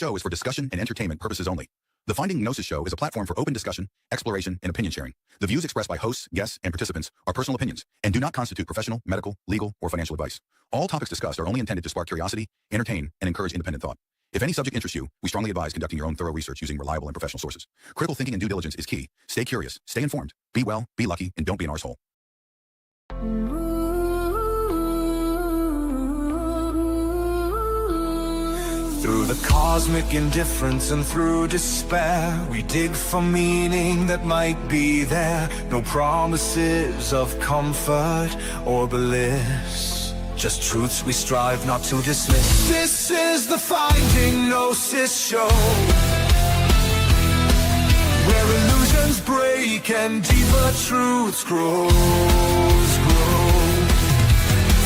show is for discussion and entertainment purposes only. The Finding Gnosis Show is a platform for open discussion, exploration, and opinion sharing. The views expressed by hosts, guests, and participants are personal opinions and do not constitute professional, medical, legal, or financial advice. All topics discussed are only intended to spark curiosity, entertain, and encourage independent thought. If any subject interests you, we strongly advise conducting your own thorough research using reliable and professional sources. Critical thinking and due diligence is key. Stay curious, stay informed, be well, be lucky, and don't be an arsehole. Through the cosmic indifference and through despair, we dig for meaning that might be there. No promises of comfort or bliss, just truths we strive not to dismiss. This is the Finding Gnosis Show, where illusions break and deeper truths grow.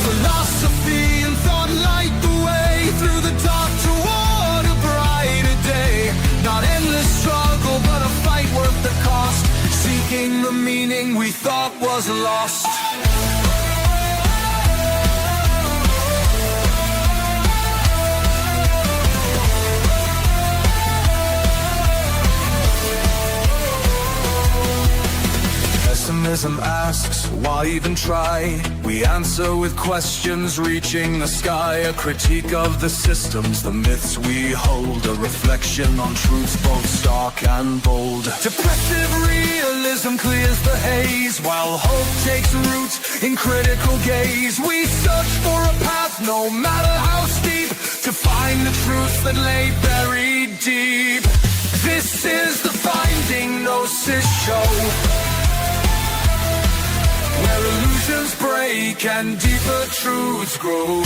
Philosophy and thought light the way through the dark toward a brighter day. Not endless struggle, but a fight worth the cost, seeking the meaning we thought was lost. Pessimism asks, why even try? We answer with questions reaching the sky. A critique of the systems, the myths we hold. A reflection on truths both stark and bold. Depressive realism clears the haze, while hope takes root in critical gaze. We search for a path, no matter how steep, to find the truths that lay buried deep. This is the Finding Gnosis Show, where illusions break and deeper truths grow.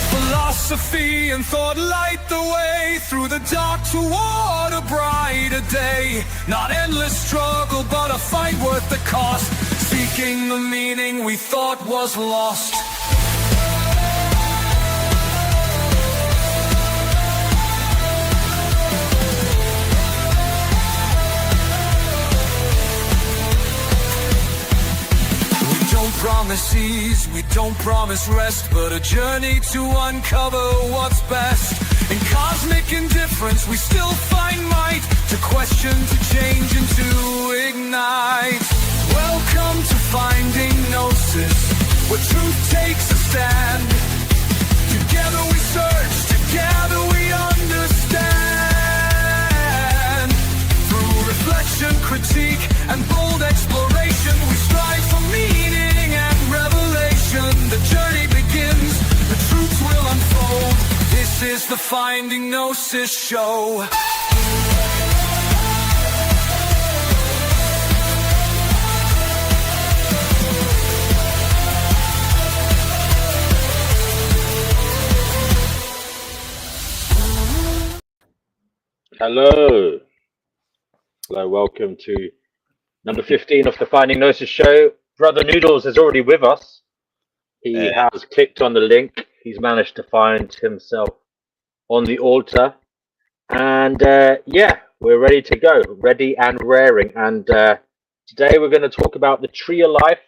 Philosophy and thought light the way through the dark toward a brighter day. Not endless struggle, but a fight worth the cost, seeking the meaning we thought was lost. Promise ease, we don't promise rest, but a journey to uncover what's best. In cosmic indifference we still find might, to question, to change, and to ignite. Welcome to Finding Gnosis, where truth takes a stand. Together we search, together we understand. Through reflection, critique, and bold exploration, we strive for meaning and revelation. The journey begins, the truths will unfold. This is the Finding Gnosis Show. Hello, welcome to number 15 of the Finding Gnosis Show. Brother Noodles is already with us. He has clicked on the link. He's managed to find himself on the altar. And yeah, we're ready to go. Ready and raring. And today we're going to talk about the Tree of Life.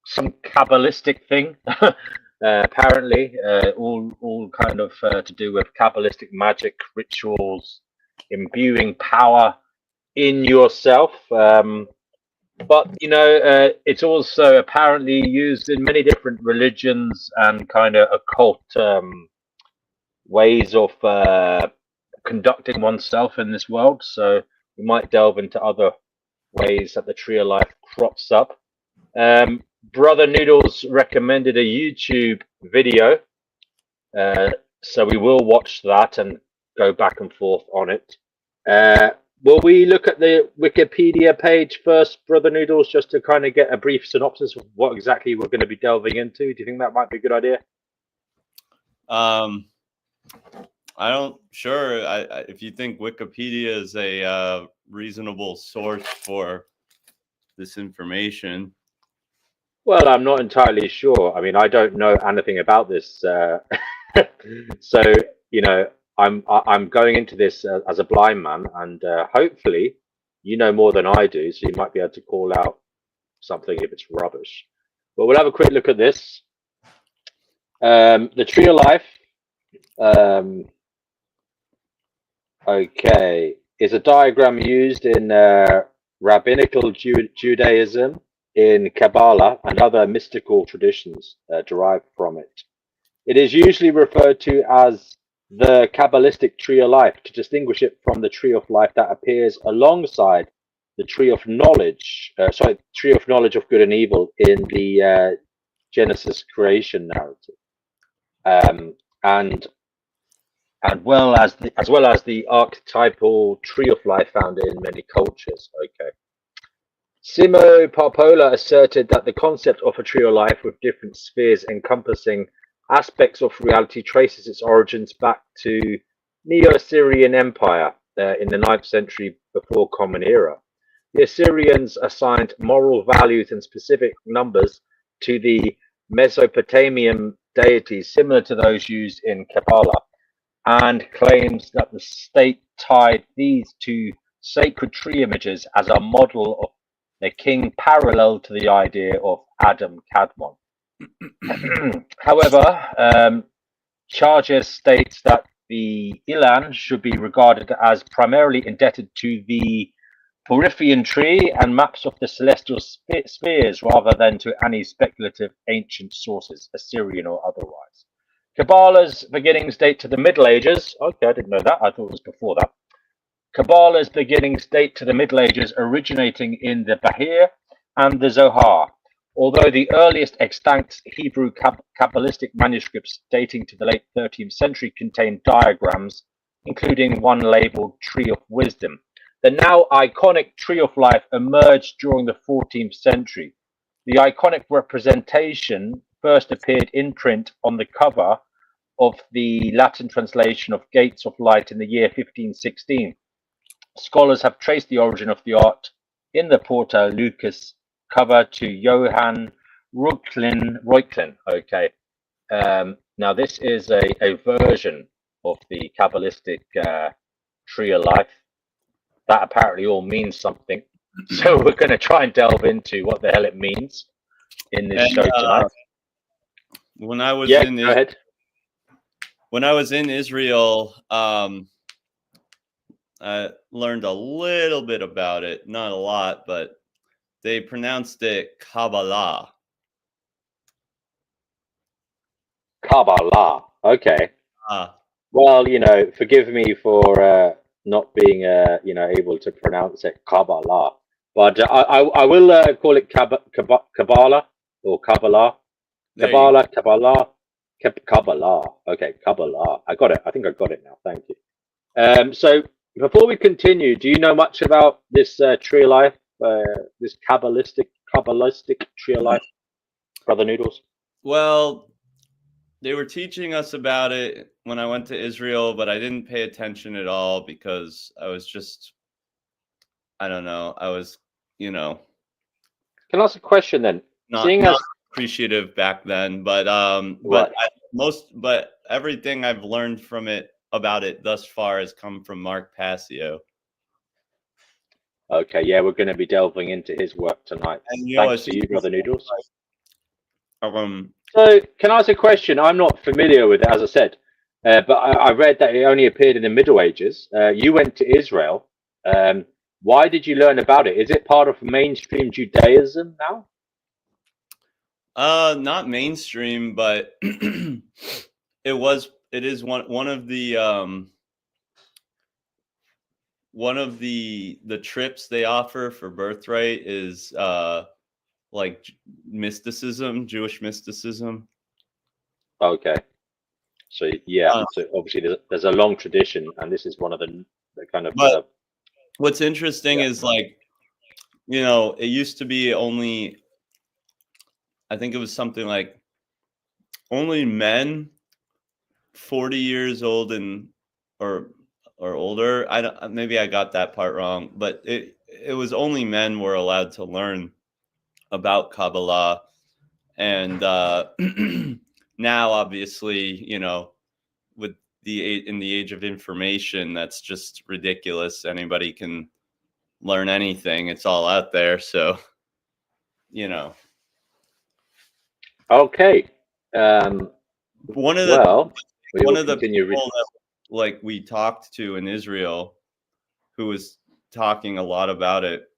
Some Kabbalistic thing. Apparently, all kind of to do with Kabbalistic magic rituals, imbuing power in yourself. But, you know, it's also apparently used in many different religions and kind of occult ways of conducting oneself in this world. So we might delve into other ways that the Tree of Life crops up. Brother Noodles recommended a YouTube video. So we will watch that and go back and forth on it. Will we look at the Wikipedia page first, Brother Noodles, just to kind of get a brief synopsis of what exactly we're going to be delving into? Do you think that might be a good idea? If you think Wikipedia is a reasonable source for this information. Well, I'm not entirely sure. I mean, I don't know anything about this. So, you know, I'm going into this as a blind man, and hopefully you know more than I do, so you might be able to call out something if it's rubbish. But we'll have a quick look at this. The tree of life, okay, is a diagram used in rabbinical Judaism, in Kabbalah, and other mystical traditions derived from it. It is usually referred to as the Kabbalistic tree of life to distinguish it from the tree of life that appears alongside the tree of knowledge, tree of knowledge of good and evil in the Genesis creation narrative, and as well as the archetypal tree of life found in many cultures. Okay. Simo Parpola asserted that the concept of a tree of life with different spheres encompassing aspects of reality traces its origins back to Neo-Assyrian Empire in the 9th century before Common Era. The Assyrians assigned moral values and specific numbers to the Mesopotamian deities similar to those used in Kabbalah, and claims that the state tied these to sacred tree images as a model of the king, parallel to the idea of Adam Kadmon. However, Charges states that the Ilan should be regarded as primarily indebted to the Porphyrian tree and maps of the celestial spheres rather than to any speculative ancient sources, Assyrian or otherwise. Kabbalah's beginnings date to the Middle Ages. Okay, I didn't know that. I thought it was before that. Kabbalah's beginnings date to the Middle Ages, originating in the Bahir and the Zohar, although the earliest extant Hebrew Kabbalistic manuscripts dating to the late 13th century contain diagrams, including one labeled Tree of Wisdom. The now iconic Tree of Life emerged during the 14th century. The iconic representation first appeared in print on the cover of the Latin translation of Gates of Light in the year 1516. Scholars have traced the origin of the art in the Porta Lucas cover to Johann Reuchlin. Okay. Now this is a version of the Kabbalistic Tree of Life. That apparently all means something. So we're going to try and delve into what the hell it means in this show tonight. When I was go ahead. When I was in Israel, I learned a little bit about it, not a lot, but they pronounced it Kabbalah. Kabbalah. Okay. Well, forgive me for not being, able to pronounce it Kabbalah, but I will call it Kabbalah or Kabbalah. Kabbalah. Okay, Kabbalah. I got it. I think I got it now. Thank you. So before we continue, do you know much about this tree of life? This Kabbalistic tree of life, Brother Noodles? Well, they were teaching us about it when I went to Israel, but I didn't pay attention at all because I was just, I don't know. I was, Can I ask a question then? Not appreciative back then, but but everything I've learned about it thus far has come from Mark Passio. Okay, yeah, we're going to be delving into his work tonight. And thanks to you, Brother Noodles. So, can I ask a question? I'm not familiar with it, as I said, but I read that it only appeared in the Middle Ages. You went to Israel. Why did you learn about it? Is it part of mainstream Judaism now? Not mainstream, but it is one of the trips they offer for birthright is like mysticism, Jewish mysticism. Okay. So so obviously there's a long tradition, and this is one of the kind of. But what's interesting is it used to be only, I think it was something like only men 40 years old or older. Maybe I got that part wrong, but it was only men were allowed to learn about Kabbalah. And now obviously, with in the age of information, that's just ridiculous. Anybody can learn anything. It's all out there. So, Okay. One of the Well, we one will of the continue. people that like we talked to in Israel, who was talking a lot about it,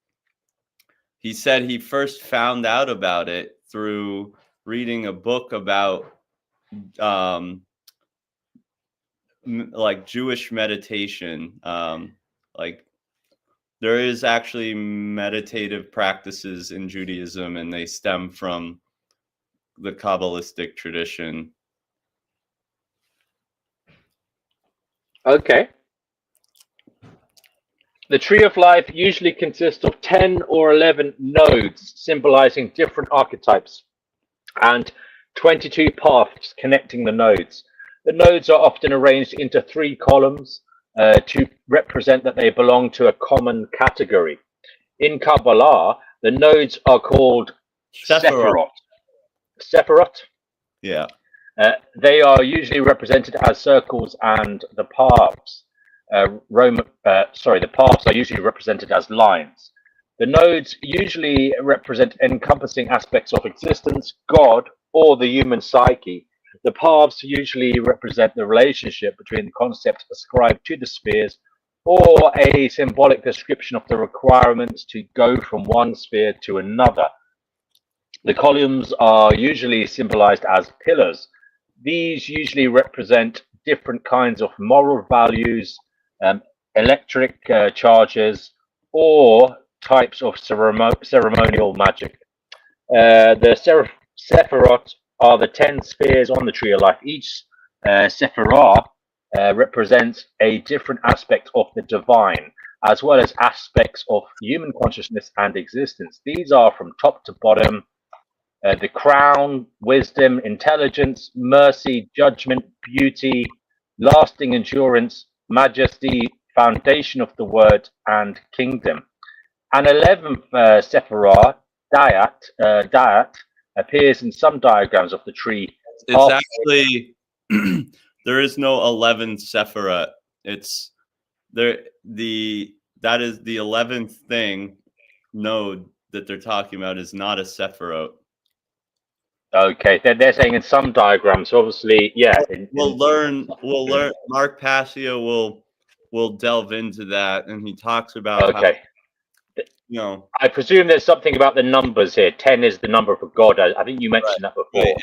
he said he first found out about it through reading a book about like Jewish meditation. Like there is actually meditative practices in Judaism, and they stem from the Kabbalistic tradition. Okay. The tree of life usually consists of 10 or 11 nodes symbolizing different archetypes and 22 paths connecting the nodes. The nodes are often arranged into 3 columns to represent that they belong to a common category. In Kabbalah, the nodes are called Sefirot. Sefirot? Yeah. They are usually represented as circles, and the paths. The paths are usually represented as lines. The nodes usually represent encompassing aspects of existence, God, or the human psyche. The paths usually represent the relationship between the concepts ascribed to the spheres, or a symbolic description of the requirements to go from one sphere to another. The columns are usually symbolized as pillars. These usually represent different kinds of moral values, electric charges, or types of ceremonial magic. The Sefirot are the 10 spheres on the tree of life. Each Sephirah represents a different aspect of the divine, as well as aspects of human consciousness and existence. These are from top to bottom: the crown, wisdom, intelligence, mercy, judgment, beauty, lasting endurance, majesty, foundation of the word, and kingdom. An 11th Sephirah, Dayat, appears in some diagrams of the tree. It's actually there is no 11th Sephirot. It's there. That is the 11th thing node that they're talking about is not a Sephirot. Okay, they're saying in some diagrams. Obviously, yeah. We'll learn. Mark Passio will delve into that, and he talks about okay. How, I presume there's something about the numbers here. 10 is the number for God. I think you mentioned that before. Right.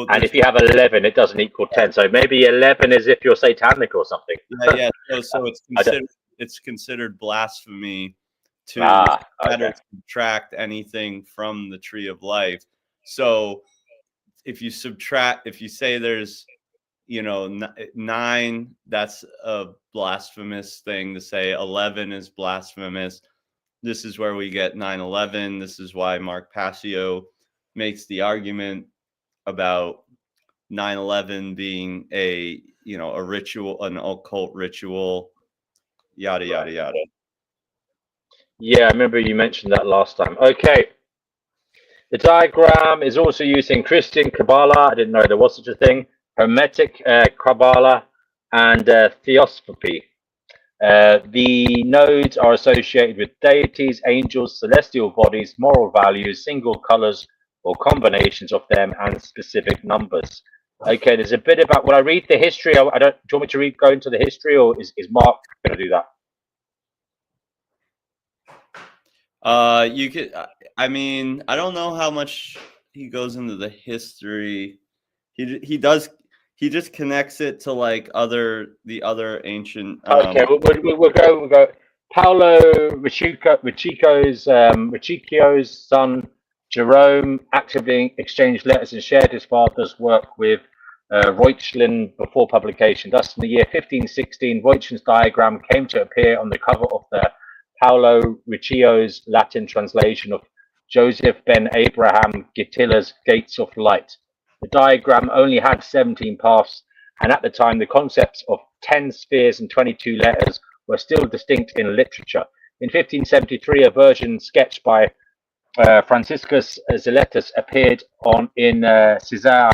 And if you have 11, it doesn't equal 10. So maybe 11 is if you're satanic or something. Yeah. So it's considered blasphemy to add or subtract anything from the tree of life. So if you say there's 9, that's a blasphemous thing to say. 11 is blasphemous. This is where we get 9/11. This is why Mark Passio makes the argument about 9/11 being a ritual, an occult ritual, yada yada yada. Yeah, I remember you mentioned that last time. Okay. The diagram is also used in Christian Kabbalah. I didn't know there was such a thing. Hermetic Kabbalah and Theosophy. The nodes are associated with deities, angels, celestial bodies, moral values, single colors or combinations of them, and specific numbers. Okay, there's a bit about, when I read the history, I don't. Do you want me to go into the history, or is Mark going to do that? You could. I mean, I don't know how much he goes into the history. He does. He just connects it to like the other ancient. Okay, we'll go. Paolo Ricicchio's son Jerome actively exchanged letters and shared his father's work with Reuchlin before publication. Thus, in the year 1516, Reuchlin's diagram came to appear on the cover of the Paolo Ricciccio's Latin translation of Joseph ben Abraham Gittila's Gates of Light. The diagram only had 17 paths, and at the time the concepts of 10 spheres and 22 letters were still distinct in literature. In 1573, a version sketched by Franciscus Zeletus appeared in Caesar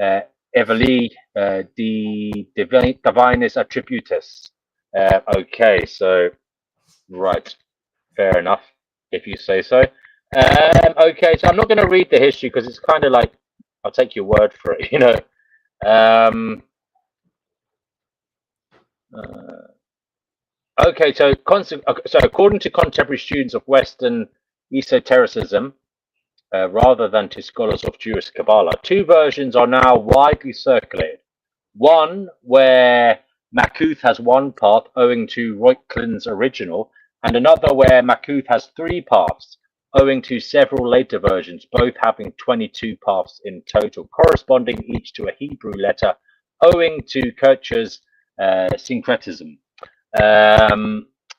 Eveli de Divinis Attributus. Okay, so right, fair enough, if you say so. Okay, so I'm not going to read the history because it's kind of like, I'll take your word for it, Okay, so according to contemporary students of Western esotericism, rather than to scholars of Jewish Kabbalah, two versions are now widely circulated. One where Makuth has one path owing to Reuchlin's original, and another where Makuth has three paths owing to several later versions, both having 22 paths in total, corresponding each to a Hebrew letter owing to Kircher's syncretism.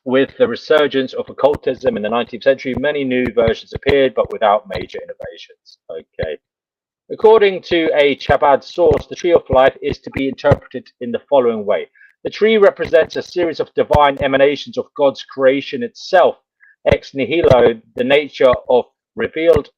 With the resurgence of occultism in the 19th century, many new versions appeared, but without major innovations. Okay. According to a Chabad source, the tree of life is to be interpreted in the following way. The tree represents a series of divine emanations of God's creation itself, ex nihilo, the nature of revealed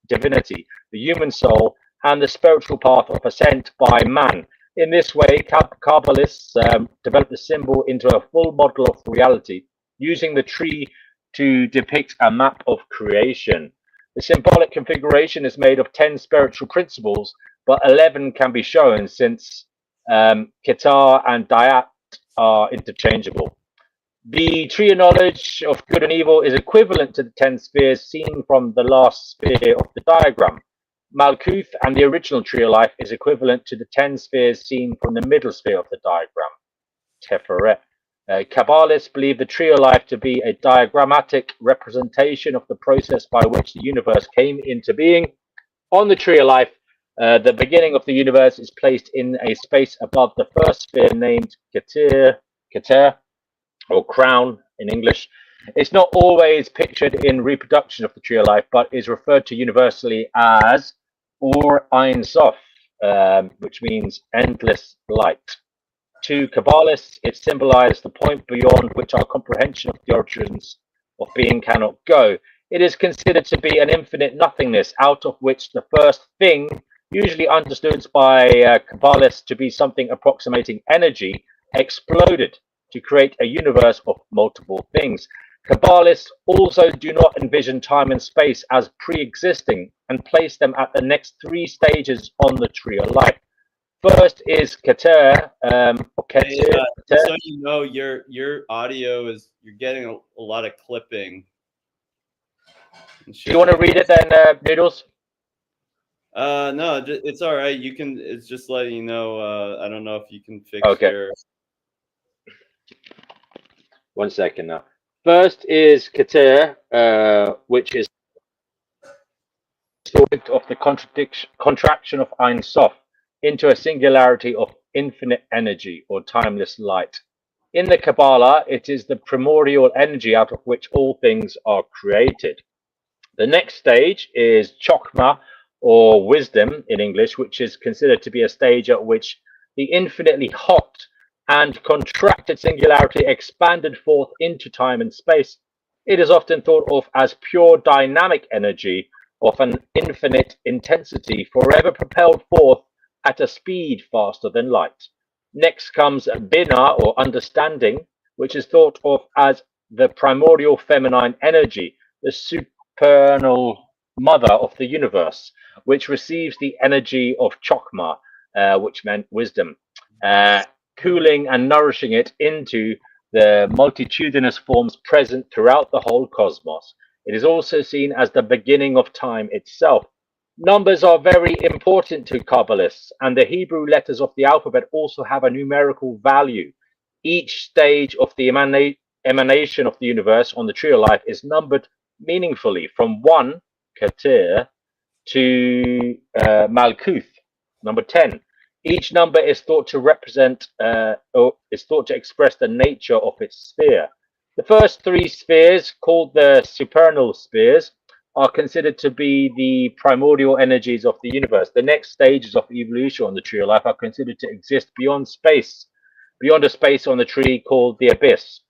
divinity, the human soul, and the spiritual path of ascent by man. In this way, Kabbalists developed the symbol into a full model of reality, using the tree to depict a map of creation. The symbolic configuration is made of 10 spiritual principles, but 11 can be shown since Keter and Dayat are interchangeable. The tree of knowledge of good and evil is equivalent to the 10 spheres seen from the last sphere of the diagram. Malkuth and the original tree of life is equivalent to the 10 spheres seen from the middle sphere of the diagram, Teferet. Kabbalists believe the tree of life to be a diagrammatic representation of the process by which the universe came into being. On the tree of life, the beginning of the universe is placed in a space above the first sphere named Keter, or crown in English. It's not always pictured in reproduction of the tree of life, but is referred to universally as Or Ein Sof, which means endless light. To Kabbalists, it symbolizes the point beyond which our comprehension of the origins of being cannot go. It is considered to be an infinite nothingness, out of which the first thing, usually understood by Kabbalists to be something approximating energy, exploded to create a universe of multiple things. Kabbalists also do not envision time and space as pre-existing and place them at the next three stages on the tree of life. First is Keter. So you know, your audio is, you're getting a lot of clipping. Do you want to read it then, Noodles? No, it's all right. You can. It's just letting you know. I don't know if you can fix your. One second now. First is Keter, which is of the contraction of Ein Sof into a singularity of infinite energy or timeless light. In the Kabbalah, it is the primordial energy out of which all things are created. The next stage is Chokmah, or wisdom in English, which is considered to be a stage at which the infinitely hot and contracted singularity expanded forth into time and space. It is often thought of as pure dynamic energy of an infinite intensity, forever propelled forth at a speed faster than light. Next comes Binah, or understanding, which is thought of as the primordial feminine energy, the supernal mother of the universe, which receives the energy of Chokmah, which meant wisdom, cooling and nourishing it into the multitudinous forms present throughout the whole cosmos. It is also seen as the beginning of time itself. Numbers are very important to Kabbalists, and the Hebrew letters of the alphabet also have a numerical value. Each stage of the emanation of the universe on the tree of life is numbered meaningfully from 1, Keter, to Malkuth, number 10. Each number is thought to represent, or is thought to express the nature of its sphere. The first three spheres, called the supernal spheres, are considered to be the primordial energies of the universe. The next stages of evolution on the tree of life are considered to exist beyond space, beyond a space on the tree called the abyss,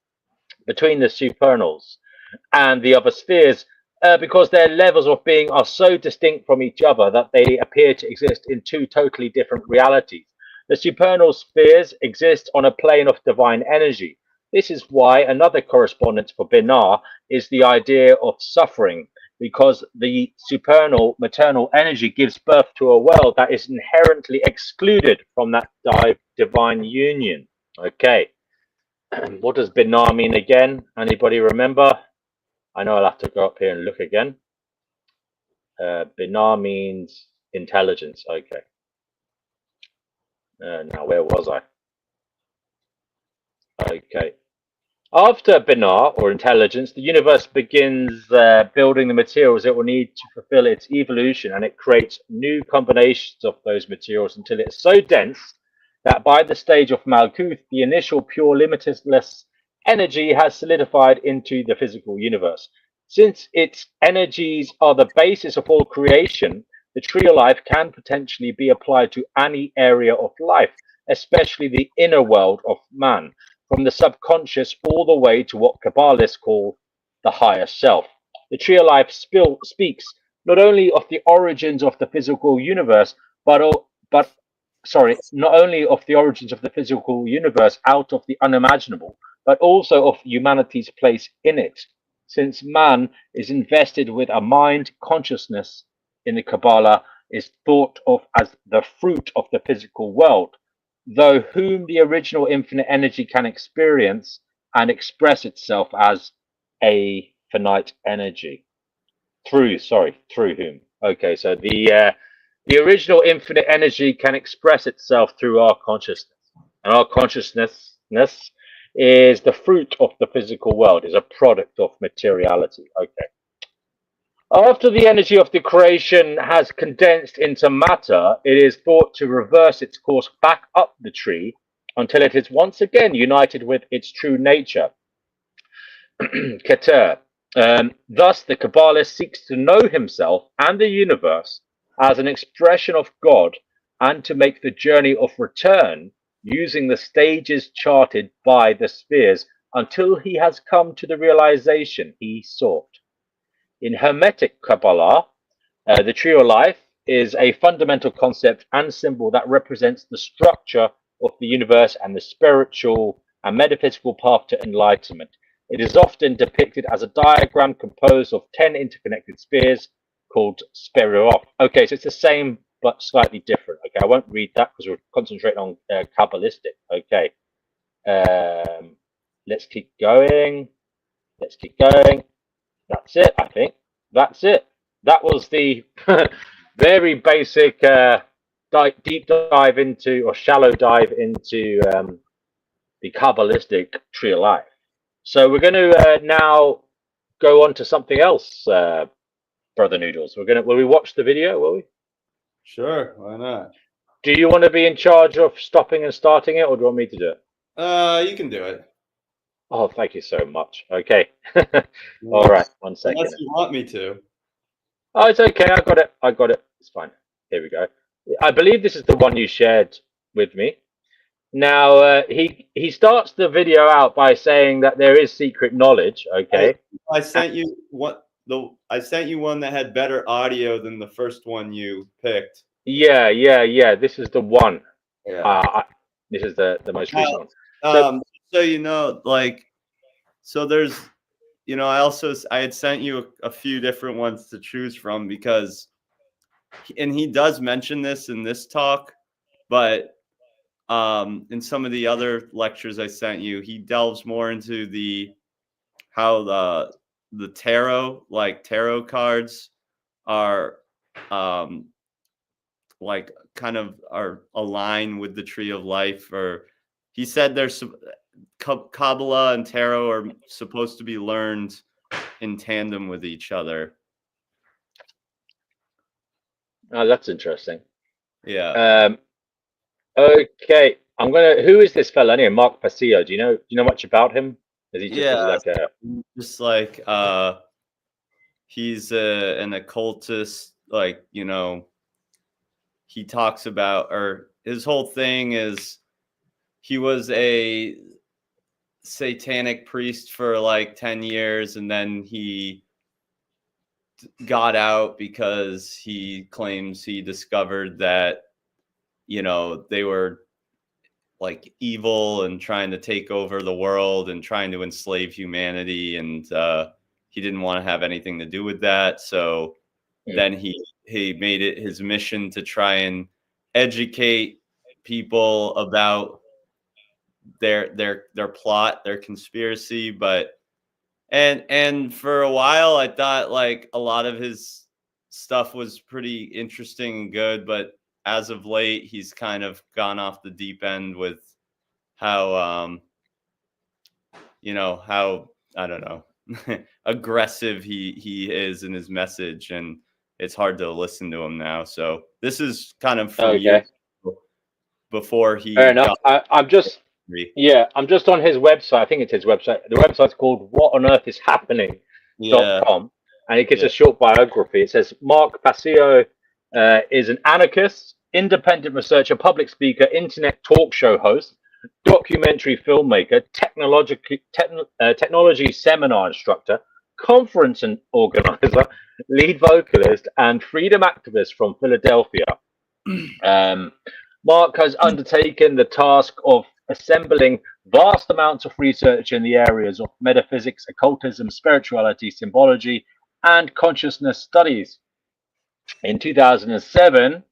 between the supernals and the other spheres, because their levels of being are so distinct from each other that they appear to exist in two totally different realities. The supernal spheres exist on a plane of divine energy. This is why another correspondence for Binah is the idea of suffering. because the supernal maternal energy gives birth to a world that is inherently excluded from that divine union. Okay. What does Binar mean again? Anybody remember? I know I'll have to go up here and look again. Binar means intelligence. Okay. Now, where was I? Okay. After Binar, or intelligence, the universe begins building the materials it will need to fulfill its evolution, and it creates new combinations of those materials until it's so dense that by the stage of Malkuth, the initial pure limitless energy has solidified into the physical universe. Since its energies are the basis of all creation, the tree of life can potentially be applied to any area of life, especially the inner world of man, from the subconscious all the way to what Kabbalists call the higher self. The tree of life speaks not only of the origins of the physical universe, not only of the origins of the physical universe out of the unimaginable, but also of humanity's place in it. Since man is invested with a mind, consciousness in the Kabbalah is thought of as the fruit of the physical world, though whom the original infinite energy can experience and express itself as a finite energy. Through whom? Okay, so the original infinite energy can express itself through our consciousness, and our consciousness is the fruit of the physical world, is a product of materiality. Okay. After the energy of the creation has condensed into matter, it is thought to reverse its course back up the tree until it is once again united with its true nature. Keter. Thus, the Kabbalist seeks to know himself and the universe as an expression of God, and to make the journey of return using the stages charted by the spheres until he has come to the realization he sought. In Hermetic Kabbalah, the tree of life is a fundamental concept and symbol that represents the structure of the universe and the spiritual and metaphysical path to enlightenment. It is often depicted as a diagram composed of 10 interconnected spheres called Sefirot. Okay, so it's the same but slightly different. Okay, I won't read that because we're concentrating on Kabbalistic. Okay, let's keep going. Let's keep going. That's it, I think. That's it. That was the very basic deep dive into, or shallow dive into the Kabbalistic tree of life. So we're going to now go on to something else, Brother Noodles. Will we watch the video, will we? Sure, why not? Do you want to be in charge of stopping and starting it, or do you want me to do it? You can do it. Oh, thank you so much. Okay. All right, 1 second. Unless you want me to. Oh, it's okay. I got it. It's fine. Here we go. I believe this is the one you shared with me. Now, he starts the video out by saying that there is secret knowledge. Okay. I sent you I sent you one that had better audio than the first one you picked. Yeah. This is the one. Yeah. This is the most recent one. So you know, like, so there's, you know, I had sent you a few different ones to choose from because, and he does mention this in this talk, but in some of the other lectures I sent you, he delves more into how the tarot, like tarot cards, are like kind of are aligned with the tree of life. Or he said there's Kabbalah and tarot are supposed to be learned in tandem with each other. Oh, that's interesting. Yeah. Okay, who is this fella anyway? Mark Passio. Do you know much about him? Is he just he's an occultist, like, you know, he talks about, or his whole thing is he was a satanic priest for like 10 years and then he got out because he claims he discovered that, you know, they were like evil and trying to take over the world and trying to enslave humanity. And he didn't want to have anything to do with that. So then he made it his mission to try and educate people about their plot, their conspiracy. But and for a while I thought like a lot of his stuff was pretty interesting and good, but as of late he's kind of gone off the deep end with how how, I don't know, aggressive he is in his message, and it's hard to listen to him now. So this is kind of from you before he Fair enough. I'm just on his website. I think it's his website. The website's called whatonearthishappening.com, and it gives a short biography. It says Mark Passio is an anarchist, independent researcher, public speaker, internet talk show host, documentary filmmaker, technology seminar instructor, conference and organizer, lead vocalist, and freedom activist from Philadelphia. Mark has undertaken the task of assembling vast amounts of research in the areas of metaphysics, occultism, spirituality, symbology, and consciousness studies. In 2007,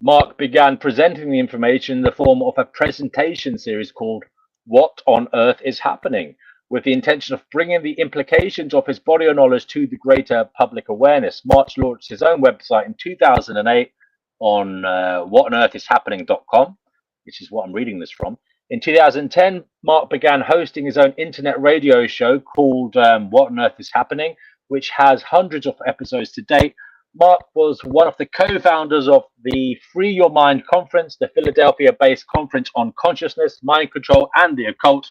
Mark began presenting the information in the form of a presentation series called What on Earth is Happening, with the intention of bringing the implications of his body of knowledge to the greater public awareness. Mark launched his own website in 2008 on whatonearthishappening.com, which is what I'm reading this from. In 2010, Mark began hosting his own internet radio show called What on Earth is Happening, which has hundreds of episodes to date. Mark was one of the co-founders of the Free Your Mind Conference, the Philadelphia-based conference on consciousness, mind control, and the occult.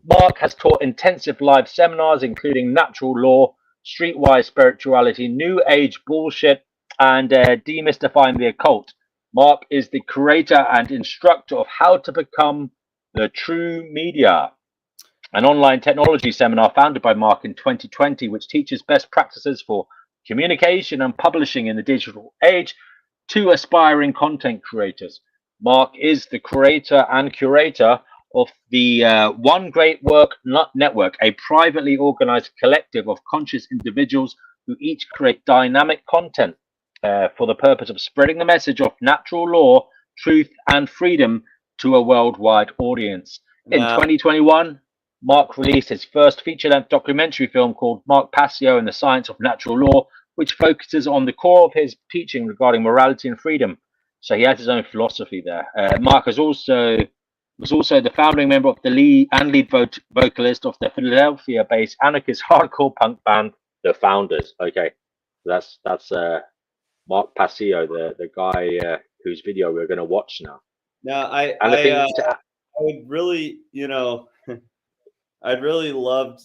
Mark has taught intensive live seminars, including natural law, streetwise spirituality, new age bullshit, and demystifying the occult. Mark is the creator and instructor of How to Become the True Media, an online technology seminar founded by Mark in 2020, which teaches best practices for communication and publishing in the digital age to aspiring content creators. Mark is the creator and curator of the One Great Work Network, a privately organized collective of conscious individuals who each create dynamic content for the purpose of spreading the message of natural law, truth, and freedom to a worldwide audience. In 2021, Mark released his first feature-length documentary film called Mark Passio and the Science of Natural Law, which focuses on the core of his teaching regarding morality and freedom. So he has his own philosophy there. Mark was also the founding member of the lead vocalist of the Philadelphia-based anarchist hardcore punk band, The Founders. Okay, that's Mark Passio, the guy whose video we're going to watch now. Now, I would really, I'd really loved.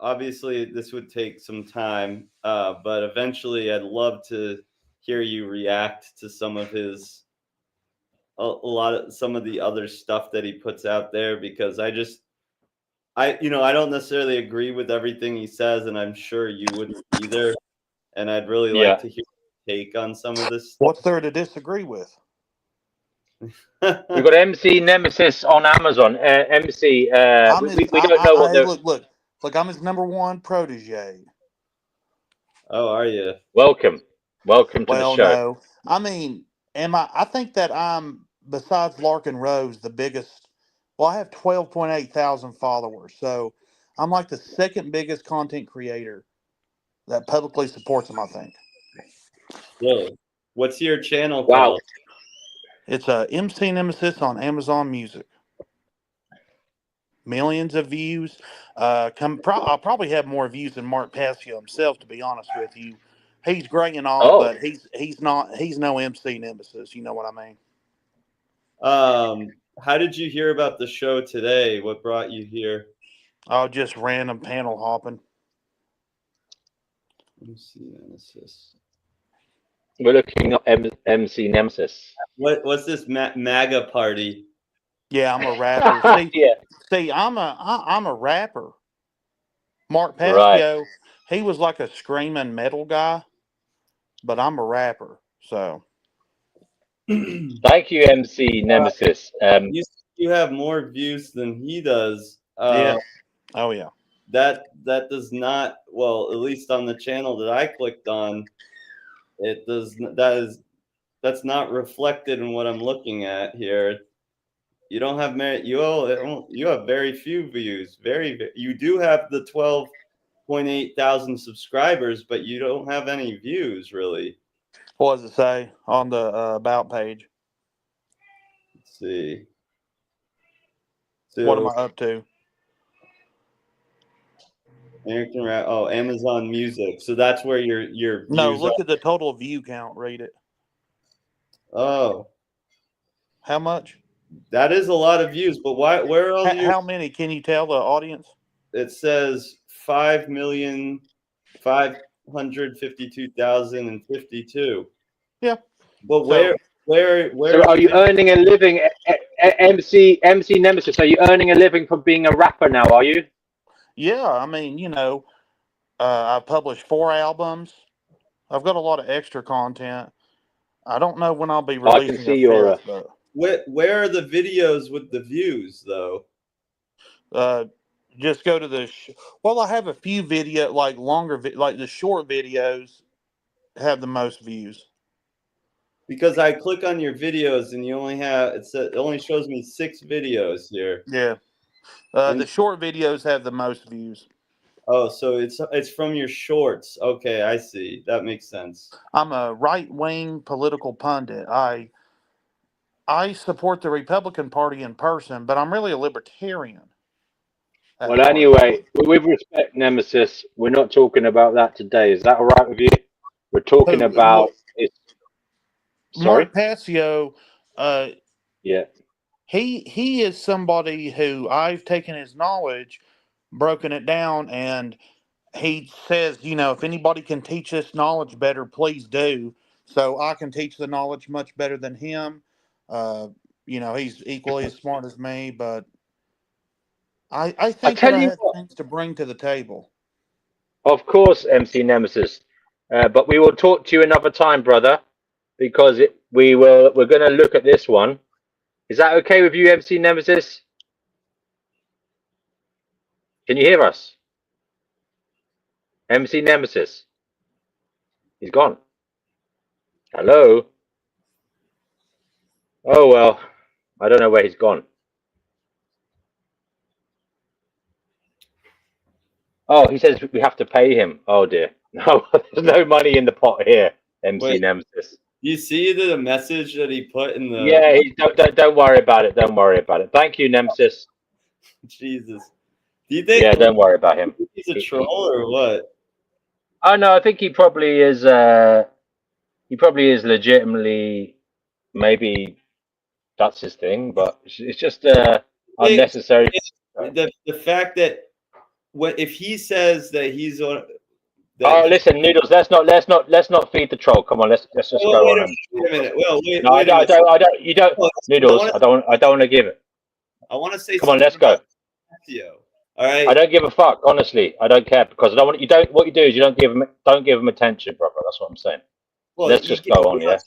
Obviously this would take some time, but eventually I'd love to hear you react to some of his, some of the other stuff that he puts out there, because I don't necessarily agree with everything he says, and I'm sure you wouldn't either. And I'd really like to hear your take on some of this stuff. What's there to disagree with? We've got MC Nemesis on Amazon. MC, we don't know what they're... Look, I'm his #1 protege. Oh, are you? Welcome to the show. No. I mean, I think that I'm, besides Larkin Rose, the biggest. Well, I have 12.8 thousand followers, so I'm like the second biggest content creator that publicly supports him, I think. Really? What's your channel called? Wow. It's MC Nemesis on Amazon Music. Millions of views. I'll probably have more views than Mark Passio himself, to be honest with you. He's great and all, but he's no MC Nemesis. You know what I mean? How did you hear about the show today? What brought you here? Oh, just random panel hopping. MC Nemesis. We're looking at MC Nemesis. What's this MAGA party? Yeah, I'm a rapper. See, I'm a rapper. Mark Passio, he was like a screaming metal guy, but I'm a rapper. So, thank you, MC Nemesis. You have more views than he does. Yeah. Oh yeah. that does not, well, at least on the channel that I clicked on, it does. That's not reflected in what I'm looking at here. You don't have you have very few views. You do have the 12.8 thousand subscribers, but you don't have any views really. What does it say on the about page? Let's see. What am I up to? Amazon Music. So that's where your No, views look are. at the total view count. Read it. Oh, How much? that is a lot of views. But why? Where are all your? How many? Can you tell the audience? It says 5,552,052. Yeah. But So- where? So are you earning a living, MC Nemesis? Are you earning a living from being a rapper now? Are you? Yeah, I mean, I published 4 albums. I've got a lot of extra content. I don't know when I'll be I releasing can see a your. fifth, but Where are the videos with the views though? just go to the. Well, I have a few video, like longer, like the short videos, have the most views. Because I click on your videos and you only have it only shows me 6 videos here. Yeah, the short videos have the most views. Oh, so it's from your shorts. Okay, I see. That makes sense. I'm a right-wing political pundit. I support the Republican Party in person, but I'm really a libertarian. at Well, heart. anyway, with respect, Nemesis, we're not talking about that today. Is that all right with you? We're talking about. Sorry. Mark Passio, Yeah. he is somebody who I've taken his knowledge, broken it down, and he says, if anybody can teach this knowledge better, please do. So I can teach the knowledge much better than him. He's equally as smart as me, but I think that I have things to bring to the table. Of course, MC Nemesis. But we will talk to you another time, brother, because we're going to look at this one. Is that okay with you, MC Nemesis? Can you hear us? MC Nemesis. He's gone. Hello? Oh, well, I don't know where he's gone. Oh, he says we have to pay him. Oh, dear. No, there's no money in the pot here, MC Nemesis. You see the message that he put in the... Yeah, don't worry about it. Don't worry about it. Thank you, Nemesis. Jesus. Do you think... Yeah, don't worry about him. He's a troll or what? Oh, no, I think he probably is... legitimately... Maybe that's his thing, but it's just unnecessary. The fact that if he says that he's on... listen, Noodles. Let's not feed the troll. Come on, let's just go on. Wait a minute. Well, wait. No, I don't. You don't, Noodles. I don't want to give it. I want to say. Come on, let's go. All right. I don't give a fuck. Honestly, I don't care because I don't want. You don't. What you do is you don't give him attention, brother. That's what I'm saying. Well, let's just go on, yeah.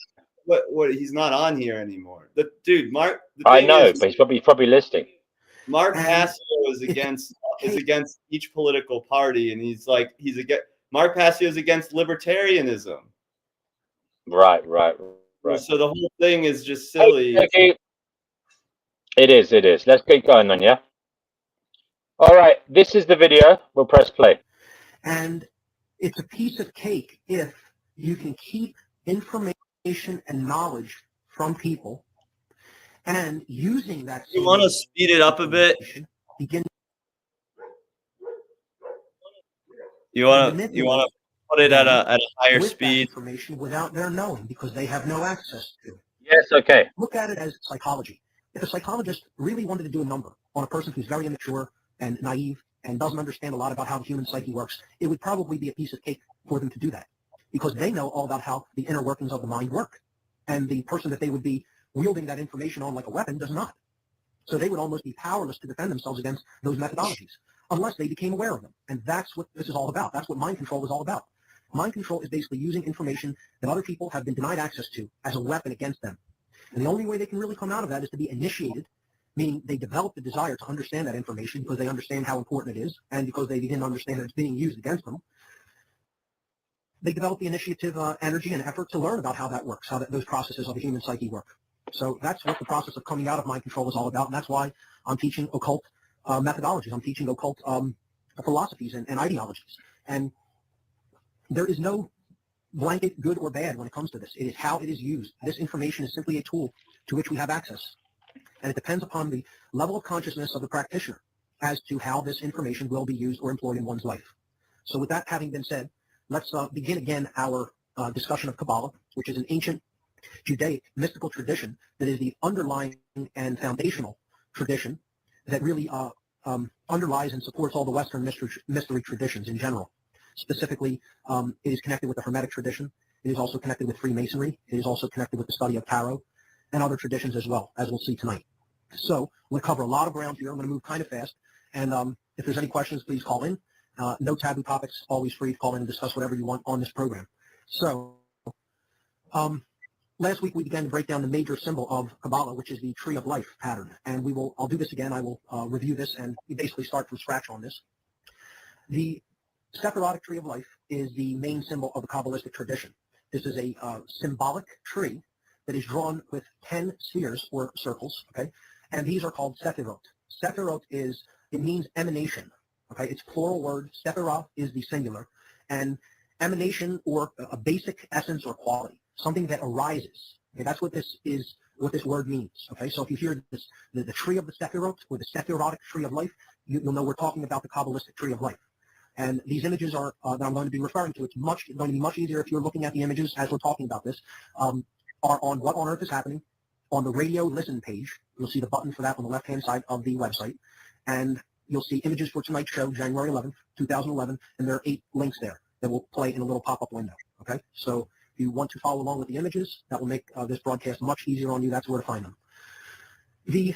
What? He's not on here anymore. Dude, Mark. I know, but he's probably listening. Mark Passio is against each political party, and he's against. Mark Passio is against libertarianism. Right. So the whole thing is just silly. Okay. It is. Let's keep going then, yeah? All right, this is the video. We'll press play. And it's a piece of cake if you can keep information and knowledge from people and using that. You want to speed it up a bit? You want to put it at a higher speed? Information without their knowing because they have no access to it. Yes, okay. Look at it as psychology. If a psychologist really wanted to do a number on a person who's very immature and naive and doesn't understand a lot about how the human psyche works, it would probably be a piece of cake for them to do that because they know all about how the inner workings of the mind work. And the person that they would be wielding that information on like a weapon does not. So they would almost be powerless to defend themselves against those methodologies unless they became aware of them. And that's what this is all about. That's what mind control is all about. Mind control is basically using information that other people have been denied access to as a weapon against them. And the only way they can really come out of that is to be initiated meaning they develop the desire to understand that information because they understand how important it is, and because they begin to understand that it's being used against them. They develop the initiative, energy, and effort to learn about how that works, how those processes of the human psyche work. So that's what the process of coming out of mind control is all about, and that's why I'm teaching occult methodologies. I'm teaching occult philosophies and ideologies. And there is no blanket good or bad when it comes to this. It is how it is used. This information is simply a tool to which we have access. And it depends upon the level of consciousness of the practitioner as to how this information will be used or employed in one's life. So with that having been said, let's begin again our discussion of Kabbalah, which is an ancient Judaic mystical tradition that is the underlying and foundational tradition that really underlies and supports all the Western mystery traditions in general. Specifically, it is connected with the Hermetic tradition. It is also connected with Freemasonry. It is also connected with the study of tarot and other traditions as well, as we'll see tonight. So we'll cover a lot of ground here. I'm going to move kind of fast. And if there's any questions, please call in. No taboo topics, always free to call in and discuss whatever you want on this program. So last week we began to break down the major symbol of Kabbalah, which is the tree of life pattern. And I'll do this again. I will review this and basically start from scratch on this. The Sefirot tree of life is the main symbol of the Kabbalistic tradition. This is a symbolic tree that is drawn with 10 spheres or circles, okay? And these are called Sefirot. Sefirot it means emanation, okay? It's plural word. Sefirah is the singular. And emanation, or a basic essence or quality, something that arises. Okay, that's what this word means, okay? So if you hear this, the tree of the Sefirot, or the Sefirotic tree of life, you'll know we're talking about the Kabbalistic tree of life. And these images are that I'm going to be referring to. It's going to be much easier if you're looking at the images as we're talking about this. Are on What on Earth is Happening on the radio listen page. You'll see the button for that on the left-hand side of the website. And you'll see images for tonight's show, January 11th, 2011, and there are 8 links there that will play in a little pop-up window, okay? So if you want to follow along with the images, that will make this broadcast much easier on you. That's where to find them. The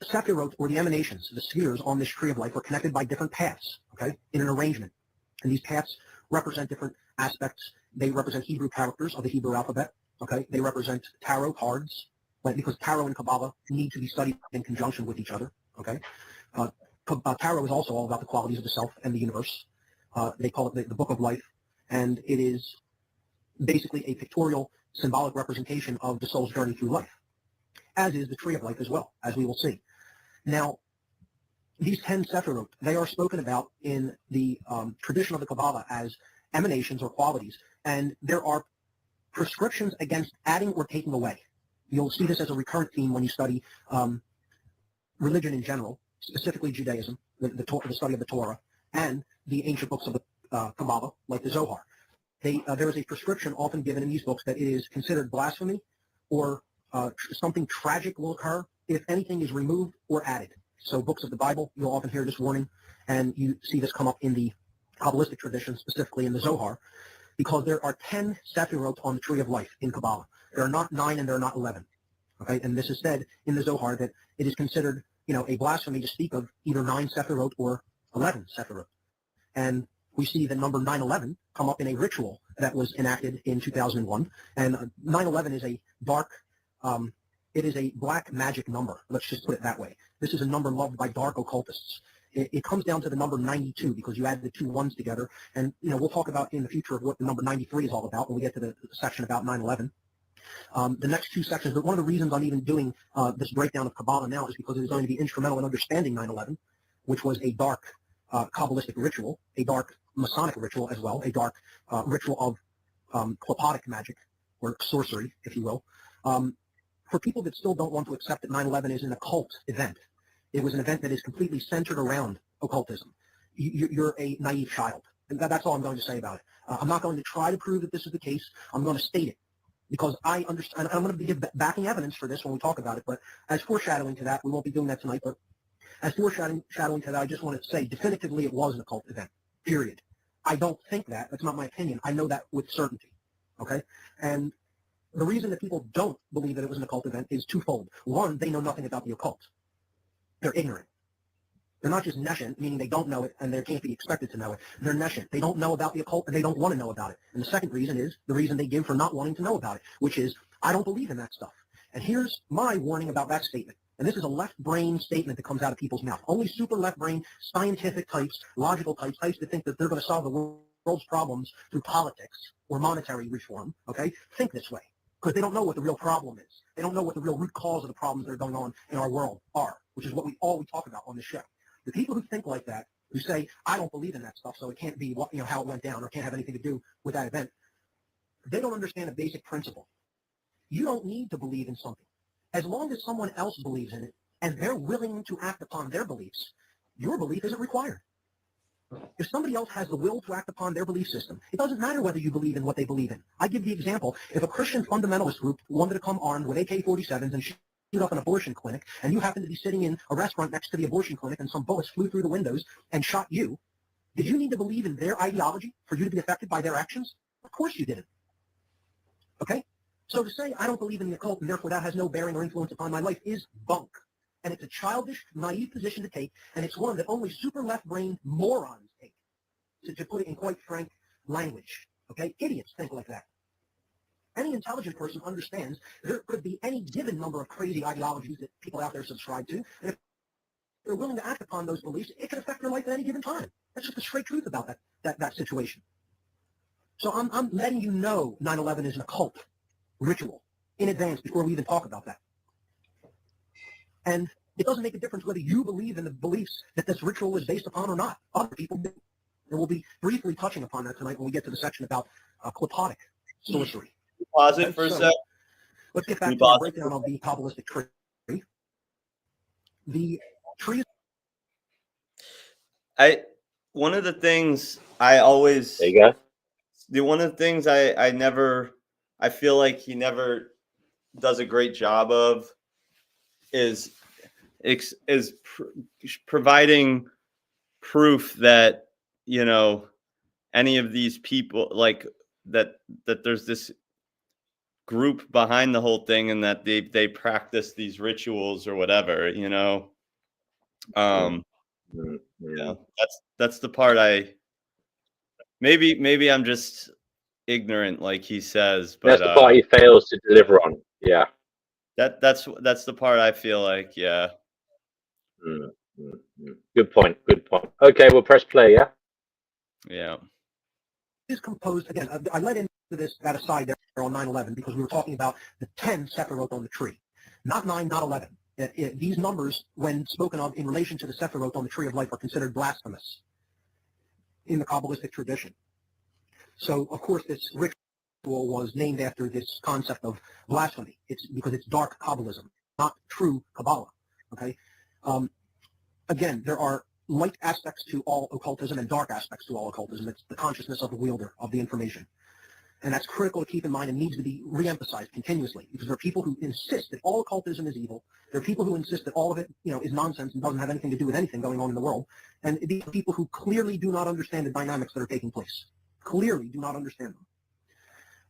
Sefirot, or the emanations, the spheres on this tree of life, are connected by different paths, okay, in an arrangement. And these paths represent different aspects. They represent Hebrew characters of the Hebrew alphabet, okay? They represent tarot cards, because tarot and Kabbalah need to be studied in conjunction with each other, okay? Tarot is also all about the qualities of the self and the universe. They call it the book of life, and it is basically a pictorial, symbolic representation of the soul's journey through life, as is the tree of life as well, as we will see. Now, these 10 Sefirot, they are spoken about in the tradition of the Kabbalah as emanations or qualities, and there are prescriptions against adding or taking away. You'll see this as a recurrent theme when you study religion in general, specifically Judaism, the study of the Torah, and the ancient books of the Kabbalah, like the Zohar. There is a prescription often given in these books that it is considered blasphemy, or something tragic will occur if anything is removed or added. So books of the Bible, you'll often hear this warning, and you see this come up in the Kabbalistic tradition, specifically in the Zohar, because there are 10 Sefirot on the tree of life in Kabbalah. There are not 9 and there are not 11. Okay, and this is said in the Zohar that it is considered, a blasphemy to speak of either 9 Sefirot or 11 Sefirot. And we see the number 911 come up in a ritual that was enacted in 2001. And 911 is a dark, it is a black magic number. Let's just put it that way. This is a number loved by dark occultists. It comes down to the number 92 because you add the 2 ones together. And, we'll talk about in the future of what the number 93 is all about when we get to the section about 911. The next 2 sections, but one of the reasons I'm even doing this breakdown of Kabbalah now is because it is going to be instrumental in understanding 911, which was a dark Kabbalistic ritual, a dark Masonic ritual as well, a dark ritual of Kabbalistic magic, or sorcery, if you will. For people that still don't want to accept that 9/11 is an occult event, it was an event that is completely centered around occultism. You're a naive child. And that's all I'm going to say about it. I'm not going to try to prove that this is the case. I'm going to state it because I understand. I'm going to give backing evidence for this when we talk about it. But as foreshadowing to that, we won't be doing that tonight. But as foreshadowing to that, I just want to say definitively it was an occult event, period. I don't think that. That's not my opinion. I know that with certainty. Okay? And the reason that people don't believe that it was an occult event is twofold. One, they know nothing about the occult. They're ignorant. They're not just nescient, meaning they don't know it and they can't be expected to know it. They're nescient. They don't know about the occult and they don't want to know about it. And the second reason is the reason they give for not wanting to know about it, which is, I don't believe in that stuff. And here's my warning about that statement. And this is a left brain statement that comes out of people's mouth. Only super left brain, scientific types, logical types that think that they're going to solve the world's problems through politics or monetary reform, okay, think this way. Because they don't know what the real problem is. They don't know what the real root cause of the problems that are going on in our world are, which is what we talk about on this show. The people who think like that, who say, I don't believe in that stuff, so it can't be what, how it went down or can't have anything to do with that event, they don't understand a basic principle. You don't need to believe in something. As long as someone else believes in it and they're willing to act upon their beliefs, your belief isn't required. If somebody else has the will to act upon their belief system, it doesn't matter whether you believe in what they believe in. I give the example, if a Christian fundamentalist group wanted to come armed with AK-47s and shoot up an abortion clinic, and you happen to be sitting in a restaurant next to the abortion clinic and some bullets flew through the windows and shot you, did you need to believe in their ideology for you to be affected by their actions? Of course you didn't. Okay? So to say, I don't believe in the occult and therefore that has no bearing or influence upon my life is bunk. And it's a childish, naive position to take, and it's one that only super left-brained morons take, to put it in quite frank language. Okay? Idiots think like that. Any intelligent person understands there could be any given number of crazy ideologies that people out there subscribe to, and if they're willing to act upon those beliefs, it could affect their life at any given time. That's just the straight truth about that situation. So I'm letting you know 9/11 is an occult ritual in advance before we even talk about that. And it doesn't make a difference whether you believe in the beliefs that this ritual is based upon or not. Other people do. And we'll be briefly touching upon that tonight when we get to the section about Kabbalistic sorcery. Pause it for a sec. Let's get back to our breakdown of the Kabbalistic tree. The tree. One of the things I always. There you go. One of the things I feel like he never does a great job of is providing proof that, any of these people, like that there's this group behind the whole thing and that they practice these rituals or whatever, Yeah, that's the part maybe I'm just ignorant, like he says, but that's the part he fails to deliver on. Yeah, that's the part I feel like. Yeah. Good point. Okay, we'll press play. Yeah. Is composed again. I led into that aside there on 9/11 because we were talking about the 10 Sefirot on the tree, not 9, not 11. These numbers, when spoken of in relation to the Sefirot on the tree of life, are considered blasphemous in the Kabbalistic tradition. So, of course, this ritual was named after this concept of blasphemy. It's because it's dark Kabbalism, not true Kabbalah. Okay. Again, there are light aspects to all occultism and dark aspects to all occultism. It's the consciousness of the wielder of the information. And that's critical to keep in mind and needs to be reemphasized continuously, because there are people who insist that all occultism is evil. There are people who insist that all of it, is nonsense and doesn't have anything to do with anything going on in the world. And these are people who clearly do not understand the dynamics that are taking place. Clearly do not understand them.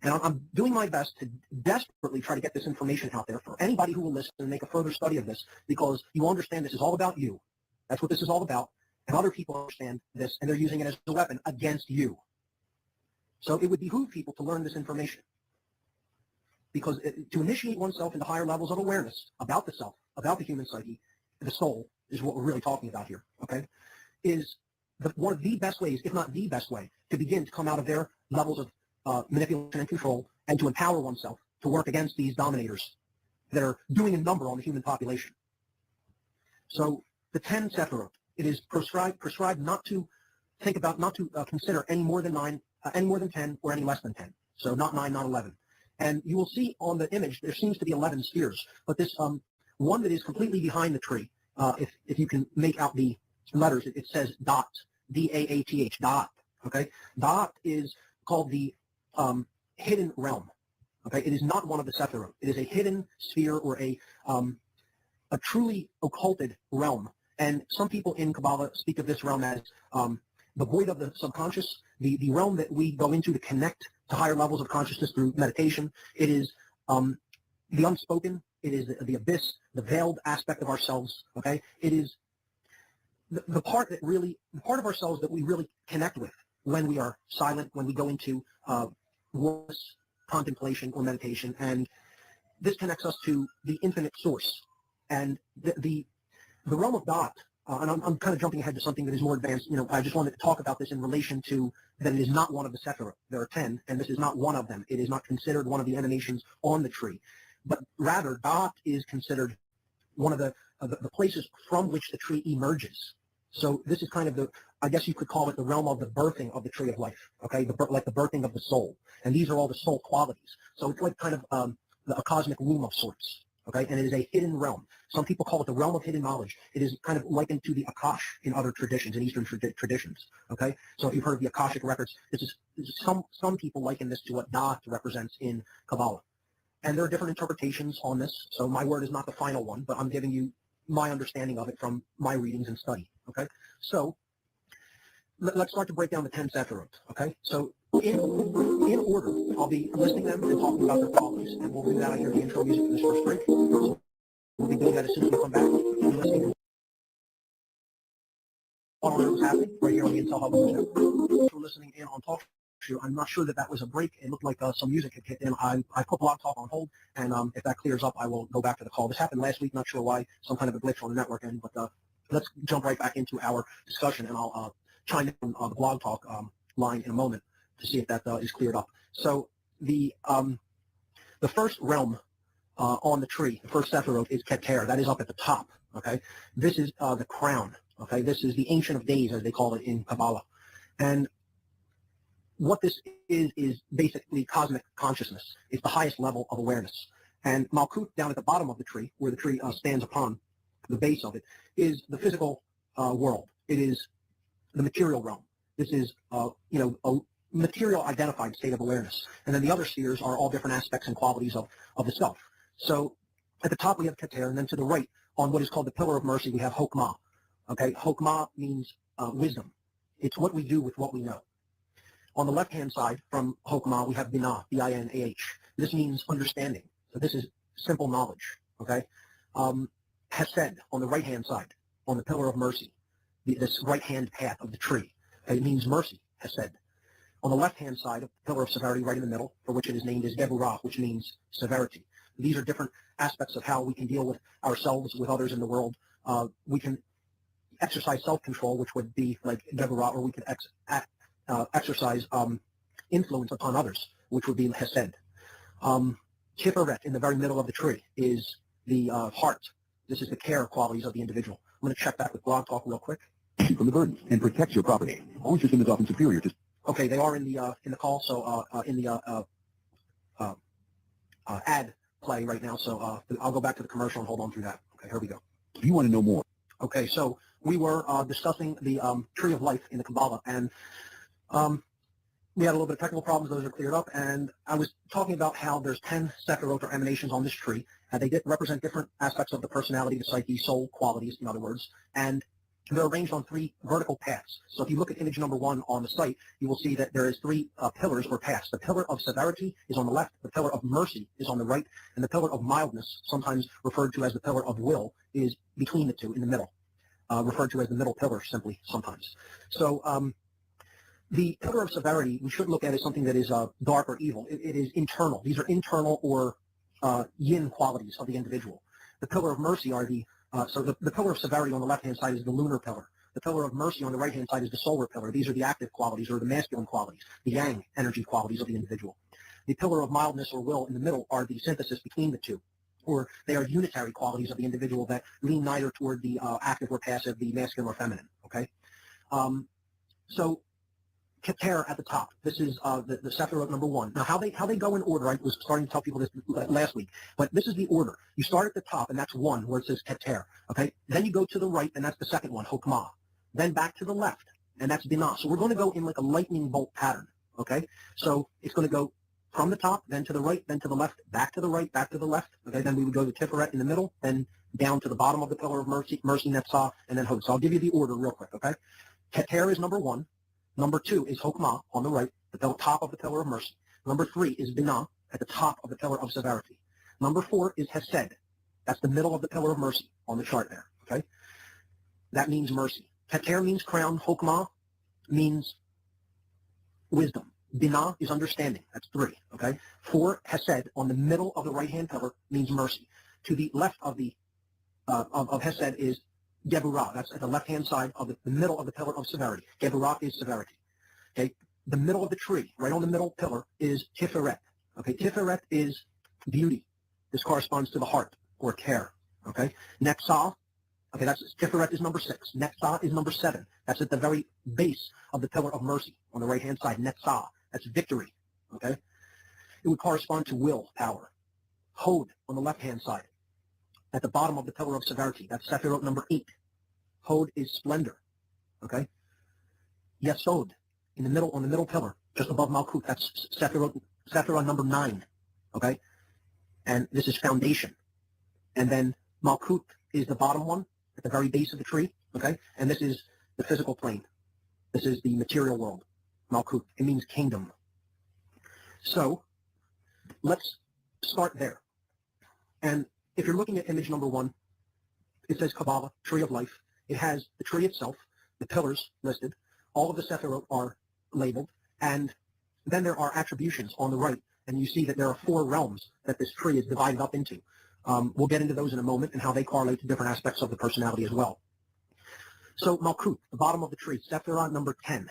And I'm doing my best to desperately try to get this information out there for anybody who will listen and make a further study of this, because you understand this is all about you. That's what this is all about. And other people understand this, and they're using it as a weapon against you. So it would behoove people to learn this information, because to initiate oneself into higher levels of awareness about the self, about the human psyche, the soul, is what we're really talking about here, okay, is one of the best ways, if not the best way, to begin to come out of their levels of manipulation and control, and to empower oneself to work against these dominators that are doing a number on the human population. So the 10 Sefirot, it is prescribed not to think about, not to consider any more than 9, any more than 10, or any less than 10. So not 9, not 11. And you will see on the image, there seems to be 11 spheres, but this one that is completely behind the tree, if you can make out the letters, it says dot, D-A-A-T-H, dot, okay? Dot is called the hidden realm, okay? It is not one of the Sefirot. It is a hidden sphere, or a truly occulted realm. And some people in Kabbalah speak of this realm as the void of the subconscious, the realm that we go into to connect to higher levels of consciousness through meditation. It is the unspoken. It is the abyss, the veiled aspect of ourselves. Okay, it is the part of ourselves that we really connect with when we are silent, when we go into contemplation or meditation, and this connects us to the infinite source. And the realm of Dot, and I'm kind of jumping ahead to something that is more advanced. I just wanted to talk about this in relation to that it is not one of the Sefirot. There are 10, and this is not one of them. It is not considered one of the emanations on the tree, but rather Dot is considered one of the places from which the tree emerges. So this is kind of I guess you could call it the realm of the birthing of the tree of life, okay? Like the birthing of the soul. And these are all the soul qualities. So it's like kind of a cosmic womb of sorts, okay? And it is a hidden realm. Some people call it the realm of hidden knowledge. It is kind of likened to the Akash in other traditions, in Eastern traditions, okay? So if you've heard of the Akashic records, this is some people liken this to what Dot represents in Kabbalah. And there are different interpretations on this. So my word is not the final one, but I'm giving you my understanding of it from my readings and study, okay? So let's start to break down the 10 Sefirot, okay? So in order, I'll be listing them and talking about their qualities, and we'll do that after the intro music for this first break. So we'll be doing that as soon as we come back. We'll be listening to what on earth is happening right here on the Intel Hub Show. For listening in on Talk Show, I'm not sure that was a break. It looked like some music had kicked in. I put Blog Talk on hold, and if that clears up, I will go back to the call. This happened last week. Not sure why. Some kind of a glitch on the network end, but let's jump right back into our discussion, and I'll chime in on the Blog Talk line in a moment to see if that is cleared up. So the first realm on the tree, the first Sefirot, is Keter. That is up at the top, okay? This is the crown, okay? This is the Ancient of Days, as they call it in Kabbalah. And what this is basically cosmic consciousness. It's the highest level of awareness. And Malkut, down at the bottom of the tree, where the tree stands upon the base of it, is the physical world. It is the material realm. This is, a material identified state of awareness. And then the other spheres are all different aspects and qualities of the self. So at the top we have Keter, and then to the right, on what is called the Pillar of Mercy, we have Hokmah. Okay, Hokmah means wisdom. It's what we do with what we know. On the left-hand side from Hokmah, we have Binah, B-I-N-A-H. This means understanding. So this is simple knowledge, okay? Hesed, on the right-hand side, on the Pillar of Mercy, this right-hand path of the tree. It means mercy, Hesed. On the left-hand side, a pillar of severity right in the middle, for which it is named as Geburah, which means severity. These are different aspects of how we can deal with ourselves, with others in the world. We can exercise self-control, which would be like Geburah, or we could exercise influence upon others, which would be Hesed. Tiferet, in the very middle of the tree, is the heart. This is the care qualities of the individual. I'm going to check back with Blog Talk real quick. From the burdens and protects your property. All system is often superior to. Okay, they are in the call, so in the ad play right now. So I'll go back to the commercial and hold on through that. Okay, here we go. If you want to know more. Okay, so we were discussing the tree of life in the Kabbalah, and we had a little bit of technical problems. Those are cleared up, and I was talking about how there's 10 Sefirot or emanations on this tree, and they represent different aspects of the personality, the psyche, soul qualities, in other words, and they're arranged on 3 vertical paths. So if you look at image number 1 on the site, you will see that there is 3 pillars or paths. The pillar of severity is on the left, the pillar of mercy is on the right, and the pillar of mildness, sometimes referred to as the pillar of will, is between the two, in the middle, referred to as the middle pillar simply sometimes. So the pillar of severity, we should look at as something that is dark or evil. It is internal. These are internal or yin qualities of the individual. The pillar of mercy are so the pillar of severity on the left-hand side is the lunar pillar. The pillar of mercy on the right-hand side is the solar pillar. These are the active qualities or the masculine qualities, the yang energy qualities of the individual. The pillar of mildness or will in the middle are the synthesis between the two, or they are unitary qualities of the individual that lean neither toward the active or passive, the masculine or feminine, okay? So Keter at the top. This is the Sefirot number 1. Now, how they go in order, I was starting to tell people this last week, but this is the order. You start at the top, and that's 1, where it says Keter, okay? Then you go to the right, and that's the second one, Hokmah. Then back to the left, and that's Binah. So we're going to go in like a lightning bolt pattern, okay? So it's going to go from the top, then to the right, then to the left, back to the right, back to the left, okay? Then we would go to Tiferet in the middle, then down to the bottom of the pillar of mercy, Netzah, and then Hod. So I'll give you the order real quick, okay? Keter is number 1. Number 2 is Hokmah on the right, the top of the pillar of mercy. Number 3 is Binah at the top of the pillar of severity. Number 4 is Hesed. That's the middle of the pillar of mercy on the chart there, okay? That means mercy. Keter means crown. Hokmah means wisdom. Binah is understanding. That's 3, okay? 4, Hesed, on the middle of the right-hand pillar, means mercy. To the left of the of Hesed is Geburah. That's at the left-hand side of the middle of the pillar of severity. Geburah is severity. Okay, the middle of the tree, right on the middle pillar, is Tiferet. Okay, Tiferet is beauty. This corresponds to the heart or care. Okay, Netzah. Okay, that's Tiferet is number 6. Netzah is number 7. That's at the very base of the pillar of mercy on the right-hand side. Netzah. That's victory. Okay, it would correspond to will, power. Hod on the left-hand side, at the bottom of the pillar of severity. That's Sefirot number 8. Hod is splendor. Okay, Yesod in the middle, on the middle pillar, just above Malkut. That's Sefirot number 9. Okay, and this is foundation. And then Malkut is the bottom one at the very base of the tree. Okay, and this is the physical plane. This is the material world. Malkut. It means kingdom. So let's start there. And if you're looking at image number 1, it says Kabbalah, tree of life. It has the tree itself, the pillars listed. All of the Sefirot are labeled. And then there are attributions on the right. And you see that there are 4 realms that this tree is divided up into. We'll get into those in a moment and how they correlate to different aspects of the personality as well. So Malkut, the bottom of the tree, Sefirot number 10.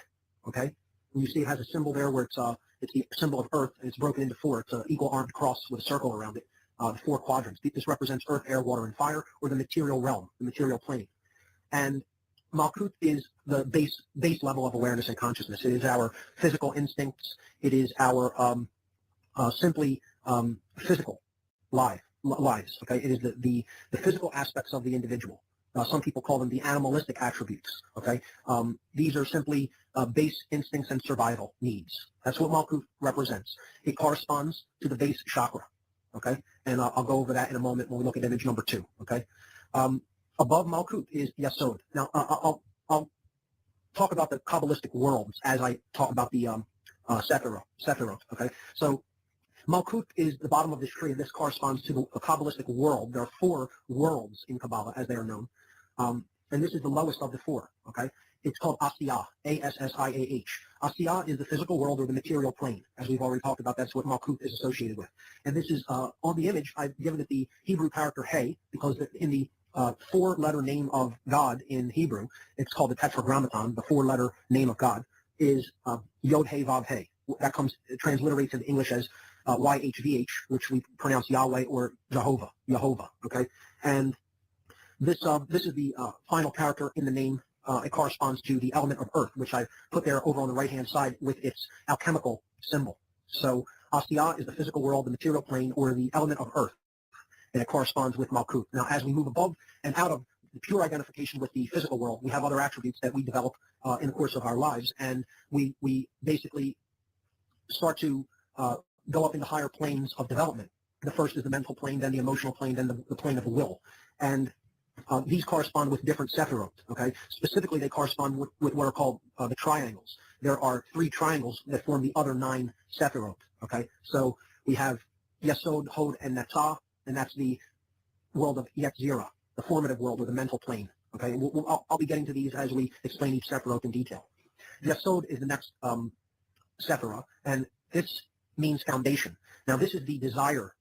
Okay? And you see it has a symbol there where it's the symbol of earth, and it's broken into 4. It's an equal-armed cross with a circle around it. The 4 quadrants. This represents earth, air, water, and fire, or the material realm, the material plane. And Malkut is the base level of awareness and consciousness. It is our physical instincts. It is our simply physical lives. Okay, it is the physical aspects of the individual. Some people call them the animalistic attributes. Okay, these are simply base instincts and survival needs. That's what Malkut represents. It corresponds to the base chakra. Okay, and I'll go over that in a moment when we look at image number 2. Okay, above Malkut is Yesod. Now I'll talk about the Kabbalistic worlds as I talk about the Sefirot. Okay, so Malkut is the bottom of this tree. This corresponds to the Kabbalistic world. There are 4 worlds in Kabbalah, as they are known, and this is the lowest of the 4. Okay, it's called Asiyah, A-S-S-I-A-H. Asiyah is the physical world or the material plane, as we've already talked about. That's what Malkut is associated with. And this is on the image. I've given it the Hebrew character He because in the 4-letter name of God in Hebrew, it's called the Tetragrammaton. The 4-letter name of God is Yod He Vav He. That transliterates into English as YHVH, which we pronounce Yahweh or Jehovah. Okay, and this is the final character in the name. It corresponds to the element of earth, which I put there over on the right-hand side with its alchemical symbol. So Asiyah is the physical world, the material plane, or the element of earth, and it corresponds with Malkut. Now, as we move above and out of the pure identification with the physical world, we have other attributes that we develop in the course of our lives, and we basically start to go up into higher planes of development. The first is the mental plane, then the emotional plane, then the plane of the will. And these correspond with different Sefirot. Okay, specifically they correspond with what are called the triangles. There are 3 triangles that form the other 9 Sefirot. Okay, so we have Yesod, Hod, and Netzah, and that's the world of Yetzirah, the formative world or the mental plane. Okay, and I'll be getting to these as we explain each Sefirot in detail. Yesod is the next Sephirah, and this means foundation. Now this is the desire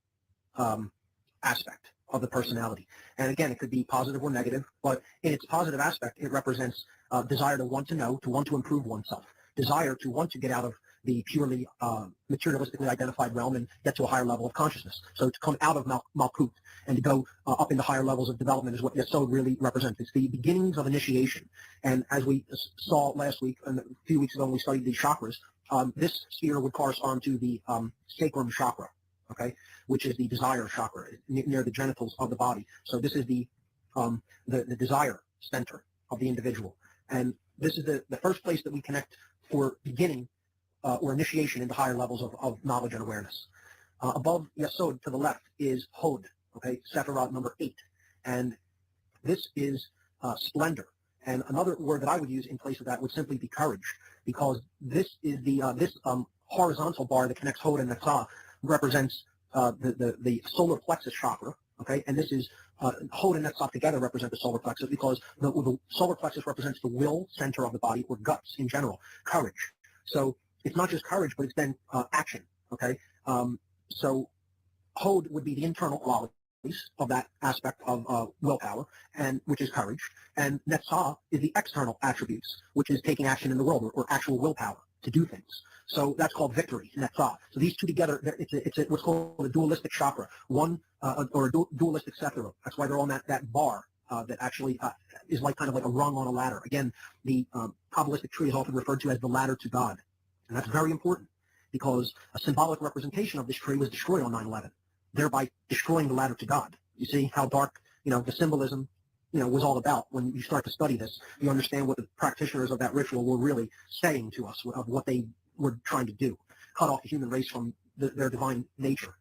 aspect of the personality. And again, it could be positive or negative, but in its positive aspect, it represents desire to want to know, to want to improve oneself, desire to want to get out of the purely materialistically identified realm and get to a higher level of consciousness. So to come out of Malkut and to go up into higher levels of development is what Yesod really represents. It's the beginnings of initiation. And as we saw last week and a few weeks ago when we studied the chakras, this sphere would correspond to the sacrum chakra, okay, which is the desire chakra near the genitals of the body. So this is the desire center of the individual. And this is the first place that we connect for beginning or initiation into higher levels of knowledge and awareness. Above Yesod to the left is Hod, okay, Sefirot number 8. And this is splendor. And another word that I would use in place of that would simply be courage, because this is the horizontal bar that connects Hod and Netzah represents the solar plexus chakra, okay, and this is Hod and Netzah together represent the solar plexus because the solar plexus represents the will center of the body, or guts in general, courage. So it's not just courage, but it's then action, okay. So Hod would be the internal quality, of that aspect of willpower, and which is courage, and Netzah is the external attributes, which is taking action in the world, or actual willpower to do things. So that's called victory, Netzah. So these two together, it's what's called a dualistic chakra, or a dualistic Sefirot. That's why they're on that bar that actually is like kind of like a rung on a ladder. Again, the Kabbalistic tree is often referred to as the ladder to God, and that's very important because a symbolic representation of this tree was destroyed on 9/11. Thereby destroying the ladder to God. You see how dark, the symbolism, was all about. When you start to study this, you understand what the practitioners of that ritual were really saying to us, of what they were trying to do, cut off the human race from their divine nature.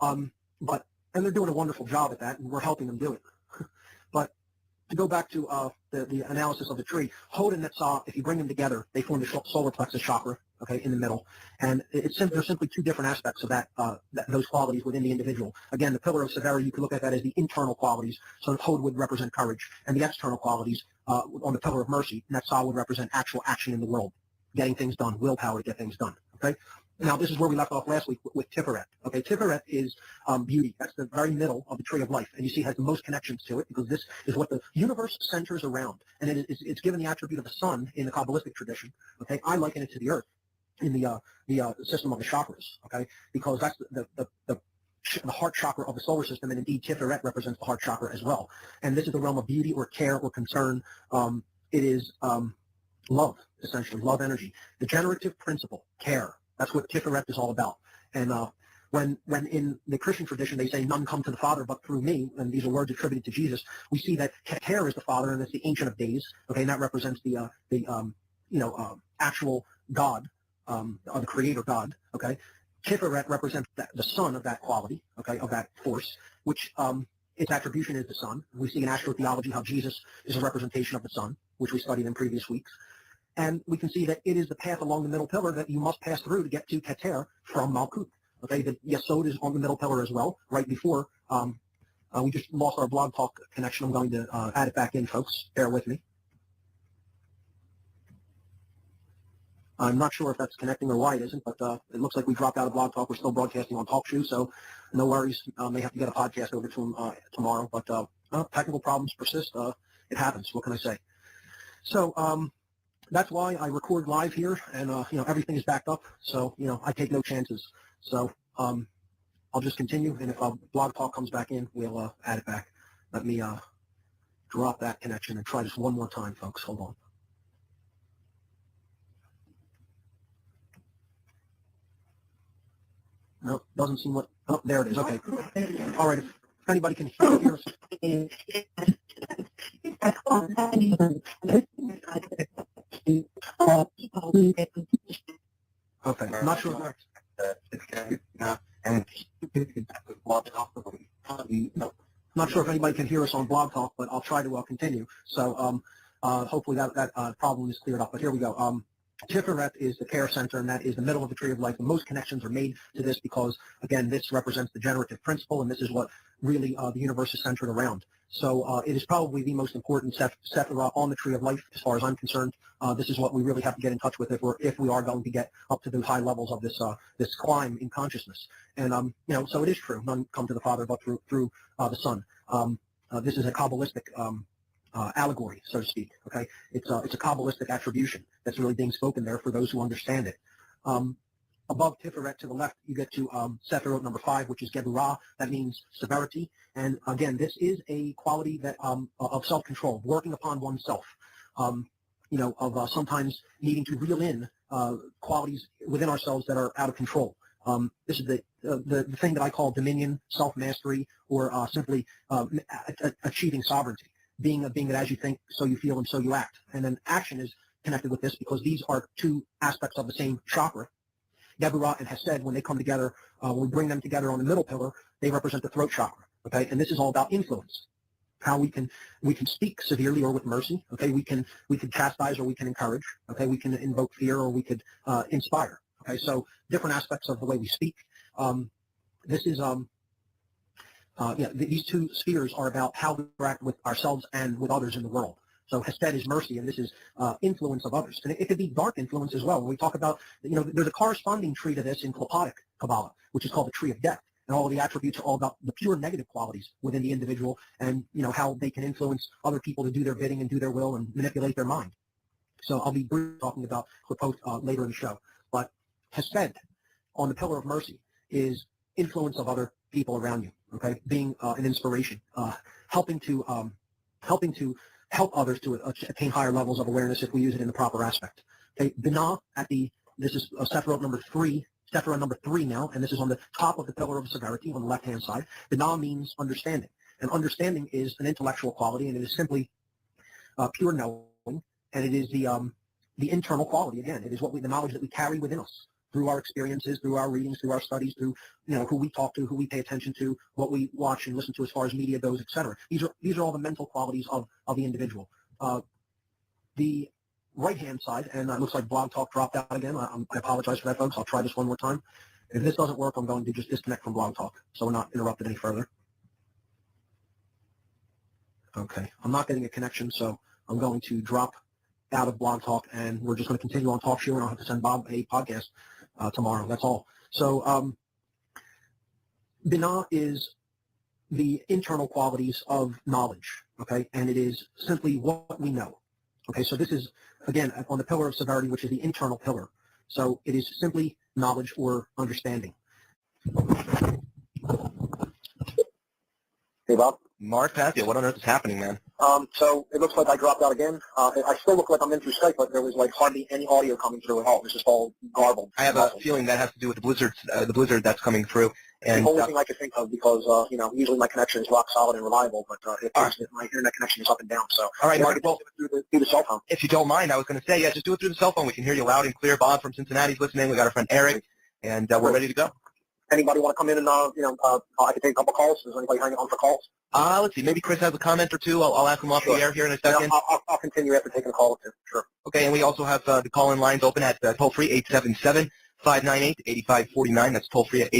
And they're doing a wonderful job at that, and we're helping them do it. But to go back to the analysis of the tree, Hod and Netzah, if you bring them together, they form the solar plexus chakra, okay, in the middle. And there's simply two different aspects of those qualities within the individual. Again, the pillar of severity, you could look at that as the internal qualities. So Hod would represent courage, and the external qualities on the pillar of mercy, Netzah would represent actual action in the world, getting things done, willpower to get things done, okay? Now, this is where we left off last week with Tiferet. Okay, Tiferet is beauty. That's the very middle of the tree of life, and you see it has the most connections to it because this is what the universe centers around, and it's given the attribute of the sun in the Kabbalistic tradition. Okay, I liken it to the earth in the system of the chakras. Okay, because that's the heart chakra of the solar system, and indeed Tiferet represents the heart chakra as well. And this is the realm of beauty or care or concern. It is love, essentially, love energy. The generative principle, care. That's what Tiferet is all about. And when in the Christian tradition they say none come to the Father but through me, and these are words attributed to Jesus, we see that Keter is the Father, and it's the Ancient of Days. Okay, and that represents the actual God, or the Creator God. Okay, Tiferet represents the Son of that quality. Okay, of that force, which its attribution is the Sun. We see in astrotheology how Jesus is a representation of the Sun, which we studied in previous weeks. And we can see that it is the path along the middle pillar that you must pass through to get to Keter from Malkut. Okay, the Yesod is on the middle pillar as well, right before. We just lost our blog talk connection. I'm going to add it back in, folks. Bear with me. I'm not sure if that's connecting or why it isn't, but it looks like we dropped out of blog talk. We're still broadcasting on TalkShoe, so no worries. May have to get a podcast over to him tomorrow, but technical problems persist. It happens. What can I say? So, that's why I record live here, and everything is backed up. So I take no chances. So I'll just continue, and if blog talk comes back in, we'll add it back. Let me drop that connection and try this one more time, folks. Hold on. No, doesn't seem what. Oh, there it is. Okay. All right. If anybody can hear us. Okay, I'm not sure. Not sure if anybody can hear us on Blog Talk, but I'll try to continue. So hopefully that problem is cleared up. But here we go. Tiferet is the care center, and that is the middle of the tree of life. The most connections are made to this because, again, this represents the generative principle, and this is what really the universe is centered around. So it is probably the most important Sefirot on the tree of life, as far as I'm concerned. This is what we really have to get in touch with if we are going to get up to the high levels of this climb in consciousness. And so it is true. None come to the Father but through the Son. This is a Kabbalistic allegory, so to speak. Okay, it's a Kabbalistic attribution that's really being spoken there for those who understand it. Above Tiferet to the left, you get to Sefirot number 5, which is Geburah. That means severity. And again, this is a quality that of self-control, working upon oneself. Of sometimes needing to reel in qualities within ourselves that are out of control. This is the thing that I call dominion, self-mastery, or simply achieving sovereignty. Being that as you think, so you feel, and so you act. And then action is connected with this because these are two aspects of the same chakra. Geburah and Hesed, when they come together, when we bring them together on the middle pillar, they represent the throat chakra. Okay, and this is all about influence. How we can speak severely or with mercy. Okay, we can chastise or we can encourage. Okay, we can invoke fear or we could inspire. Okay, so different aspects of the way we speak. This is these two spheres are about how we interact with ourselves and with others in the world. So Hesed is mercy, and this is influence of others. And it could be dark influence as well. When we talk about, there's a corresponding tree to this in Kabbalah, which is called the tree of death. and all of the attributes are all about the pure negative qualities within the individual, and how they can influence other people to do their bidding and do their will and manipulate their mind. So I'll be briefly talking about Klipot later in the show. But Hesed on the pillar of mercy is influence of other people around you. Okay, being an inspiration, helping to help others to attain higher levels of awareness if we use it in the proper aspect. Okay, Binah this is Sefirot number 3. Sefirot number 3 now, and this is on the top of the pillar of severity on the left-hand side. Binah means understanding, and understanding is an intellectual quality, and it is simply pure knowing, and it is the internal quality. Again, it is the knowledge that we carry within us through our experiences, through our readings, through our studies, through who we talk to, who we pay attention to, what we watch and listen to as far as media goes, etc. These are all the mental qualities of the individual. The right-hand side, and it looks like Blog Talk dropped out again. I apologize for that, folks. I'll try this one more time. If this doesn't work, I'm going to just disconnect from Blog Talk so we're not interrupted any further. Okay, I'm not getting a connection, so I'm going to drop out of Blog Talk, and we're just going to continue on TalkShoe, and I'll have to send Bob a podcast tomorrow. That's all. So Binah is the internal qualities of knowledge, okay, and it is simply what we know. Okay, so this is, again, on the pillar of severity, which is the internal pillar. So it is simply knowledge or understanding. Hey, Bob. Mark Passio, what on earth is happening, man? So it looks like I dropped out again. I still look like I'm in through Skype, but there was like hardly any audio coming through at all. It's just all garbled. I have a feeling that has to do with the blizzard that's coming through. And the only thing I could think of, because usually my connection is rock solid and reliable, but it seems that my internet connection is up and down. So all right, Mark, well, through the cell phone. If you don't mind, I was going to say, yeah, just do it through the cell phone. We can hear you loud and clear. Bob from Cincinnati's listening. We got our friend Eric, and we're ready to go. Anybody want to come in and I can take a couple calls? Is anybody hanging on for calls? Let's see. Maybe Chris has a comment or two. I'll ask him off the air here in a second. Yeah, I'll continue after taking a call or two. Sure. Okay, and we also have the call-in lines open at toll-free 877-598-8549. That's toll-free at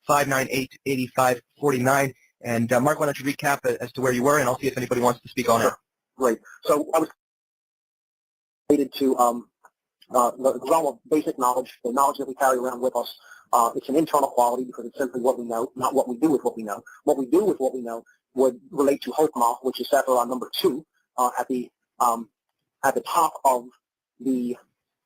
877-598-8549. And Mark, why don't you recap as to where you were, and I'll see if anybody wants to speak on it. Great. So I was related to the realm of basic knowledge, the knowledge that we carry around with us. It's an internal quality because it's simply what we know, not what we do with what we know. What we do with what we know would relate to Chokmah, which is Sefirot number 2, at the top of the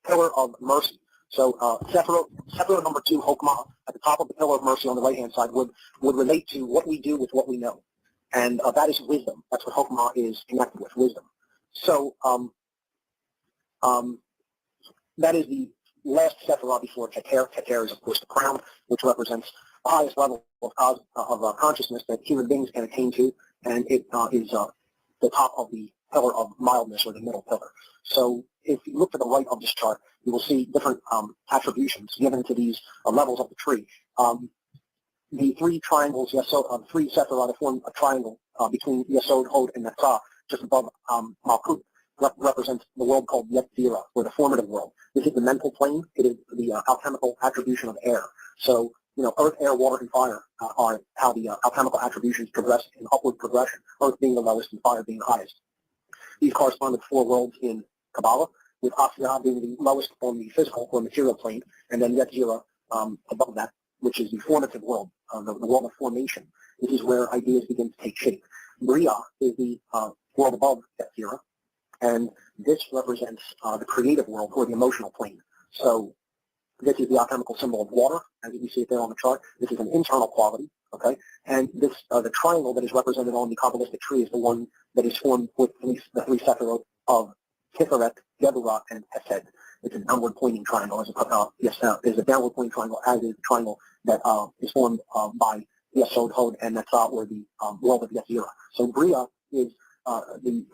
pillar of mercy. So Sefirot number 2, Chokmah, at the top of the pillar of mercy on the right-hand side would relate to what we do with what we know. And that is wisdom. That's what Chokmah is connected with, wisdom. So that is the last Sefirot before Keter. Keter is, of course, the crown, which represents the highest level of consciousness that human beings can attain to, and it is the top of the pillar of mildness, or the middle pillar. So if you look to the right of this chart, you will see different attributions given to these levels of the tree. The three triangles, three Sefirot form a triangle between Yesod, Hod, and Netzah, just above Malkut. Represents the world called Yetzirah, or the formative world. This is the mental plane. It is the alchemical attribution of air. So, earth, air, water, and fire are how the alchemical attributions progress in upward progression, earth being the lowest and fire being the highest. These correspond to the four worlds in Kabbalah, with Asiyah being the lowest on the physical or material plane, and then Yetzirah above that, which is the formative world, the world of formation. This is where ideas begin to take shape. Bria is the world above Yetzirah, and this represents the creative world, or the emotional plane. So this is the alchemical symbol of water, as you see it there on the chart. This is an internal quality, okay? And this, the triangle that is represented on the Kabbalistic tree is the one that is formed with the three Sefirot of Tiferet, Geburah, and Hesed. It's a downward pointing triangle, is a downward pointing triangle, as is the triangle that is formed by Yesod, Hod, and Netzah, or the world of Yetzirah. So Bria is I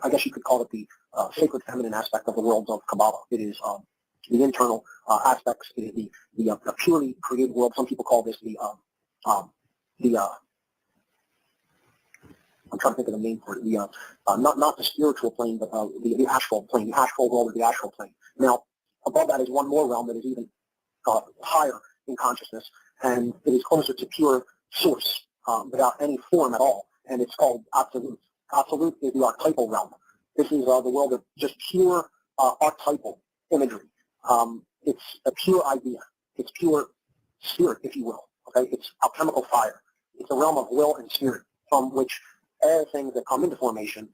guess you could call it the sacred feminine aspect of the worlds of Kabbalah. It is the internal aspects. It is the purely created world. Some people call this I'm trying to think of the name for it. Not the spiritual plane, but the astral plane, the astral world, or the astral plane. Now, above that is one more realm that is even higher in consciousness, and it is closer to pure source without any form at all, and it's called Absolute. Absolute is the archetypal realm. This is the world of just pure archetypal imagery. It's a pure idea. It's pure spirit, if you will. Okay, it's alchemical fire. It's a realm of will and spirit from which all things that come into formation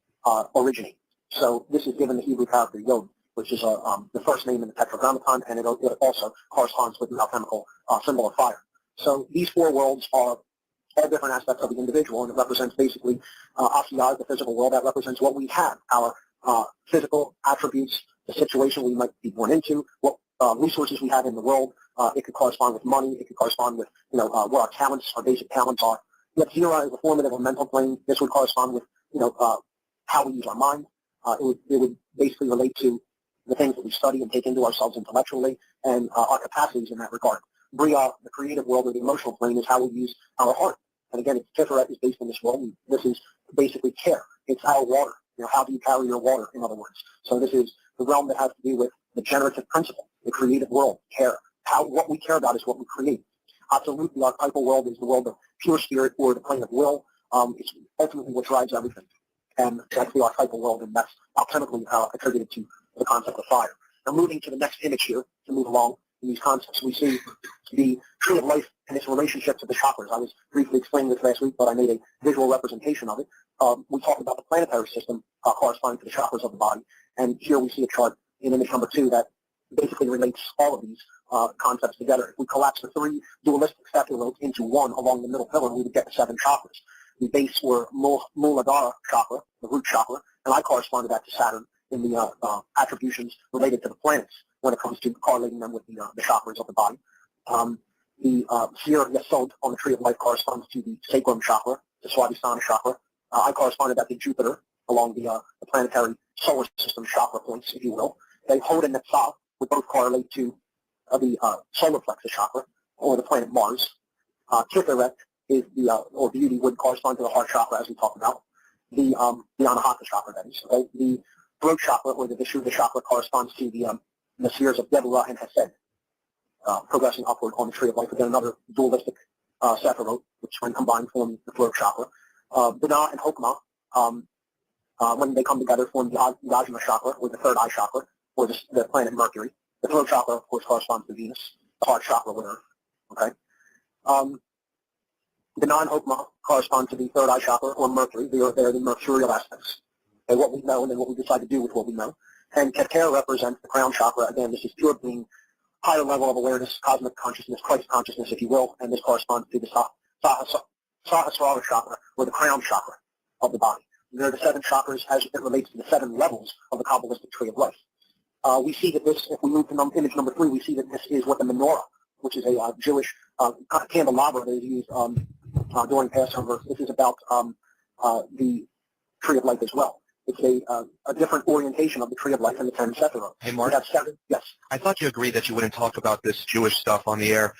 originate. So this is given the Hebrew character Yod, which is the first name in the Tetragrammaton, and it also corresponds with the alchemical symbol of fire. So these four worlds are all different aspects of the individual, and it represents basically Asiyah, the physical world. That represents what we have, our physical attributes, the situation we might be born into, what resources we have in the world. It could correspond with money. It could correspond with, what our talents, our basic talents are. Yet Zira is a formative or mental plane. This would correspond with, how we use our mind. It would basically relate to the things that we study and take into ourselves intellectually, and our capacities in that regard. Bria, the creative world, or the emotional plane, is how we use our heart. And again, Sefirot is based in this world. And this is basically care. It's our water. How do you carry your water, in other words? So this is the realm that has to do with the generative principle, the creative world, care. What we care about is what we create. Absolutely, the archetypal world is the world of pure spirit, or the plane of will. It's ultimately what drives everything. And that's the archetypal world, and that's alchemically attributed to the concept of fire. Now, moving to the next image here, to move along in these concepts, we see the tree of life and its relationship to the chakras. I was briefly explaining this last week, but I made a visual representation of it. We talked about the planetary system corresponding to the chakras of the body, and here we see a chart in image number 2 that basically relates all of these concepts together. If we collapse the 3 dualistic Sefirot into one along the middle pillar, we would get the 7 chakras. The base were Muladhara chakra, the root chakra, and I correspond to that to Saturn in the attributions related to the planets when it comes to correlating them with the chakras of the body. The Sir Yesod on the tree of life corresponds to the sacrum chakra, the Swadhisthana chakra. I corresponded that to Jupiter along the planetary solar system chakra points, if you will. They Hod and Netzah would both correlate to the solar plexus chakra, or the planet Mars. Tiferet is or beauty, would correspond to the heart chakra, as we talked about. The Anahata chakra, that is. Okay? The throat chakra, or the Vishuddha chakra, corresponds to the spheres of Deborah and Hesed, progressing upward on the tree of life. Again, another dualistic Sefirot, which when combined form the throat chakra. Binah and Hokmah, when they come together, form the Ajna chakra, or the third eye chakra, or the planet Mercury. The throat chakra, of course, corresponds to Venus. The heart chakra with Earth. Okay. The non-Hokmah correspond to the third eye chakra, or Mercury. They're the mercurial aspects. Okay, what we know and then what we decide to do with what we know. And Keter represents the crown chakra. Again, this is pure being, higher level of awareness, cosmic consciousness, Christ consciousness, if you will, and this corresponds to the Sahasrara chakra, or the crown chakra of the body. There are the 7 chakras as it relates to the 7 levels of the Kabbalistic tree of life. We see that this, if we move to image number 3, we see that this is what the menorah, which is a Jewish candelabra that is used during Passover. This is about the tree of life as well. It's a different orientation of the tree of life in the 10 Sefirot. Hey, Mark. We have 7. Yes. I thought you agreed that you wouldn't talk about this Jewish stuff on the air.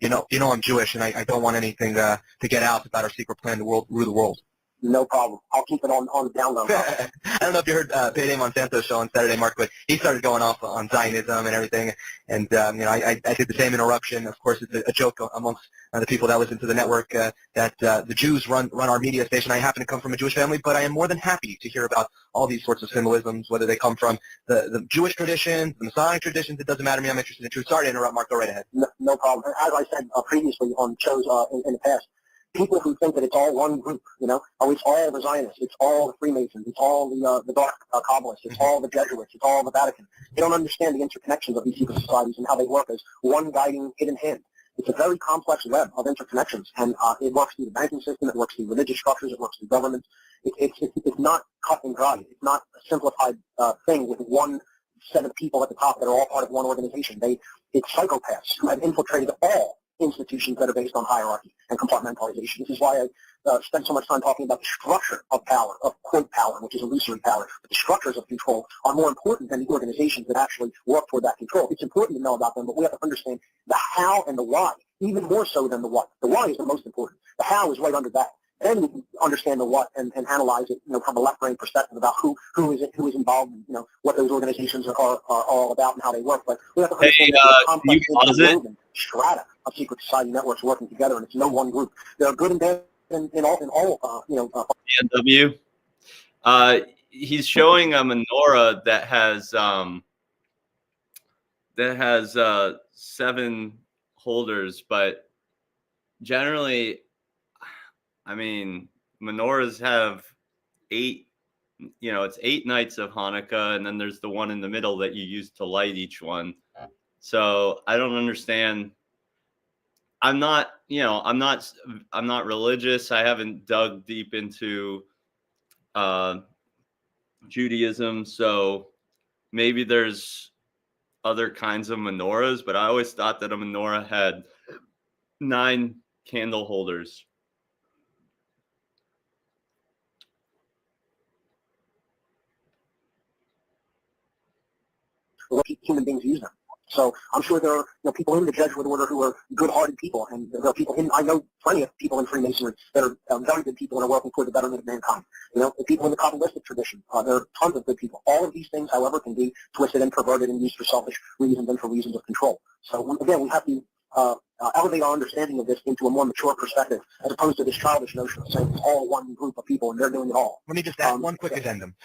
You know I'm Jewish, and I don't want anything to get out about our secret plan to rule the world. No problem. I'll keep it on the down low. I don't know if you heard Payday Monsanto's show on Saturday, Mark, but he started going off on Zionism and everything. And, I did the same interruption. Of course, it's a joke amongst the people that listen to the network that the Jews run our media station. I happen to come from a Jewish family, but I am more than happy to hear about all these sorts of symbolisms, whether they come from the Jewish traditions, the Masonic traditions. It doesn't matter to me. I'm interested in truth. Sorry to interrupt, Mark. Go right ahead. No problem. As I said previously on shows in the past, people who think that it's all one group, it's all the Zionists, it's all the Freemasons, it's all the dark Kabbalists, it's all the Jesuits, it's all the Vatican. They don't understand the interconnections of these secret societies and how they work as one guiding hidden hand. It's a very complex web of interconnections, and it works through the banking system, it works through religious structures, it works through government. It's not cut and dry. It's not a simplified thing with one set of people at the top that are all part of one organization. It's psychopaths who have infiltrated all institutions that are based on hierarchy and compartmentalization. This is why I spent so much time talking about the structure of power, of quote power, which is illusory power. But the structures of control are more important than the organizations that actually work toward that control. It's important to know about them, but we have to understand the how and the why, even more so than the what. The why is the most important. The how is right under that. Then we can understand the what and analyze it, from a left-brain perspective about who is involved, and, what those organizations are all about and how they work. But we have to understand the complex interwoven strata of secret society networks working together, and it's no one group. There are good and bad in all. DNW. He's showing a menorah that has 7 holders, but generally, I mean, menorahs have 8, it's 8 nights of Hanukkah, and then there's the one in the middle that you use to light each one. So I don't understand. I'm not religious. I haven't dug deep into Judaism, so maybe there's other kinds of menorahs, but I always thought that a menorah had 9 candle holders. Human beings use them. So I'm sure there are people in the Jesuit order who are good-hearted people, and there are people I know plenty of people in Freemasonry that are very good people and are working toward the betterment of mankind. The people in the Kabbalistic tradition, there are tons of good people. All of these things, however, can be twisted and perverted and used for selfish reasons and for reasons of control. So again, we have to elevate our understanding of this into a more mature perspective, as opposed to this childish notion of saying it's all one group of people and they're doing it all. Let me just add one quick addendum.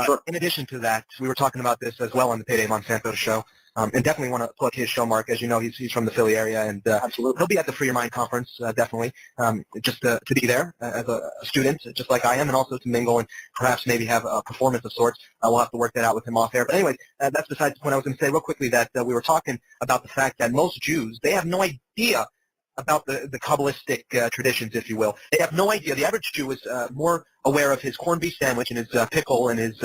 Sure. In addition to that, we were talking about this as well on the Payday Monsanto show, and definitely want to plug his show, Mark. As you know, he's from the Philly area, and Absolutely. he'll be at the Free Your Mind conference, definitely, just to be there as a student, just like I am, and also to mingle and perhaps maybe have a performance of sorts. We'll have to work that out with him off air. But anyway, that's besides the point. I was going to say real quickly that we were talking about the fact that most Jews, they have no idea about the Kabbalistic traditions, if you will. They have no idea. The average Jew is more aware of his corned beef sandwich and his pickle and his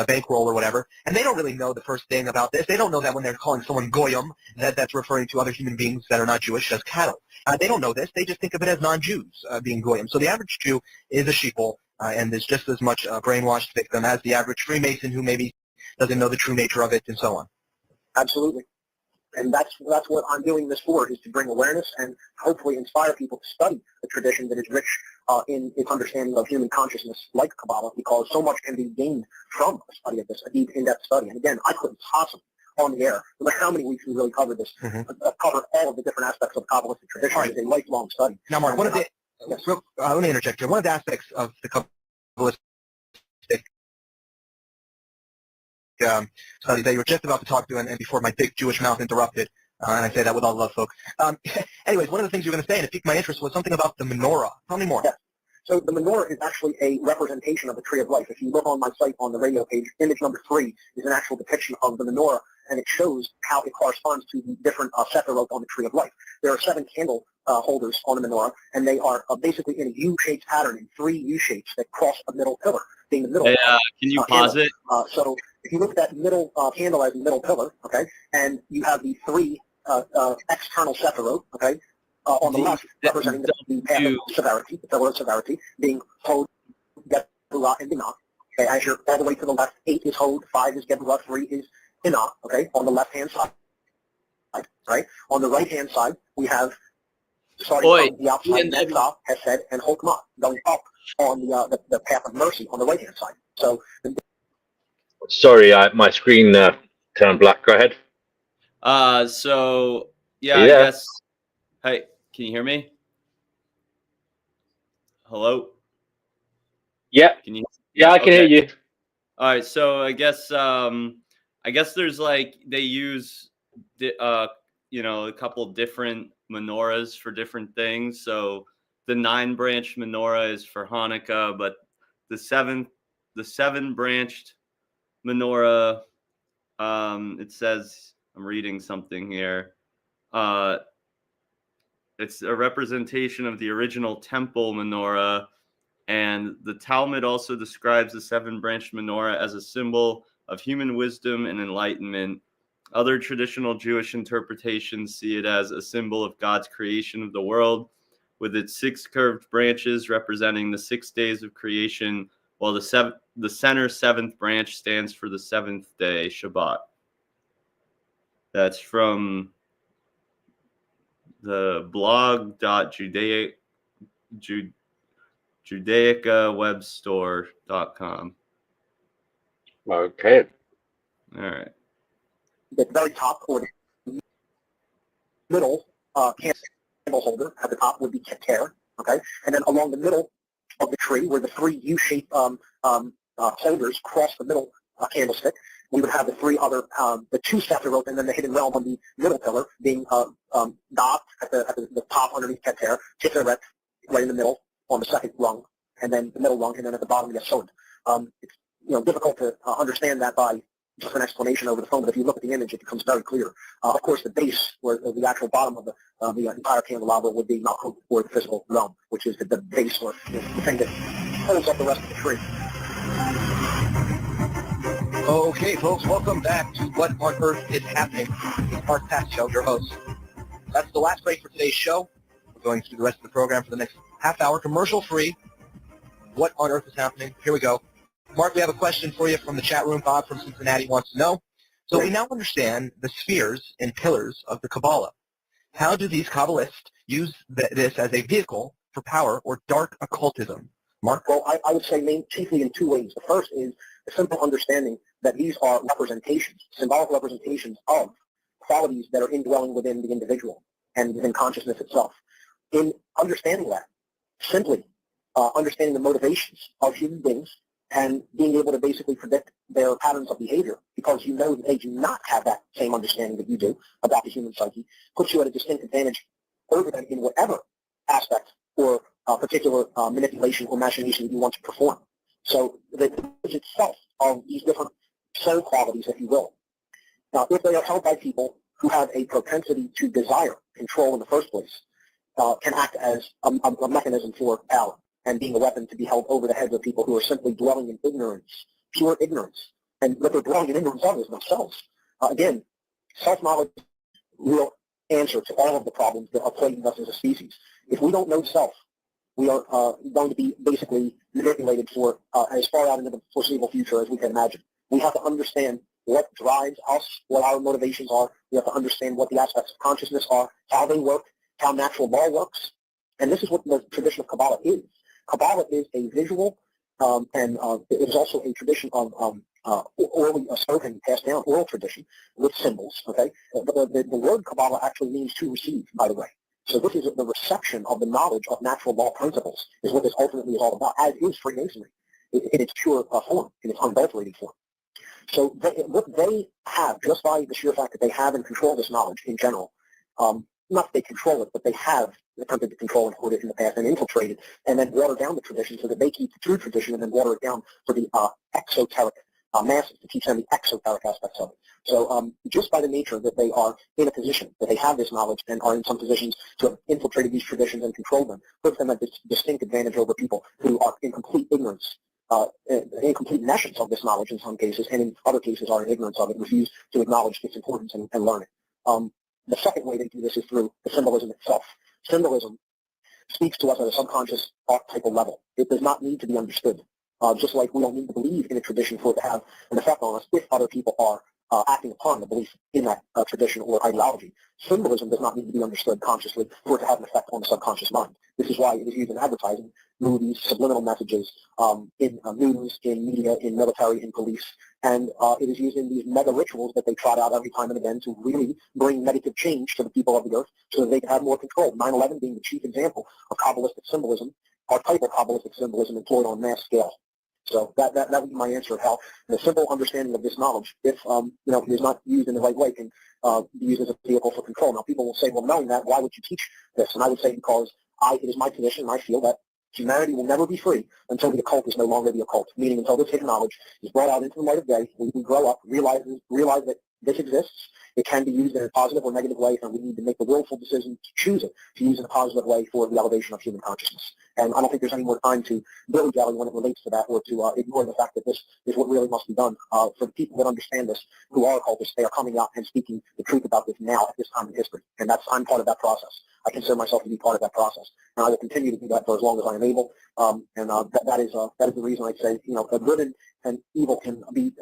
bankroll or whatever, and they don't really know the first thing about this. They don't know that when they're calling someone goyim, that's referring to other human beings that are not Jewish as cattle. They don't know this. They just think of it as non-Jews being goyim. So the average Jew is a sheeple and is just as much a brainwashed victim as the average Freemason who maybe doesn't know the true nature of it and so on. Absolutely. And that's what I'm doing this for, is to bring awareness and hopefully inspire people to study a tradition that is rich in its understanding of human consciousness, like Kabbalah, because so much can be gained from a study of this, a deep, in-depth study. And again, I couldn't possibly, on the air, no matter how many weeks we really covered this, cover all of the different aspects of Kabbalistic tradition. Right. It's a lifelong study. Now, Mark, let me interject here. One of the aspects of the Kabbalistic studies that you were just about to talk to, and before my big Jewish mouth interrupted, and I say that with all love, folks. Anyways, one of the things you were going to say, and it piqued my interest, was something about the menorah. Tell me more. Yes. So the menorah is actually a representation of the tree of life. If you look on my site on the radio page, image number 3 is an actual depiction of the menorah, and it shows how it corresponds to the different Sefirot on the tree of life. There are 7 candle holders on the menorah, and they are basically in a U-shaped pattern, in 3 U-shapes that cross a middle pillar, being the middle. Hey, can you pause it? So if you look at that middle candle as the middle pillar, okay, and you have the 3 external Sefirot, okay, on the left, representing the path of severity, the pillar of severity, being Hod, Geburah, and Binah. Okay, as you're all the way to the left, 8 is Hod, 5 is Geburah, 3 is Binah, okay, on the left-hand side, right? On the right-hand side, we have, starting from the outside, Netzah, Hesed, and Chokmah, going up on the path of mercy on the right-hand side. So, Sorry, my screen turned black. Go ahead. So, yeah, I guess. Hey, can you hear me? Hello? Yeah. Can you? Yeah, I can hear you. All right, so I guess there's like, they use a couple different menorahs for different things. So the 9-branch menorah is for Hanukkah, but the 7-branched menorah, it says, I'm reading something here. It's a representation of the original temple menorah, and the Talmud also describes the 7-branched menorah as a symbol of human wisdom and enlightenment. Other traditional Jewish interpretations see it as a symbol of God's creation of the world, with its 6 curved branches representing the 6 days of creation, while the center 7th branch stands for the 7th day, Shabbat. That's from the blog.judaicawebstore.com. Okay. All right. the very top or the middle candle holder at the top would be Keter, okay? And then along the middle of the tree where the 3 U-shaped holders cross the middle candlestick. We would have the three other, the two Sefirot, and then the hidden realm on the middle pillar being Dot at the top underneath Keter, Tiferet right in the middle on the second rung, and then the middle rung, and then at the bottom Yesod. It's difficult to understand that by just an explanation over the phone, but if you look at the image, it becomes very clear. Of course, the base, or the actual bottom of the entire candelabra, would be Malchut, or the physical realm, which is the base, or the thing that holds up the rest of the tree. Okay, folks, welcome back to What on Earth is Happening. It's Mark Passio, your host. That's the last break for today's show. We're going through the rest of the program for the next half hour, commercial-free. What on earth is happening? Here we go. Mark, we have a question for you from the chat room. Bob from Cincinnati wants to know. So we now understand the spheres and pillars of the Kabbalah. How do these Kabbalists use this as a vehicle for power or dark occultism? Mark? Well, I would say chiefly in two ways. The first is a simple understanding that these are representations, symbolic representations of qualities that are indwelling within the individual and within consciousness itself. In understanding that, simply understanding the motivations of human beings and being able to basically predict their patterns of behavior, because you know that they do not have that same understanding that you do about the human psyche, puts you at a distinct advantage over them in whatever aspect or particular manipulation or machination that you want to perform. So the image itself of these different soul qualities, if you will, if they are held by people who have a propensity to desire control in the first place, can act as a mechanism for power and being a weapon to be held over the heads of people who are simply dwelling in ignorance, pure ignorance. And what they're dwelling in ignorance of is themselves. Again, self-knowledge is the real answer to all of the problems that are plaguing us as a species. If we don't know self, we are going to be basically manipulated for as far out into the foreseeable future as we can imagine. We have to understand what drives us, what our motivations are. We have to understand what the aspects of consciousness are, how they work, how natural law works. And this is what the tradition of Kabbalah is. Kabbalah is a visual, and it is also a tradition of orally spoken, passed down oral tradition with symbols. Okay, but the word Kabbalah actually means to receive, by the way. So this is the reception of the knowledge of natural law principles is what this ultimately is all about, as is Freemasonry in its pure form, in its unadulterated form. So what they have, just by the sheer fact that they have and control this knowledge in general, not that they control it, but they have attempted to control and hoard it in the past and infiltrate it, and then water down the tradition so that they keep the true tradition and then water it down for the exoteric masses, to teach them the exoteric aspects of it. So just by the nature that they are in a position, that they have this knowledge and are in some positions to have infiltrated these traditions and control them, puts them at this distinct advantage over people who are in complete ignorance, incomplete nescience of this knowledge in some cases, and in other cases are in ignorance of it, refuse to acknowledge its importance and learn it. The second way they do this is through the symbolism itself. Symbolism speaks to us at a subconscious archetypal level. It does not need to be understood. Just like we don't need to believe in a tradition for it to have an effect on us if other people are acting upon the belief in that tradition or ideology. Symbolism does not need to be understood consciously for it to have an effect on the subconscious mind. This is why it is used in advertising, movies, subliminal messages, in news, in media, in military, in police, and it is used in these mega rituals that they trot out every time and again to really bring negative change to the people of the earth so that they can have more control. 9/11 being the chief example of Kabbalistic symbolism, archetypal Kabbalistic symbolism employed on mass scale. So that would be my answer of how the simple understanding of this knowledge, if it is not used in the right way, can be used as a vehicle for control. Now, people will say, well, knowing that, why would you teach this? And I would say because it is my position, and I feel that humanity will never be free until the occult is no longer the occult, meaning until this hidden knowledge is brought out into the light of day, we grow up, realize that this exists. It can be used in a positive or negative way, and we need to make the willful decision to choose it, to use it in a positive way for the elevation of human consciousness. And I don't think there's any more time to dilly-dally when it relates to that, or to ignore the fact that this is what really must be done. For the people that understand this, who are occultists, they are coming out and speaking the truth about this now at this time in history. And I'm part of that process. I consider myself to be part of that process. And I will continue to do that for as long as I am able. That is the reason I say, a good and evil can be,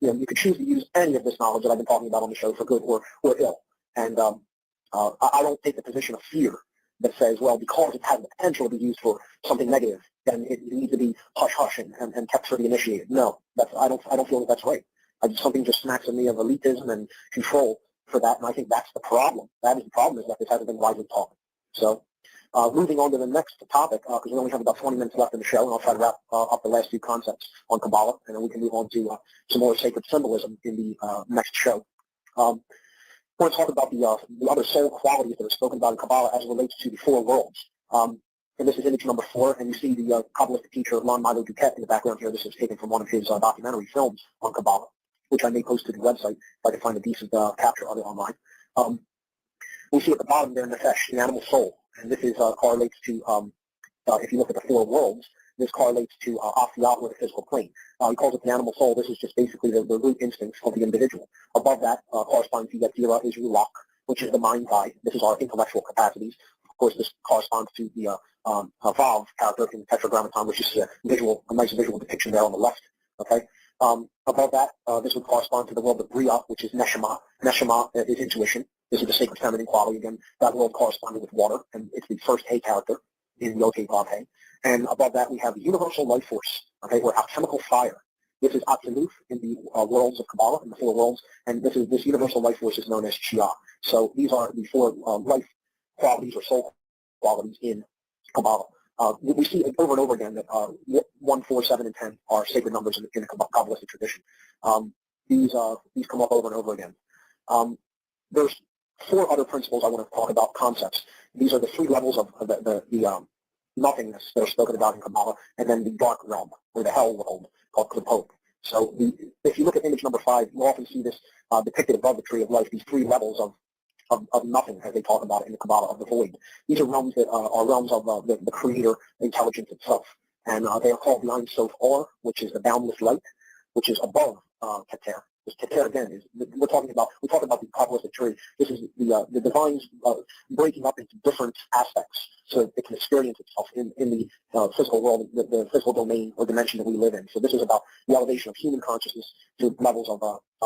you could choose to use any of this knowledge that I've been talking about on the show for good or ill. And I don't take the position of fear that says, well, because it has the potential to be used for something negative, then it needs to be hush-hush and kept for the initiated. No, I don't feel that that's right. Something just smacks of me of elitism and control for that, and I think that's the problem. That is the problem, is that this hasn't been widely taught. So Moving on to the next topic, because we only have about 20 minutes left in the show, and I'll try to wrap up the last few concepts on Kabbalah, and then we can move on to some more sacred symbolism in the next show. I want to talk about the other soul qualities that are spoken about in Kabbalah as it relates to the four worlds. And this is image number 4, and you see the Kabbalistic teacher Lon Milo Duquette in the background here. This is taken from one of his documentary films on Kabbalah, which I may post to the website if I can find a decent capture of it online. We see at the bottom there Nefesh, the animal soul, and this is correlates to, if you look at the four worlds, this correlates to Asiyah, or the physical plane. He calls it the animal soul. This is just basically the root instincts of the individual. Above that, corresponding to Yetzirah is Ruach, which is the mind eye. This is our intellectual capacities. Of course, this corresponds to the Vav character in the Tetragrammaton, which is a nice visual depiction there on the left. Okay. Above that, this would correspond to the world of Bria, which is Neshama. Neshama is intuition. This is the sacred feminine quality. Again, that world corresponding with water, and it's the first He character in Yod He Vav He. And above that, we have the universal life force, okay, or alchemical fire. This is Atzilut in the worlds of Kabbalah, in the four worlds, and this universal life force is known as Chia. So these are the four life qualities or soul qualities in Kabbalah. We see over and over again that 1, 4, 7, and 10 are sacred numbers in the Kabbalistic tradition. These come up over and over again. There's 4 other principles I want to talk about, concepts. These are the 3 levels of the nothingness that are spoken about in Kabbalah, and then the dark realm, or the hell world, called Klipot. So if you look at image number 5, you often see this depicted above the tree of life, these 3 levels of nothing, as they talk about it in the Kabbalah, of the void. These are realms that are realms of the creator intelligence itself. And they are called the Ein Sof Or, which is the boundless light, which is above Keter. This Keter, again, is we talk about the Kabbalistic tree. This is the divine's breaking up into different aspects so that it can experience itself in the physical world, the physical domain or dimension that we live in. So this is about the elevation of human consciousness to levels of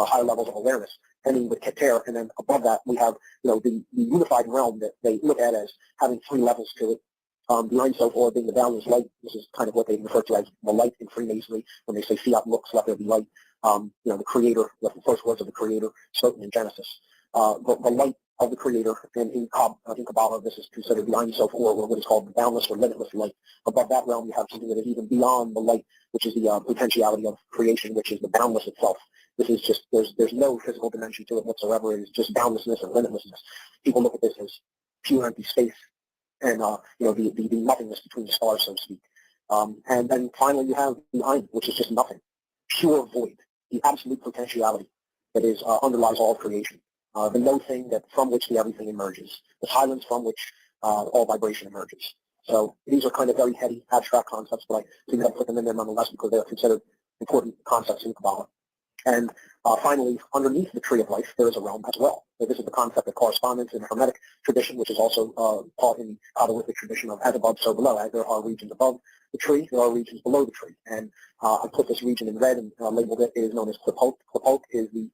higher levels of awareness, ending with Keter, and then above that we have the unified realm that they look at as having 3 levels to it. The Ein Sof Or being the boundless light. This is kind of what they refer to as the light in Freemasonry when they say fiat lux, let there be light. The creator, the first words of the creator spoken in Genesis. The light of the creator, and in Kabbalah, this is considered the Ein Sof Or what is called the boundless or limitless light. Above that realm, you have something that is even beyond the light, which is the potentiality of creation, which is the boundless itself. This is just, there's no physical dimension to it whatsoever. It is just boundlessness and limitlessness. People look at this as pure empty space, and the nothingness between the stars, so to speak. And then finally you have the Ein, which is just nothing, pure void, the absolute potentiality that is underlies all creation, the no thing that from which the everything emerges, the silence from which all vibration emerges. So these are kind of very heady, abstract concepts, but I think I put them in there nonetheless because they are considered important concepts in Kabbalah. And finally, underneath the tree of life, there is a realm as well. So this is the concept of correspondence in the Hermetic tradition, which is also taught in the Kabbalistic tradition of as above, so below. As there are regions above the tree, there are regions below the tree. And I put this region in red and labeled it. It is known as Klipot. Klipot is the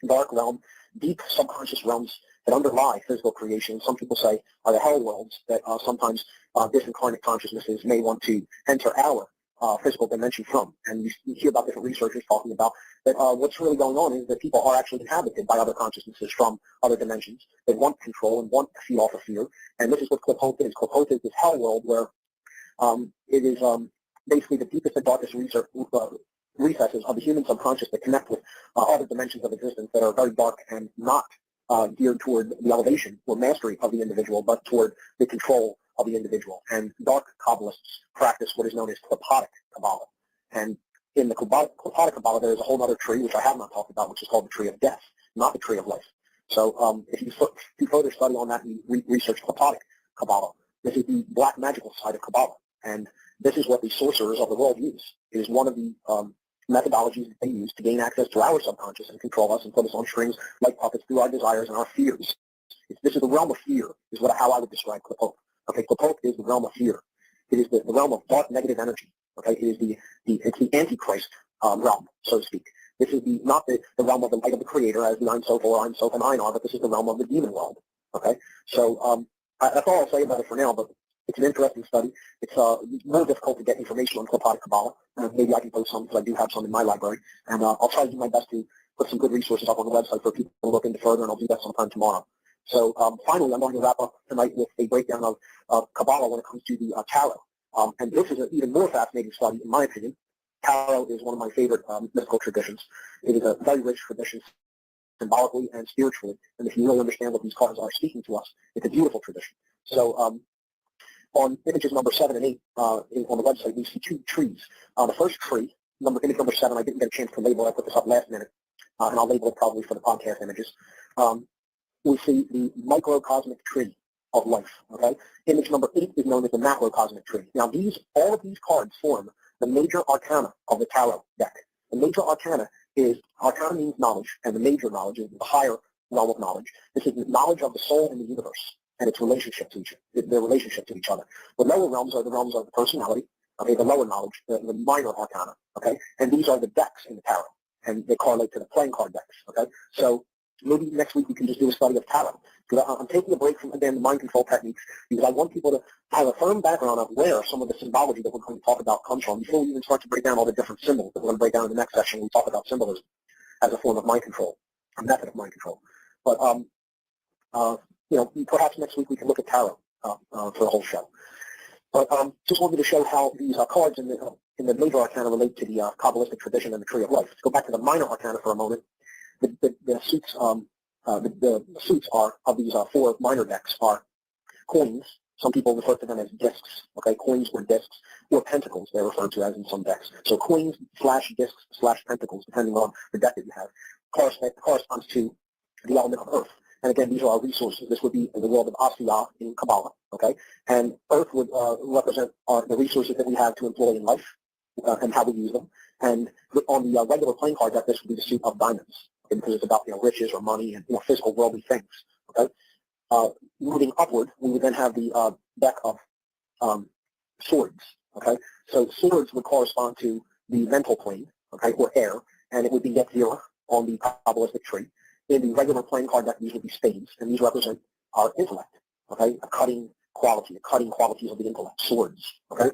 dark realm, deep subconscious realms that underlie physical creation. Some people say are the hell worlds that sometimes disincarnate consciousnesses may want to enter our physical dimension from. And you hear about different researchers talking about that what's really going on is that people are actually inhabited by other consciousnesses from other dimensions. They want control and want to feed off of fear. And this is what Klipot is. Klipot is this hell world where it is basically the deepest and darkest recesses of the human subconscious that connect with other dimensions of existence that are very dark and not geared toward the elevation or mastery of the individual, but toward the control of the individual. And dark Kabbalists practice what is known as Klipotic Kabbalah. And in the Klipotic Kabbalah, there is a whole other tree, which I have not talked about, which is called the tree of death, not the tree of life. So if you do further study on that and research Klipotic Kabbalah, this is the black magical side of Kabbalah. And this is what the sorcerers of the world use. It is one of the methodologies that they use to gain access to our subconscious and control us and put us on strings like puppets through our desires and our fears. This is the realm of fear, is how I would describe Klipot. Okay, Klipot is the realm of fear. It is the realm of dark negative energy. Okay, it is it's the Antichrist realm, so to speak. This is not the realm of the light of the Creator, as the Ein Sof or Ein Sof and Ein are, but this is the realm of the demon world. Okay, so that's all I'll say about it for now. But it's an interesting study. It's more difficult to get information on Klipotic Kabbalah. Maybe I can post some because I do have some in my library, and I'll try to do my best to put some good resources up on the website for people to look into further, and I'll do that sometime tomorrow. So finally, I'm going to wrap up tonight with a breakdown of Kabbalah when it comes to the tarot. And this is an even more fascinating study, in my opinion. Tarot is one of my favorite mystical traditions. It is a very rich tradition symbolically and spiritually. And if you really understand what these cards are speaking to us, it's a beautiful tradition. So on images number 7 and 8 on the website, we see two trees. The first tree, image number 7, I didn't get a chance to label. I put this up last minute, and I'll label it probably for the podcast images. We see the microcosmic tree of life. Okay, image number 8 is known as the macrocosmic tree. Now, all of these cards form the major arcana of the tarot deck. The major arcana means knowledge, and the major knowledge is the higher realm of knowledge. This is the knowledge of the soul and the universe and its relationship to their relationship to each other. The lower realms are the realms of the personality. Okay, the lower knowledge, the minor arcana. Okay, and these are the decks in the tarot, and they correlate to the playing card decks. Okay, so maybe next week we can just do a study of tarot. Because I'm taking a break from, again, the mind control techniques, because I want people to have a firm background of where some of the symbology that we're going to talk about comes from before we even start to break down all the different symbols that we're going to break down in the next section when we talk about symbolism as a form of mind control, a method of mind control. But, perhaps next week we can look at tarot for the whole show. But just wanted to show how these cards in the major arcana relate to the Kabbalistic tradition and the Tree of Life. Let's go back to the minor arcana for a moment. The suits of these 4 minor decks are coins. Some people refer to them as discs. Okay, coins or discs, or pentacles they're referred to as in some decks. So coins / discs / pentacles, depending on the deck that you have, corresponds to the element of earth. And again, these are our resources. This would be in the world of Asiyah in Kabbalah. Okay, and earth would represent the resources that we have to employ in life and how we use them. And on the regular playing card deck, this would be the suit of diamonds, because it's about riches or money and physical worldly things. Okay, moving upward, we would then have the deck of swords. Okay, so swords would correspond to the mental plane, okay, or air, and it would be net 0 on the Kabbalistic tree. In the regular playing card deck, these would be spades, and these represent our intellect. Okay, a cutting qualities of the intellect, swords. Okay,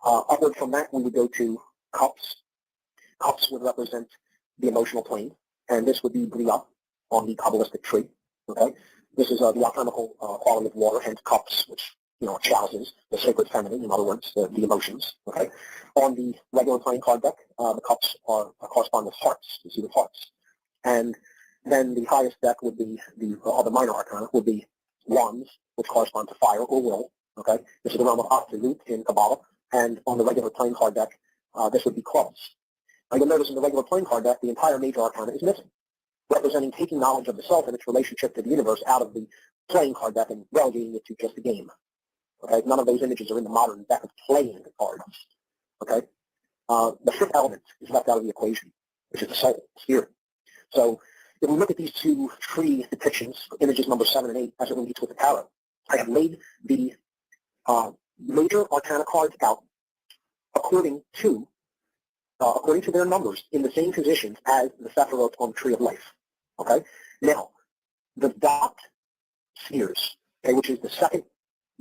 upward from that, we would go to cups. Cups would represent the emotional plane, and this would be Bria on the Kabbalistic tree. Okay, this is the alchemical quality of water, hence cups, which chalices, the sacred feminine, in other words, the emotions. Okay, on the regular playing card deck, the cups correspond with hearts, the suit of hearts, and then the highest deck would be the minor arcana would be wands, which correspond to fire or will. Okay, this is the realm of absolute in Kabbalah, and on the regular playing card deck, this would be clubs. Now you'll notice in the regular playing card deck, the entire major arcana is missing, representing taking knowledge of the self and its relationship to the universe out of the playing card deck and relegating it to just a game. Okay, none of those images are in the modern deck of playing the cards. Okay, the 5th element is left out of the equation, which is the soul, spirit. So if we look at these 2 tree depictions, images number 7 and 8, as it relates with the tarot, I have laid the major arcana cards out according to their numbers in the same positions as the Sefirot on the Tree of Life. Okay? Now, the dot spheres, okay, which is the second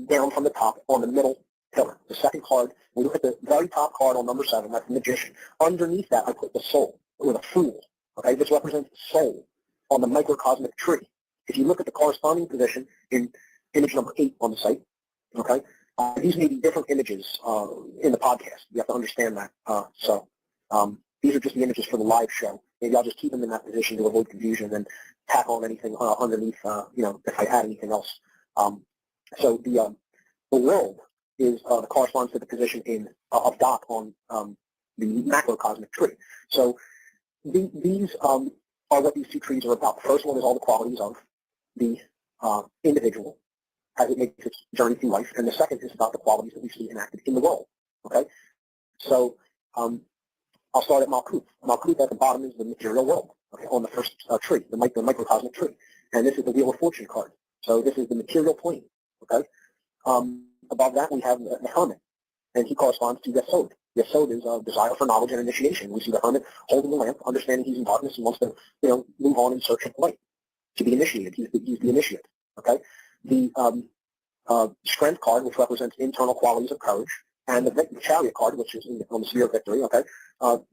down from the top on the middle pillar, the second card, we look at the very top card on number 7, that's the magician. Underneath that, I put the soul, or the fool. Okay, this represents soul on the microcosmic tree. If you look at the corresponding position in image number 8 on the site, okay, these may be different images in the podcast. You have to understand that. These are just the images for the live show. Maybe I'll just keep them in that position to avoid confusion and tack on anything underneath, if I add anything else. So the world is corresponds to the position of dot on the macrocosmic tree. So these are what these 2 trees are about. The first one is all the qualities of the individual as it makes its journey through life, and the second is about the qualities that we see enacted in the world. Okay, so I'll start at Malkuth. Malkuth at the bottom is the material world. Okay, on the first tree, the microcosmic tree, and this is the Wheel of Fortune card. So this is the material plane. Okay, above that we have the Hermit, and he corresponds to Yesod. Yesod is a desire for knowledge and initiation. We see the Hermit holding the lamp, understanding he's in darkness and wants to, move on in search of light, to be initiated. He's the initiate. Okay, the Strength card, which represents internal qualities of courage, and the Chariot card, which is on the sphere of victory. Okay,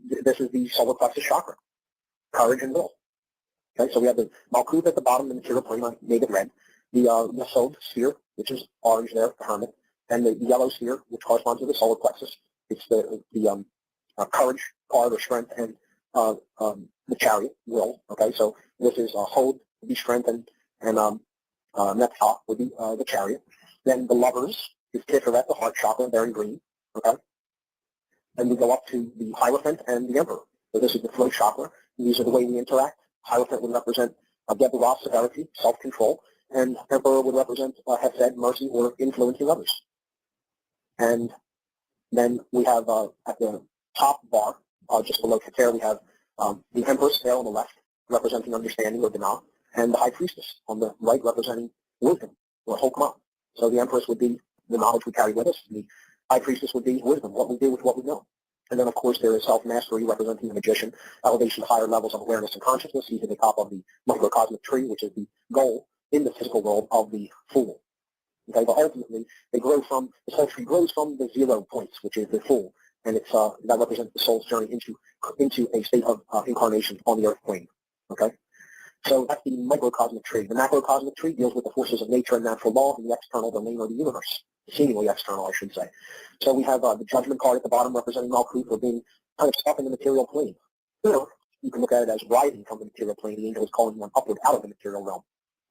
this is the solar plexus chakra, courage and will. Okay, so we have the Malkuth at the bottom, the material plane, I made it red. The Yesod sphere, which is orange there, the hermit, and the yellow sphere, which corresponds to the solar plexus. It's the courage card or strength, and the chariot will. Okay, so this is Hod would be strength, and Nephthah would be the chariot. Then the lovers is Tiferet, the heart chakra, bearing green. Okay, and we go up to the Hierophant and the Emperor. So this is the throat chakra. These are the way we interact. Hierophant would represent Geburah, severity, self-control, and Emperor would represent Hesed, mercy, or influencing others. And then we have at the top bar, just below Keter, we have the Empress there on the left, representing understanding or Binah, and the High Priestess on the right, representing wisdom or Hokmah. So the Empress would be the knowledge we carry with us. The High Priestess would be wisdom, what we do with what we know. And then, of course, there is self-mastery, representing the magician, elevation to higher levels of awareness and consciousness. He's at the top of the microcosmic tree, which is the goal in the physical world of the fool. Okay, but ultimately, this whole tree grows from the 0 points, which is the fool, and it's that represents the soul's journey into a state of incarnation on the earth plane. Okay, so that's the microcosmic tree. The macrocosmic tree deals with the forces of nature and natural law in the external domain of the universe, seemingly external, I should say. So we have the judgment card at the bottom representing Malkuth for being kind of stuck in the material plane. Or you can look at it as rising from the material plane. The angel is calling one upward out of the material realm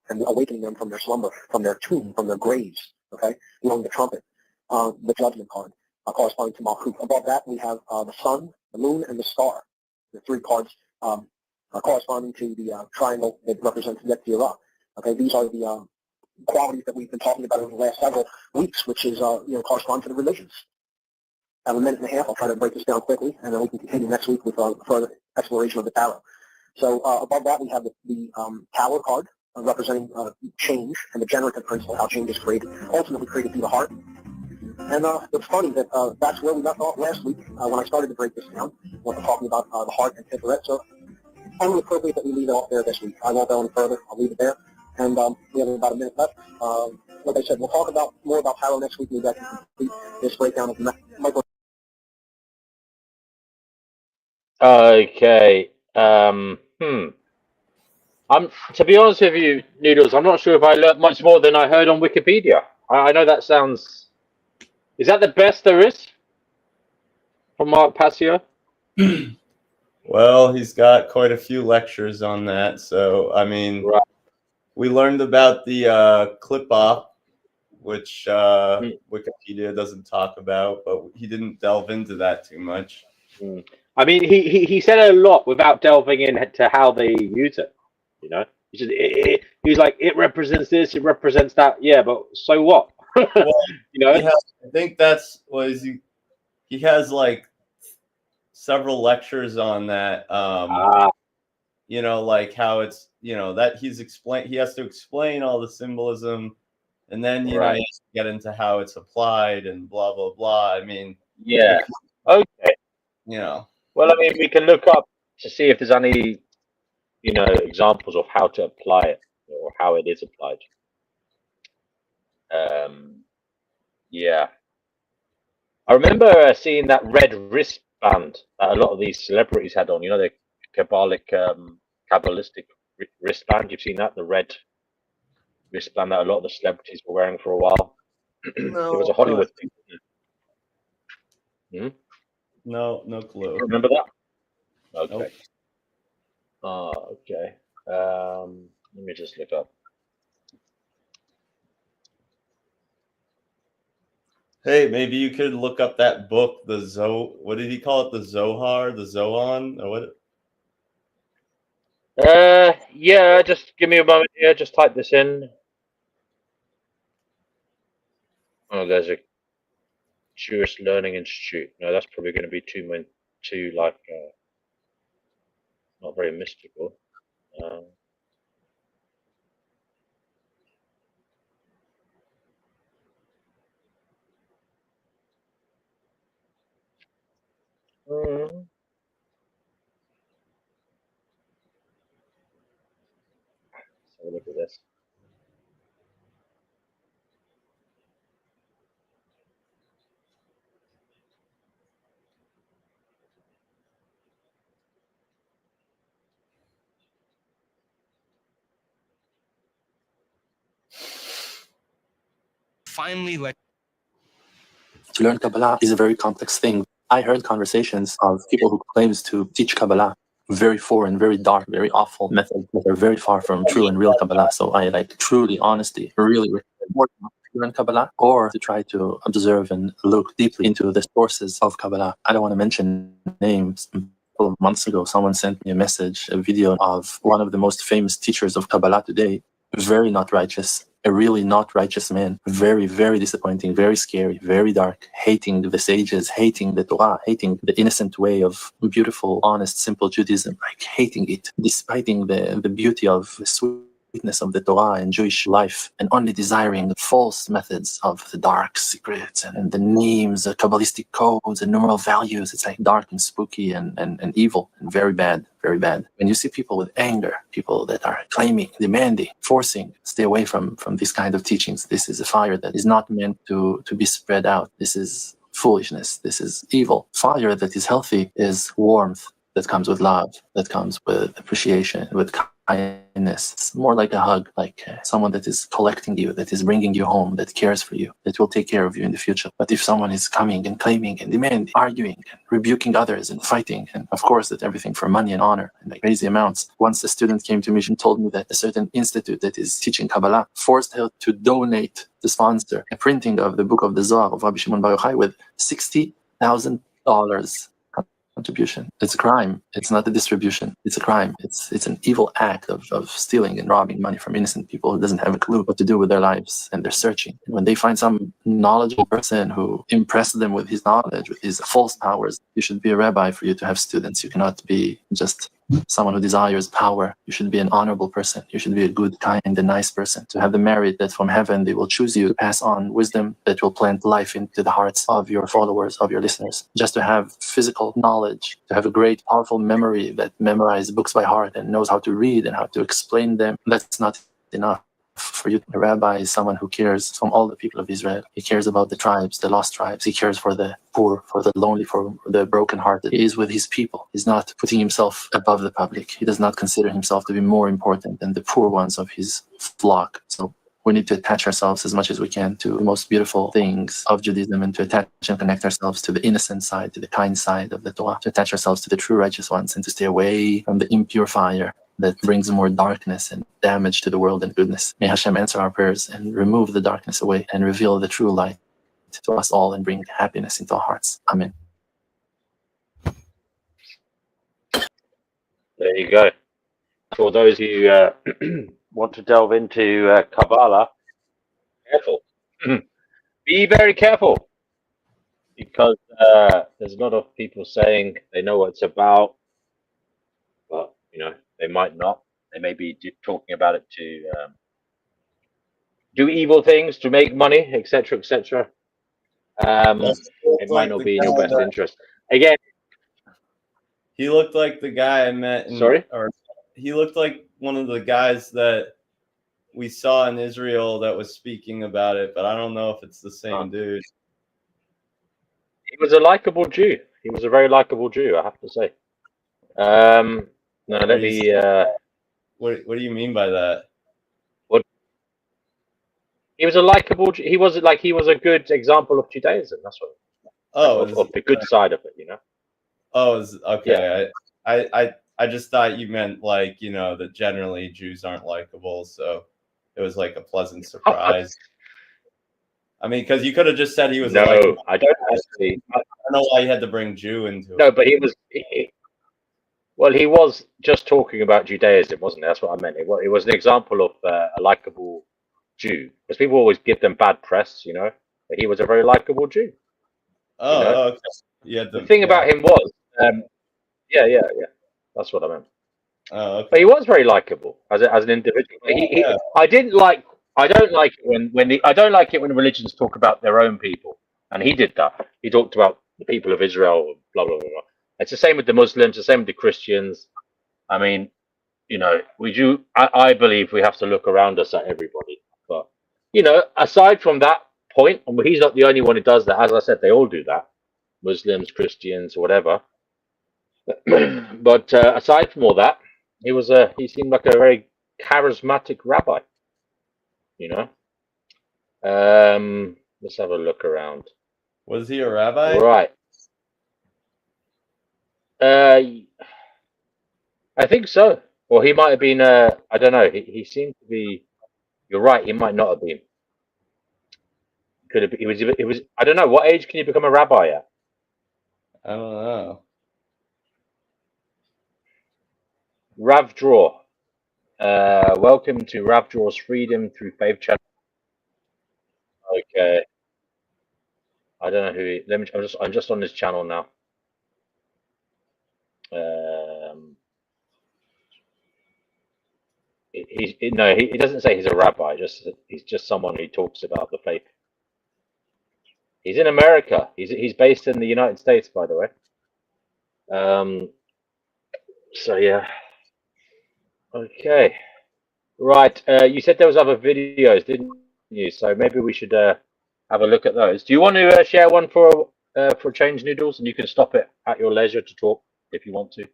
and awakening them from their slumber, from their tomb, from their graves, okay, blowing the trumpet, the judgment card, corresponding to Malkuth. Above that, we have the sun, the moon, and the star. The 3 cards corresponding to the triangle that represents Yetzirah. Okay, these are the qualities that we've been talking about over the last several weeks, which is, correspond to the religions. I have a minute and a half. I'll try to break this down quickly, and then we can continue next week with further exploration of the tarot. So above that, we have the Tower card, representing change and the generative principle, how change is created, ultimately created through the heart. And it's funny that that's where we left off last week when I started to break this down, when we're talking about the heart and Tiferet. So only appropriate that we leave it off there this week. I won't go any further. I'll leave it there. And we have about a minute left. Like I said, we'll talk more about tarot next week. Maybe I can complete this breakdown of micro. Okay. To be honest with you, Noodles, I'm not sure if I learned much more than I heard on Wikipedia. I know that sounds... Is that the best there is? From Mark Passio? Well, he's got quite a few lectures on that. So, I mean, Right. we learned about the clip-off, which Wikipedia doesn't talk about, but he didn't delve into that too much. I mean, he said a lot without delving into how they use it. You know, he's like, it represents this, it represents that. Yeah, but so what? Well, you know, I think that's what is he has like several lectures on that. You know, like how it's, that he has to explain all the symbolism, and then you know, he has to get into how it's applied and blah blah blah. I mean, yeah, okay. Well, I mean, we can look up to see if there's any, examples of how to apply it or how it is applied. Yeah, I remember seeing that red wristband that a lot of these celebrities had on. You know, the Kabbalistic wristband. You've seen that, the red wristband that a lot of the celebrities were wearing for a while. It was a Hollywood thing. No clue. Remember that? Okay. Nope. Okay. Let me just look up. Hey, maybe you could look up that book, what did he call it? The Zohar, the Zohan, or what? Yeah, just give me a moment here. Just type this in. Oh, there's a Jewish Learning Institute. No, that's probably going to be too not very mystical. Let's have a look at this. finally let. To learn Kabbalah is a very complex thing. I heard conversations of people who claims to teach Kabbalah, very foreign, very dark, very awful methods that are very far from true and real Kabbalah. So I like truly, honesty, really recommend more to learn Kabbalah or to try to observe and look deeply into the sources of Kabbalah. I don't want to mention names. A couple of months ago, someone sent me a message, a video of one of the most famous teachers of Kabbalah today, very not righteous, a really not righteous man, very, very disappointing, very scary, very dark, hating the sages, hating the Torah, hating the innocent way of beautiful, honest, simple Judaism, like hating it, despiting the beauty of the sweetness of the Torah and Jewish life, and only desiring the false methods of the dark secrets and the names, the Kabbalistic codes and numeral values. It's like dark and spooky and evil and very bad, very bad. When you see people with anger, people that are claiming, demanding, forcing, stay away from these kind of teachings. This is a fire that is not meant to be spread out. This is foolishness. This is evil. Fire that is healthy is warmth that comes with love, that comes with appreciation, with kindness. It's more like a hug, like someone that is collecting you, that is bringing you home, that cares for you, that will take care of you in the future. But if someone is coming and claiming and demanding, arguing and rebuking others and fighting, and of course that everything for money and honor and like crazy amounts. Once a student came to me and told me that a certain institute that is teaching Kabbalah forced her to donate, to sponsor a printing of the book of the Zohar of Rabbi Shimon Bar Yochai with $60,000 contribution. It's a crime. It's not a distribution. It's a crime. It's an evil act of stealing and robbing money from innocent people who doesn't have a clue what to do with their lives, and they're searching. And when they find some knowledgeable person who impresses them with his knowledge, with his false powers, you should be a rabbi for you to have students. You cannot be just someone who desires power. You should be an honorable person. You should be a good, kind, and nice person. To have the merit that from heaven they will choose you to pass on wisdom that will plant life into the hearts of your followers, of your listeners. Just to have physical knowledge, to have a great, powerful memory that memorizes books by heart and knows how to read and how to explain them, that's not enough. For you, a rabbi is someone who cares from all the people of Israel. He cares about the tribes, the lost tribes. He cares for the poor, for the lonely, for the brokenhearted. He is with his people. He's not putting himself above the public. He does not consider himself to be more important than the poor ones of his flock. So we need to attach ourselves as much as we can to the most beautiful things of Judaism, and to attach and connect ourselves to the innocent side, to the kind side of the Torah, to attach ourselves to the true righteous ones, and to stay away from the impure fire that brings more darkness and damage to the world and goodness. May Hashem answer our prayers and remove the darkness away and reveal the true light to us all and bring happiness into our hearts. Amen. There you go. For those who want to delve into Kabbalah, careful. Be very careful, because there's a lot of people saying they know what it's about, but they might not. They may be talking about it to do evil things, to make money, etc., etc. It might not be in your best interest. Again, he looked like the guy I met. He looked like one of the guys that we saw in Israel that was speaking about it, but I don't know if it's the same dude. He was a likable Jew. He was a very likable Jew, I have to say. No, let me. What do you mean by that? What? He was a likable. He was a good example of Judaism. That's what. Of the good side of it, Oh, okay. Yeah. I just thought you meant that generally Jews aren't likable, so it was like a pleasant surprise. I mean, because you could have just said he was. No, I don't actually. I don't know why you had to bring Jew into it. No, but he was. Well, he was just talking about Judaism, wasn't it? That's what I meant. It was an example of a likable Jew, because people always give them bad press, but he was a very likable Jew. Oh, okay. Yeah. The thing about him was, yeah, that's what I meant. Oh, okay. But he was very likable as an individual. I don't like it when religions talk about their own people, and he did that. He talked about the people of Israel, blah blah blah blah. It's the same with the Muslims, the same with the Christians. I mean, I believe we have to look around us at everybody. But, aside from that point, and he's not the only one who does that. As I said, they all do that. Muslims, Christians, whatever. But aside from all that, he seemed like a very charismatic rabbi, Let's have a look around. Was he a rabbi? Right. I think so. Or he might have been. I don't know. He seemed to be. You're right. He might not have been. Could have. He was. He was. I don't know. What age can you become a rabbi at? I don't know. Rav Draw. Welcome to Rav Draw's Freedom Through Faith channel. Okay. I don't know who he. Let me. I'm just on his channel now. He doesn't say he's a rabbi. He's just someone who talks about the faith. He's in America. He's based in the United States, by the way. So yeah. Okay. Right. You said there was other videos, didn't you? So maybe we should have a look at those. Do you want to share one for Change Noodles, and you can stop it at your leisure to talk if you want to.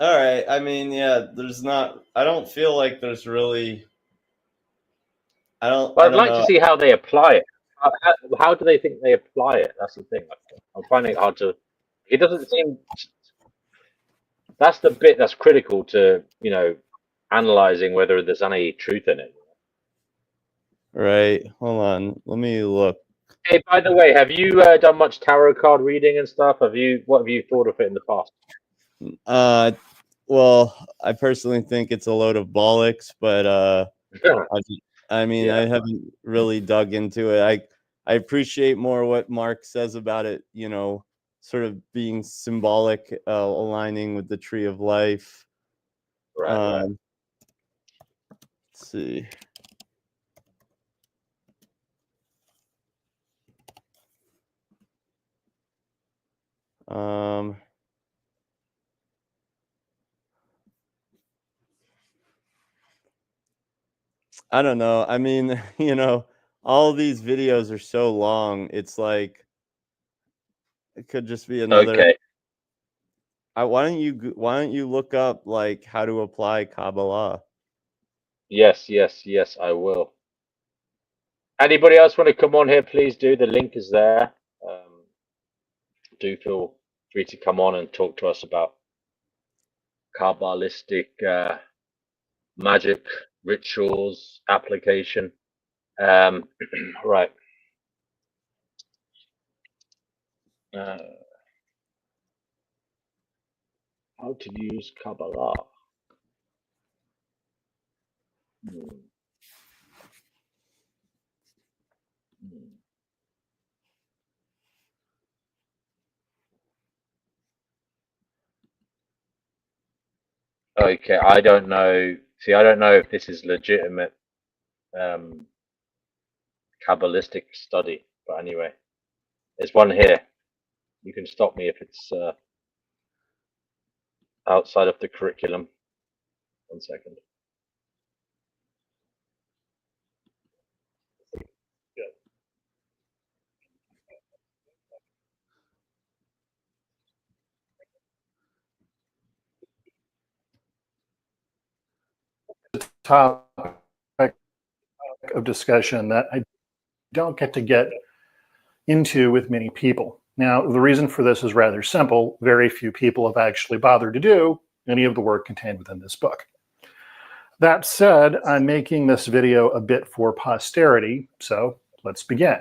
All right. I mean, yeah, there's not. I don't feel like there's really. But I'd like to see how they apply it. How do they think they apply it? That's the thing. I'm finding it hard to. It doesn't seem. That's the bit that's critical to analyzing whether there's any truth in it. Right. Hold on. Let me look. Hey, by the way, have you done much tarot card reading and stuff? What have you thought of it in the past? Well, I personally think it's a load of bollocks, but I haven't really dug into it. I appreciate more what Mark says about it, sort of being symbolic, aligning with the tree of life. Right. Let's see. I don't know. I mean, all these videos are so long. It's like it could just be another. Okay. Why don't you look up like how to apply Kabbalah? Yes, I will. Anybody else want to come on here? Please do. The link is there. Do feel free to come on and talk to us about Kabbalistic magic rituals application. Right. How to use Kabbalah. Okay, I don't know. See, I don't know if this is legitimate Kabbalistic study, but anyway, there's one here. You can stop me if it's outside of the curriculum. 1 second. Topic of discussion that I don't get into with many people. Now, the reason for this is rather simple. Very few people have actually bothered to do any of the work contained within this book. That said, I'm making this video a bit for posterity, so let's begin.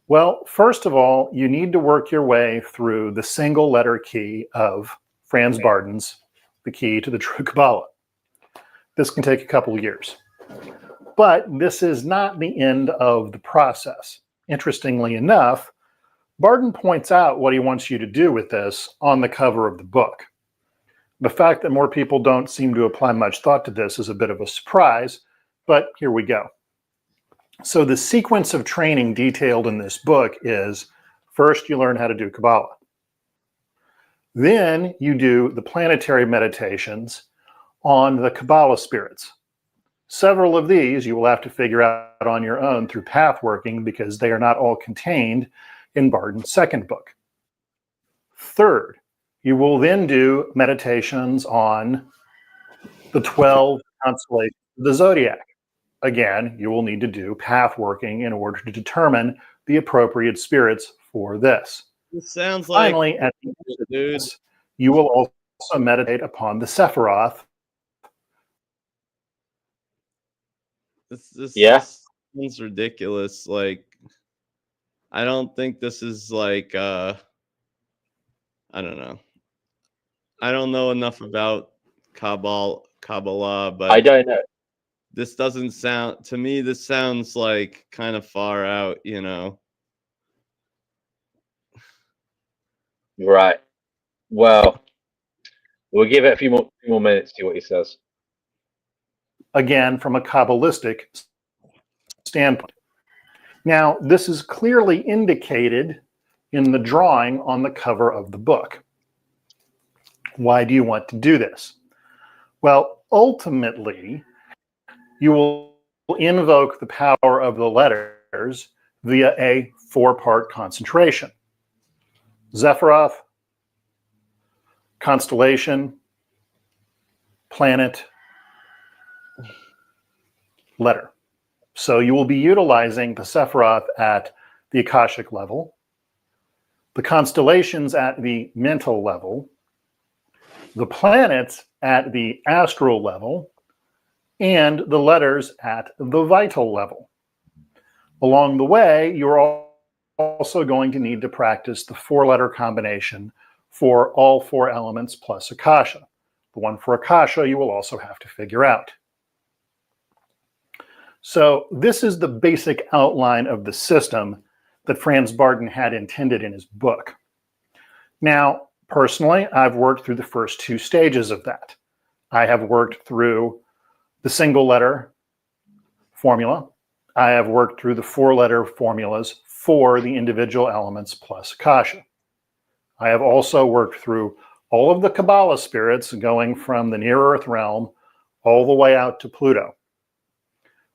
Well, first of all, you need to work your way through the single letter key of Franz Bardon's The Key to the True Kabbalah. This can take a couple of years. But this is not the end of the process. Interestingly enough, Bardon points out what he wants you to do with this on the cover of the book. The fact that more people don't seem to apply much thought to this is a bit of a surprise, but here we go. So the sequence of training detailed in this book is, first you learn how to do Kabbalah. Then you do the planetary meditations on the Kabbalah spirits. Several of these you will have to figure out on your own through path working because they are not all contained in Bardon's second book. Third, you will then do meditations on the 12 constellations of the zodiac. again, you will need to do path working in order to determine the appropriate spirits for this. This sounds like, Finally, at the end of dude, this, you will also meditate upon the Sefirot. this Yeah. sounds ridiculous. Like, I don't think this is like, I don't know. I don't know enough about Kabbalah, but I don't know. this doesn't sound, to me, this sounds like kind of far out, you know? Right. Well, we'll give it a few more minutes, see what he says. Again, from a Kabbalistic standpoint. Now, this is clearly indicated in the drawing on the cover of the book. Why do you want to do this? Well, ultimately, you will invoke the power of the letters via a 4-part concentration. Sephiroth, constellation, planet, letter. So you will be utilizing the Sephiroth at the Akashic level, the constellations at the mental level, the planets at the astral level, and the letters at the vital level. Along the way, you're also going to need to practice the 4-letter combination for all 4 elements plus Akasha. The one for Akasha you will also have to figure out. So this is the basic outline of the system that Franz Bardon had intended in his book. Now, personally, I've worked through the first 2 stages of that. I have worked through the single letter formula. I have worked through the 4-letter formulas for the individual elements plus Akasha. I have also worked through all of the Kabbalah spirits going from the near Earth realm all the way out to Pluto.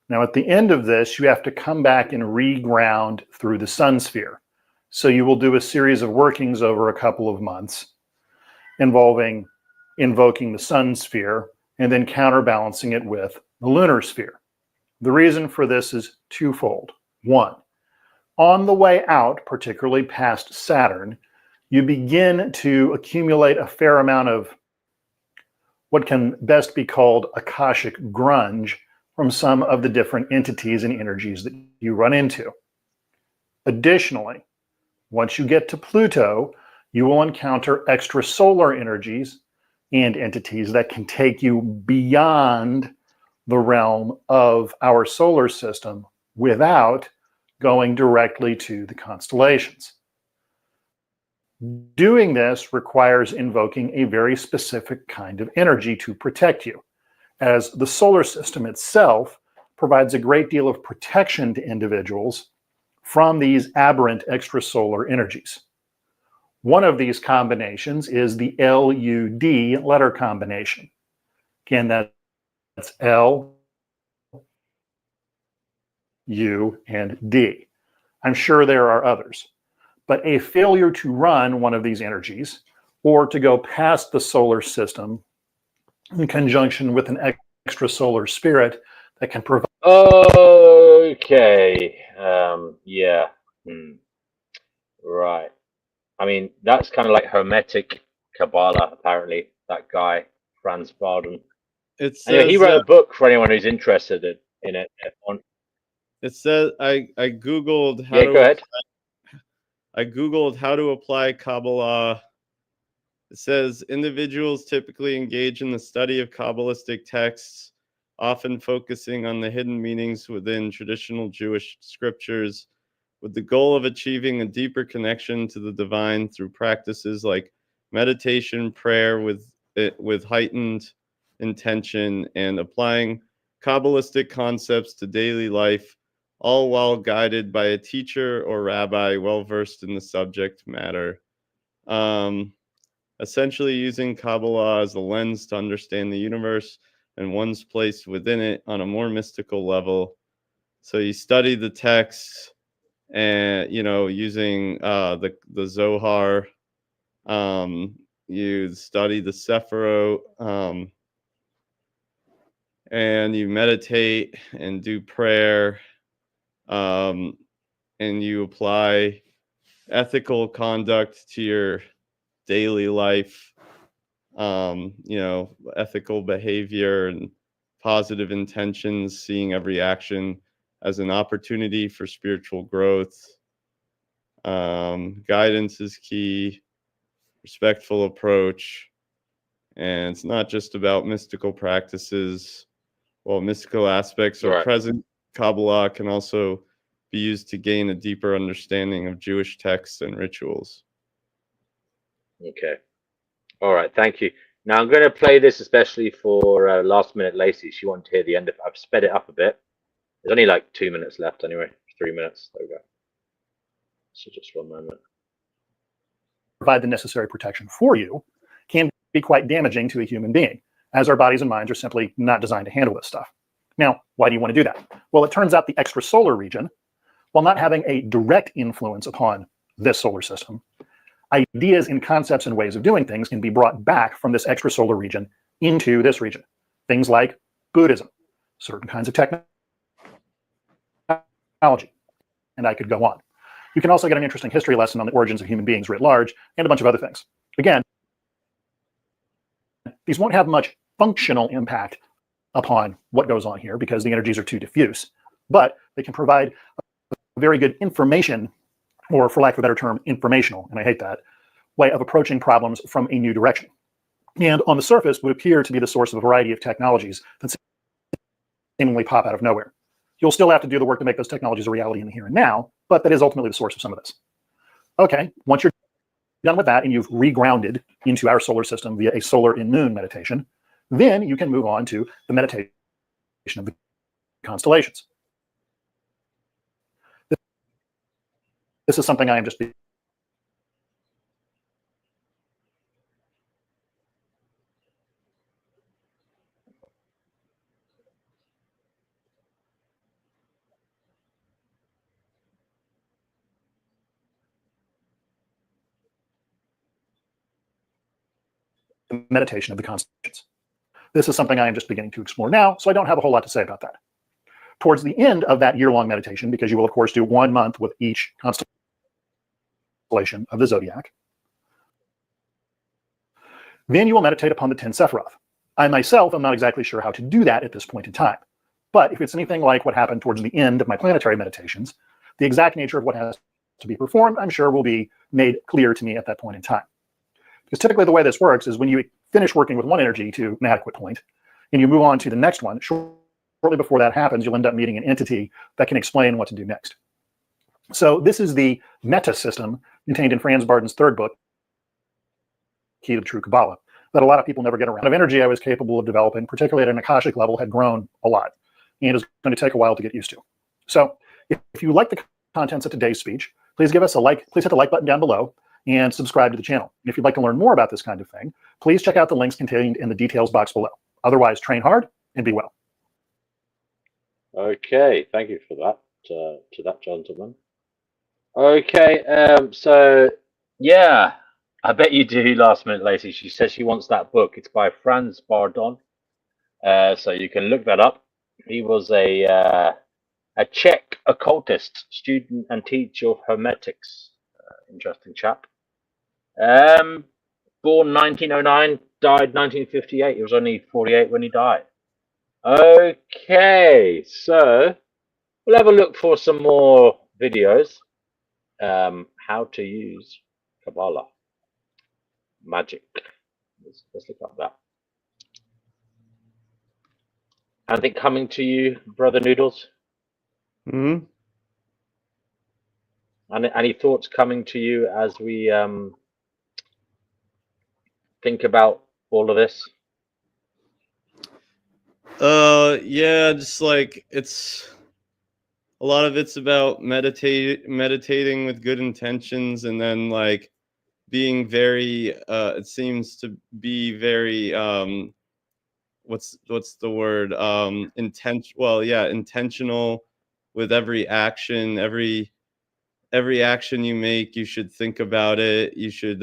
Now, at the end of this, you have to come back and reground through the sun sphere. So you will do a series of workings over a couple of months involving invoking the sun sphere and then counterbalancing it with the lunar sphere. The reason for this is twofold. One, on the way out, particularly past Saturn, you begin to accumulate a fair amount of what can best be called Akashic grunge from some of the different entities and energies that you run into. Additionally, once you get to Pluto, you will encounter extrasolar energies and entities that can take you beyond the realm of our solar system without going directly to the constellations. Doing this requires invoking a very specific kind of energy to protect you, as the solar system itself provides a great deal of protection to individuals from these aberrant extrasolar energies. One of these combinations is the LUD letter combination. Again, that's L, U, and D. I'm sure there are others, but a failure to run one of these energies or to go past the solar system in conjunction with an extrasolar spirit that can provide. Okay. Yeah. Right. I mean, that's kind of like Hermetic Kabbalah, apparently, that guy, Franz Bardon. It says, anyway, he wrote a book for anyone who's interested in it. It says, I Googled how go ahead. I Googled how to apply Kabbalah. It says individuals typically engage in the study of Kabbalistic texts, often focusing on the hidden meanings within traditional Jewish scriptures, with the goal of achieving a deeper connection to the divine through practices like meditation, prayer with heightened intention, and applying Kabbalistic concepts to daily life, all while guided by a teacher or rabbi well-versed in the subject matter. Essentially using Kabbalah as a lens to understand the universe and one's place within it on a more mystical level. So you study the texts, and using the Zohar, you study the Sefirot, and you meditate and do prayer, and you apply ethical conduct to your daily life, you know, ethical behavior and positive intentions, seeing every action as an opportunity for spiritual growth. Guidance is key, respectful approach, and it's not just about mystical practices. While mystical aspects are present, Kabbalah can also be used to gain a deeper understanding of Jewish texts and rituals. Okay. All right. Thank you. Now I'm going to play this especially for Last Minute Lacey. She wanted to hear the end of it. I've sped it up a bit. There's only like 2 minutes left anyway. 3 minutes. There we go. So just 1 moment. Provide the necessary protection for you can be quite damaging to a human being, as our bodies and minds are simply not designed to handle this stuff. Now, why do you want to do that? Well, it turns out the extrasolar region, while not having a direct influence upon this solar system, ideas and concepts and ways of doing things can be brought back from this extrasolar region into this region. Things like Buddhism, certain kinds of technology, and I could go on. You can also get an interesting history lesson on the origins of human beings writ large and a bunch of other things. Again, these won't have much functional impact upon what goes on here because the energies are too diffuse, but they can provide a very good information, or for lack of a better term, informational, and I hate that, way of approaching problems from a new direction. And on the surface would appear to be the source of a variety of technologies that seemingly pop out of nowhere. You'll still have to do the work to make those technologies a reality in the here and now, but that is ultimately the source of some of this. Okay, once you're done with that and you've regrounded into our solar system via a solar and moon meditation, then you can move on to the meditation of the constellations. This is something I am just meditation of the constellations. This is something I am just beginning to explore now, so I don't have a whole lot to say about that. Towards the end of that year-long meditation, because you will, of course, do 1 month with each constellation of the zodiac, then you will meditate upon the 10 Sefirot. I myself am not exactly sure how to do that at this point in time, but if it's anything like what happened towards the end of my planetary meditations, the exact nature of what has to be performed, I'm sure, will be made clear to me at that point in time. Because typically the way this works is when you finish working with one energy to an adequate point, and you move on to the next one, shortly before that happens, you'll end up meeting an entity that can explain what to do next. So this is the meta system contained in Franz Bardon's third book, Key to True Kabbalah, that a lot of people never get around. Of energy I was capable of developing, particularly at an Akashic level, had grown a lot, and is going to take a while to get used to. So if you like the contents of today's speech, please give us a like. Please hit the like button down below and subscribe to the channel. And if you'd like to learn more about this kind of thing, please check out the links contained in the details box below. Otherwise, train hard and be well. Okay, thank you for that, to that gentleman. Okay, so yeah, I bet you do. Last Minute Lacey, she says she wants that book. It's by Franz Bardon, so you can look that up. He was a Czech occultist, student and teacher of Hermetics. Interesting chap. Born 1909, died 1958. He was only 48 when he died. Okay, so we'll have a look for some more videos. How to use Kabbalah magic. Let's look up that. Anything coming to you, Brother Noodles? Any thoughts coming to you as we think about all of this? Yeah, just like it's a lot of it's about meditating with good intentions, and then like being very it seems to be very what's the word, intentional with every action. Every action you make, you should think about it. You should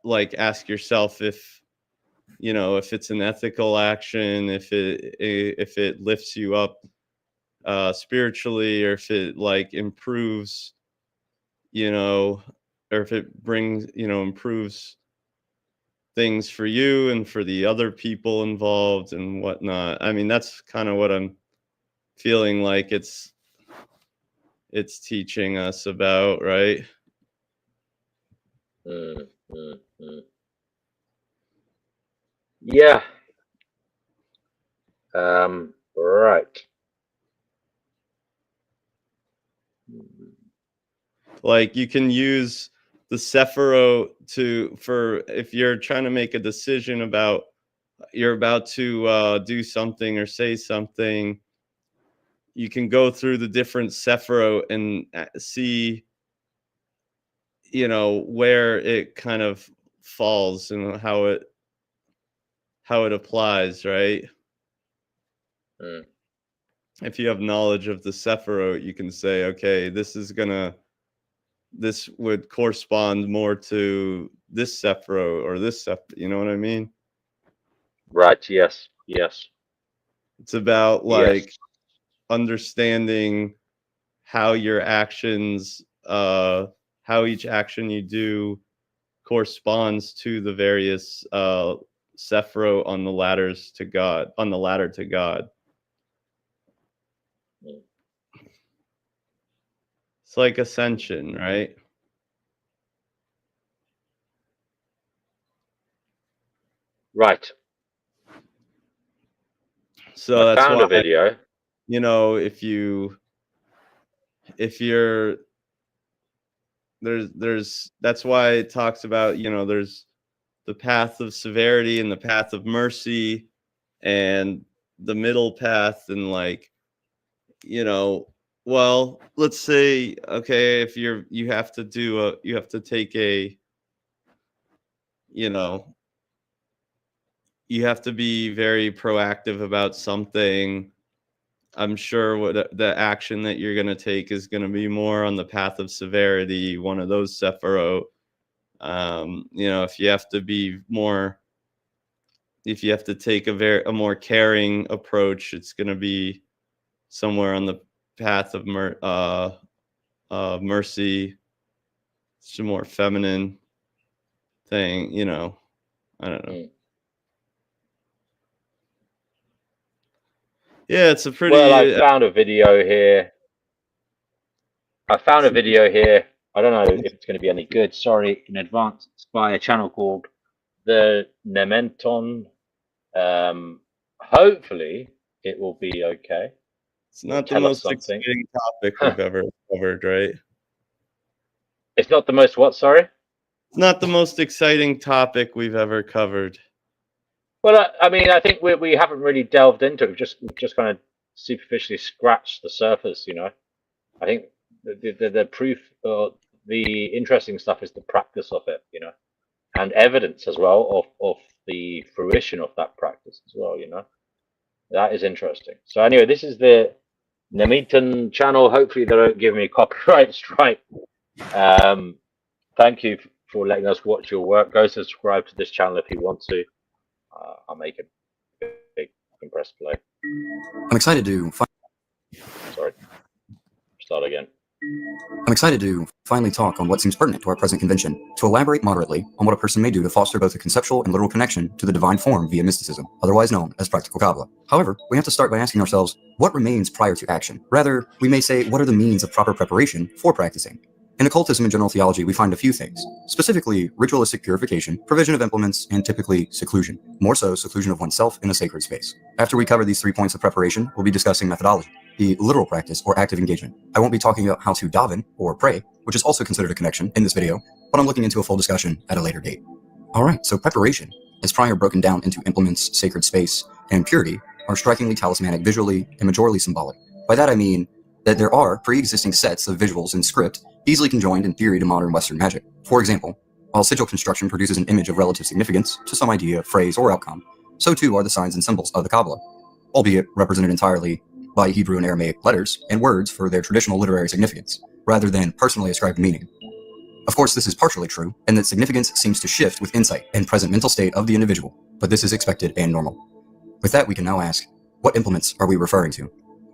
like ask yourself you know, if it's an ethical action, if it lifts you up spiritually, or if it like improves, you know, or if it brings, you know, improves things for you and for the other people involved and whatnot. I mean, that's kind of what I'm feeling like it's teaching us about, right? Yeah. Right. Like you can use the Sefirot for if you're trying to make a decision about you're about to do something or say something, you can go through the different Sefirot and see, you know, where it kind of falls and how it applies, right? If you have knowledge of the Sefirot, you can say, okay, this would correspond more to this Sefirot or this Sefirot. You know what I mean? Right. Yes. Yes. It's about like understanding how your actions, how each action you do corresponds to the various Sefirot on the ladder to God. It's like ascension, right? Right. So I found a video. You know, if you're there's that's why it talks about, you know, there's the path of severity and the path of mercy and the middle path, and like, you know, well, let's say, okay, if you have to take a, you know, you have to be very proactive about something. I'm sure what the action that you're going to take is going to be more on the path of severity, one of those Sefirot. You know, if you have to take a more caring approach, it's going to be somewhere on the path of mercy. It's a more feminine thing, you know. I don't know. Yeah, it's a pretty... Well, I found a video here. I don't know if it's going to be any good. Sorry in advance. It's by a channel called The Nementon. Hopefully it will be okay. It's not the most exciting topic we've ever covered, right? It's not the most what, sorry? It's not the most exciting topic we've ever covered. Well, I mean, I think we haven't really delved into it. We've just kind of superficially scratched the surface, you know. I think the proof, the interesting stuff is the practice of it, you know, and evidence as well of the fruition of that practice as well, you know. That is interesting. So anyway, this is the Nemitan channel. Hopefully they don't give me a copyright strike. Thank you for letting us watch your work. Go subscribe to this channel if you want to. I'll make a big compressed play. I'm excited to finally talk on what seems pertinent to our present convention, to elaborate moderately on what a person may do to foster both a conceptual and literal connection to the divine form via mysticism, otherwise known as practical Kabbalah. However, we have to start by asking ourselves, what remains prior to action? Rather, we may say, what are the means of proper preparation for practicing? In occultism and general theology, we find a few things, specifically ritualistic purification, provision of implements, and typically seclusion. More so, seclusion of oneself in a sacred space. After we cover these 3 points of preparation, we'll be discussing methodology, the literal practice or active engagement. I won't be talking about how to daven or pray, which is also considered a connection in this video, but I'm looking into a full discussion at a later date. Alright, so preparation is prior broken down into implements, sacred space, and purity are strikingly talismanic visually and majorly symbolic. By that I mean that there are pre-existing sets of visuals in script easily conjoined in theory to modern Western magic. For example, while sigil construction produces an image of relative significance to some idea, phrase, or outcome, so too are the signs and symbols of the Kabbalah, albeit represented entirely by Hebrew and Aramaic letters and words for their traditional literary significance, rather than personally ascribed meaning. Of course, this is partially true, and that significance seems to shift with insight and present mental state of the individual, but this is expected and normal. With that, we can now ask, what implements are we referring to?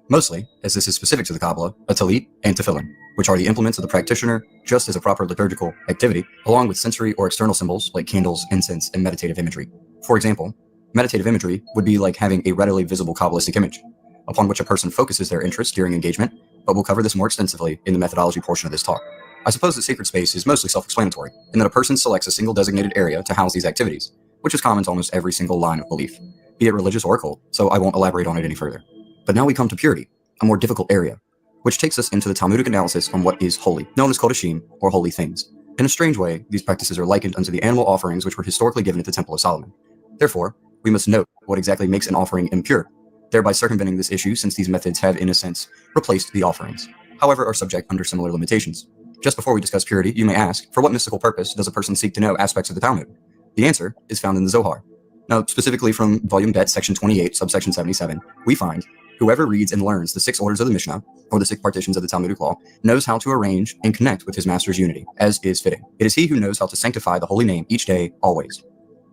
Mostly, as this is specific to the Kabbalah, a talit and tefillin, which are the implements of the practitioner just as a proper liturgical activity, along with sensory or external symbols like candles, incense, and meditative imagery. For example, meditative imagery would be like having a readily visible Kabbalistic image, upon which a person focuses their interest during engagement, but we'll cover this more extensively in the methodology portion of this talk. I suppose that sacred space is mostly self-explanatory, in that a person selects a single designated area to house these activities, which is common to almost every single line of belief, be it religious or occult, so I won't elaborate on it any further. But now we come to purity, a more difficult area, which takes us into the Talmudic analysis on what is holy, known as kodashim, or holy things. In a strange way, these practices are likened unto the animal offerings which were historically given at the Temple of Solomon. Therefore, we must note what exactly makes an offering impure, thereby circumventing this issue since these methods have, in a sense, replaced the offerings, however are subject under similar limitations. Just before we discuss purity, you may ask, for what mystical purpose does a person seek to know aspects of the Talmud? The answer is found in the Zohar. Now, specifically from Volume Bet, Section 28, Subsection 77, we find, whoever reads and learns the 6 orders of the Mishnah, or the 6 partitions of the Talmudic law, knows how to arrange and connect with his master's unity, as is fitting. It is he who knows how to sanctify the holy name each day, always.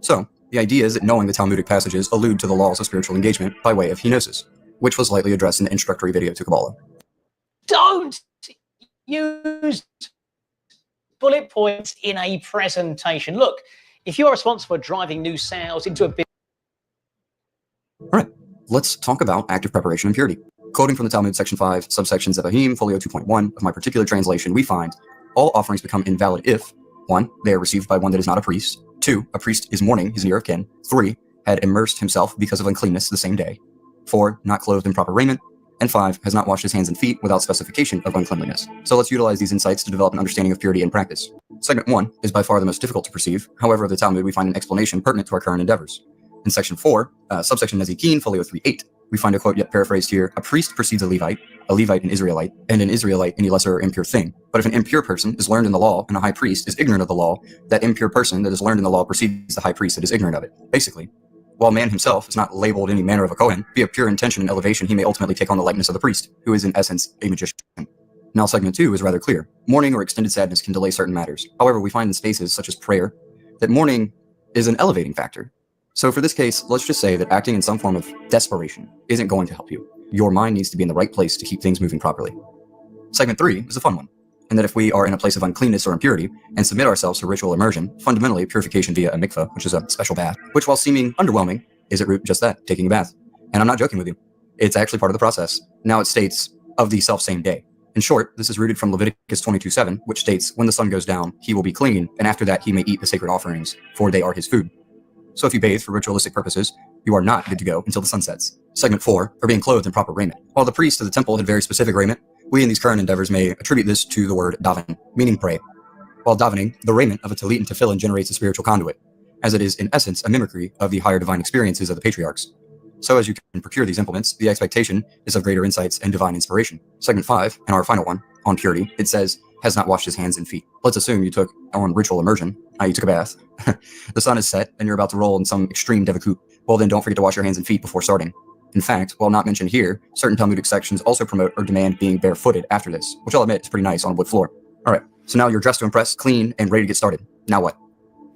So, the idea is that knowing the Talmudic passages allude to the laws of spiritual engagement by way of Gnosis, which was lightly addressed in the introductory video to Kabbalah. Don't use bullet points in a presentation. Look, if you're responsible for driving new sales into a business. All right, let's talk about active preparation and purity. Quoting from the Talmud, Section 5, subsection Zevahim, folio 2.1 of my particular translation, we find, all offerings become invalid if, 1, they are received by one that is not a priest, 2, a priest is mourning his near of kin, 3, had immersed himself because of uncleanness the same day, 4, not clothed in proper raiment, and 5, has not washed his hands and feet without specification of uncleanliness. So let's utilize these insights to develop an understanding of purity in practice. Segment 1 is by far the most difficult to perceive. However, of the Talmud, we find an explanation pertinent to our current endeavors. In Section 4, subsection Nezikin, folio 3.8, we find a quote yet paraphrased here, a priest precedes a Levite an Israelite, and an Israelite any lesser or impure thing. But if an impure person is learned in the law and a high priest is ignorant of the law, that impure person that is learned in the law precedes the high priest that is ignorant of it. Basically, while man himself is not labeled any manner of a Kohen, via pure intention and elevation he may ultimately take on the likeness of the priest, who is in essence a magician. Now segment 2 is rather clear. Mourning or extended sadness can delay certain matters. However, we find in spaces such as prayer that mourning is an elevating factor. So for this case, let's just say that acting in some form of desperation isn't going to help you. Your mind needs to be in the right place to keep things moving properly. Segment 3 is a fun one, in that if we are in a place of uncleanness or impurity and submit ourselves to ritual immersion, fundamentally purification via a mikveh, which is a special bath, which while seeming underwhelming, is at root just that, taking a bath. And I'm not joking with you. It's actually part of the process. Now it states, of the self-same day. In short, this is rooted from Leviticus 22:7, which states, when the sun goes down, he will be clean, and after that he may eat the sacred offerings, for they are his food. So if you bathe for ritualistic purposes, you are not good to go until the sun sets. Segment 4, are being clothed in proper raiment. While the priests of the temple had very specific raiment, we in these current endeavors may attribute this to the word daven, meaning pray. While davening, the raiment of a talit and tefillin generates a spiritual conduit, as it is in essence a mimicry of the higher divine experiences of the patriarchs. So as you can procure these implements, the expectation is of greater insights and divine inspiration. Segment 5, and our final one, on purity, it says, has not washed his hands and feet. Let's assume you took on ritual immersion, you took a bath, the sun is set, and you're about to roll in some extreme devakut. Well then don't forget to wash your hands and feet before starting. In fact, while not mentioned here, certain Talmudic sections also promote or demand being barefooted after this, which I'll admit is pretty nice on a wood floor. Alright, so now you're dressed to impress, clean, and ready to get started. Now what?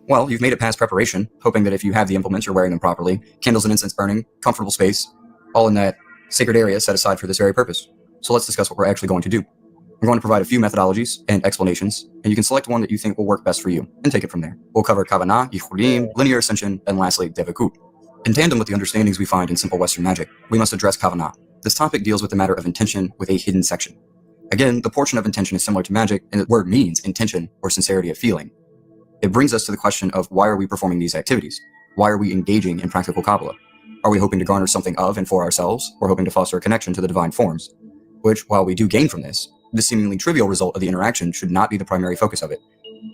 Well, you've made it past preparation, hoping that if you have the implements, you're wearing them properly, candles and incense burning, comfortable space, all in that sacred area set aside for this very purpose. So let's discuss what we're actually going to do. I'm going to provide a few methodologies and explanations, and you can select one that you think will work best for you, and take it from there. We'll cover Kavanah, Yichudim, linear ascension, and lastly, Devakut. In tandem with the understandings we find in simple Western magic, we must address Kavanah. This topic deals with the matter of intention with a hidden section. Again, the portion of intention is similar to magic, and the word means intention or sincerity of feeling. It brings us to the question of why are we performing these activities? Why are we engaging in practical Kabbalah? Are we hoping to garner something of and for ourselves, or hoping to foster a connection to the divine forms? Which, while we do gain from this, the seemingly trivial result of the interaction should not be the primary focus of it.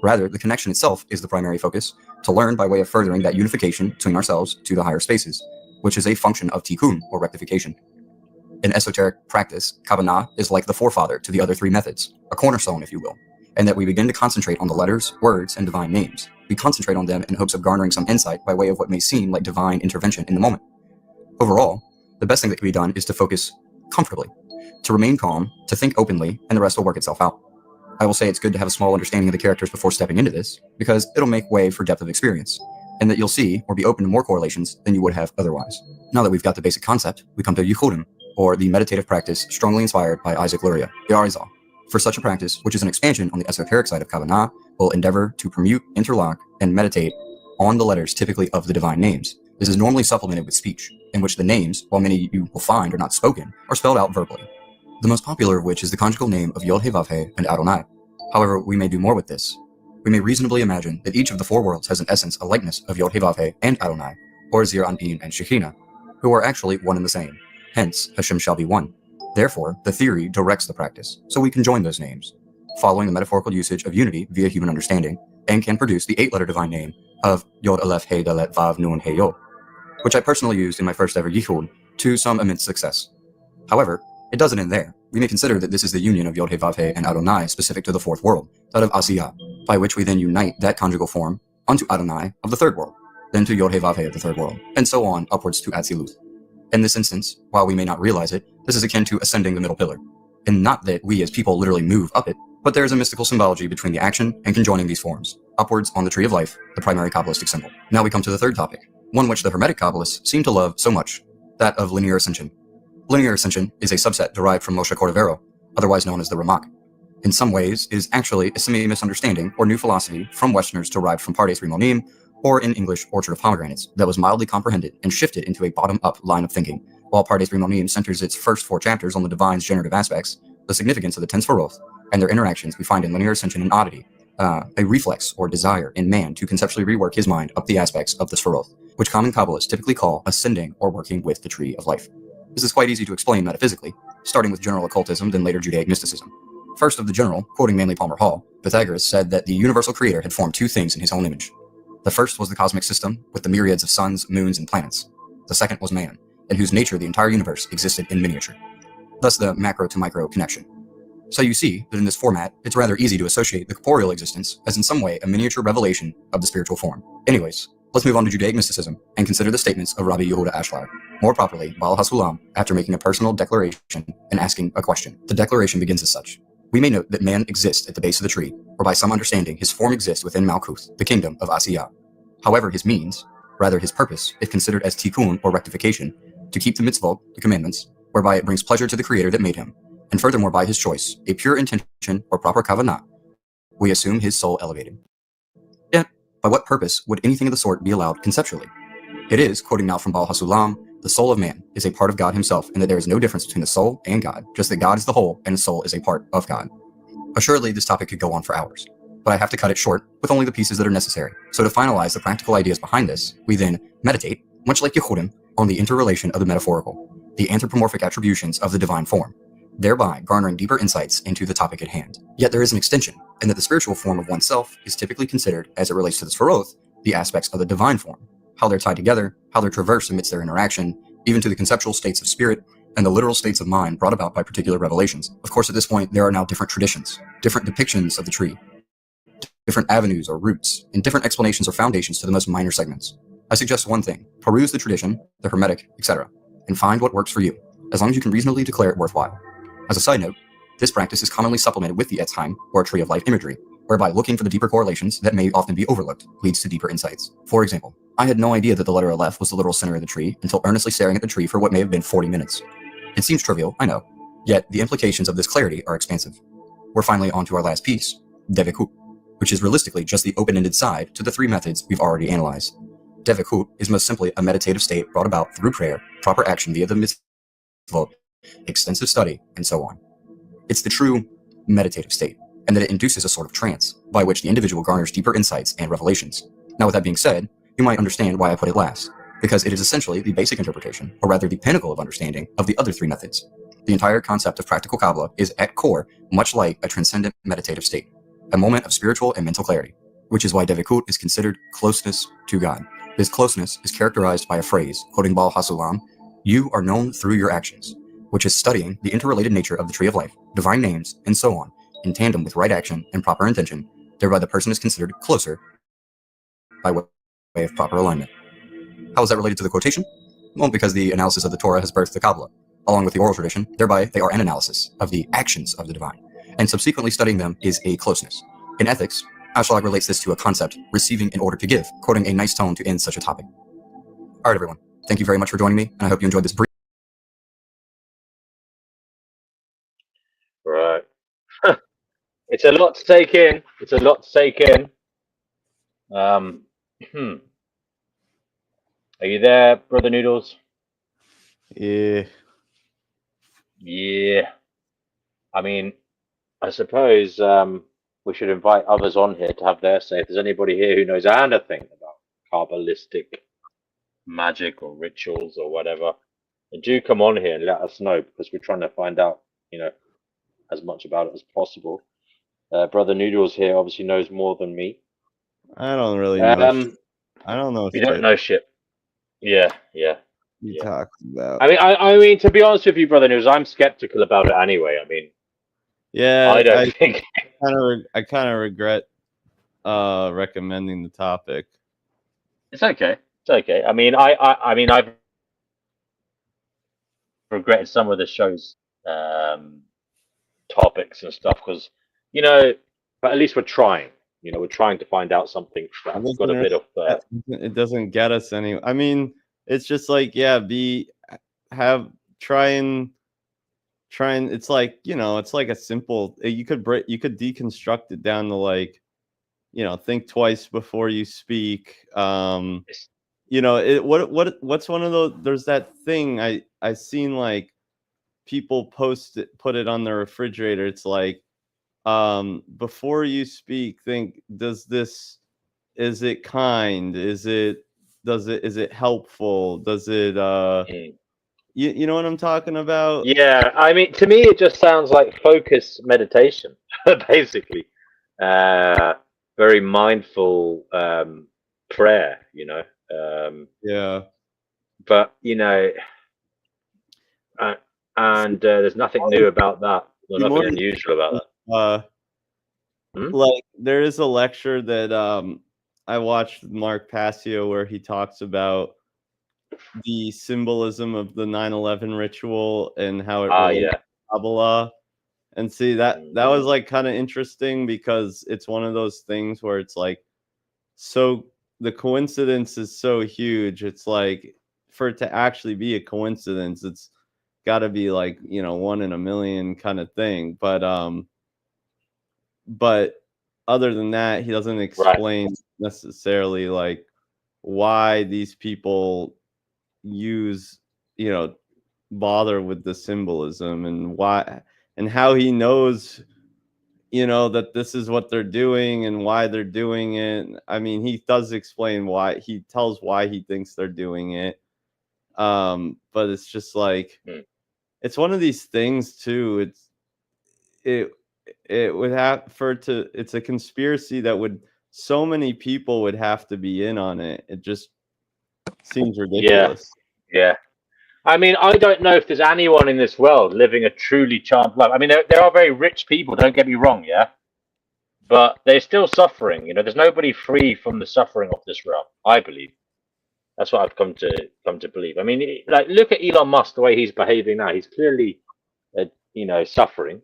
Rather, the connection itself is the primary focus, to learn by way of furthering that unification between ourselves to the higher spaces, which is a function of tikkun, or rectification. In esoteric practice, Kavanah is like the forefather to the other 3 methods, a cornerstone, if you will, and that we begin to concentrate on the letters, words, and divine names. We concentrate on them in hopes of garnering some insight by way of what may seem like divine intervention in the moment. Overall, the best thing that can be done is to focus comfortably, to remain calm, to think openly, and the rest will work itself out. I will say it's good to have a small understanding of the characters before stepping into this, because it'll make way for depth of experience, and that you'll see or be open to more correlations than you would have otherwise. Now that we've got the basic concept, we come to Yichudim, or the meditative practice strongly inspired by Isaac Luria, the Arizal. For such a practice, which is an expansion on the esoteric side of Kabbalah, will endeavor to permute, interlock, and meditate on the letters typically of the divine names. This is normally supplemented with speech, in which the names, while many you will find are not spoken, are spelled out verbally. The most popular of which is the conjugal name of Yod-Heh-Vav-Heh and Adonai. However, we may do more with this. We may reasonably imagine that each of the four worlds has in essence a likeness of Yod-Heh-Vav-Heh and Adonai, or Zir Anpin and Shekhinah, who are actually one and the same. Hence, Hashem shall be one. Therefore, the theory directs the practice, so we can join those names, following the metaphorical usage of unity via human understanding, and can produce the 8-letter divine name of Yod Aleph He Dalet Vav Nun He Yod, which I personally used in my first ever Yichud to some immense success. However, it doesn't end there. We may consider that this is the union of Yod-Heh-Vav-Heh and Adonai specific to the fourth world, that of Asiyah, by which we then unite that conjugal form unto Adonai of the third world, then to Yod-Heh-Vav-Heh of the third world, and so on upwards to Atziluth. In this instance, while we may not realize it, this is akin to ascending the middle pillar, and not that we as people literally move up it, but there is a mystical symbology between the action and conjoining these forms, upwards on the tree of life, the primary Kabbalistic symbol. Now we come to the third topic, one which the Hermetic Kabbalists seem to love so much, that of linear ascension. Linear ascension is a subset derived from Moshe Cordovero, otherwise known as the Ramak. In some ways, it is actually a semi-misunderstanding or new philosophy from Westerners derived from Pardes Rimonim, or in English, Orchard of Pomegranates, that was mildly comprehended and shifted into a bottom-up line of thinking. While Pardes Rimonim centers its first 4 chapters on the divine's generative aspects, the significance of the 10 Sefirot, and their interactions, we find in linear ascension an oddity, a reflex or desire in man to conceptually rework his mind up the aspects of the Sefirot, which common Kabbalists typically call ascending or working with the tree of life. This is quite easy to explain metaphysically, starting with general occultism, then later Judaic mysticism. First of the general, quoting mainly Palmer Hall, Pythagoras said that the universal creator had formed 2 things in his own image. The first was the cosmic system, with the myriads of suns, moons, and planets. The second was man, in whose nature the entire universe existed in miniature. Thus the macro to micro connection. So you see that in this format, it's rather easy to associate the corporeal existence as in some way a miniature revelation of the spiritual form. Anyways, let's move on to Judaic mysticism and consider the statements of Rabbi Yehuda Ashlar, more properly, Baal HaSulam, after making a personal declaration and asking a question. The declaration begins as such. We may note that man exists at the base of the tree, or by some understanding his form exists within Malkuth, the kingdom of Asiyah. However, his means, rather his purpose, if considered as tikkun or rectification, to keep the mitzvot, the commandments, whereby it brings pleasure to the creator that made him, and furthermore by his choice, a pure intention or proper kavanah, we assume his soul elevated. Yet, by what purpose would anything of the sort be allowed conceptually? It is, quoting now from Baal HaSulam, the soul of man is a part of God himself, and that there is no difference between the soul and God, just that God is the whole and the soul is a part of God. Assuredly, this topic could go on for hours, but I have to cut it short with only the pieces that are necessary. So to finalize the practical ideas behind this, we then meditate, much like Yehudim, on the interrelation of the metaphorical, the anthropomorphic attributions of the divine form, thereby garnering deeper insights into the topic at hand. Yet there is an extension, in that the spiritual form of oneself is typically considered, as it relates to the Sefirot, the aspects of the divine form, how they're tied together, how they're traversed amidst their interaction, even to the conceptual states of spirit, and the literal states of mind brought about by particular revelations. Of course, at this point, there are now different traditions, different depictions of the tree, different avenues or roots, and different explanations or foundations to the most minor segments. I suggest one thing: peruse the tradition, the Hermetic, etc., and find what works for you, as long as you can reasonably declare it worthwhile. As a side note, this practice is commonly supplemented with the Etzheim, or tree of life imagery, whereby looking for the deeper correlations that may often be overlooked leads to deeper insights. For example, I had no idea that the letter Aleph was the literal center of the tree until earnestly staring at the tree for what may have been 40 minutes. It seems trivial, I know, yet the implications of this clarity are expansive. We're finally on to our last piece, Devekut, which is realistically just the open-ended side to the 3 methods we've already analyzed. Devekut is most simply a meditative state brought about through prayer, proper action via the mitzvot, extensive study, and so on. It's the true meditative state, and that it induces a sort of trance, by which the individual garners deeper insights and revelations. Now, with that being said, you might understand why I put it last, because it is essentially the basic interpretation, or rather the pinnacle of understanding, of the other 3 methods. The entire concept of practical Kabbalah is at core much like a transcendent meditative state, a moment of spiritual and mental clarity, which is why Devekut is considered closeness to God. This closeness is characterized by a phrase, quoting Baal HaSulam, "You are known through your actions," which is studying the interrelated nature of the tree of life, divine names, and so on, in tandem with right action and proper intention. Thereby the person is considered closer by way of proper alignment. How is that related to the quotation? Well, because the analysis of the Torah has birthed the Kabbalah, along with the oral tradition. Thereby they are an analysis of the actions of the divine. and subsequently studying them is a closeness. In ethics, Astrolog relates this to a concept, receiving in order to give, quoting a nice tone to end such a topic. All right, everyone. Thank you very much for joining me, and I hope you enjoyed this brief. Right. It's a lot to take in. It's a lot to take in. Are you there, Brother Noodles? Yeah. Yeah. I mean, I suppose we should invite others on here to have their say. If there's anybody here who knows anything about Kabbalistic magic or rituals or whatever, do come on here and let us know, because we're trying to find out, as much about it as possible. Brother Noodles here obviously knows more than me. I don't really know. I don't know. You don't know shit. Yeah. You talking about? I mean, to be honest with you, Brother Noodles, I'm skeptical about it anyway. I mean, yeah, I don't think. I kind of regret recommending the topic. It's okay. It's okay. I mean, I've regretted some of the show's topics and stuff, because, but at least we're trying. We're trying to find out something that's got a bit of. It doesn't get us any. I mean, it's just like, yeah, try and. It's like, it's like a simple. You could deconstruct it down to like, think twice before you speak. What's one of those? There's that thing I seen, like, people put it on their refrigerator. It's like, before you speak, think, is it kind? Is it helpful? Does it, you know what I'm talking about? Yeah, I mean, to me, it just sounds like focused meditation, basically. Very mindful prayer, Yeah. But, and there's nothing new about that. There's nothing unusual about that. Like, there is a lecture that I watched with Mark Passio where he talks about the symbolism of the 9/11 ritual and how it relates to Kabbalah. And see, that was like kind of interesting, because it's one of those things where it's like, so the coincidence is so huge. It's like, for it to actually be a coincidence, it's got to be like, 1 in a million kind of thing. But other than that, he doesn't explain necessarily like why these people use, bother with the symbolism, and why, and how he knows, that this is what they're doing and why they're doing it. I mean, he does explain why. He tells why he thinks they're doing it. But it's just like, it's one of these things too. It would have it's a conspiracy that so many people would have to be in on it. It just seems ridiculous. Yeah. I mean, I don't know if there's anyone in this world living a truly charmed life. I mean, there are very rich people, don't get me wrong, yeah? But they're still suffering. There's nobody free from the suffering of this realm, I believe. That's what I've come to believe. I mean, like, look at Elon Musk, the way he's behaving now. He's clearly, suffering.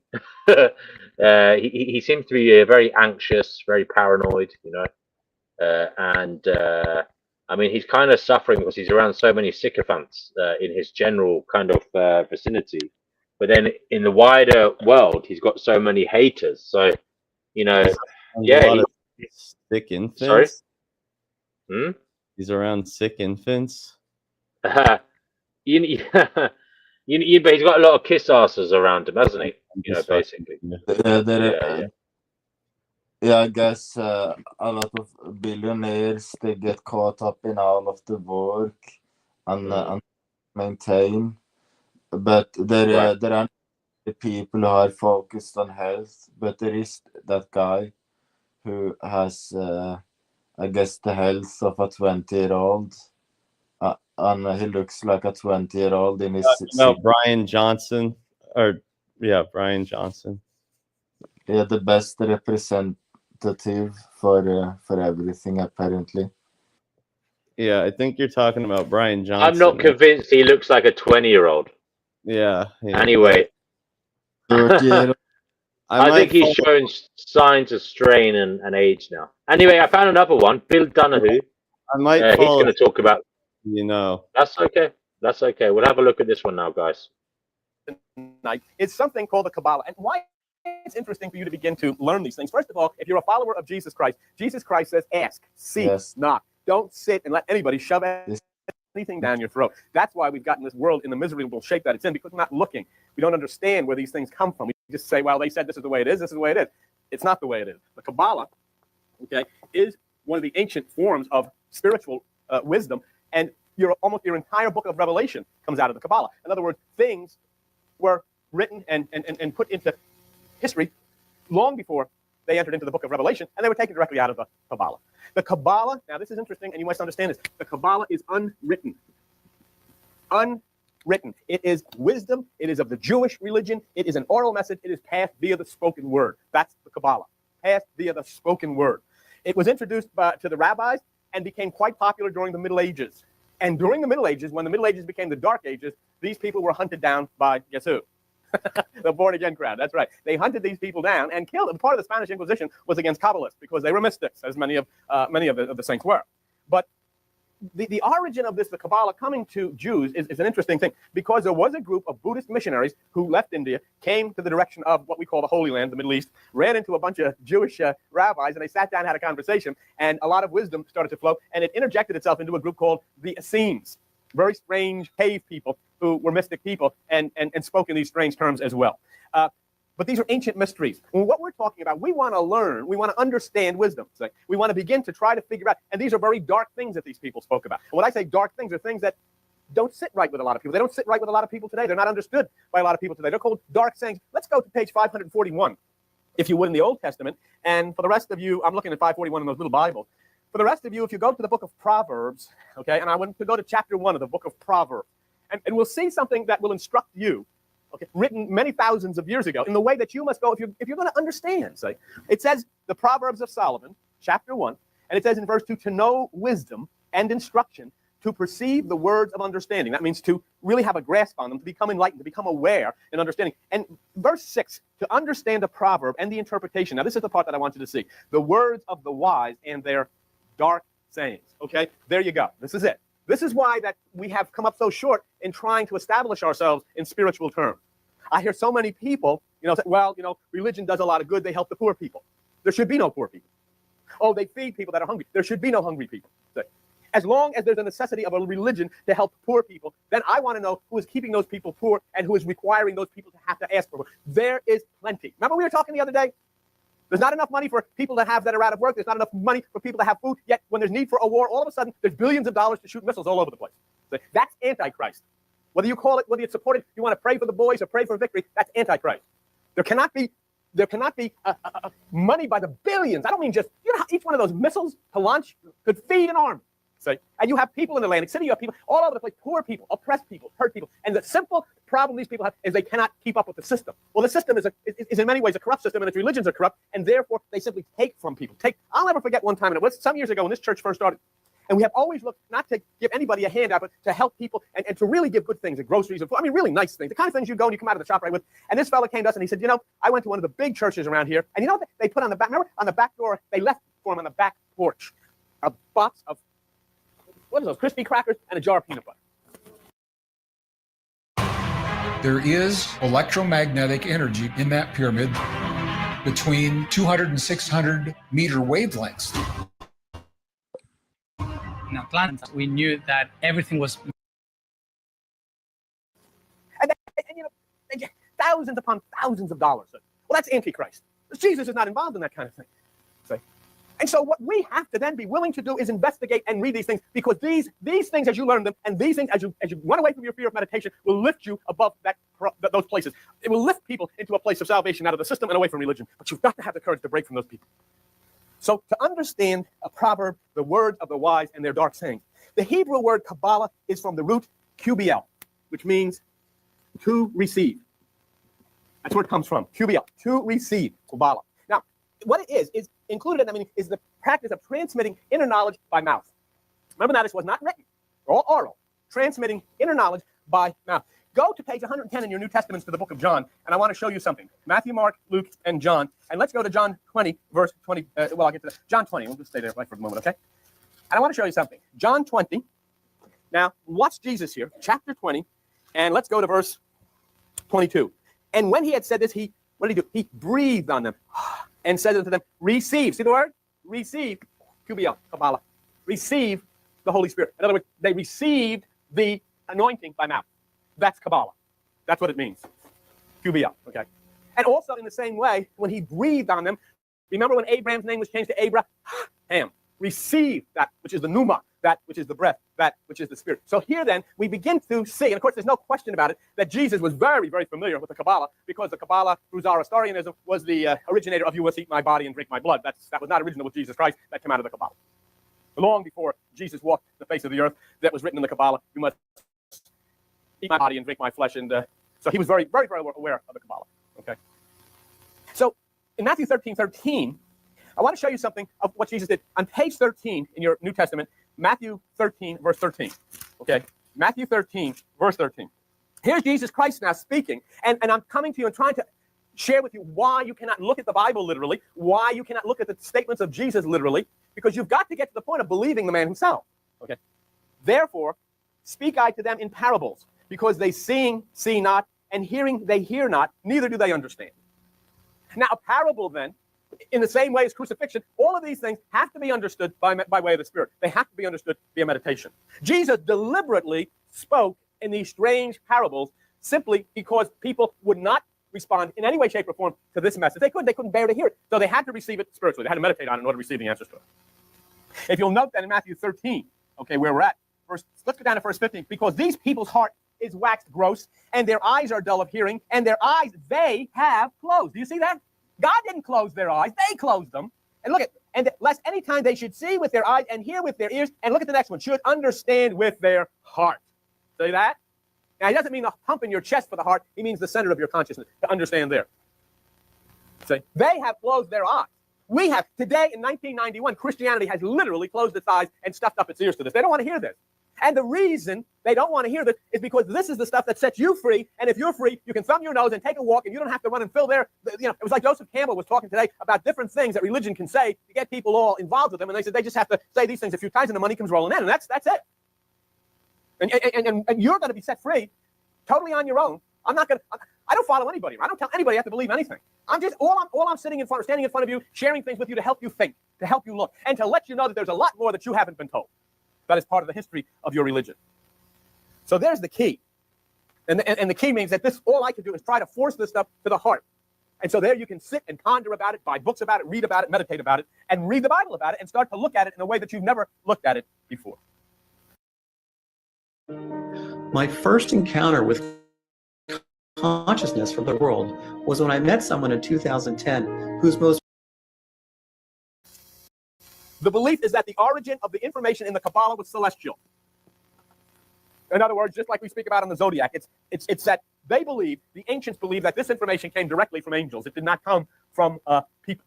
He seems to be very anxious, very paranoid, and I mean, he's kind of suffering because he's around so many sycophants in his general kind of vicinity. But then in the wider world, he's got so many haters. So, sick infants. Sorry? He's around sick infants. But he's got a lot of kiss asses around him, hasn't he? Basically. Yeah, I guess a lot of billionaires, they get caught up in all of the work and maintain, but there aren't people who are focused on health. But there is that guy who has, I guess, the health of a 20-year-old, and he looks like a 20-year-old in his. Brian Johnson, Brian Johnson. Yeah, the best representative for everything, apparently. Yeah, I think you're talking about Brian Johnson. I'm not convinced he looks like a 20-year-old. Yeah. Anyway. 30-year-old. I think he's showing signs of strain and age now. Anyway, I found another one. Bill Donahue. I might he's follow. going to talk about. That's okay. That's okay. We'll have a look at this one now, guys. It's something called the Kabbalah. And why it's interesting for you to begin to learn these things. First of all, if you're a follower of Jesus Christ says, ask, seek, knock. Don't sit and let anybody shove anything down your throat. That's why we've gotten this world in the miserable shape that it's in, because we're not looking. We don't understand where these things come from. We just say, well, they said this is the way it is, this is the way it is. It's not the way it is. The Kabbalah, okay, is one of the ancient forms of spiritual wisdom, and almost your entire book of Revelation comes out of the Kabbalah. In other words, things were written and put into history long before they entered into the book of Revelation, and they were taken directly out of the Kabbalah. The Kabbalah, now this is interesting, and you must understand this. The Kabbalah is unwritten. Unwritten. It is wisdom. It is of the Jewish religion. It is an oral message. It is passed via the spoken word. That's the Kabbalah. Passed via the spoken word. It was introduced to the rabbis and became quite popular during the Middle Ages. And during the Middle Ages, when the Middle Ages became the Dark Ages, these people were hunted down by, guess who? The born-again crowd, that's right. They hunted these people down and killed them. Part of the Spanish Inquisition was against Kabbalists because they were mystics, as many of the saints were. But the origin of this, the Kabbalah, coming to Jews is an interesting thing, because there was a group of Buddhist missionaries who left India, came to the direction of what we call the Holy Land, the Middle East, ran into a bunch of Jewish rabbis, and they sat down and had a conversation, and a lot of wisdom started to flow, and it interjected itself into a group called the Essenes. Very strange cave people who were mystic people and spoke in these strange terms as well. But these are ancient mysteries. And what we're talking about, we want to learn, we want to understand wisdom. So we want to begin to try to figure out, and these are very dark things that these people spoke about. And when I say dark things, are things that don't sit right with a lot of people. They don't sit right with a lot of people today. They're not understood by a lot of people today. They're called dark sayings. Let's go to page 541, if you would, in the Old Testament. And for the rest of you, I'm looking at 541 in those little Bibles. For the rest of you, if you go to the book of Proverbs, okay, and I want to go to chapter 1 of the book of Proverbs, and we'll see something that will instruct you, okay, written many thousands of years ago, in the way that you must go if you're going to understand. Say, it says the Proverbs of Solomon, chapter 1, and it says in verse 2, to know wisdom and instruction, to perceive the words of understanding. That means to really have a grasp on them, to become enlightened, to become aware and understanding. And verse 6, to understand a proverb and the interpretation. Now, this is the part that I want you to see. The words of the wise and their dark sayings. Okay, there you go. This is it. This is why that we have come up so short in trying to establish ourselves in spiritual terms. I hear so many people, say, well, religion does a lot of good. They help the poor people. There should be no poor people. Oh, they feed people that are hungry. There should be no hungry people. As long as there's a necessity of a religion to help poor people, then I want to know who is keeping those people poor and who is requiring those people to have to ask for it. There is plenty. Remember we were talking the other day? There's not enough money for people that are out of work. There's not enough money for people to have food. Yet when there's need for a war, all of a sudden there's billions of dollars to shoot missiles all over the place. So that's Antichrist. Whether you call it, whether you support it, you want to pray for the boys or pray for victory, that's Antichrist. There cannot be money by the billions. I don't mean just, each one of those missiles to launch could feed an army. See? And you have people in Atlantic City, you have people all over the place, poor people, oppressed people, hurt people. And the simple problem these people have is they cannot keep up with the system. Well, the system is in many ways a corrupt system, and its religions are corrupt, and therefore they simply take from people. I'll never forget one time, and it was some years ago when this church first started, and we have always looked not to give anybody a handout, but to help people and to really give good things, and groceries, and food. I mean, really nice things, the kind of things you go and you come out of the shop right with. And this fellow came to us and he said, I went to one of the big churches around here, and what they put on the back, remember, on the back door, they left for him on the back porch a box of, what is those, crispy crackers and a jar of peanut butter. There is electromagnetic energy in that pyramid between 200 and 600 meter wavelengths. In Atlanta, we knew that everything was... And they get thousands upon thousands of dollars. Well, that's Antichrist. Jesus is not involved in that kind of thing. See? And so what we have to then be willing to do is investigate and read these things, because these things, as you learn them, and these things, as you run away from your fear of meditation, will lift you above those places. It will lift people into a place of salvation out of the system and away from religion. But you've got to have the courage to break from those people. So to understand a proverb, the words of the wise and their dark sayings, the Hebrew word Kabbalah is from the root QBL, which means to receive. That's where it comes from, QBL, to receive, Kabbalah. Now, what it is included in that is the practice of transmitting inner knowledge by mouth. Remember now, this was not written, or oral, transmitting inner knowledge by mouth. Go to page 110 in your New Testaments to the book of John, and I want to show you something. Matthew, Mark, Luke, and John. And let's go to John 20, verse 20. Well, I'll get to that. John 20. We'll just stay there right for a moment, okay? And I want to show you something. John 20. Now, watch Jesus here, chapter 20, and let's go to verse 22. And when he had said this, what did he do? He breathed on them and said unto them, receive. See the word? Receive. Kabbalah. Receive the Holy Spirit. In other words, they received the anointing by mouth. That's Kabbalah. That's what it means. Okay? And also in the same way, when he breathed on them, remember when Abraham's name was changed to Abraham? Receive that which is the pneuma, that which is the breath, that which is the spirit. So here then, we begin to see, and of course there's no question about it, that Jesus was very, very familiar with the Kabbalah, because the Kabbalah, through Zoroastrianism, was the originator of you must eat my body and drink my blood. That was not original with Jesus Christ. That came out of the Kabbalah. Long before Jesus walked the face of the earth, that was written in the Kabbalah, you must eat my body and drink my flesh. And so he was very, very, very aware of the Kabbalah. Okay. So in Matthew 13:13, I want to show you something of what Jesus did. On page 13 in your New Testament, Matthew 13, verse 13. Okay, Matthew 13, verse 13. Here's Jesus Christ now speaking, and I'm coming to you and trying to share with you why you cannot look at the Bible literally, why you cannot look at the statements of Jesus literally, because you've got to get to the point of believing the man himself. Okay. Therefore, speak I to them in parables, because they seeing, see not, and hearing, they hear not, neither do they understand. Now, a parable then, in the same way as crucifixion, all of these things have to be understood by way of the Spirit. They have to be understood via meditation. Jesus deliberately spoke in these strange parables simply because people would not respond in any way, shape, or form to this message. They couldn't bear to hear it. So they had to receive it spiritually. They had to meditate on it in order to receive the answers to it. If you'll note that in Matthew 13, okay, where we're at, let's go down to verse 15. Because these people's heart is waxed gross, and their eyes are dull of hearing, and their eyes they have closed. Do you see that? God didn't close their eyes. They closed them. And look at, and lest any time they should see with their eyes and hear with their ears, and look at the next one, should understand with their heart. See that? Now, he doesn't mean a pump in your chest for the heart. He means the center of your consciousness, to understand there. See? They have closed their eyes. We have, today in 1991, Christianity has literally closed its eyes and stuffed up its ears to this. They don't want to hear this. And the reason they don't want to hear this is because this is the stuff that sets you free. And if you're free, you can thumb your nose and take a walk, and you don't have to run and fill their, it was like Joseph Campbell was talking today about different things that religion can say to get people all involved with them. And they said they just have to say these things a few times and the money comes rolling in. And that's it. And you're going to be set free totally on your own. I don't follow anybody. I don't tell anybody I have to believe anything. I'm standing in front of you, sharing things with you to help you think, to help you look, and to let you know that there's a lot more that you haven't been told. That is part of the history of your religion. So there's the key. And the key means that all I can do is try to force this stuff to the heart. And so there you can sit and ponder about it, buy books about it, read about it, meditate about it, and read the Bible about it, and start to look at it in a way that you've never looked at it before. My first encounter with consciousness from the world was when I met someone in 2010 whose most... The belief is that the origin of the information in the Kabbalah was celestial. In other words, just like we speak about in the Zodiac, it's that they believe, the ancients believe, that this information came directly from angels. It did not come from people.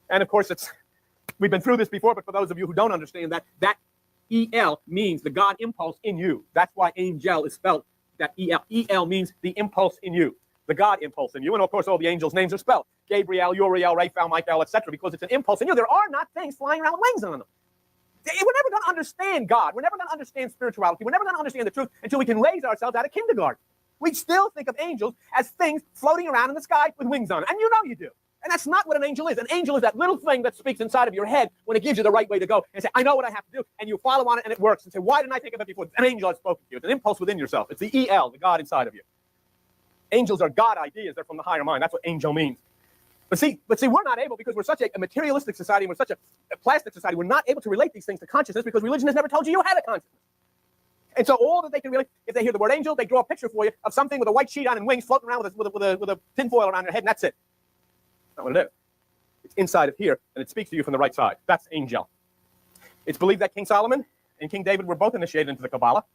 And of course, we've been through this before, but for those of you who don't understand that EL means the God impulse in you. That's why angel is spelled that EL. EL means the impulse in you, the God impulse in you. And of course, all the angels' names are spelled. Gabriel, Uriel, Raphael, Michael, etc., because it's an impulse in you. There are not things flying around with wings on them. We're never going to understand God. We're never going to understand spirituality. We're never going to understand the truth until we can raise ourselves out of kindergarten. We still think of angels as things floating around in the sky with wings on it. And you know you do. And that's not what an angel is. An angel is that little thing that speaks inside of your head when it gives you the right way to go. And say, I know what I have to do. And you follow on it and it works. And say, why didn't I think of it before? An angel has spoken to you. It's an impulse within yourself. It's the EL, the God inside of you. Angels are God ideas. They're from the higher mind. That's what angel means. But see, we're not able, because we're such a materialistic society, and we're such a plastic society, we're not able to relate these things to consciousness because religion has never told you had a consciousness. And so all that they can relate, if they hear the word angel, they draw a picture for you of something with a white sheet on and wings floating around with a tinfoil around their head, and that's it. That's not what it is. It's inside of here, and it speaks to you from the right side. That's angel. It's believed that King Solomon and King David were both initiated into the Kabbalah.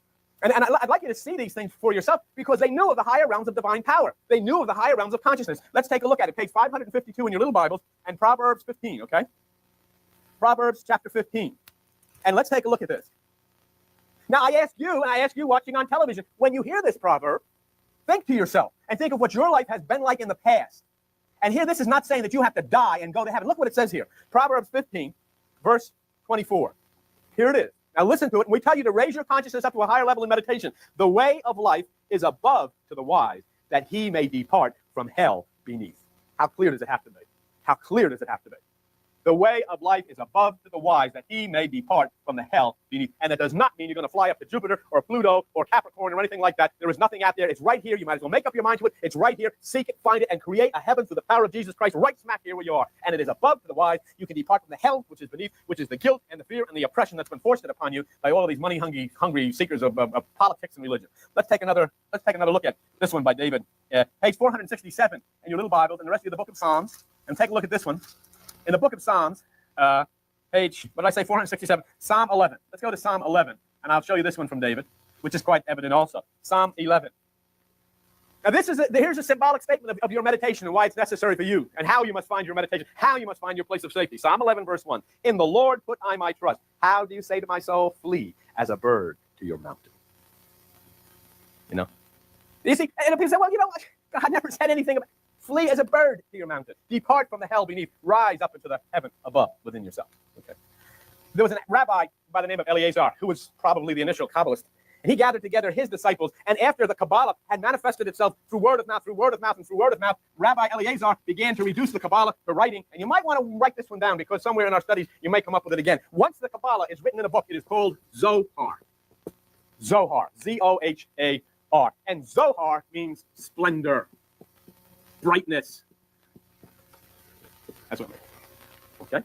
And I'd like you to see these things for yourself, because they knew of the higher realms of divine power. They knew of the higher realms of consciousness. Let's take a look at it. Page 552 in your little Bibles, and Proverbs 15, okay? Proverbs chapter 15. And let's take a look at this. Now, I ask you watching on television, when you hear this proverb, Think to yourself and think of what your life has been like in the past. And here, this is not saying that you have to die and go to heaven. Look what it says here. Proverbs 15, verse 24. Here it is. Now listen to it, and we tell you to raise your consciousness up to a higher level in meditation. The way of life is above to the wise, that he may depart from hell beneath. How clear does it have to be? How clear does it have to be? The way of life is above to the wise, that he may depart from the hell beneath. And that does not mean you're going to fly up to Jupiter or Pluto or Capricorn or anything like that. There is nothing out there. It's right here. You might as well make up your mind to it. It's right here. Seek it, find it, and create a heaven through the power of Jesus Christ right smack here where you are. And it is above to the wise. You can depart from the hell, which is beneath, which is the guilt and the fear and the oppression that's been forced upon you by all of these money-hungry seekers of politics and religion. Let's take another look at this one by David. Page 467 in your little Bibles and the rest of the book of Psalms. And take a look at this one. In the book of Psalms, page, what did I say, 467? Psalm 11. Let's go to Psalm 11, and I'll show you this one from David, which is quite evident also. Psalm 11. Now, here's a symbolic statement of your meditation and why it's necessary for you, and how you must find your meditation, how you must find your place of safety. Psalm 11, verse 1. In the Lord put I my trust. How do you say to my soul, flee as a bird to your mountain? You know? You see, and people say, well, you know what? God never said anything about flee as a bird to your mountain. Depart from the hell beneath. Rise up into the heaven above within yourself. Okay. There was a rabbi by the name of Eleazar, who was probably the initial Kabbalist, and he gathered together his disciples, and after the Kabbalah had manifested itself through word of mouth, and through word of mouth, Rabbi Eleazar began to reduce the Kabbalah to writing, and you might want to write this one down, because somewhere in our studies you may come up with it again. Once the Kabbalah is written in a book, it is called Zohar. Zohar. Z-O-H-A-R. And Zohar means splendor. Brightness. That's what it means. Okay?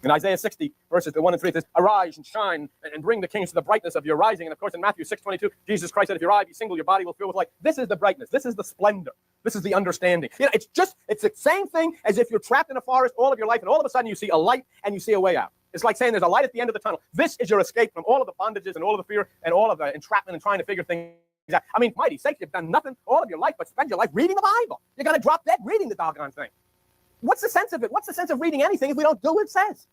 In Isaiah 60, verses 1 and 3, it says, arise and shine and bring the kings to the brightness of your rising. And of course, in Matthew 6:22, Jesus Christ said, if your eye be single, your body will fill with light. This is the brightness. This is the splendor. This is the understanding. You know, it's the same thing as if you're trapped in a forest all of your life, and all of a sudden you see a light and you see a way out. It's like saying there's a light at the end of the tunnel. This is your escape from all of the bondages and all of the fear and all of the entrapment and trying to figure things. I mean, mighty sakes, you've done nothing all of your life but spend your life reading the Bible. You're going to drop dead reading the doggone thing. What's the sense of it? What's the sense of reading anything if we don't do what it says?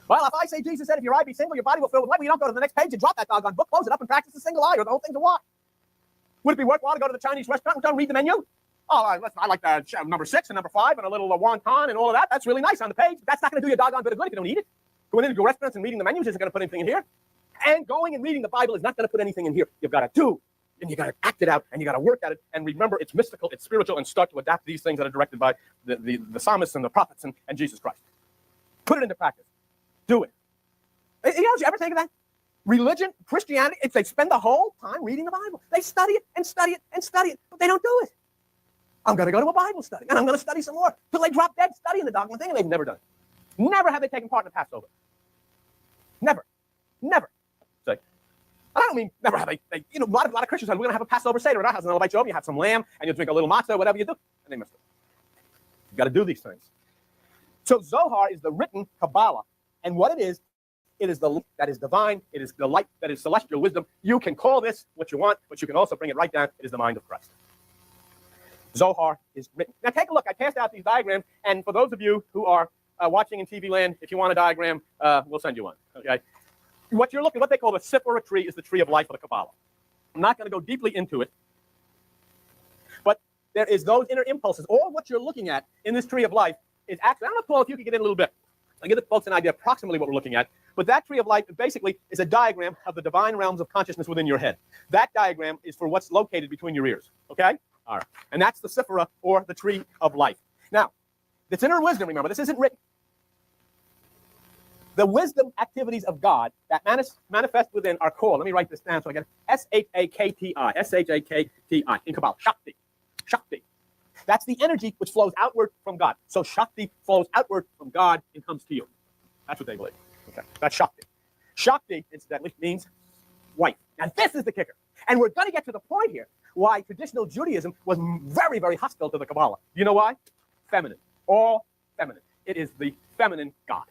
Well, if I say Jesus said, if your eye be single, your body will fill with light, well, you don't go to the next page and drop that doggone book, close it up, and practice a single eye, or the whole thing's a wash. Would it be worthwhile to go to the Chinese restaurant and don't read the menu? Oh, I like number 6 and number 5 and a little wonton and all of that. That's really nice on the page. But that's not going to do you a doggone bit of good if you don't eat it. Going into restaurants and reading the menus isn't going to put anything in here. And going and reading the Bible is not going to put anything in here. You've got to do, and you got to act it out, and you got to work at it. And remember, it's mystical, it's spiritual, and start to adapt these things that are directed by the psalmists and the prophets and Jesus Christ. Put it into practice. Do it. You know, did you ever think of that? Religion, Christianity, if they spend the whole time reading the Bible, they study it and study it and study it, but they don't do it. I'm going to go to a Bible study, and I'm going to study some more till they drop dead studying the doggone thing, and they've never done it. Never have they taken part in the Passover. Never. Never. So, I don't mean never have they you know, a lot of Christians said, we're going to have a Passover Seder at our house, and they'll invite you over, you have some lamb, and you drink a little matzah, whatever you do, and they missed it. You've got to do these things. So Zohar is the written Kabbalah, and what it is the light that is divine, it is the light that is celestial wisdom. You can call this what you want, but you can also bring it right down. It is the mind of Christ. Zohar is written. Now take a look. I passed out these diagrams, and for those of you who are watching in TV land, if you want a diagram, we'll send you one. Okay. What you're looking, what they call the Sefirot tree, is the tree of life of the Kabbalah. I'm not going to go deeply into it, but there is those inner impulses. All what you're looking at in this tree of life is actually, I don't know, Paul, if you could get in a little bit. I'll give the folks an idea approximately what we're looking at. But that tree of life basically is a diagram of the divine realms of consciousness within your head. That diagram is for what's located between your ears. Okay? All right. And that's the Sefirot, or the tree of life. Now, it's inner wisdom, remember, this isn't written. The wisdom activities of God that manifest within are called, let me write this down so I get it, S-H-A-K-T-I, S-H-A-K-T-I, in Kabbalah, Shakti. Shakti. That's the energy which flows outward from God. So Shakti flows outward from God and comes to you. That's what they believe. Okay, that's Shakti. Shakti, incidentally, means wife. Now this is the kicker. And we're going to get to the point here why traditional Judaism was very, very hostile to the Kabbalah. You know why? Feminine. All feminine. It is the feminine God.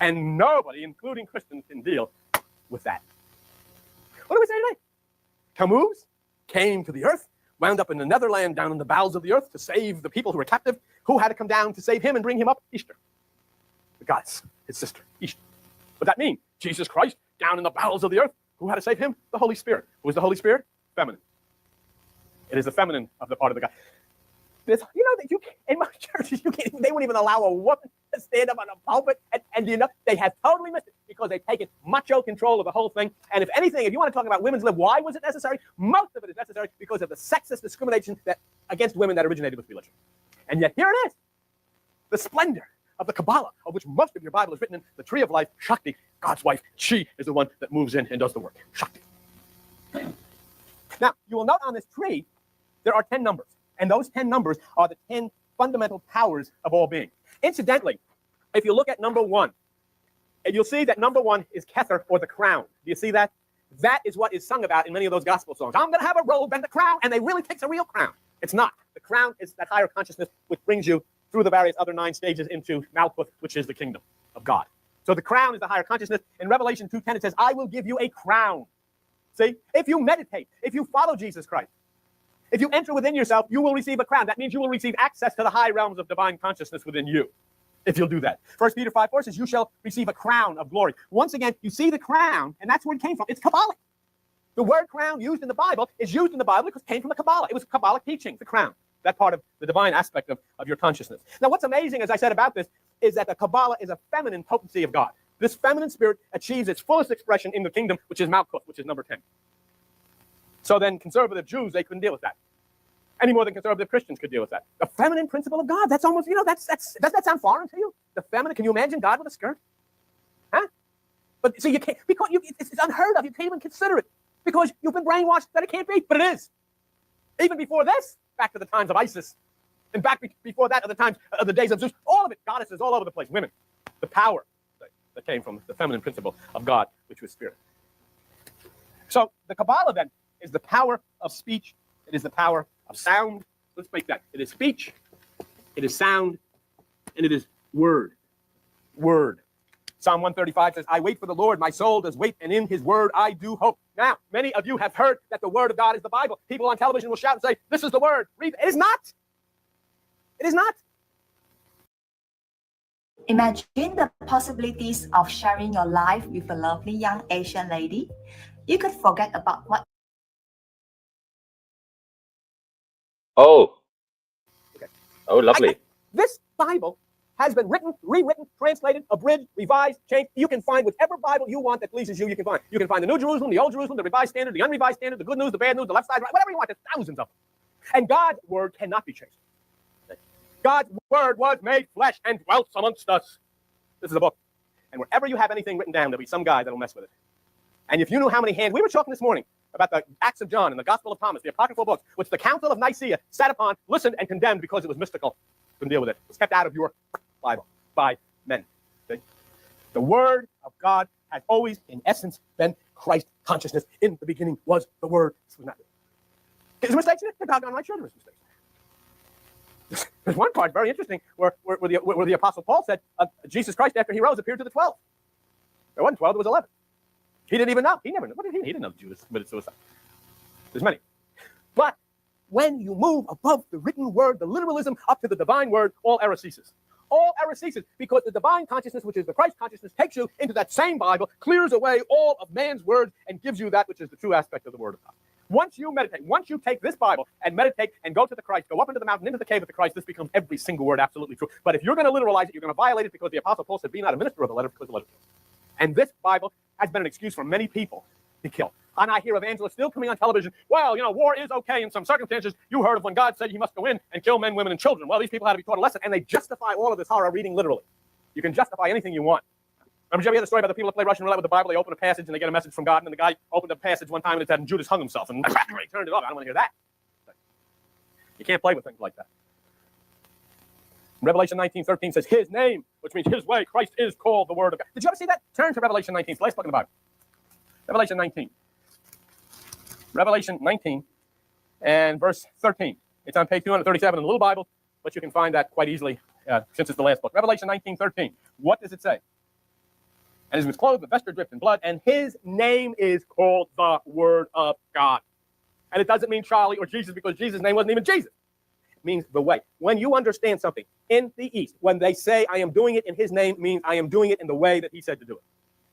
And nobody, including Christians, can deal with that. What do we say today? Tammuz came to the earth wound up in the Netherland down in the bowels of the earth to save the people who were captive. Who had to come down to save him and bring him up? Easter. The goddess, his sister, Easter. What that mean? Jesus Christ down in the bowels of the earth. Who had to save him? The Holy Spirit. Who is the Holy Spirit? Feminine. It is the feminine of the part of the God. This, you know, that you in most churches, they wouldn't even allow a woman to stand up on a pulpit, and you know, they have totally missed it because they've taken macho control of the whole thing. And if anything, if you want to talk about women's lib, why was it necessary? Most of it is necessary because of the sexist discrimination that against women that originated with religion. And yet here it is, the splendor of the Kabbalah, of which most of your Bible is written in, the tree of life, Shakti, God's wife. She is the one that moves in and does the work. Shakti. Now, you will note on this tree, there are 10 numbers. And those 10 numbers are the 10 fundamental powers of all being. Incidentally, if you look at number 1, and you'll see that number 1 is Kether, or the crown. Do you see that? That is what is sung about in many of those gospel songs. I'm going to have a robe and a crown, and they really take a real crown. It's not. The crown is that higher consciousness which brings you through the various other 9 stages into Malkuth, which is the kingdom of God. So the crown is the higher consciousness. In Revelation 2:10, it says, I will give you a crown. See? If you meditate, if you follow Jesus Christ, if you enter within yourself, you will receive a crown. That means you will receive access to the high realms of divine consciousness within you, if you'll do that. 1 Peter 5:4 says, you shall receive a crown of glory. Once again, you see the crown, and that's where it came from. It's Kabbalah. The word crown used in the Bible is used in the Bible because it came from the Kabbalah. It was Kabbalic teaching, the crown, that part of the divine aspect of your consciousness. Now, what's amazing, as I said about this, is that the Kabbalah is a feminine potency of God. This feminine spirit achieves its fullest expression in the kingdom, which is Malkuth, which is number 10. So then conservative Jews, they couldn't deal with that. Any more than conservative Christians could deal with that. The feminine principle of God, that's almost, you know, does that sound foreign to you? The feminine, can you imagine God with a skirt? Huh? But see, you can't, because it's unheard of. You can't even consider it because you've been brainwashed that it can't be, but it is. Even before this, back to the times of Isis, and back before that, of the times of the days of Zeus, all of it, goddesses all over the place, women. The power that came from the feminine principle of God, which was spirit. So the Kabbalah then is the power of speech. It is the power of sound. Let's make that. It is speech, it is sound, and it is word. Word. Psalm 135 says, I wait for the Lord, my soul does wait, and in his word I do hope. Now, many of you have heard that the word of God is the Bible. People on television will shout and say, this is the word. Read. It is not. It is not. Imagine the possibilities of sharing your life with a lovely young Asian lady. You could forget about what. Oh. Okay. Oh, lovely. This Bible has been written, rewritten, translated, abridged, revised, changed. You can find whichever Bible you want that pleases you, you can find. You can find the New Jerusalem, the Old Jerusalem, the Revised Standard, the Unrevised Standard, the Good News, the Bad News, the Left Side, right, whatever you want. There's thousands of them. And God's word cannot be changed. God's word was made flesh and dwelt amongst us. This is a book. And wherever you have anything written down, there'll be some guy that'll mess with it. And if you knew how many hands, we were talking this morning about the Acts of John and the Gospel of Thomas, the apocryphal books, which the Council of Nicaea sat upon, listened, and condemned because it was mystical. Couldn't deal with it. It was kept out of your Bible by men. Okay? The Word of God has always, in essence, been Christ consciousness. In the beginning was the Word. This was not it. Is there mistakes in it? They're doggone right sure there's mistakes. There's one part very interesting where the Apostle Paul said, Jesus Christ, after he rose, appeared to the 12. There wasn't 12, there was 11. He didn't even know. He never knew. What did he didn't know Judas committed suicide. There's many. But when you move above the written word, the literalism, up to the divine word, all error ceases. All error ceases because the divine consciousness, which is the Christ consciousness, takes you into that same Bible, clears away all of man's words, and gives you that which is the true aspect of the word of God. Once you meditate, once you take this Bible and meditate and go to the Christ, go up into the mountain, into the cave of the Christ, this becomes every single word absolutely true. But if you're going to literalize it, you're going to violate it because the Apostle Paul said, be not a minister of the letter because the letter kills. And this Bible has been an excuse for many people to kill. And I hear evangelists still coming on television, well, you know, war is okay in some circumstances. You heard of when God said he must go in and kill men, women, and children. Well, these people had to be taught a lesson, and they justify all of this horror reading literally. You can justify anything you want. Remember, did you ever hear the story about the people that play Russian roulette with the Bible? They open a passage and they get a message from God, and then the guy opened a passage one time and it said, and Judas hung himself, and he turned it off. I don't want to hear that. You can't play with things like that. Revelation 19:13 says, his name, which means his way, Christ is called the Word of God. Did you ever see that? Turn to Revelation 19. It's the last book in the Bible. Revelation 19. Revelation 19 and verse 13. It's on page 237 in the little Bible, but you can find that quite easily since it's the last book. Revelation 19:13. What does it say? And he was clothed with vesture dripped in blood, and his name is called the Word of God. And it doesn't mean Charlie or Jesus because Jesus' name wasn't even Jesus. It means the way. When you understand something in the East, when they say I am doing it in his name, means I am doing it in the way that he said to do it.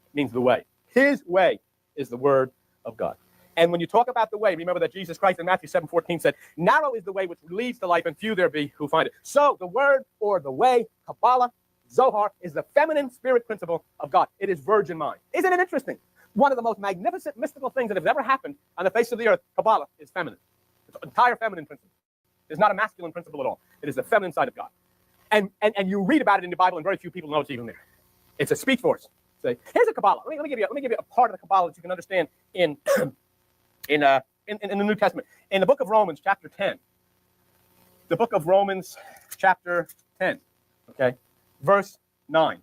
It means the way. His way is the word of God. And when you talk about the way, remember that Jesus Christ in Matthew 7:14 said, narrow is the way which leads to life, and few there be who find it. So the word or the way, Kabbalah, Zohar, is the feminine spirit principle of God. It is virgin mind. Isn't it interesting? One of the most magnificent mystical things that have ever happened on the face of the earth, Kabbalah, is feminine. It's an entire feminine principle. It's not a masculine principle at all. It is the feminine side of God. And you read about it in the Bible, and very few people know it's even there. It's a speech force. Say, here's a Kabbalah. Let me give you a part of the Kabbalah that you can understand in the New Testament. In the book of Romans, chapter 10. The book of Romans, chapter 10. Okay, verse 9.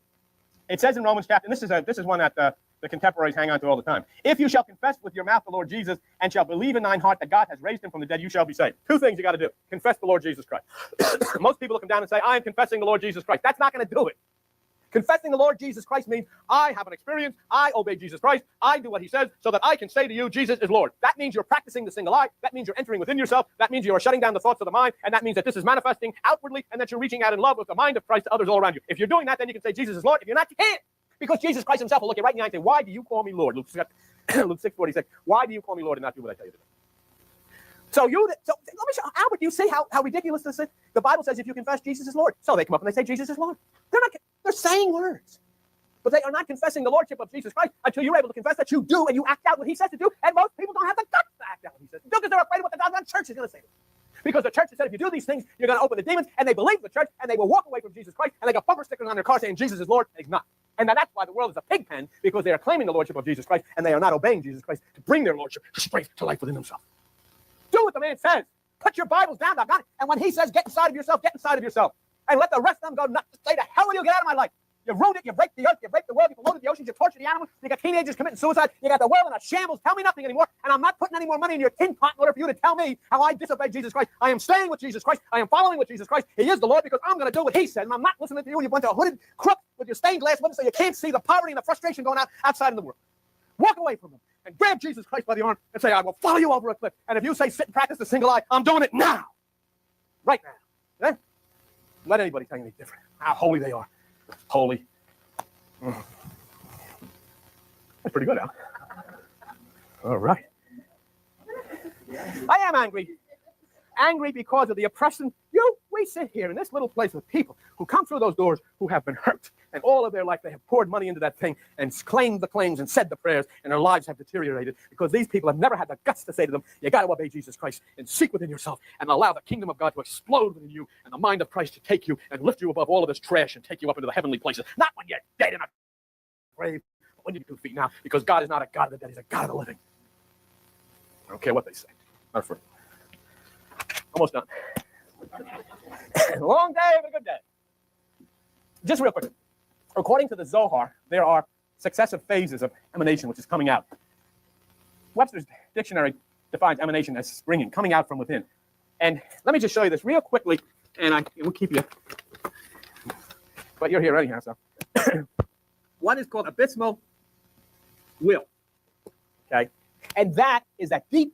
It says in Romans chapter, and this is one that the contemporaries hang on to all the time. If you shall confess with your mouth the Lord Jesus and shall believe in thine heart that God has raised him from the dead, you shall be saved. Two things you got to do. Confess the Lord Jesus Christ. Most people will come down and say, I am confessing the Lord Jesus Christ. That's not going to do it. Confessing the Lord Jesus Christ means I have an experience, I obey Jesus Christ, I do what he says so that I can say to you, Jesus is Lord. That means you're practicing the single eye. That means you're entering within yourself. That means you are shutting down the thoughts of the mind. And that means that this is manifesting outwardly and that you're reaching out in love with the mind of Christ to others all around you. If you're doing that, then you can say Jesus is Lord. If you're not, you can't. Because Jesus Christ himself will look you right in the eye and say, why do you call me Lord? Luke 6:46. Why do you call me Lord and not do what I tell you to do? So let me show Albert, you see how ridiculous this is? The Bible says if you confess Jesus is Lord. So they come up and they say Jesus is Lord. They're saying words. But they are not confessing the lordship of Jesus Christ until you're able to confess that you do and you act out what he says to do. And most people don't have the guts to act out what he says to do because they're afraid of what the doggone church is going to say. Because the church has said if you do these things, you're going to open the demons, and they believe the church, and they will walk away from Jesus Christ, and they got bumper stickers on their car saying Jesus is Lord, and he's not. And that's why the world is a pig pen, because they are claiming the lordship of Jesus Christ, and they are not obeying Jesus Christ to bring their lordship straight to life within themselves. Do what the man says. Put your Bibles down, doggone it. And when he says get inside of yourself, get inside of yourself. And let the rest of them go nuts. Say, the hell will you get out of my life? You've ruined it, you break the earth, you break the world, you polluted the oceans, you tortured the animals, you got teenagers committing suicide, you got the world in a shambles. Tell me nothing anymore, and I'm not putting any more money in your tin pot in order for you to tell me how I disobey Jesus Christ. I am staying with Jesus Christ. I am following with Jesus Christ. He is the Lord because I'm going to do what he said, and I'm not listening to you, and you bunch of hooded crook with your stained glass windows so you can't see the poverty and the frustration going on outside in the world. Walk away from him and grab Jesus Christ by the arm and say, I will follow you over a cliff. And if you say sit and practice the single eye, I'm doing it now. Right now. Eh? Let anybody tell you any different. How holy they are. Holy. That's pretty good, Al. All right. I am angry. Angry because of the oppression. We sit here in this little place with people who come through those doors who have been hurt. And all of their life they have poured money into that thing and claimed the claims and said the prayers, and their lives have deteriorated because these people have never had the guts to say to them, you got to obey Jesus Christ and seek within yourself and allow the kingdom of God to explode within you and the mind of Christ to take you and lift you above all of this trash and take you up into the heavenly places. Not when you're dead in a grave, but when you're 2 feet now, because God is not a God of the dead, he's a God of the living. I don't care what they say. Not afraid. Almost done. Long day, but a good day. Just real quick. According to the Zohar, there are successive phases of emanation, which is coming out. Webster's dictionary defines emanation as springing, coming out from within. And let me just show you this real quickly, and we'll keep you. But you're here anyhow, so. One is called abysmal will. Okay? And that is that deep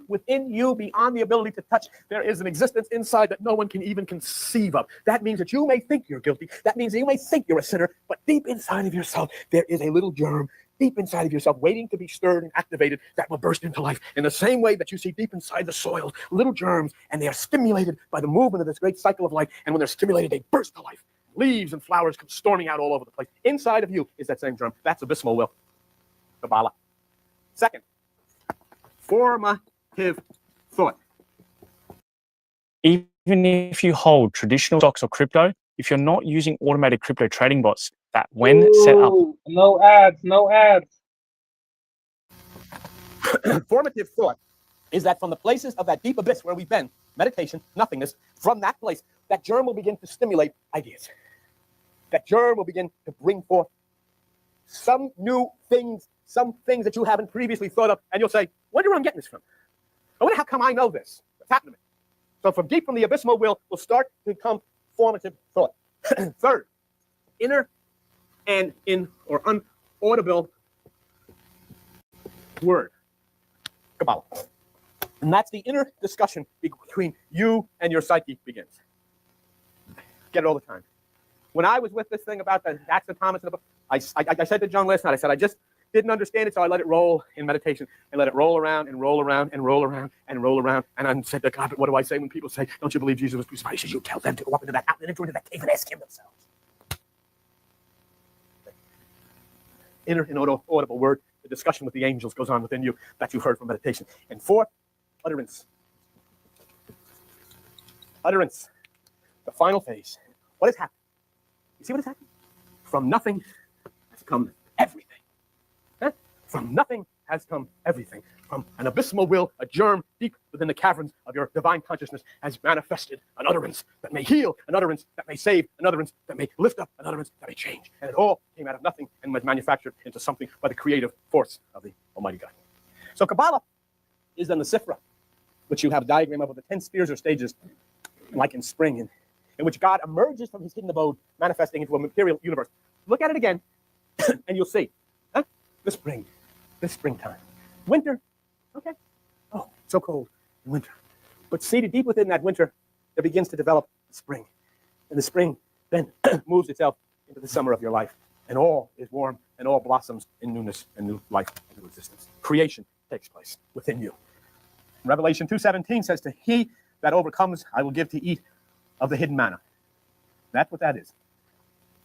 within you, beyond the ability to touch, there is an existence inside that no one can even conceive of. That means that you may think you're guilty. That means that you may think you're a sinner, but deep inside of yourself, there is a little germ deep inside of yourself waiting to be stirred and activated that will burst into life. In the same way that you see deep inside the soil, little germs, and they are stimulated by the movement of this great cycle of life, and when they're stimulated, they burst to life. Leaves and flowers come storming out all over the place. Inside of you is that same germ. That's abysmal will. Kabbalah. Second, formative thought. Even if you hold traditional stocks or crypto, if you're not using automated crypto trading bots that when set up... No ads, no ads. Formative thought is that from the places of that deep abyss where we've been, meditation, nothingness, from that place, that germ will begin to stimulate ideas. That germ will begin to bring forth some new things, some things that you haven't previously thought of, and you'll say, wonder where I'm getting this from. I wonder how come I know this. What's happening to me? So from deep from the abysmal will start to come formative thought. Third, inner and in or unaudible word. Kabbalah. And that's the inner discussion between you and your psyche begins. Get it all the time. When I was with this thing about the Acts of Thomas, I said to John last night, I said, I just didn't understand it, so I let it roll in meditation and let it roll around and roll around and roll around and roll around. And I said to God, what do I say when people say, don't you believe Jesus was crucified? He says, you tell them to go up into that mountain and into that cave and ask him themselves. Inner and audible word, the discussion with the angels goes on within you that you heard from meditation. And 4, utterance. Utterance. The final phase. What has happened? You see what has happened? From nothing has come everything. Huh? From nothing has come everything. From an abysmal will, a germ deep within the caverns of your divine consciousness has manifested an utterance that may heal, an utterance that may save, an utterance that may lift up, an utterance that may change. And it all came out of nothing and was manufactured into something by the creative force of the Almighty God. So Kabbalah is then the Sefirot, which you have a diagram of the 10 spheres or stages, like in spring, in which God emerges from his hidden abode, manifesting into a material universe. Look at it again, and you'll see. Huh? The spring, this springtime. Winter, okay. Oh, so cold in winter. But seated deep within that winter, there begins to develop the spring. And the spring then moves itself into the summer of your life. And all is warm, and all blossoms in newness and new life and new existence. Creation takes place within you. Revelation 2:17 says, to he that overcomes, I will give to eat of the hidden manna. That's what that is.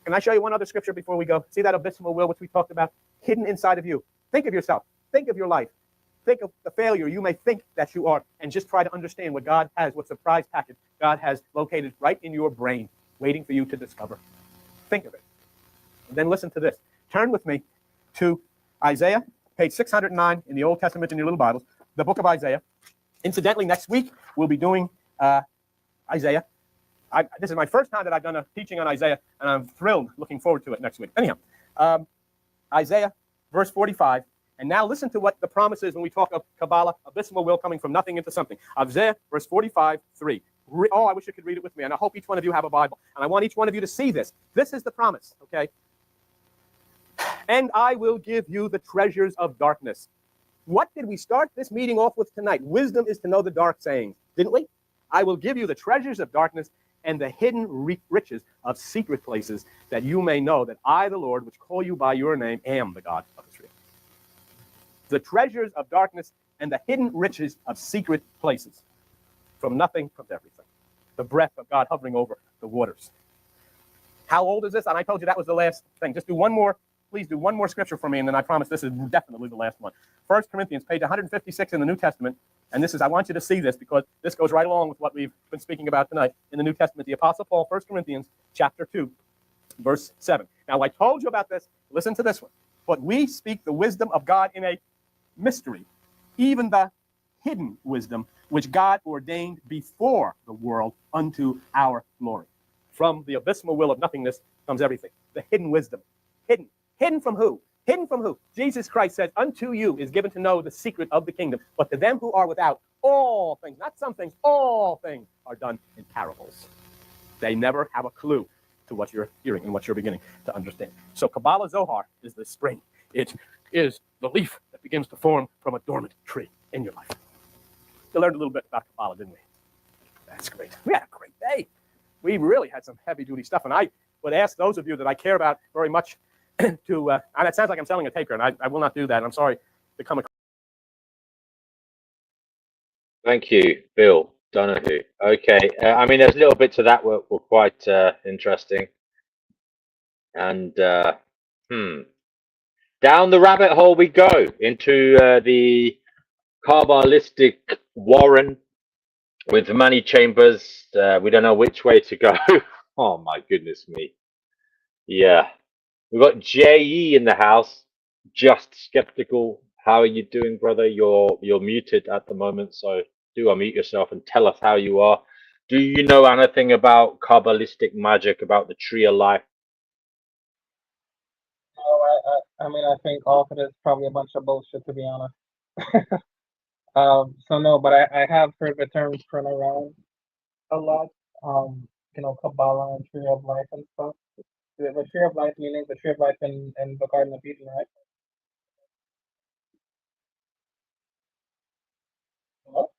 Can I show you one other scripture before we go? See that abysmal will which we talked about? Hidden inside of you. Think of yourself. Think of your life. Think of the failure you may think that you are, and just try to understand what God has, what surprise package God has located right in your brain, waiting for you to discover. Think of it. And then listen to this. Turn with me to Isaiah, page 609 in the Old Testament in your little Bibles, the book of Isaiah. Incidentally, next week we'll be doing Isaiah. This is my first time that I've done a teaching on Isaiah, and I'm thrilled, looking forward to it next week. Anyhow, Isaiah, verse 45. And now listen to what the promise is when we talk of Kabbalah, abysmal will coming from nothing into something. Isaiah, verse 45, 3. Oh, I wish you could read it with me, and I hope each one of you have a Bible. And I want each one of you to see this. This is the promise, okay? And I will give you the treasures of darkness. What did we start this meeting off with tonight? Wisdom is to know the dark sayings, didn't we? I will give you the treasures of darkness and the hidden riches of secret places, that you may know that I, the Lord, which call you by your name, am the God of Israel. The treasures of darkness and the hidden riches of secret places. From nothing comes everything. The breath of God hovering over the waters. How old is this? And I told you that was the last thing. Just do one more. Please do one more scripture for me, and then I promise this is definitely the last one. 1 Corinthians, page 156 in the New Testament. And this is, I want you to see this because this goes right along with what we've been speaking about tonight. In the New Testament, the Apostle Paul, 1 Corinthians, chapter 2, verse 7. Now, I told you about this. Listen to this one. But we speak the wisdom of God in a mystery, even the hidden wisdom, which God ordained before the world unto our glory. From the abysmal will of nothingness comes everything. The hidden wisdom. Hidden. Hidden from who? Hidden from who? Jesus Christ says, unto you is given to know the secret of the kingdom, but to them who are without, all things, not some things, all things are done in parables. They never have a clue to what you're hearing and what you're beginning to understand. So Kabbalah Zohar is the spring. It is the leaf that begins to form from a dormant tree in your life. We learned a little bit about Kabbalah, didn't we? That's great. We had a great day. We really had some heavy-duty stuff, and I would ask those of you that I care about very much to, and it sounds like I'm selling a taker, and I will not do that. I'm sorry to come across. Thank you, Bill Donahue. Okay, I mean, there's little bits of that were quite interesting. And down the rabbit hole we go into the Kabbalistic warren with many chambers. We don't know which way to go. Oh my goodness me. Yeah. We've got J.E. in the house. Just skeptical. How are you doing, brother? You're muted at the moment, so do unmute yourself and tell us how you are. Do you know anything about Kabbalistic magic, about the tree of life? No, I mean, I think all of it is probably a bunch of bullshit, to be honest. So no, but I have heard the term thrown around a lot. Kabbalah and tree of life and stuff. The tree of life meaning the tree of life in the Garden of Eden, right? Hello?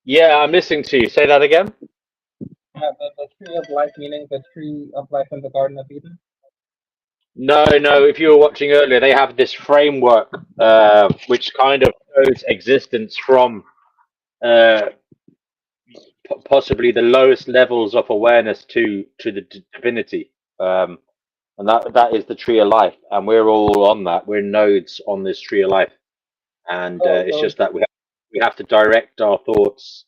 Yeah, I'm listening to you. Say that again. The tree of life, meaning the tree of life in the Garden of Eden. No, no. If you were watching earlier, they have this framework which kind of shows existence from uh, possibly the lowest levels of awareness to the divinity, and that is the tree of life, and we're all on that. We're nodes on this tree of life, and it's just that we have to direct our thoughts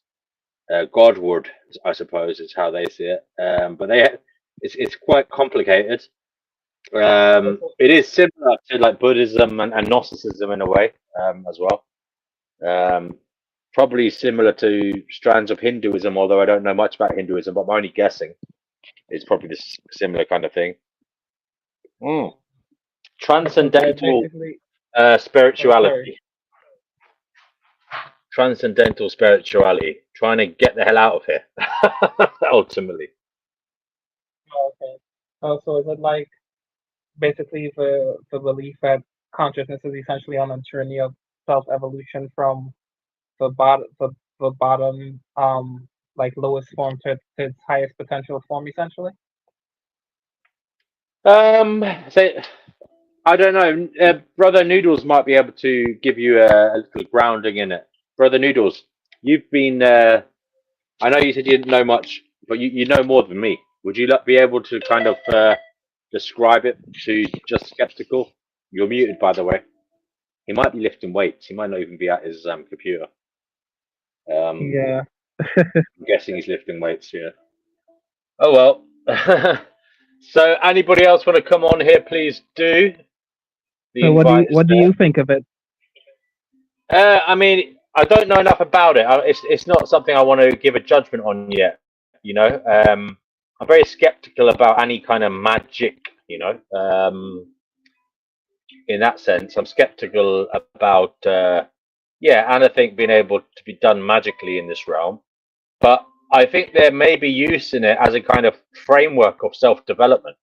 Godward, I suppose, is how they see it. But it's quite complicated. It is similar to like Buddhism and Gnosticism in a way as well. Probably similar to strands of Hinduism, although I don't know much about Hinduism, but I'm only guessing. It's probably this similar kind of thing. Transcendental spirituality. Transcendental spirituality. Trying to get the hell out of here, ultimately. Oh, okay. Oh, so is it like basically the belief that consciousness is essentially on a journey of self-evolution from the bottom, like lowest form to its highest potential form, essentially? So I don't know. Brother Noodles might be able to give you a little grounding in it. Brother Noodles, you've been. I know you said you didn't know much, but you know more than me. Would you be able to kind of describe it to just skeptical? You're muted, by the way. He might be lifting weights. He might not even be at his computer. Yeah. I'm guessing he's lifting weights. Yeah. Oh well. So, anybody else want to come on here? Please do. So what do you think of it? I mean, I don't know enough about it. It's not something I want to give a judgment on yet. You know, I'm very skeptical about any kind of magic. You know, in that sense, I'm skeptical about anything being able to be done magically in this realm. But I think there may be use in it as a kind of framework of self-development.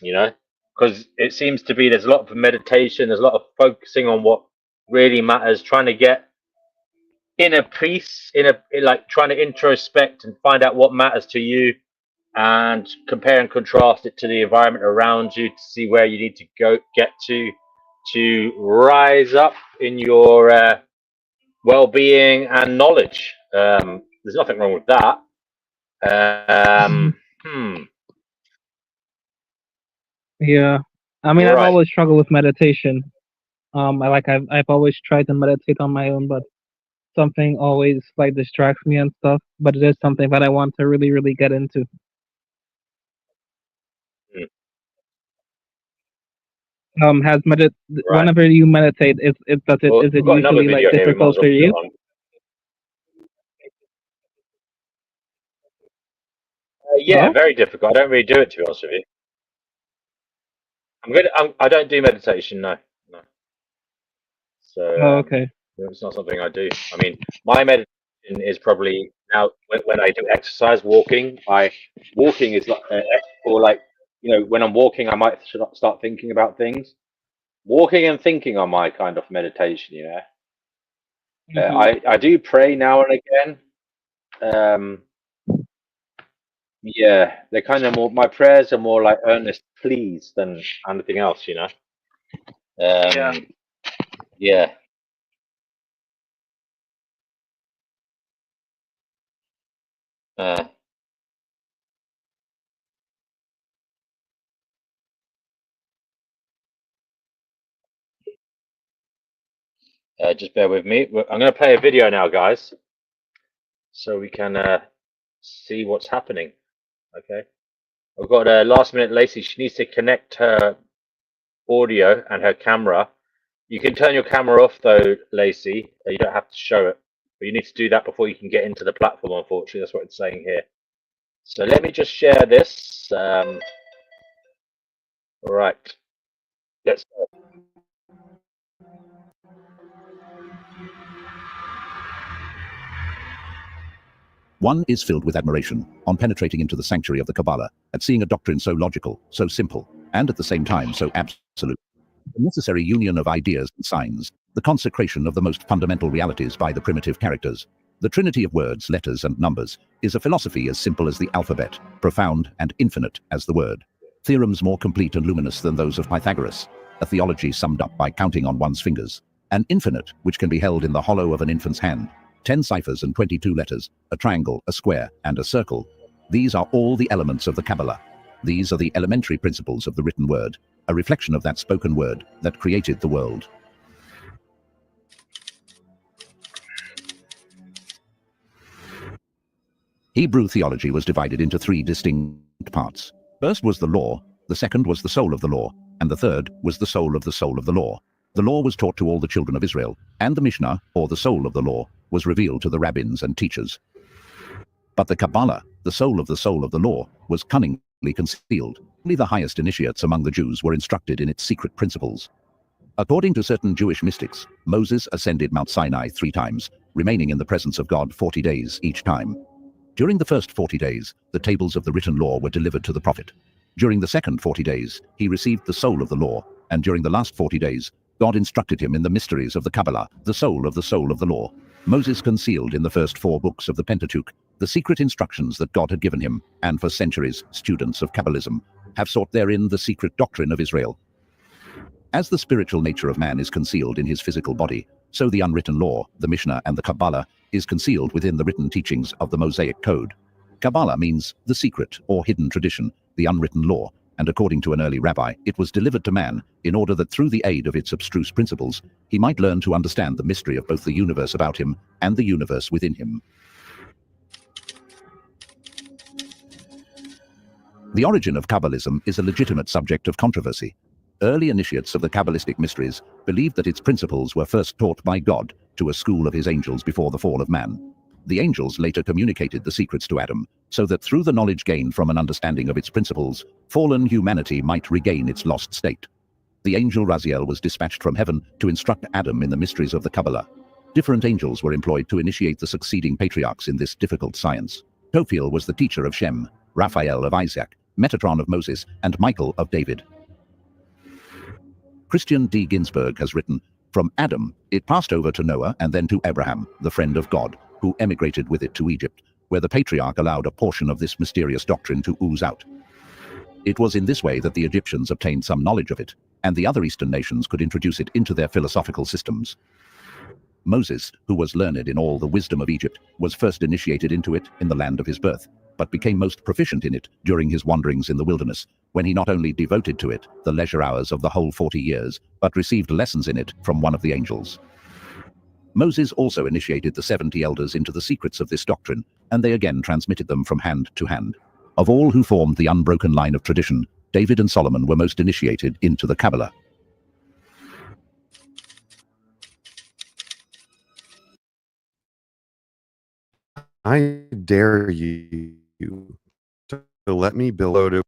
You know, because it seems to be there's a lot of meditation, there's a lot of focusing on what really matters, trying to get inner peace, like trying to introspect and find out what matters to you, and compare and contrast it to the environment around you to see where you need to get to rise up in your well-being and knowledge. There's nothing wrong with that. Yeah, I mean, I've Right. always struggled with meditation. I've always tried to meditate on my own, but something always like distracts me and stuff. But it is something that I want to really, really get into. Whenever you meditate, is it We've got another usually like video here. We might difficult as well for put it you? on. Yeah, No? very difficult. I don't really do it, to be honest with you. I don't do meditation, no. So Oh, okay. it's not something I do. I mean, my meditation is probably now when I do exercise, walking. Walking is like, or like, you know, when I'm walking, I might start thinking about things. Walking and thinking are my kind of meditation. You know, I do pray now and again. Yeah, they're kind of more. My prayers are more like earnest pleas than anything else. You know. Yeah. Just bear with me. I'm going to play a video now, guys, so we can see what's happening. Okay. I've got a last-minute Lacey. She needs to connect her audio and her camera. You can turn your camera off, though, Lacey. You don't have to show it, but you need to do that before you can get into the platform. Unfortunately, that's what it's saying here. So let me just share this. Right. Let's go. One is filled with admiration on penetrating into the sanctuary of the Kabbalah, at seeing a doctrine so logical, so simple, and at the same time so absolute. The necessary union of ideas and signs, the consecration of the most fundamental realities by the primitive characters, The trinity of words, letters, and numbers is a philosophy as simple as the alphabet, profound and infinite as the word. Theorems more complete and luminous than those of Pythagoras. A theology summed up by counting on one's fingers. An infinite which can be held in the hollow of an infant's hand. 10 ciphers and 22 letters, a triangle, a square, and a circle. These are all the elements of the Kabbalah. These are the elementary principles of the written word, a reflection of that spoken word that created the world. Hebrew theology was divided into 3 distinct parts. First was the law, the second was the soul of the law, and the third was the soul of the law. The law was taught to all the children of Israel, and the Mishnah, or the soul of the law, was revealed to the rabbins and teachers. But the Kabbalah, the soul of the law, was cunningly concealed. Only the highest initiates among the Jews were instructed in its secret principles. According to certain Jewish mystics, Moses ascended Mount Sinai 3 times, remaining in the presence of God 40 days each time. During the first 40 days, the tables of the written law were delivered to the prophet. During the second 40 days, he received the soul of the law, and during the last 40 days, God instructed him in the mysteries of the Kabbalah, the soul of the law. Moses concealed in the first 4 books of the Pentateuch the secret instructions that God had given him, and for centuries, students of Kabbalism have sought therein the secret doctrine of Israel. As the spiritual nature of man is concealed in his physical body, so the unwritten law, the Mishnah and the Kabbalah, is concealed within the written teachings of the Mosaic Code. Kabbalah means the secret or hidden tradition, the unwritten law, and according to an early rabbi, it was delivered to man in order that through the aid of its abstruse principles, he might learn to understand the mystery of both the universe about him and the universe within him. The origin of Kabbalism is a legitimate subject of controversy. Early initiates of the Kabbalistic mysteries believed that its principles were first taught by God to a school of his angels before the fall of man. The angels later communicated the secrets to Adam, so that through the knowledge gained from an understanding of its principles, fallen humanity might regain its lost state. The angel Raziel was dispatched from heaven to instruct Adam in the mysteries of the Kabbalah. Different angels were employed to initiate the succeeding patriarchs in this difficult science. Tophiel was the teacher of Shem, Raphael of Isaac, Metatron of Moses, and Michael of David. Christian D. Ginsburg has written, "From Adam, it passed over to Noah and then to Abraham, the friend of God, who emigrated with it to Egypt, where the patriarch allowed a portion of this mysterious doctrine to ooze out. It was in this way that the Egyptians obtained some knowledge of it, and the other Eastern nations could introduce it into their philosophical systems. Moses, who was learned in all the wisdom of Egypt, was first initiated into it in the land of his birth, but became most proficient in it during his wanderings in the wilderness, when he not only devoted to it the leisure hours of the whole 40 years, but received lessons in it from one of the angels. Moses also initiated the 70 elders into the secrets of this doctrine, and they again transmitted them from hand to hand. Of all who formed the unbroken line of tradition, David and Solomon were most initiated into the Kabbalah. I dare you to let me billow to.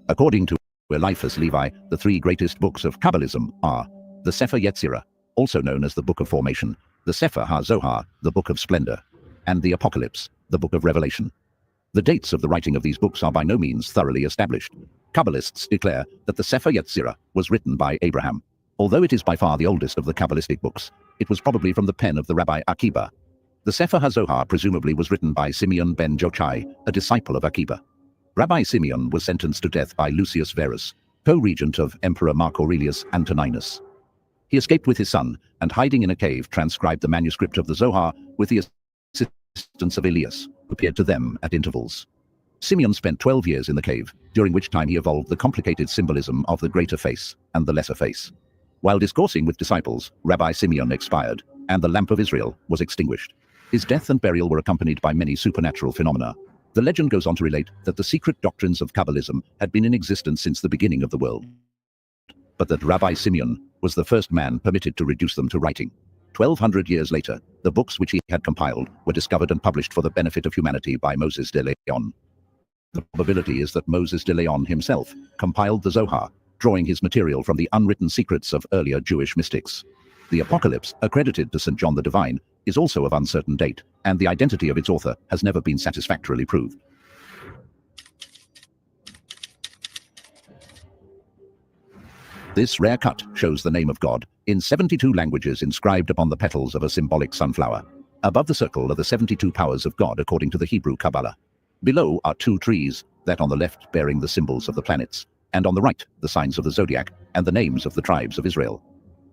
According to Eliphas Levi, the 3 greatest books of Kabbalism are the Sefer Yetzirah, also known as the Book of Formation, the Sefer HaZohar, the Book of Splendor, and the Apocalypse, the Book of Revelation. The dates of the writing of these books are by no means thoroughly established. Kabbalists declare that the Sefer Yetzirah was written by Abraham. Although it is by far the oldest of the Kabbalistic books, it was probably from the pen of the Rabbi Akiba. The Sefer HaZohar presumably was written by Simeon ben Jochai, a disciple of Akiba. Rabbi Simeon was sentenced to death by Lucius Verus, co-regent of Emperor Mark Aurelius Antoninus. He escaped with his son, and hiding in a cave transcribed the manuscript of the Zohar with the assistance of Elias, who appeared to them at intervals. Simeon spent 12 years in the cave, during which time he evolved the complicated symbolism of the greater face and the lesser face. While discoursing with disciples, Rabbi Simeon expired, and the lamp of Israel was extinguished. His death and burial were accompanied by many supernatural phenomena. The legend goes on to relate that the secret doctrines of Kabbalism had been in existence since the beginning of the world, but that Rabbi Simeon was the first man permitted to reduce them to writing. 1200 years later, the books which he had compiled were discovered and published for the benefit of humanity by Moses de Leon. The probability is that Moses de Leon himself compiled the Zohar, drawing his material from the unwritten secrets of earlier Jewish mystics. The Apocalypse, accredited to St. John the Divine, is also of uncertain date, and the identity of its author has never been satisfactorily proved. This rare cut shows the name of God, in 72 languages inscribed upon the petals of a symbolic sunflower. Above the circle are the 72 powers of God according to the Hebrew Kabbalah. Below are 2 trees, that on the left bearing the symbols of the planets, and on the right the signs of the zodiac and the names of the tribes of Israel.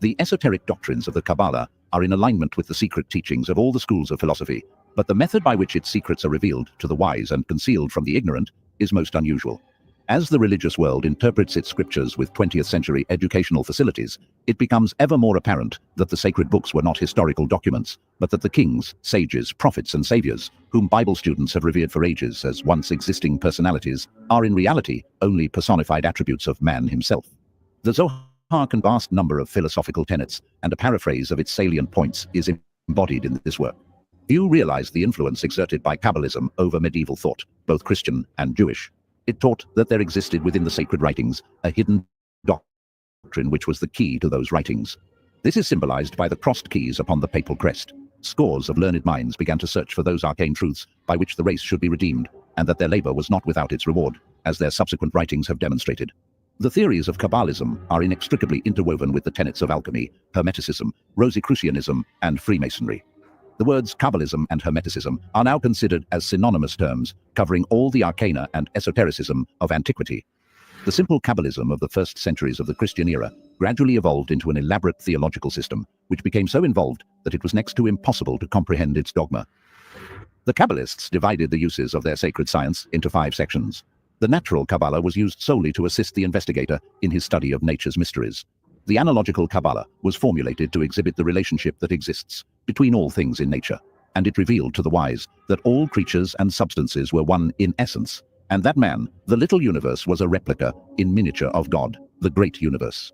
The esoteric doctrines of the Kabbalah are in alignment with the secret teachings of all the schools of philosophy, but the method by which its secrets are revealed to the wise and concealed from the ignorant is most unusual. As the religious world interprets its scriptures with 20th century educational facilities, it becomes ever more apparent that the sacred books were not historical documents, but that the kings, sages, prophets, and saviors, whom Bible students have revered for ages as once existing personalities, are in reality only personified attributes of man himself. The Zohar can vast number of philosophical tenets, and a paraphrase of its salient points is embodied in this work. Few realize the influence exerted by Kabbalism over medieval thought, both Christian and Jewish. It taught that there existed within the sacred writings a hidden doctrine which was the key to those writings. This is symbolized by the crossed keys upon the papal crest. Scores of learned minds began to search for those arcane truths by which the race should be redeemed, and that their labor was not without its reward, as their subsequent writings have demonstrated. The theories of Kabbalism are inextricably interwoven with the tenets of alchemy, Hermeticism, Rosicrucianism, and Freemasonry. The words Kabbalism and Hermeticism are now considered as synonymous terms, covering all the arcana and esotericism of antiquity. The simple Kabbalism of the first centuries of the Christian era gradually evolved into an elaborate theological system, which became so involved that it was next to impossible to comprehend its dogma. The Kabbalists divided the uses of their sacred science into 5 sections. The natural Kabbalah was used solely to assist the investigator in his study of nature's mysteries. The analogical Kabbalah was formulated to exhibit the relationship that exists between all things in nature, and it revealed to the wise that all creatures and substances were one in essence, and that man, the little universe, was a replica in miniature of God, the great universe.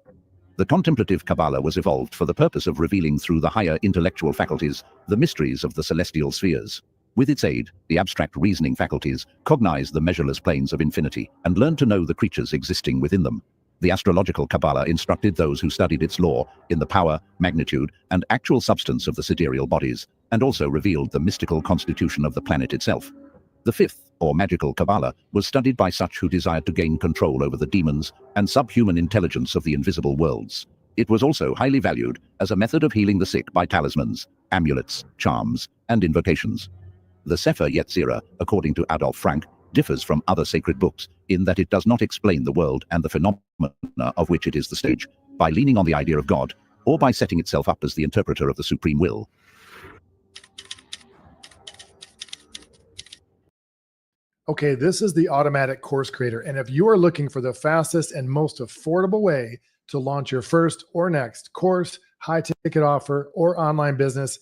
The contemplative Kabbalah was evolved for the purpose of revealing through the higher intellectual faculties the mysteries of the celestial spheres. With its aid, the abstract reasoning faculties cognize the measureless planes of infinity and learn to know the creatures existing within them. The astrological Kabbalah instructed those who studied its law in the power, magnitude, and actual substance of the sidereal bodies, and also revealed the mystical constitution of the planet itself. The 5th, or magical Kabbalah, was studied by such who desired to gain control over the demons and subhuman intelligence of the invisible worlds. It was also highly valued as a method of healing the sick by talismans, amulets, charms, and invocations. The Sefer Yetzirah, according to Adolf Frank, differs from other sacred books in that it does not explain the world and the phenomena of which it is the stage, by leaning on the idea of God, or by setting itself up as the interpreter of the supreme will. Okay, this is the Automatic Course Creator, and if you are looking for the fastest and most affordable way to launch your first or next course, high-ticket offer, or online business,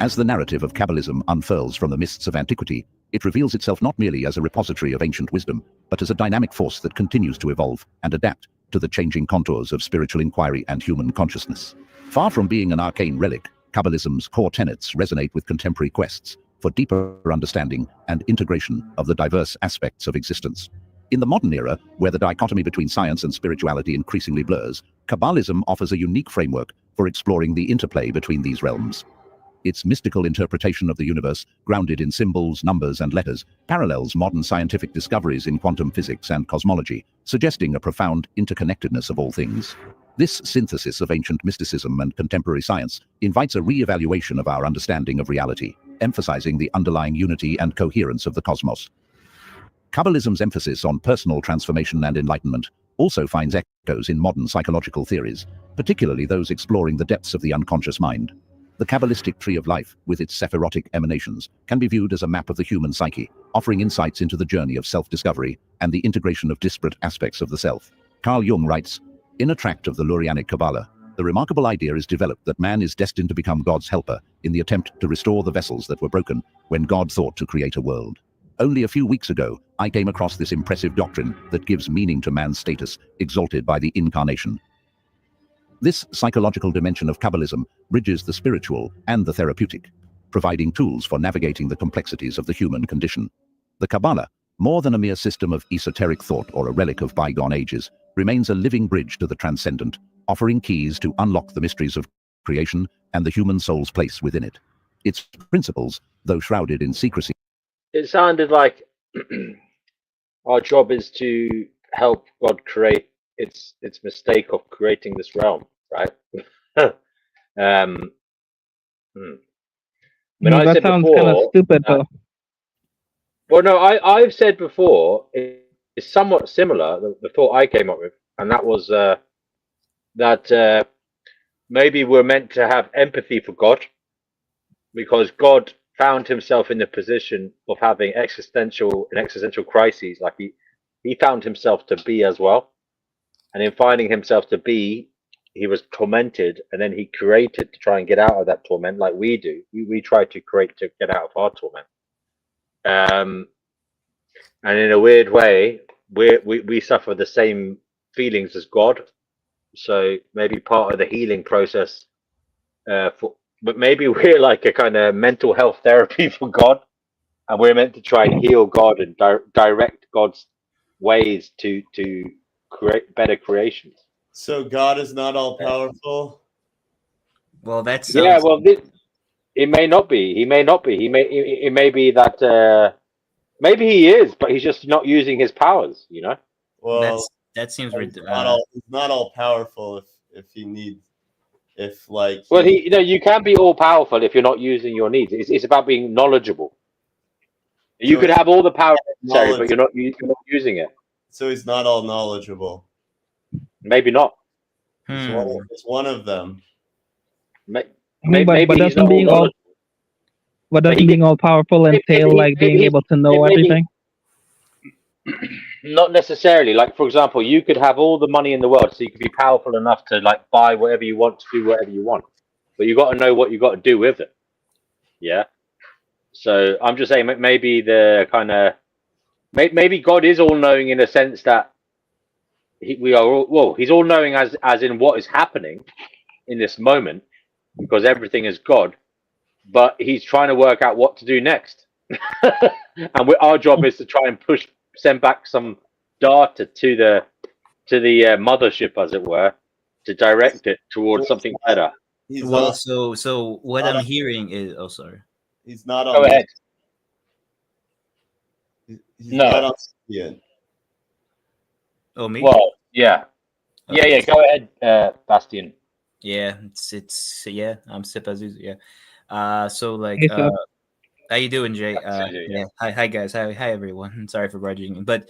As the narrative of Kabbalism unfurls from the mists of antiquity, it reveals itself not merely as a repository of ancient wisdom, but as a dynamic force that continues to evolve and adapt to the changing contours of spiritual inquiry and human consciousness. Far from being an arcane relic, Kabbalism's core tenets resonate with contemporary quests for deeper understanding and integration of the diverse aspects of existence. In the modern era, where the dichotomy between science and spirituality increasingly blurs, Kabbalism offers a unique framework for exploring the interplay between these realms. Its mystical interpretation of the universe, grounded in symbols, numbers, and letters, parallels modern scientific discoveries in quantum physics and cosmology, suggesting a profound interconnectedness of all things. This synthesis of ancient mysticism and contemporary science invites a re-evaluation of our understanding of reality, emphasizing the underlying unity and coherence of the cosmos. Kabbalism's emphasis on personal transformation and enlightenment also finds echoes in modern psychological theories, particularly those exploring the depths of the unconscious mind. The Kabbalistic tree of life, with its Sefirotic emanations, can be viewed as a map of the human psyche, offering insights into the journey of self-discovery and the integration of disparate aspects of the self. Carl Jung writes, "In a tract of the Lurianic Kabbalah, the remarkable idea is developed that man is destined to become God's helper in the attempt to restore the vessels that were broken when God thought to create a world. Only a few weeks ago, I came across this impressive doctrine that gives meaning to man's status, exalted by the incarnation." This psychological dimension of Kabbalism bridges the spiritual and the therapeutic, providing tools for navigating the complexities of the human condition. The Kabbalah, more than a mere system of esoteric thought or a relic of bygone ages, remains a living bridge to the transcendent, offering keys to unlock the mysteries of creation and the human soul's place within it. Its principles, though shrouded in secrecy. It sounded like our job is to help God create its mistake of creating this realm, right? When I that said sounds kind of before, stupid, though. well, no, I've said before it's somewhat similar. The thought I came up with, and that was that maybe we're meant to have empathy for God, because God found himself in the position of having existential crises. Like he found himself to be as well, and in finding himself to be, he was tormented, and then he created to try and get out of that torment, like we do. We try to create to get out of our torment. And in a weird way, we suffer the same feelings as God. So maybe part of the healing process, but maybe we're like a kind of mental health therapy for God, and we're meant to try and heal God and direct God's ways to create better creations. So God is not all powerful. Well, that's Yeah. Well, it may not be. He may not be. It may be that maybe he is, but he's just not using his powers. You know. Well, that seems he's not all powerful if he needs. If like. Well, you can be all powerful if you're not using your needs. It's about being knowledgeable. You So could have all the power necessary, knowledge. but you're not using it. So he's not all knowledgeable. Maybe not. It's one of them. Maybe but he's doesn't not being all but doesn't being all powerful entail like being able to know everything? Not necessarily. Like, for example, you could have all the money in the world, so you could be powerful enough to like buy whatever you want, to do whatever you want. But you got to know what you got to do with it. Yeah. So I'm just saying, maybe maybe God is all knowing in a sense that he's all knowing as in what is happening in this moment, because everything is God. But he's trying to work out what to do next, and our job is to try and send back some data to the mothership, as it were, to direct it towards something better. Well, so what I'm hearing is, oh, sorry. He's not Go ahead. He's No. not on. Oh, me? Well, yeah. Okay. Yeah. Go ahead, Bastian. Yeah, it's yeah. I'm Sipazuz. Yeah. So like, Hey, Sip. how you doing, Jay? Yeah. Hi guys. Hi everyone. Sorry for barging in, but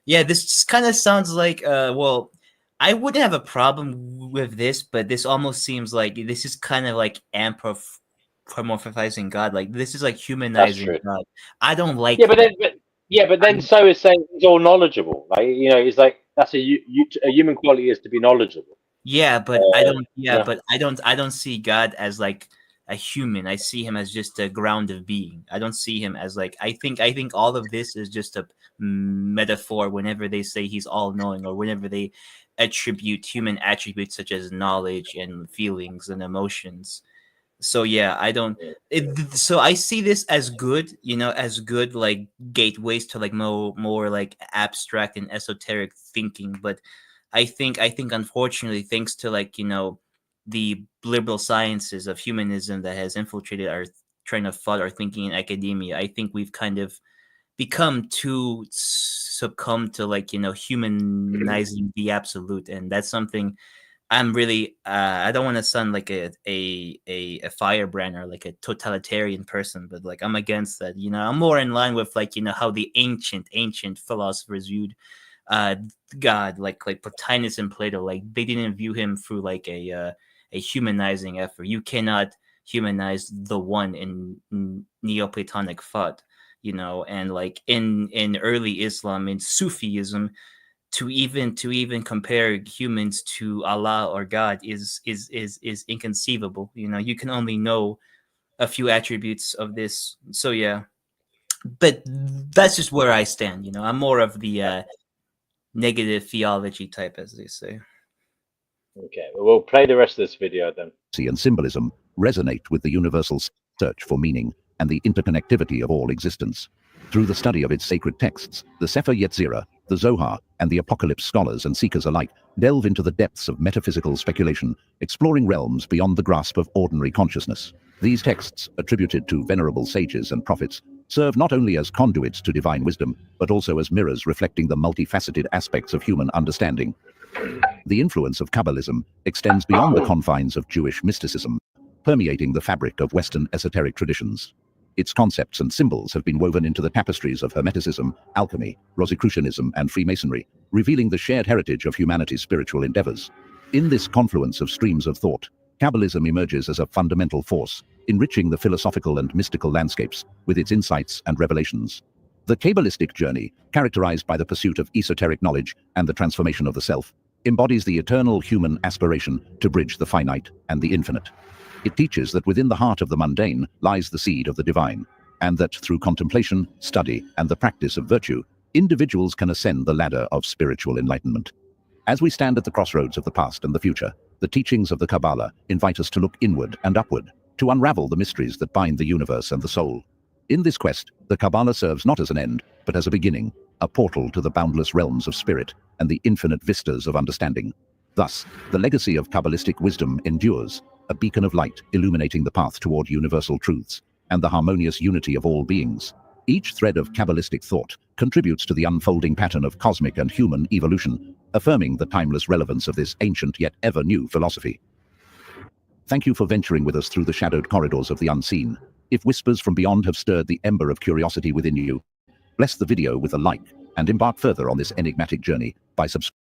yeah, this kind of sounds like well, I wouldn't have a problem with this, but this almost seems like this is kind of like anthropomorphizing God. Like this is like humanizing God. I don't like. Yeah, but then so is saying he's all knowledgeable. Like it's like that's a human quality is to be knowledgeable. Yeah, but I don't. Yeah, yeah. but I don't see God as like a human. I see him as just a ground of being. I don't see him as like. I think all of this is just a metaphor. Whenever they say he's all knowing, or whenever they attribute human attributes such as knowledge and feelings and emotions. So yeah, I don't. So I see this as good, as good like gateways to like more like abstract and esoteric thinking. But I think unfortunately, thanks to like the liberal sciences of humanism that has infiltrated our train of thought, our thinking in academia, I think we've kind of become too succumb to like humanizing the absolute, and that's something I'm really I don't want to sound like a firebrand or like a totalitarian person, but like I'm against that. I'm more in line with like how the ancient philosophers viewed God, like Plotinus and Plato. Like they didn't view him through like a humanizing effort. You cannot humanize the one in Neoplatonic thought, and like in early Islam, in Sufism, to even compare humans to Allah or God is inconceivable. You can only know a few attributes of this. So yeah, but that's just where I stand. I'm more of the negative theology type, as they say. Okay, well, we'll play the rest of this video then. And symbolism resonate with the universal search for meaning and the interconnectivity of all existence. Through the study of its sacred texts, the Sefer Yetzirah, the Zohar, and the Apocalypse scholars and seekers alike delve into the depths of metaphysical speculation, exploring realms beyond the grasp of ordinary consciousness. These texts, attributed to venerable sages and prophets, serve not only as conduits to divine wisdom, but also as mirrors reflecting the multifaceted aspects of human understanding. The influence of Kabbalism extends beyond the confines of Jewish mysticism, permeating the fabric of Western esoteric traditions. Its concepts and symbols have been woven into the tapestries of Hermeticism, alchemy, Rosicrucianism, and Freemasonry, revealing the shared heritage of humanity's spiritual endeavors. In this confluence of streams of thought, Kabbalism emerges as a fundamental force, enriching the philosophical and mystical landscapes with its insights and revelations. The Kabbalistic journey, characterized by the pursuit of esoteric knowledge and the transformation of the self, embodies the eternal human aspiration to bridge the finite and the infinite. It teaches that within the heart of the mundane lies the seed of the divine, and that through contemplation, study, and the practice of virtue, individuals can ascend the ladder of spiritual enlightenment. As we stand at the crossroads of the past and the future, the teachings of the Kabbalah invite us to look inward and upward, to unravel the mysteries that bind the universe and the soul. In this quest, the Kabbalah serves not as an end, but as a beginning, a portal to the boundless realms of spirit and the infinite vistas of understanding. Thus, the legacy of Kabbalistic wisdom endures, a beacon of light illuminating the path toward universal truths and the harmonious unity of all beings. Each thread of Kabbalistic thought contributes to the unfolding pattern of cosmic and human evolution, affirming the timeless relevance of this ancient yet ever-new philosophy. Thank you for venturing with us through the shadowed corridors of the unseen. If whispers from beyond have stirred the ember of curiosity within you, bless the video with a like and embark further on this enigmatic journey by subscribing.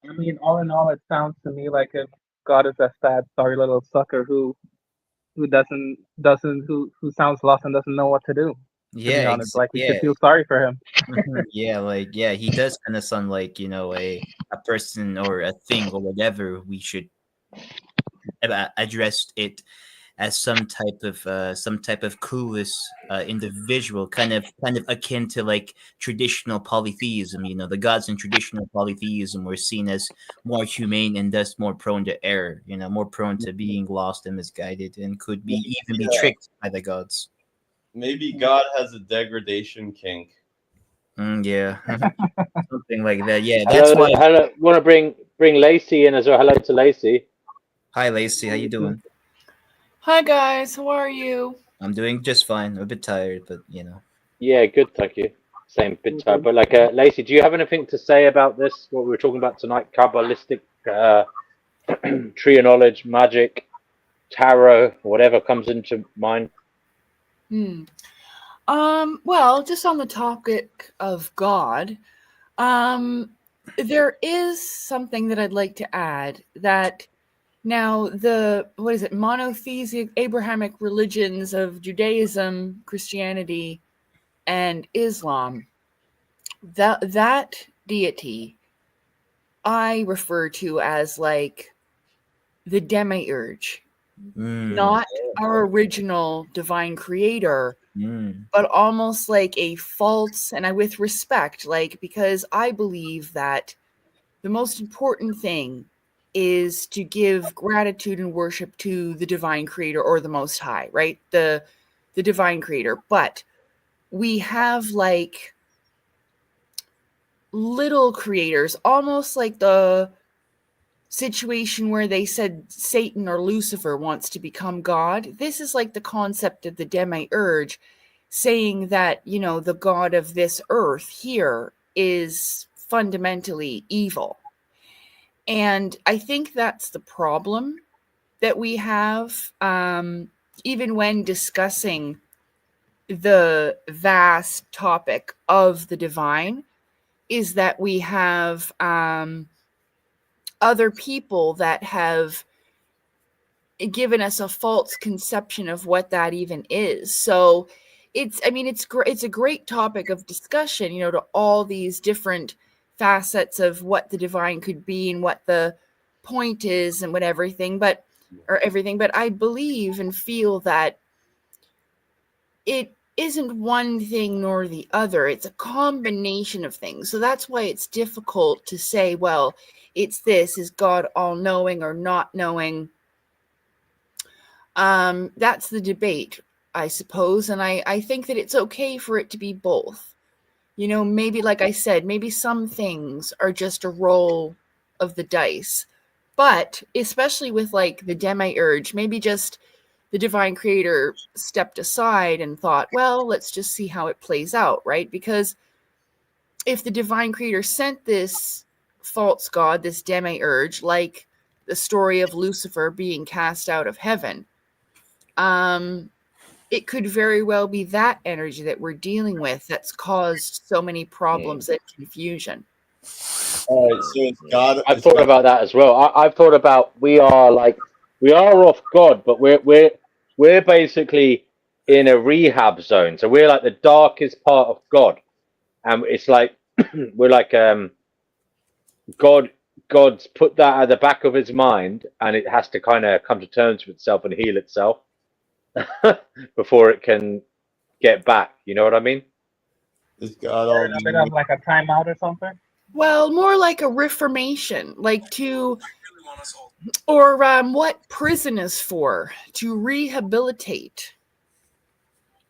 I mean, all in all, it sounds to me like if God is a sad, sorry little sucker who sounds lost and doesn't know what to do. To be honest, like we should feel sorry for him. Yeah, he does kind of sound like, you know, a person or a thing or whatever. We should address it as some type of clueless individual, kind of akin to like traditional polytheism. You know, the gods in traditional polytheism were seen as more humane and thus more prone to error. You know, more prone to being lost and misguided, and could be even be tricked by the gods. Maybe God has a degradation kink. Yeah, something like that. Yeah, Hello, that's why. hello. Want to bring Lacey in as well? Hello to Lacey. Hi, Lacey. How you doing? Hi guys, how are you? I'm doing just fine. I'm a bit tired, but you know. Yeah, good, thank you. Same bit tired. But like, Lacey, do you have anything to say about this? What we were talking about tonight? Kabbalistic, tree of knowledge, magic, tarot, whatever comes into mind. Well, just on the topic of God, there is something that I'd like to add, that now monotheistic Abrahamic religions of Judaism, Christianity, and Islam, that deity I refer to as like the demiurge, not our original divine creator, but almost like a false, and with respect, like, because I believe that the most important thing is to give gratitude and worship to the divine creator or the Most High, right? The divine creator. But we have like little creators, almost like the situation where they said Satan or Lucifer wants to become God. This is like the concept of the demiurge, saying that, you know, the God of this earth here is fundamentally evil. And I think that's the problem that we have, even when discussing the vast topic of the divine, is that we have other people that have given us a false conception of what that even is. So it's a great topic of discussion, you know, to all these different facets of what the divine could be and what the point is and everything. But I believe and feel that it isn't one thing nor the other. It's a combination of things. So that's why it's difficult to say, well, it's this, is God all-knowing or not knowing? That's the debate, I suppose. And I think that it's okay for it to be both. You know, maybe, like I said, maybe some things are just a roll of the dice. But especially with like the demiurge, maybe just the divine creator stepped aside and thought, well, let's just see how it plays out, right? Because if the divine creator sent this false god, this demiurge, like the story of Lucifer being cast out of heaven, it could very well be that energy that we're dealing with that's caused so many problems and confusion. All right, so it's God. I've thought about that as well. I've thought about we are off God, but we're basically in a rehab zone. So we're like the darkest part of God, and it's like we're like God's put that at the back of his mind, and it has to kind of come to terms with itself and heal itself before it can get back. You know what I mean? Is God Or a bit of like a timeout or something? Well, more like a reformation, like or what prison is for, to rehabilitate.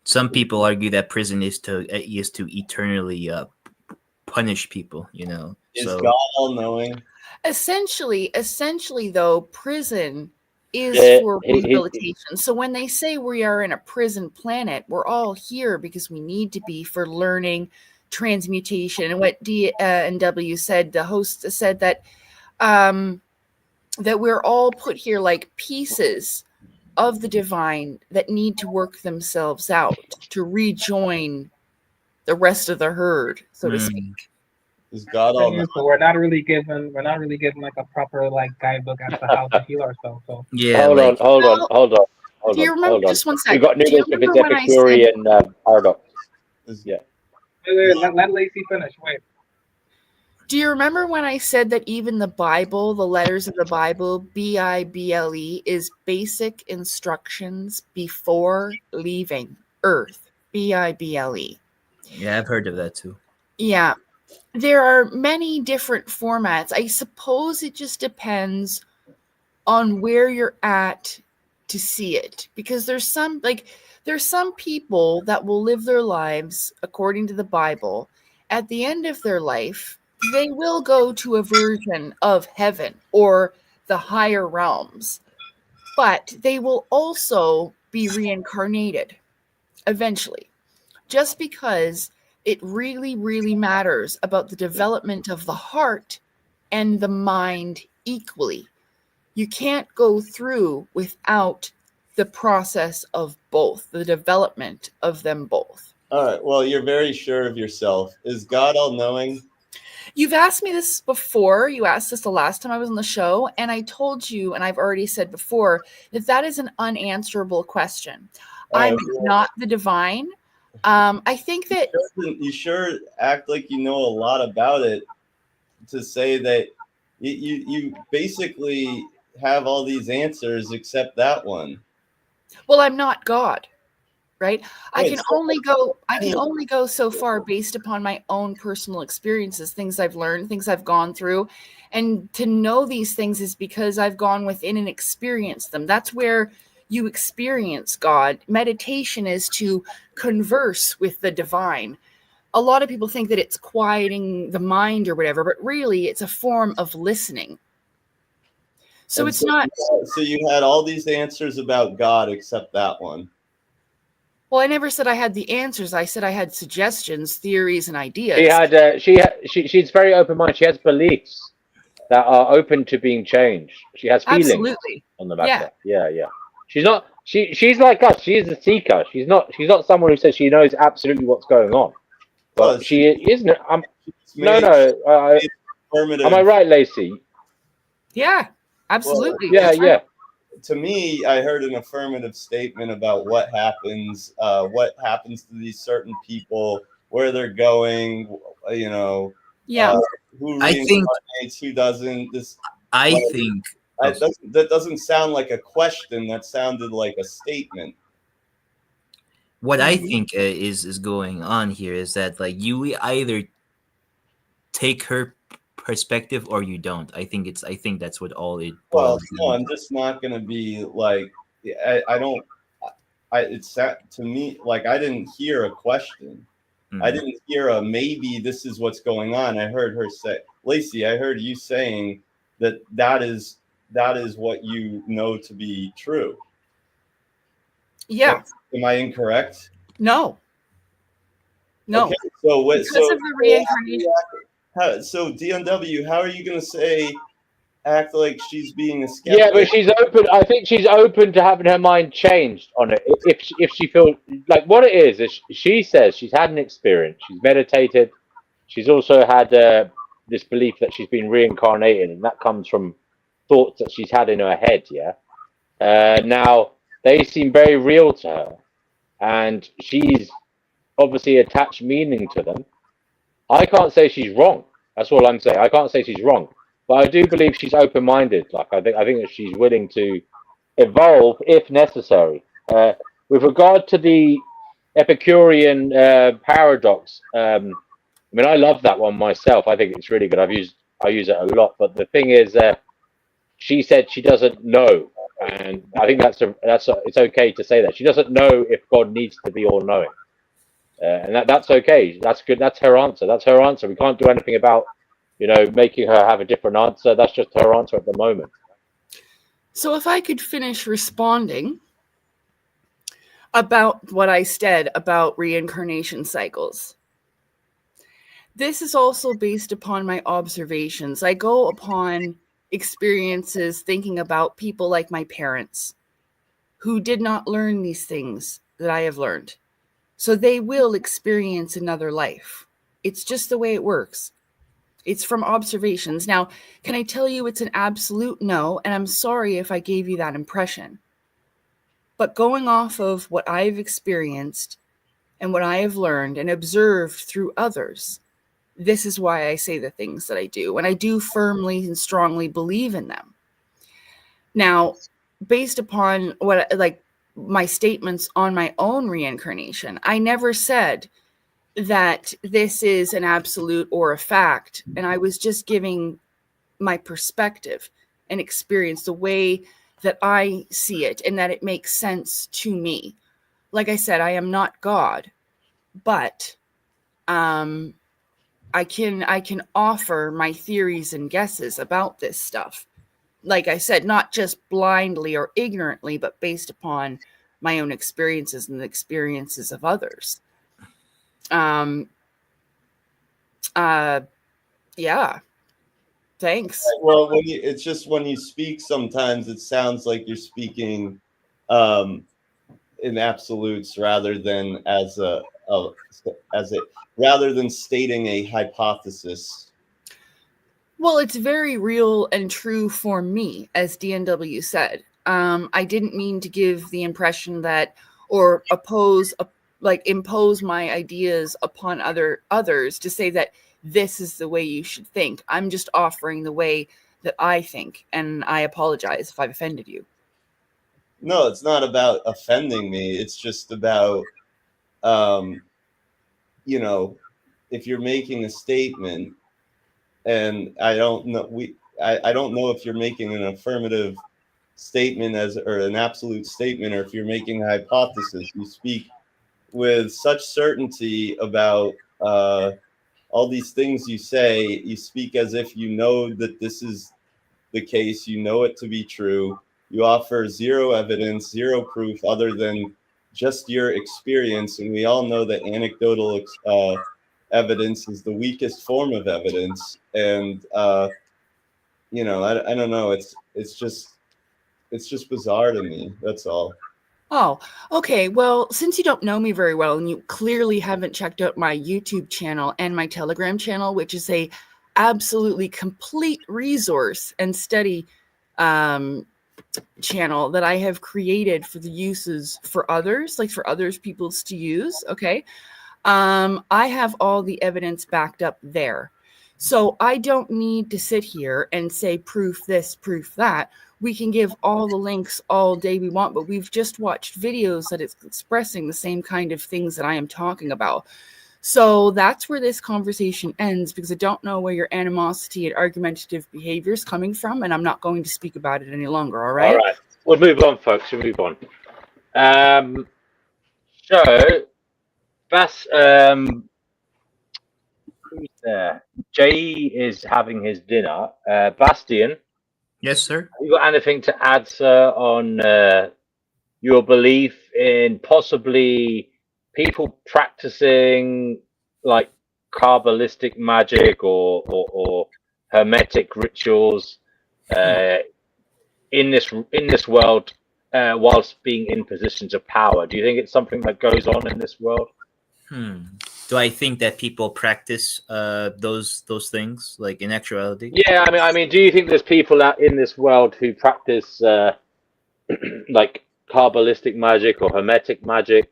Some people argue that prison is to eternally punish people. You know, Is so God all-knowing? Essentially, though, prison is for rehabilitation. So when they say we are in a prison planet, we're all here because we need to be for learning, transmutation. And what D and W said, the host said that that we're all put here like pieces of the divine that need to work themselves out to rejoin the rest of the herd, so to speak. Is God Thing all-knowing? is, so we're not really given like a proper like guidebook as to how to heal ourselves. So yeah, Hold on. Do you remember, just one We sec, got do you noodles with remember its when I said, Epicurean paradox. Yeah. wait, let Lacey finish. Wait. do you remember when I said that even the Bible, the letters of the Bible, Bible, is basic instructions before leaving Earth? Bible. yeah, I've heard of that too. Yeah. There are many different formats. I suppose it just depends on where you're at to see it, because there's some people that will live their lives according to the Bible. At the end of their life, they will go to a version of heaven or the higher realms, but they will also be reincarnated eventually, just because it really, really matters about the development of the heart and the mind equally. You can't go through without the process of both, the development of them both. All right. Well, you're very sure of yourself. Is God all-knowing? You've asked me this before. You asked this the last time I was on the show, and I told you, and I've already said before, that is an unanswerable question. I'm not the divine. I think that You sure act like you know a lot about it to say that you basically have all these answers except that one. well, I'm not God, right? I can only go so far based upon my own personal experiences, things I've learned, things I've gone through. And to know these things is because I've gone within and experienced them. That's where you experience God. Meditation is to converse with the divine. A lot of people think that it's quieting the mind or whatever, but really it's a form of listening. So it's not. So you had all these answers about God except that one. Well, I never said I had the answers. I said I had suggestions, theories, and ideas. She's very open-minded. She has beliefs that are open to being changed. She has feelings Absolutely. on the back of that. Yeah. She's not. She's like us. She is a seeker. She's not someone who says she knows absolutely what's going on. But she isn't. Am I right, Lacey? Yeah, absolutely. Well, Yeah. To me, I heard an affirmative statement about what happens to these certain people, where they're going, you know. Yeah. Who I think- reincarnates, who doesn't. That doesn't sound like a question. That sounded like a statement. What I think is going on here is that like you either take her perspective or you don't. I think that's what all it Well, boils no, down I'm just not gonna be like it's to me like I didn't hear a question. I didn't hear a maybe this is what's going on. I heard her say, Lacey, I heard you saying that is what you know to be true. Yeah. Am I incorrect? No. No. Okay, so what? Because of the reincarnation. So DNW, how are you going to say act like she's being a skeptic? Yeah, but she's open. I think she's open to having her mind changed on it if she feels like what it is she says she's had an experience. She's meditated. She's also had this belief that she's been reincarnated, and that comes from thoughts that she's had in her head. Yeah. Now they seem very real to her, and she's obviously attached meaning to them. I can't say she's wrong. That's all I'm saying. I can't say she's wrong, but I do believe she's open-minded. Like I think that she's willing to evolve if necessary. With regard to the Epicurean paradox, I mean, I love that one myself. I think it's really good. I use it a lot. But the thing is, she said she doesn't know, and I think it's okay to say that she doesn't know if God needs to be all-knowing. And that's okay. That's good. That's her answer. That's her answer. We can't do anything about, making her have a different answer. That's just her answer at the moment. So if I could finish responding about what I said about reincarnation cycles. This is also based upon my observations. I go upon experiences thinking about people like my parents who did not learn these things that I have learned. So they will experience another life. It's just the way it works. It's from observations. Now, can I tell you it's an absolute no? And I'm sorry if I gave you that impression. But going off of what I've experienced and what I have learned and observed through others, this is why I say the things that I do. And I do firmly and strongly believe in them. Now, based upon my statements on my own reincarnation, I never said that this is an absolute or a fact. And I was just giving my perspective and experience the way that I see it and that it makes sense to me. Like I said, I am not God, but I can offer my theories and guesses about this stuff. Like I said, not just blindly or ignorantly, but based upon my own experiences and the experiences of others. Yeah. Thanks. Well, it's just when you speak, sometimes it sounds like you're speaking in absolutes rather than rather than stating a hypothesis. Well, it's very real and true for me, as DNW said. I didn't mean to give the impression that or impose my ideas upon others to say that this is the way you should think. I'm just offering the way that I think, and I apologize if I've offended you. No, it's not about offending me. It's just about, if you're making a statement, and I don't know, I don't know if you're making an affirmative statement or an absolute statement, or if you're making a hypothesis. You speak with such certainty about all these things you say. You speak as if you know that this is the case. You know it to be true. You offer zero evidence, zero proof other than just your experience. And we all know that anecdotal evidence is the weakest form of evidence. And, I don't know. It's just bizarre to me. That's all. Oh, okay. Well, since you don't know me very well and you clearly haven't checked out my YouTube channel and my Telegram channel, which is a absolutely complete resource and study channel that I have created for the uses for others, like for others people's to use. Okay. I have all the evidence backed up there. So I don't need to sit here and say proof this, proof that. We can give all the links all day we want, but we've just watched videos that it's expressing the same kind of things that I am talking about. So that's where this conversation ends, because I don't know where your animosity and argumentative behavior is coming from, and I'm not going to speak about it any longer. All right? All right. We'll move on, folks. We'll move on. So, who's there? Jay is having his dinner. Bastian. Yes, sir. Have you got anything to add, sir, on your belief in possibly people practicing like Kabbalistic magic or Hermetic rituals in this world whilst being in positions of power. Do you think it's something that goes on in this world? Do I think that people practice those things like in actuality? Yeah, I mean, do you think there's people out in this world who practice like Kabbalistic magic or Hermetic magic?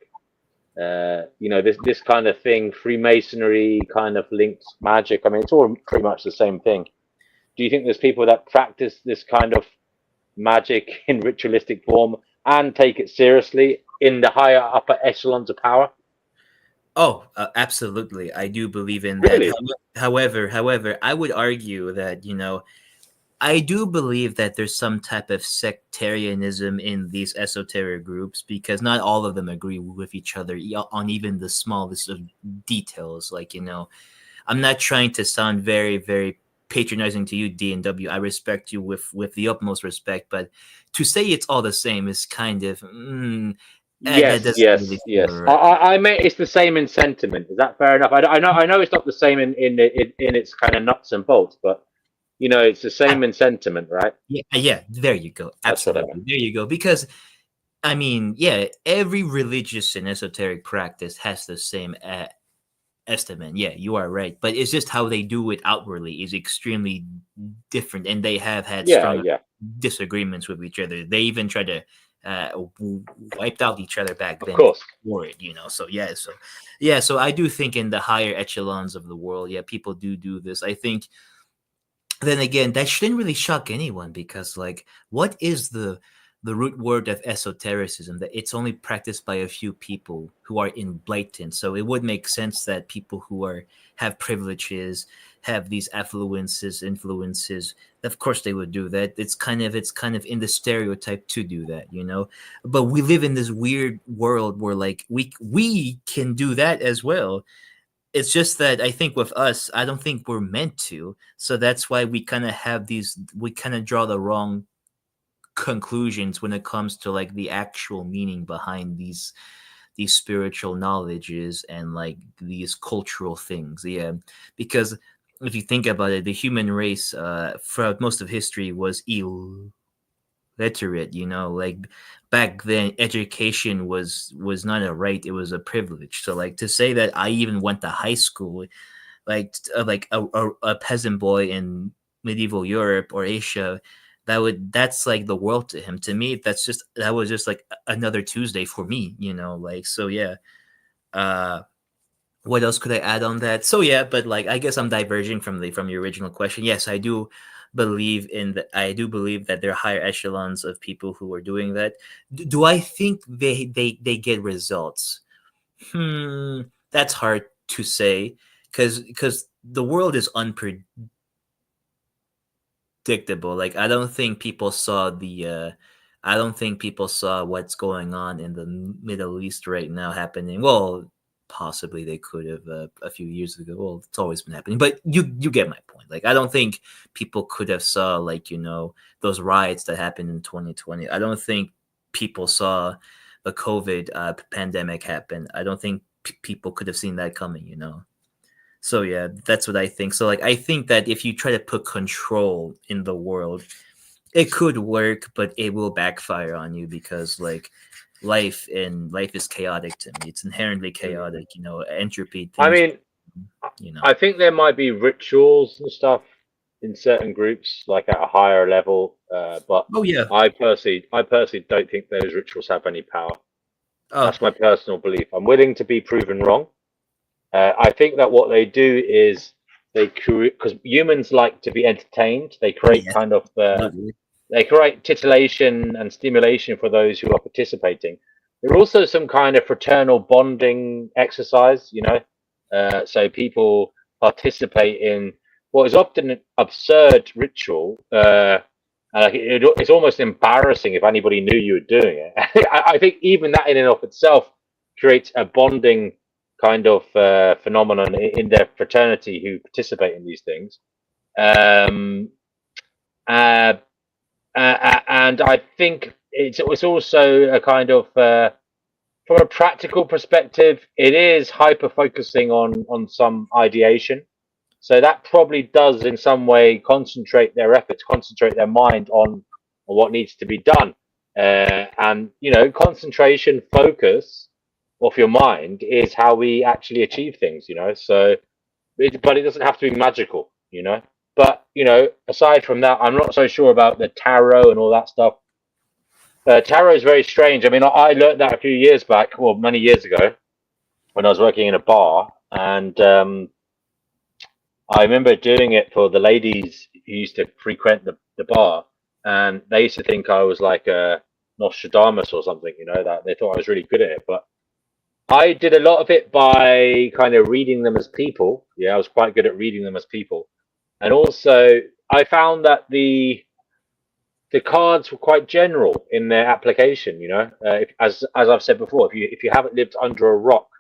This kind of thing, Freemasonry kind of linked magic. I mean, it's all pretty much the same thing. Do you think there's people that practice this kind of magic in ritualistic form and take it seriously in the higher upper echelons of power? Oh, absolutely. I do believe in Really? that. However, I would argue that, I do believe that there's some type of sectarianism in these esoteric groups because not all of them agree with each other on even the smallest of details. Like, I'm not trying to sound very, very patronizing to you, D&W. I respect you with the utmost respect, but to say it's all the same is kind of Yes. I mean, it's the same in sentiment. Is that fair enough? I know it's not the same in its kind of nuts and bolts, but it's the same in sentiment, right? Yeah. There you go. Absolutely. There you go. Because I mean, every religious and esoteric practice has the same estimate. Yeah, you are right. But it's just how they do it outwardly is extremely different, and they have had strong disagreements with each other. They even try to wiped out each other back then. Of course. For it, so I do think in the higher echelons of the world, people do this. I think then again, that shouldn't really shock anyone because like what is the root word of esotericism? That it's only practiced by a few people who are enlightened. So it would make sense that people who have privileges, have these influences, of course they would do that. It's kind of in the stereotype to do that, but we live in this weird world where like we can do that as well. It's just that I think with us, I don't think we're meant to. So that's why we kind of draw the wrong conclusions when it comes to like the actual meaning behind these spiritual knowledges and like these cultural things. Because if you think about it, the human race throughout most of history was illiterate. Like back then education was not a right, it was a privilege. So like to say that I even went to high school like a peasant boy in medieval Europe or Asia, that's like the world to him. To me, that was just like another Tuesday for me, what else could I add on that? So but like I guess I'm diverging from your original question. Yes, I do believe that there are higher echelons of people who are doing that. Do I think they get results? That's hard to say because the world is unpredictable. Like I don't think people saw what's going on in the Middle East right now happening. Well, possibly they could have a few years ago. Well, it's always been happening, but you get my point. Like I don't think people could have saw like those riots that happened in 2020. I don't think people saw the COVID pandemic happen. I don't think people could have seen that coming. So that's what I think. So like I think that if you try to put control in the world, it could work, but it will backfire on you because like life is chaotic to me. It's inherently chaotic, entropy. I mean, I think there might be rituals and stuff in certain groups, like at a higher level. But I personally don't think those rituals have any power. That's my personal belief. I'm willing to be proven wrong. I think that what they do is they create, because humans like to be entertained. They create kind of they create titillation and stimulation for those who are participating. There are also some kind of fraternal bonding exercise, so people participate in what is often an absurd ritual. It's almost embarrassing if anybody knew you were doing it. I think even that in and of itself creates a bonding kind of phenomenon in their fraternity who participate in these things. And I think it's also a kind of from a practical perspective, it is hyper focusing on some ideation. So that probably does in some way concentrate their efforts, concentrate their mind on what needs to be done. And, you know, concentration, focus of your mind is how we actually achieve things, you know. So, but it doesn't have to be magical, you know. But, you know, aside from that, I'm not so sure about the tarot and all that stuff. Tarot is very strange. I mean, I learned that a few years back, or many years ago, when I was working in a bar. And I remember doing it for the ladies who used to frequent the bar. And they used to think I was like a Nostradamus or something, you know, that they thought I was really good at it. But I did a lot of it by kind of reading them as people. Yeah, I was quite good at reading them as people. And also, I found that the cards were quite general in their application. You know, as I've said before, if you haven't lived under a rock,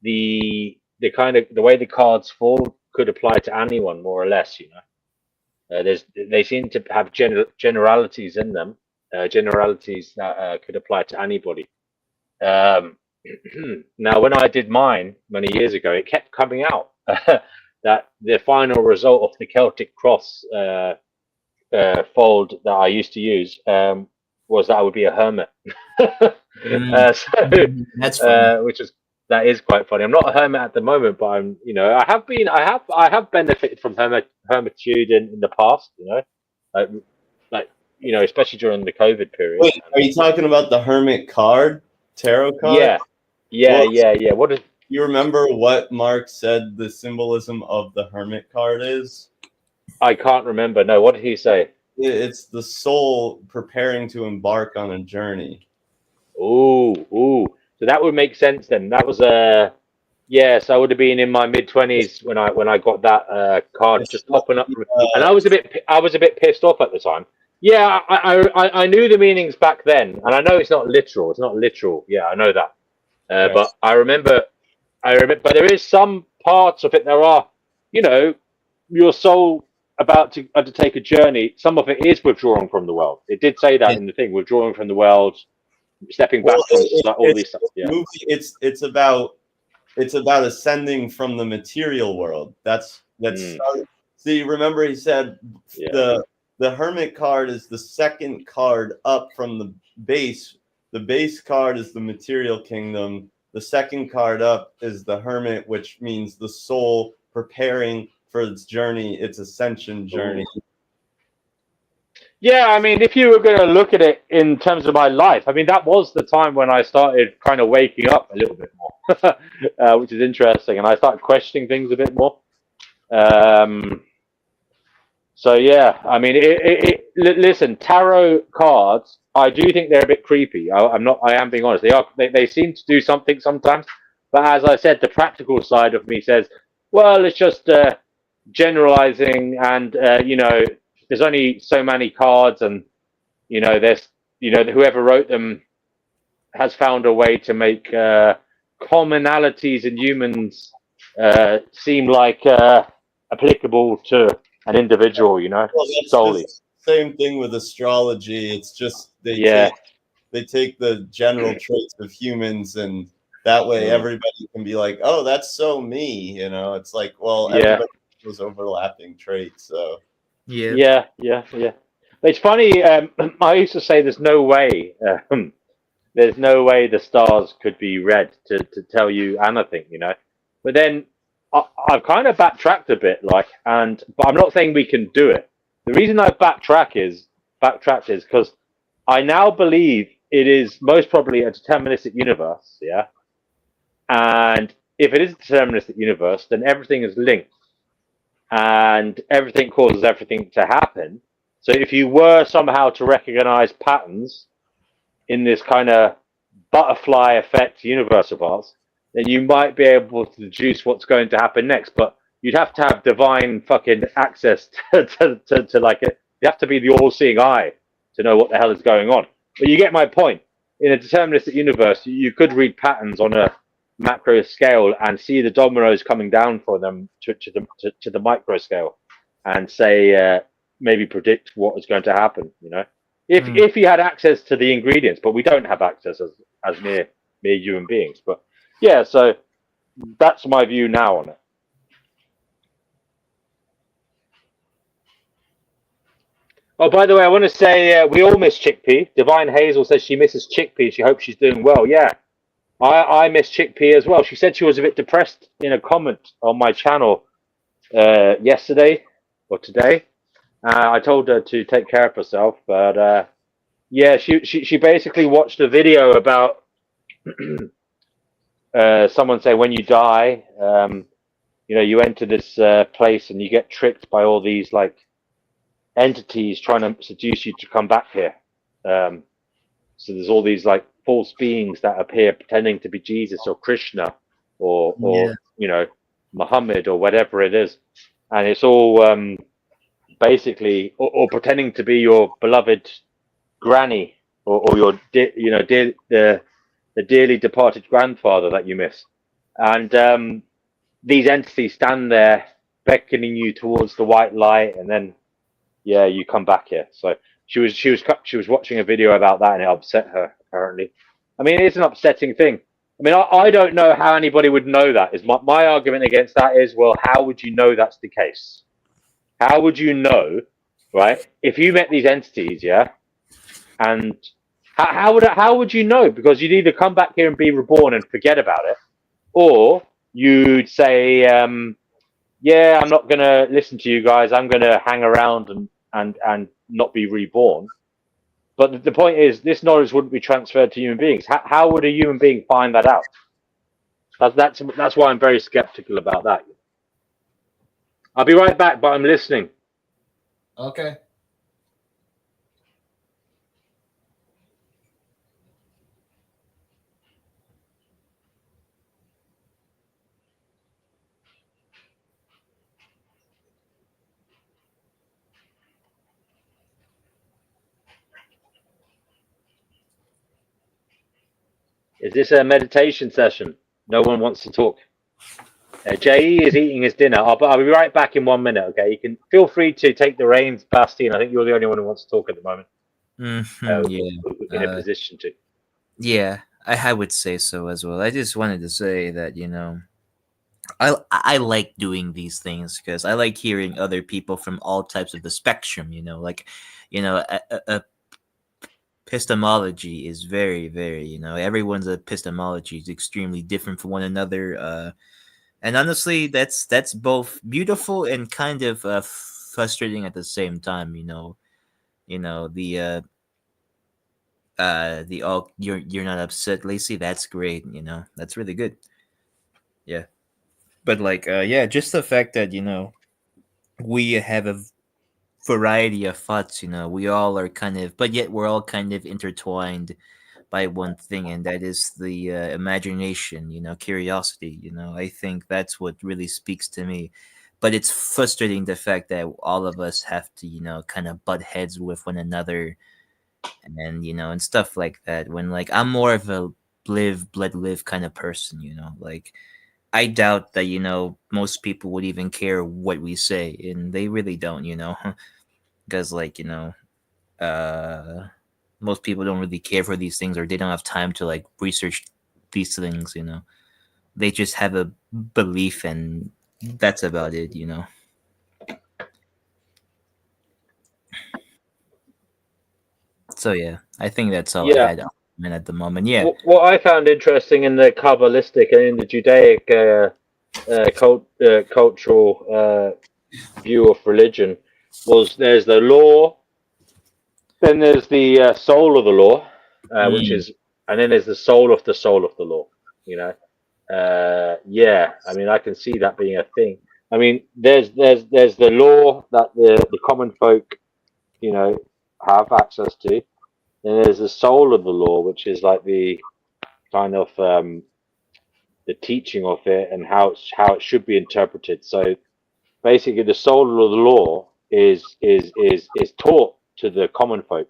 the way the cards fall could apply to anyone more or less. You know, they seem to have generalities in them, generalities that could apply to anybody. Now, when I did mine many years ago, it kept coming out that the final result of the Celtic cross fold that I used to use was that I would be a hermit. That's funny. That is quite funny. I'm not a hermit at the moment, but I'm, you know, I have benefited from hermitude in the past, you know, like you know, especially during the COVID period. Wait, are you talking about the hermit card, tarot card? Yeah. What is? You remember what Mark said the symbolism of the hermit card is? I can't remember. No, what did he say? It's the soul preparing to embark on a journey. Ooh. So that would make sense then. That was yes, I would have been in my mid-20s when I got that card just popping up, and I was a bit pissed off at the time. Yeah, I knew the meanings back then, and I know it's not literal. It's not literal. Yeah, I know that. Right. But I remember. But there is some parts of it. There are, you know, your soul about to undertake a journey. Some of it is withdrawing from the world. It did say that in the thing, withdrawing from the world, stepping back from all these stuff. Yeah. It's about ascending from the material world. That's see, remember he said the hermit card is the second card up from the base. The base card is the material kingdom. The second card up is the hermit, which means the soul preparing for its journey, its ascension journey. Yeah, I mean, if you were going to look at it in terms of my life, I mean, that was the time when I started kind of waking up a little bit more, which is interesting. And I started questioning things a bit more. So, yeah, I mean, listen, tarot cards, I do think they're a bit creepy. I am being honest. They seem to do something sometimes. But as I said, the practical side of me says, well, it's just generalizing, and you know, there's only so many cards, and you know, whoever wrote them has found a way to make commonalities in humans seem like applicable to an individual, you know, solely. Same thing with astrology. It's just they take the general traits of humans, and that way everybody can be like, oh, that's so me, you know. It's like, well, everybody has overlapping traits. So yeah. It's funny. I used to say there's no way the stars could be read to tell you anything, you know. But then I've kind of backtracked a bit, but I'm not saying we can do it. The reason I've backtracked is because I now believe it is most probably a deterministic universe, yeah. And if it is a deterministic universe, then everything is linked, and everything causes everything to happen. So if you were somehow to recognize patterns in this kind of butterfly effect universe of ours, then you might be able to deduce what's going to happen next. But you'd have to have divine fucking access to like it. You have to be the all-seeing eye to know what the hell is going on. But you get my point. In a deterministic universe, you could read patterns on a macro scale and see the dominoes coming down for them to the micro scale, and say maybe predict what is going to happen. You know, if you had access to the ingredients, but we don't have access as near mere human beings. But yeah, so that's my view now on it. Oh, by the way, I want to say we all miss Chickpea. Divine Hazel says she misses Chickpea. She hopes she's doing well. Yeah, I miss Chickpea as well. She said she was a bit depressed in a comment on my channel yesterday or today. I told her to take care of herself, but yeah, she basically watched a video about someone say when you die, you know, you enter this place and you get tricked by all these like entities trying to seduce you to come back here. So there's all these like false beings that appear pretending to be Jesus or Krishna or you know, Muhammad or whatever it is, and it's all basically or pretending to be your beloved granny or your you know the dearly departed grandfather that you miss, and these entities stand there beckoning you towards the white light, and then yeah, you come back here. So she was watching a video about that, and it upset her apparently. I mean, it's an upsetting thing. I mean, I don't know how anybody would know that. Is my argument against that is, well, how would you know that's the case? How would you know, right? If you met these entities, yeah, and how would you know? Because you'd either come back here and be reborn and forget about it, or you'd say, yeah, I'm not going to listen to you guys. I'm going to hang around and not be reborn. But the point is, this knowledge wouldn't be transferred to human beings. How would a human being find that out? That's why I'm very skeptical about that. I'll be right back, but I'm listening. Okay. Is this a meditation session? No one wants to talk. J.E. is eating his dinner. I'll be right back in 1 minute, okay? You can feel free to take the reins, Bastien. I think you're the only one who wants to talk at the moment. In a position to. Yeah, I would say so as well. I just wanted to say that, you know, I like doing these things because I like hearing other people from all types of the spectrum, you know, like, you know, epistemology is very, very, you know, everyone's epistemology is extremely different from one another. And honestly, that's both beautiful and kind of frustrating at the same time, you know, the oh, you're not upset, Lacey, that's great, you know, that's really good. Yeah. But like yeah, just the fact that, you know, we have a variety of thoughts, you know, we all are kind of, but yet we're all kind of intertwined by one thing, and that is the imagination, you know, curiosity, you know. I think that's what really speaks to me. But it's frustrating the fact that all of us have to, you know, kind of butt heads with one another and, you know, and stuff like that, when like I'm more of a let live kind of person, you know. Like I doubt that, you know, most people would even care what we say, and they really don't, you know, because like, you know, most people don't really care for these things, or they don't have time to like research these things, you know. They just have a belief and that's about it, you know. So yeah, I think that's all I had at the moment. Yeah. What I found interesting in the Kabbalistic and in the Judaic cultural view of religion was there's the law, then there's the soul of the law, which is, and then there's the soul of the law. You know, yeah. I mean, I can see that being a thing. I mean, there's the law that the common folk, you know, have access to. Then there's the soul of the law, which is like the kind of the teaching of it and how it should be interpreted. So basically, the soul of the law is taught to the common folk,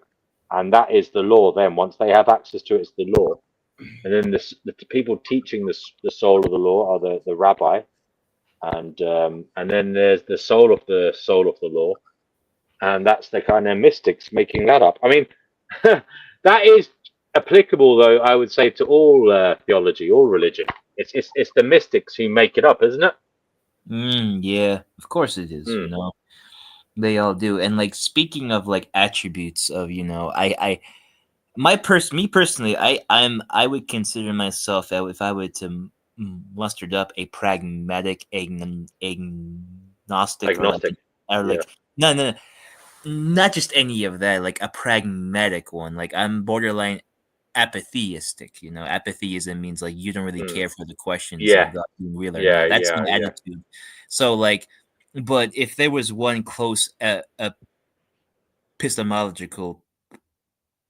and that is the law. Then once they have access to it, it's the law. And then the people teaching the soul of the law are the rabbi, and then there's the soul of the law, and that's the kind of mystics making that up. I mean, that is applicable, though, I would say, to all theology, all religion. It's the mystics who make it up, isn't it? Yeah, of course it is. You know, they all do. And like speaking of like attributes of, you know, me personally, I would consider myself, if I were to mustered up, a pragmatic agnostic, Agnostic. or like no, not just any of that, like a pragmatic one. Like I'm borderline apatheistic. You know, apatheism means like you don't really care for the questions of God being real or not. That's my attitude. So like, but if there was one close epistemological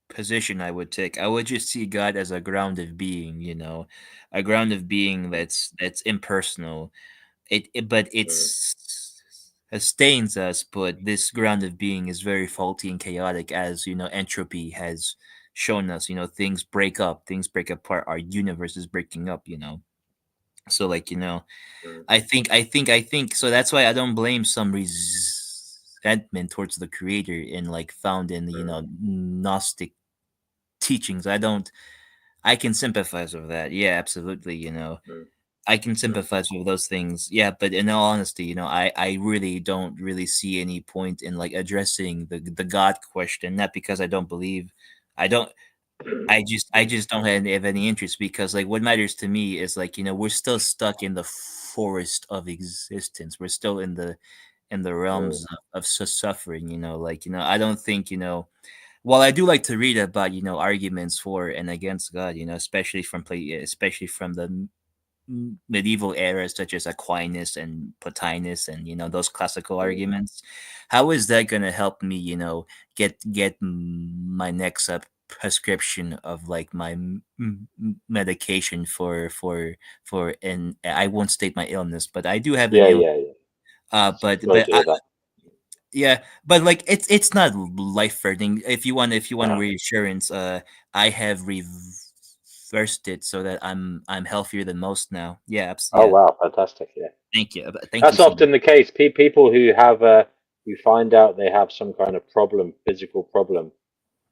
position I would take, I would just see God as a grounded being, you know, a grounded being that's impersonal. But it sustains us, but this grounded being is very faulty and chaotic, as you know, entropy has shown us. You know, things break apart, our universe is breaking up, you know. So like, you know, I think so. That's why I don't blame some resentment towards the creator found in the, you know, Gnostic teachings. I can sympathize with that. Yeah, absolutely. You know, I can sympathize with those things. Yeah, but in all honesty, you know, I really don't really see any point in like addressing the God question. Not because I don't believe, I just don't have any interest, because like what matters to me is like, you know, we're still stuck in the forest of existence. We're still in the realms of suffering. You know, like, you know, I don't think, you know, while I do like to read about, you know, arguments for and against God, you know, especially from the medieval eras such as Aquinas and Plotinus and, you know, those classical arguments, how is that going to help me, you know, get my next prescription of like my medication for and I won't state my illness, but I do have an illness. But yeah, but like it's not life threatening. If you want reassurance, I have reversed it so that I'm healthier than most now. Yeah. Oh wow, fantastic! Yeah, thank you. That's often the case. People who have who find out they have some kind of problem, physical problem,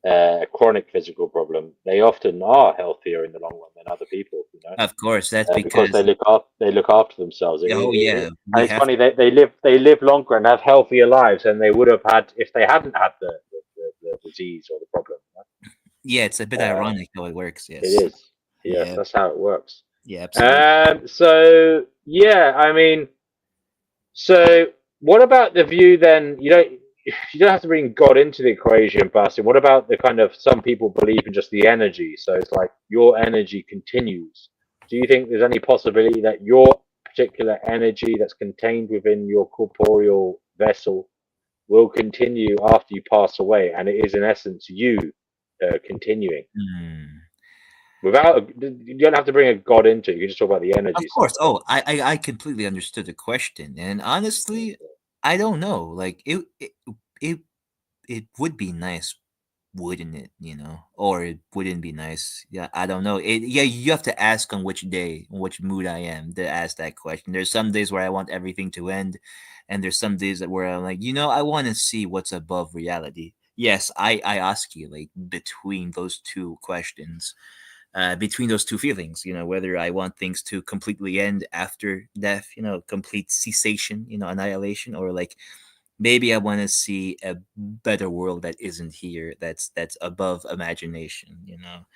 a chronic physical problem, they often are healthier in the long run than other people. You know, of course, that's because they look after themselves. Yeah, and it's funny they live longer and have healthier lives than they would have had if they hadn't had the disease or the problem. Right? Yeah, it's a bit ironic how it works. Yes, it is. Yes, that's how it works. Yeah, absolutely. So yeah, I mean, so what about the view then? You don't have to bring God into the equation, Basti. What about the kind of, some people believe in just the energy? So it's like your energy continues. Do you think there's any possibility that your particular energy that's contained within your corporeal vessel will continue after you pass away, and it is in essence you continuing? Without, you don't have to bring a God into it. You can just talk about the energy. Of course. Oh, I completely understood the question, and honestly, I don't know. Like it would be nice, wouldn't it? You know, or it wouldn't be nice. Yeah, I don't know. Yeah, you have to ask on which day, which mood I am to ask that question. There's some days where I want everything to end, and there's some days where I'm like, you know, I want to see what's above reality. Yes, I oscillate between those two questions. Between those two feelings, you know, whether I want things to completely end after death, you know, complete cessation, you know, annihilation, or like maybe I want to see a better world that isn't here, that's above imagination, you know,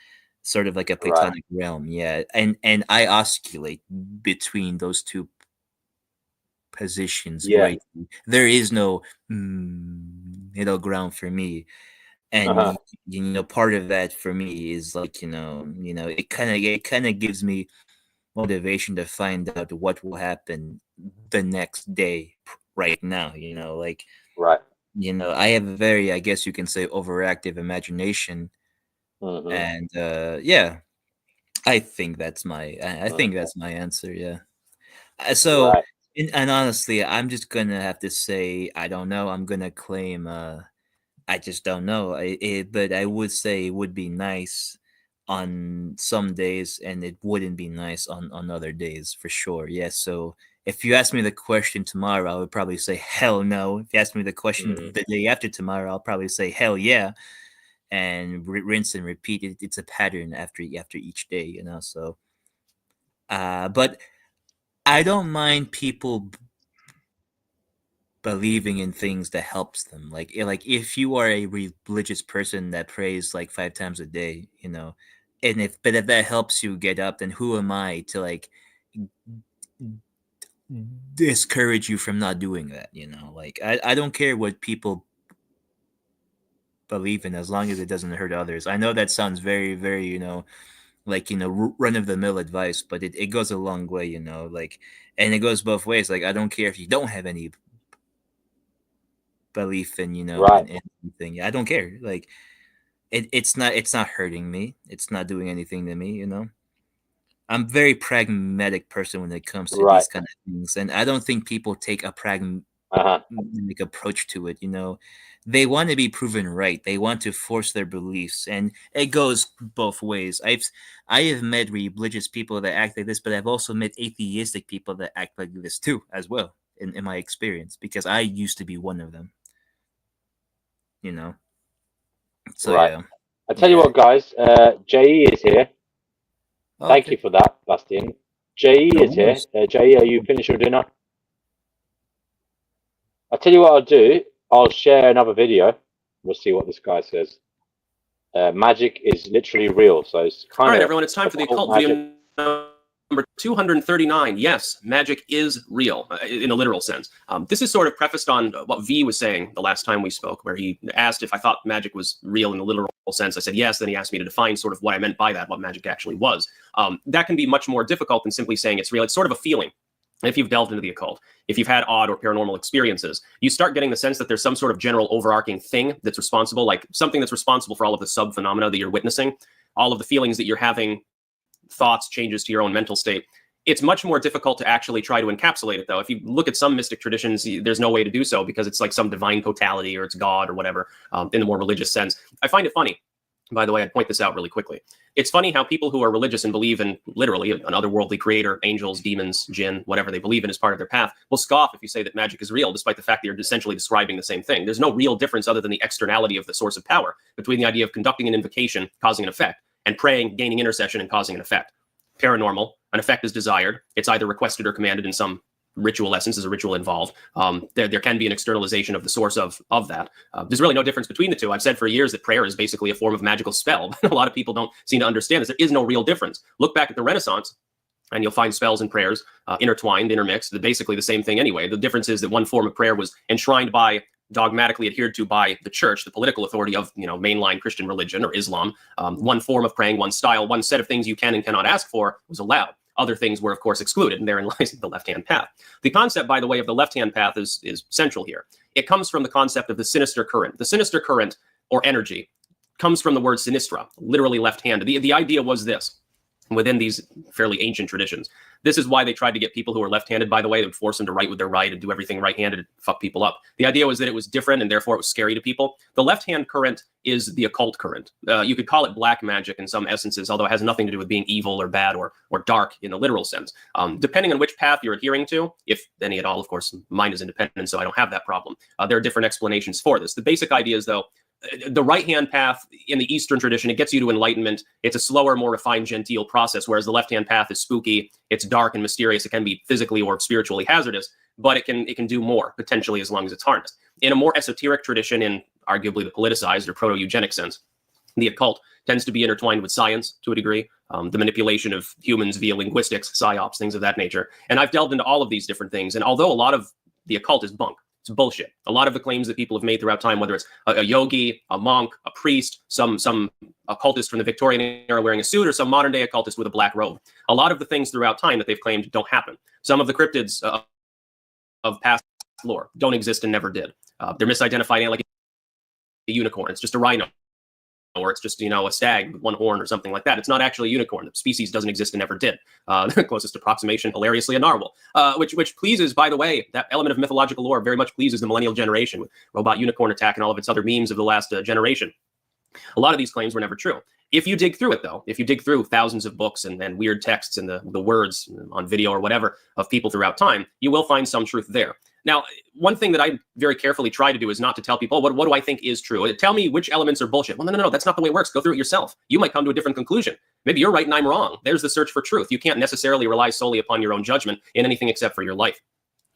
sort of like a Platonic realm. Yeah, and I oscillate between those two positions. Right, there is no middle ground for me. And you know, part of that for me is like, you know, it kind of gives me motivation to find out what will happen the next day right now, you know, like, you know, I have a very, I guess you can say, overactive imagination. And yeah, I think that's my answer. Yeah. So and honestly, I'm just gonna have to say I don't know. I'm gonna claim I just don't know. But I would say it would be nice on some days, and it wouldn't be nice on other days for sure. Yeah. So if you ask me the question tomorrow, I would probably say hell no. If you ask me the question the day after tomorrow, I'll probably say hell yeah. and rinse and repeat. It's a pattern after each day, you know. So, but I don't mind people believing in things that helps them. Like if you are a religious person that prays like 5 times a day, you know, and if that helps you get up, then who am I to like discourage you from not doing that, you know? Like I don't care what people believe in as long as it doesn't hurt others. I know that sounds very, very, you know, like, you know, run of the mill advice, but it goes a long way, you know, like, and it goes both ways. Like, I don't care if you don't have any belief in, you know, Right. in anything. I don't care. Like, it's not hurting me. It's not doing anything to me, you know. I'm a very pragmatic person when it comes to Right. these kind of things, and I don't think people take a pragmatic approach to it. You know, they want to be proven right. They want to force their beliefs, and it goes both ways. I have met religious people that act like this, but I've also met atheistic people that act like this too, as well, in my experience, because I used to be one of them. You know, so Right. yeah. I tell you what, guys. JE is here. Thank you for that, Bastian. JE is here. JE, are you finished your dinner? I'll tell you what I'll do. I'll share another video. We'll see what this guy says. Magic is literally real. So it's kind All of... right, everyone, it's time for the occult video number 239. Yes, magic is real in a literal sense. This is sort of prefaced on what V was saying the last time we spoke, where he asked if I thought magic was real in a literal sense. I said yes. Then he asked me to define sort of what I meant by that, what magic actually was. That can be much more difficult than simply saying it's real. It's sort of a feeling. If you've delved into the occult, if you've had odd or paranormal experiences, you start getting the sense that there's some sort of general overarching thing that's responsible, like something that's responsible for all of the sub-phenomena that you're witnessing, all of the feelings that you're having, thoughts, changes to your own mental state. It's much more difficult to actually try to encapsulate it, though. If you look at some mystic traditions, there's no way to do so because it's like some divine totality or it's God or whatever in the more religious sense. I find it funny. By the way, I'd point this out really quickly. It's funny how people who are religious and believe in literally an otherworldly creator, angels, demons, jinn, whatever they believe in as part of their path, will scoff if you say that magic is real, despite the fact that you're essentially describing the same thing. There's no real difference other than the externality of the source of power between the idea of conducting an invocation, causing an effect, and praying, gaining intercession, and causing an effect. Paranormal, an effect is desired. It's either requested or commanded in some ritual essence. There's a ritual involved. There can be an externalization of the source of that. There's really no difference between the two. I've said for years that prayer is basically a form of magical spell, but a lot of people don't seem to understand this. There is no real difference. Look back at the Renaissance, and you'll find spells and prayers intertwined, intermixed. They're basically the same thing anyway. The difference is that one form of prayer was enshrined by, dogmatically adhered to by the church, the political authority of, you know, mainline Christian religion or Islam. One form of praying, one style, one set of things you can and cannot ask for was allowed. Other things were, of course, excluded, and therein lies the left-hand path. The concept, by the way, of the left-hand path is central here. It comes from the concept of the sinister current. The sinister current, or energy, comes from the word sinistra, literally left-handed. The idea was this, within these fairly ancient traditions. This is why they tried to get people who were left-handed, by the way. They would force them to write with their right and do everything right-handed and fuck people up. The idea was that it was different and therefore it was scary to people. The left-hand current is the occult current. You could call it black magic in some essences, although it has nothing to do with being evil or bad or dark in the literal sense. Depending on which path you're adhering to, if any at all, of course, mine is independent, so I don't have that problem. There are different explanations for this. The basic idea is, though, the right-hand path in the Eastern tradition, it gets you to enlightenment. It's a slower, more refined, genteel process, whereas the left-hand path is spooky. It's dark and mysterious. It can be physically or spiritually hazardous, but it can do more, potentially, as long as it's harnessed. In a more esoteric tradition, in arguably the politicized or proto-eugenic sense, the occult tends to be intertwined with science to a degree, the manipulation of humans via linguistics, psyops, things of that nature. And I've delved into all of these different things. And although a lot of the occult is bunk, it's bullshit. A lot of the claims that people have made throughout time, whether it's a yogi, a monk, a priest, some occultist from the Victorian era wearing a suit, or some modern day occultist with a black robe, a lot of the things throughout time that they've claimed don't happen. Some of the cryptids of past lore don't exist and never did. They're misidentified like a unicorn. It's just a rhino. Or it's just, you know, a stag with one horn or something like that. It's not actually a unicorn. The species doesn't exist and never did. The closest approximation, hilariously, a narwhal, which pleases, by the way, that element of mythological lore very much pleases the millennial generation with robot unicorn attack and all of its other memes of the last generation. A lot of these claims were never true. If you dig through it, though, if you dig through thousands of books and weird texts and the words on video or whatever of people throughout time, you will find some truth there. Now, one thing that I very carefully try to do is not to tell people, what do I think is true? Tell me which elements are bullshit. Well, no, that's not the way it works. Go through it yourself. You might come to a different conclusion. Maybe you're right and I'm wrong. There's the search for truth. You can't necessarily rely solely upon your own judgment in anything except for your life.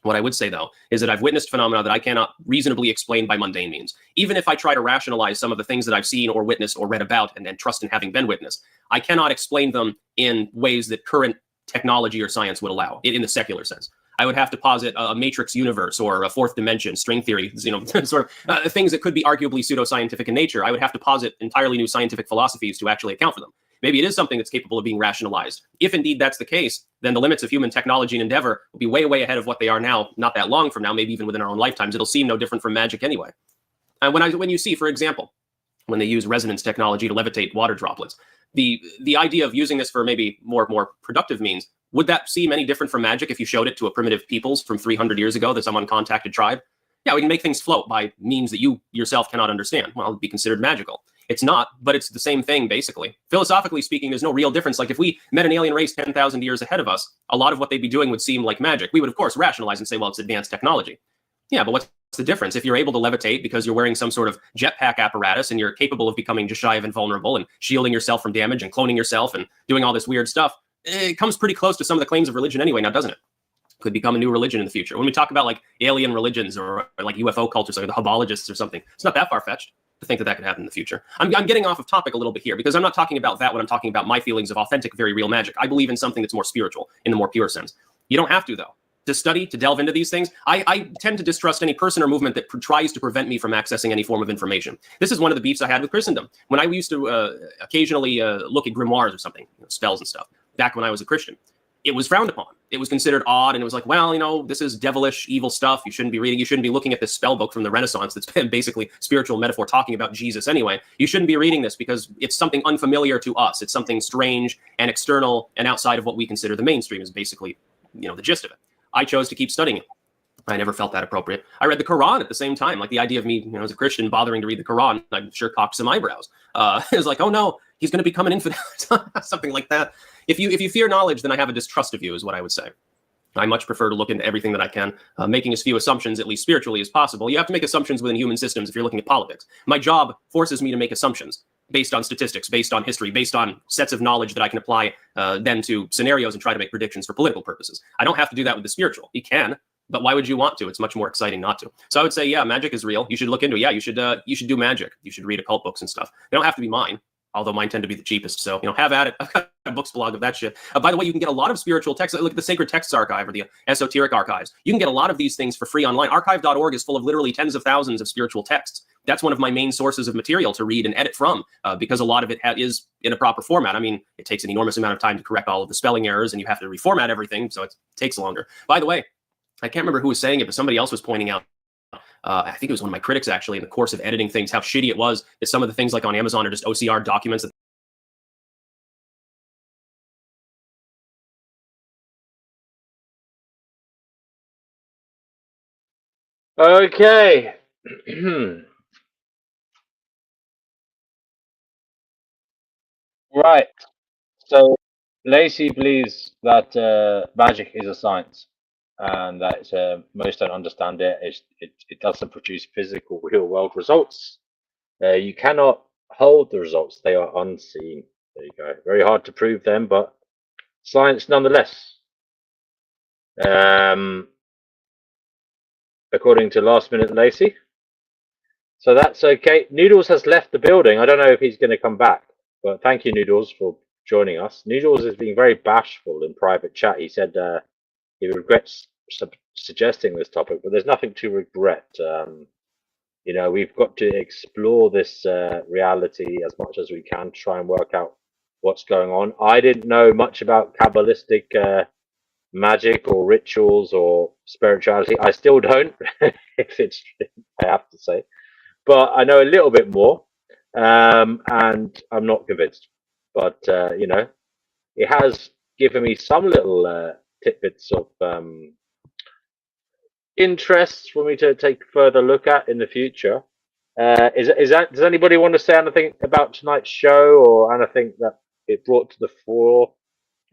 What I would say, though, is that I've witnessed phenomena that I cannot reasonably explain by mundane means. Even if I try to rationalize some of the things that I've seen or witnessed or read about and trust in having been witnessed, I cannot explain them in ways that current technology or science would allow, in the secular sense. I would have to posit a matrix universe or a fourth dimension, string theory, sort of things that could be arguably pseudoscientific in nature. I would have to posit entirely new scientific philosophies to actually account for them. Maybe it is something that's capable of being rationalized. If indeed that's the case, then the limits of human technology and endeavor will be way, way ahead of what they are now, not that long from now, maybe even within our own lifetimes. It'll seem no different from magic anyway. And when you see, for example, when they use resonance technology to levitate water droplets, the idea of using this for maybe more productive means, would that seem any different from magic if you showed it to a primitive peoples from 300 years ago, that some uncontacted tribe? Yeah, we can make things float by means that you yourself cannot understand. Well, it'd be considered magical. It's not, but it's the same thing, basically. Philosophically speaking, there's no real difference. Like if we met an alien race 10,000 years ahead of us, a lot of what they'd be doing would seem like magic. We would, of course, rationalize and say, well, it's advanced technology. Yeah, but what's the difference? If you're able to levitate because you're wearing some sort of jetpack apparatus and you're capable of becoming just shy of invulnerable and shielding yourself from damage and cloning yourself and doing all this weird stuff, it comes pretty close to some of the claims of religion anyway, now doesn't it? Could become a new religion in the future. When we talk about like alien religions or like UFO cultures, like the Kabbalists or something, it's not that far-fetched to think that could happen in the future. I'm getting off of topic a little bit here because I'm not talking about that when I'm talking about my feelings of authentic, very real magic. I believe in something that's more spiritual in the more pure sense. You don't have to, though. To study, to delve into these things, I tend to distrust any person or movement that tries to prevent me from accessing any form of information. This is one of the beefs I had with Christendom. When I used to occasionally look at grimoires or something, spells and stuff, back when I was a Christian, it was frowned upon. It was considered odd, and it was like, well, this is devilish, evil stuff. You shouldn't be reading. You shouldn't be looking at this spell book from the Renaissance that's basically spiritual metaphor talking about Jesus anyway. You shouldn't be reading this because it's something unfamiliar to us. It's something strange and external and outside of what we consider the mainstream is basically, the gist of it. I chose to keep studying it. I never felt that appropriate. I read the Quran at the same time. Like the idea of me, as a Christian, bothering to read the Quran, I'm sure cocked some eyebrows. It was like, oh no, he's going to become an infidel, something like that. If you fear knowledge, then I have a distrust of you, is what I would say. I much prefer to look into everything that I can, making as few assumptions, at least spiritually, as possible. You have to make assumptions within human systems if you're looking at politics. My job forces me to make assumptions based on statistics, based on history, based on sets of knowledge that I can apply then to scenarios and try to make predictions for political purposes. I don't have to do that with the spiritual. You can, but why would you want to? It's much more exciting not to. So I would say, yeah, magic is real. You should look into it. Yeah, you should do magic. You should read occult books and stuff. They don't have to be mine, although mine tend to be the cheapest. So, have at it. I've got a books blog of that shit. By the way, you can get a lot of spiritual texts. Look at the Sacred Texts Archive or the Esoteric Archives. You can get a lot of these things for free online. Archive.org is full of literally tens of thousands of spiritual texts. That's one of my main sources of material to read and edit from because a lot of it is in a proper format. I mean, it takes an enormous amount of time to correct all of the spelling errors and you have to reformat everything. So it takes longer. By the way, I can't remember who was saying it, but somebody else was pointing out, I think it was one of my critics actually, in the course of editing things, how shitty it was that some of the things like on Amazon are just OCR documents that Okay. Right. So Lacey believes that magic is a science, and that most don't understand it. It doesn't produce physical, real-world results. You cannot hold the results; they are unseen. There you go. Very hard to prove them, but science nonetheless. According to Last Minute Lacey. So that's okay. Noodles has left the building. I don't know if he's going to come back, but thank you, Noodles, for joining us. Noodles is being very bashful in private chat. He said he regrets suggesting this topic, but there's nothing to regret. We've got to explore this reality as much as we can, try and work out what's going on. I didn't know much about Kabbalistic magic or rituals or spirituality. I still don't, if it's I have to say, but I know a little bit more, and I'm not convinced. But it has given me some little tidbits of interests for me to take a further look at in the future. Does anybody want to say anything about tonight's show or anything that it brought to the fore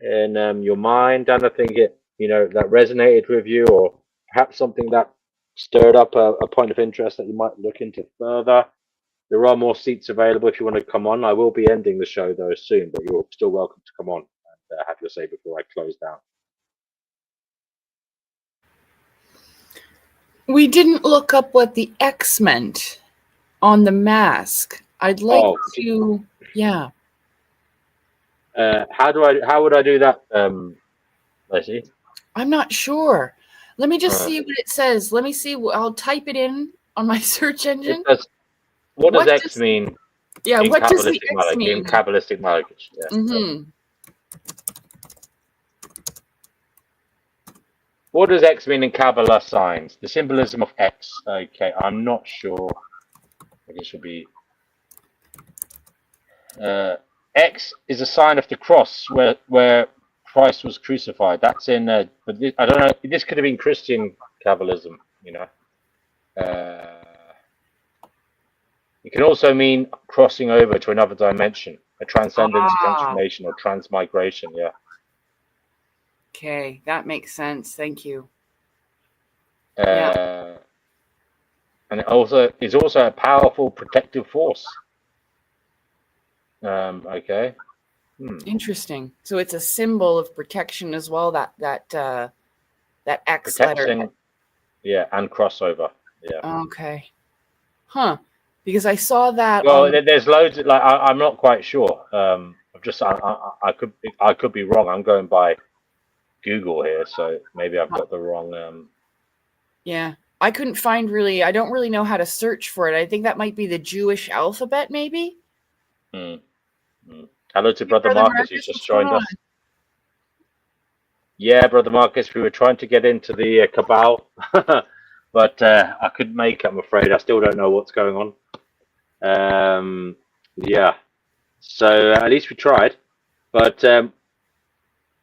in your mind? Anything that resonated with you, or perhaps something that stirred up a point of interest that you might look into further. There are more seats available if you want to come on. I will be ending the show though soon, but you're still welcome to come on and have your say before I close down. We didn't look up what the X meant on the mask. I'd like to, yeah. How would I do that, Leslie? I'm not sure. Let me just see what it says. Let me see. I'll type it in on my search engine. What does X mean? Yeah, in what does the Kabbalistic X Magick, mean? in Kabbalistic Magick? Yeah. Mm-hmm. What does X mean in Kabbalah signs? The symbolism of X. Okay, I'm not sure. It should be. X is a sign of the cross where Christ was crucified. That's in. But this, I don't know. This could have been Christian Kabbalism. You know. It can also mean crossing over to another dimension, a transcendence, transformation, or transmigration. Yeah. Okay, that makes sense. Thank you. And it also is also a powerful protective force. Okay. Interesting. So it's a symbol of protection as well. That X Protection, letter. yeah, and crossover. Yeah. Okay. Huh. Because I saw that. Well, there's loads. Like I'm not quite sure. I could be wrong. I'm going by Google here, so maybe I've got the wrong. Yeah, I couldn't find really. I don't really know how to search for it. I think that might be the Jewish alphabet, maybe. Hello to Brother Marcus, who's just joined us. on? Yeah, Brother Marcus, we were trying to get into the Kabbalah, but I couldn't make it, I'm afraid. I still don't know what's going on. Yeah, so at least we tried. But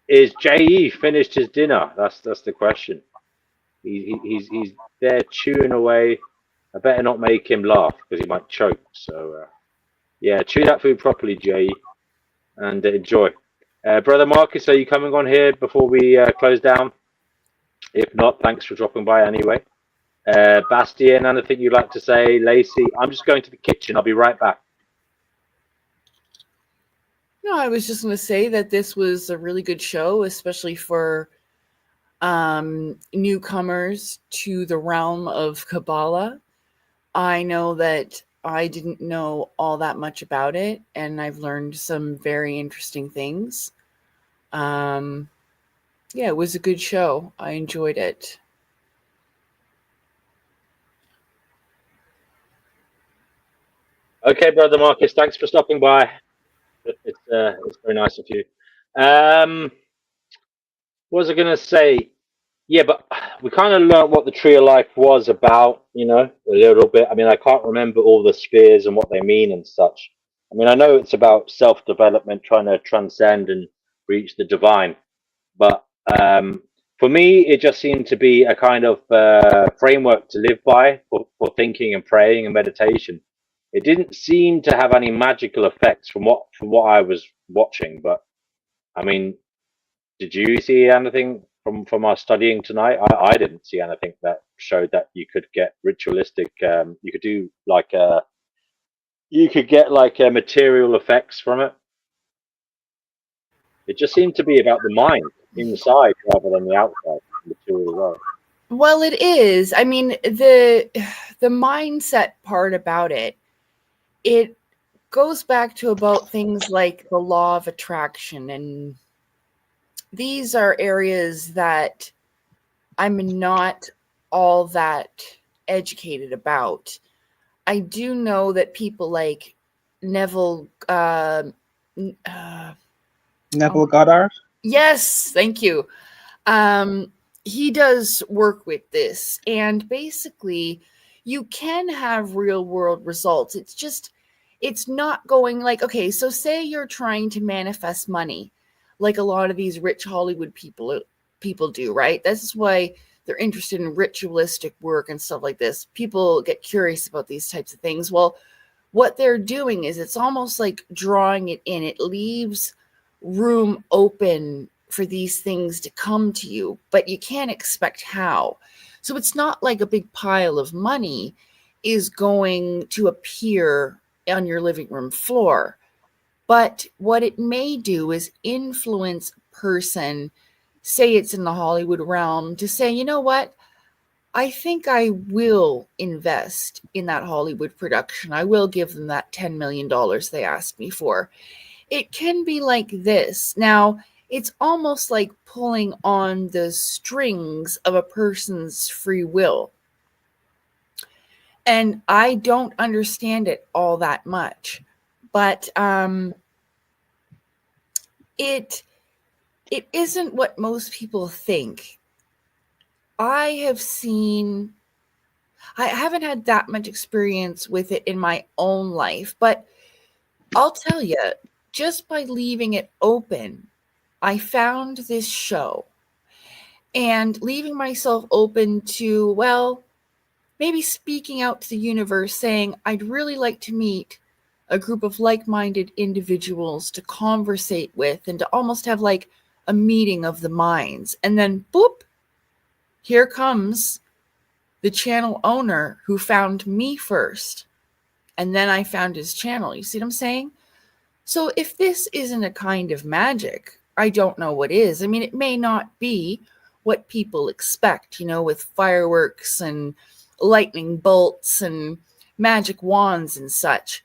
is J.E. finished his dinner? That's the question. He's there chewing away. I better not make him laugh because he might choke. So yeah, chew that food properly, J.E., and enjoy. Brother Marcus, are you coming on here before we close down? If not, thanks for dropping by anyway. Bastian, anything you'd like to say? Lacey, I'm just going to the kitchen. I'll be right back. No, I was just going to say that this was a really good show, especially for newcomers to the realm of Kabbalah. I know that I didn't know all that much about it, and I've learned some very interesting things. Yeah, it was a good show. I enjoyed it. Okay, Brother Marcus, thanks for stopping by. It's very nice of you. What was I going to say? Yeah, but we kind of learned what the Tree of Life was about, you know, a little bit. I mean, I can't remember all the spheres and what they mean and such. I mean, I know it's about self-development, trying to transcend and reach the divine. But for me, it just seemed to be a kind of framework to live by for thinking and praying and meditation. It didn't seem to have any magical effects from what I was watching. But I mean, did you see anything from our studying tonight? I didn't see anything that showed that you could get ritualistic. You could do like you could get like material effects from it. It just seemed to be about the mind inside rather than the outside material world. Well, it is. I mean, the mindset part about it, it goes back to about things like the law of attraction, and these are areas that I'm not all that educated about. I do know that people like Neville Goddard? Yes, thank you. He does work with this, and basically you can have real world results. It's just, it's not going like, okay, so say you're trying to manifest money like a lot of these rich Hollywood people do, right? This is why they're interested in ritualistic work and stuff like this. People get curious about these types of things. Well, what they're doing is it's almost like drawing it in. It leaves room open for these things to come to you, but you can't expect how. So it's not like a big pile of money is going to appear on your living room floor. But what it may do is influence a person, say it's in the Hollywood realm, to say, you know what? I think I will invest in that Hollywood production. I will give them that $10 million they asked me for. It can be like this. Now, it's almost like pulling on the strings of a person's free will. And I don't understand it all that much. But it isn't what most people think. I haven't had that much experience with it in my own life, but I'll tell you, just by leaving it open, I found this show and leaving myself open to, well, maybe speaking out to the universe saying, I'd really like to meet a group of like-minded individuals to conversate with and to almost have like a meeting of the minds. And then, boop, here comes the channel owner who found me first. And then I found his channel. You see what I'm saying? So if this isn't a kind of magic, I don't know what is. I mean, it may not be what people expect, you know, with fireworks and lightning bolts and magic wands and such.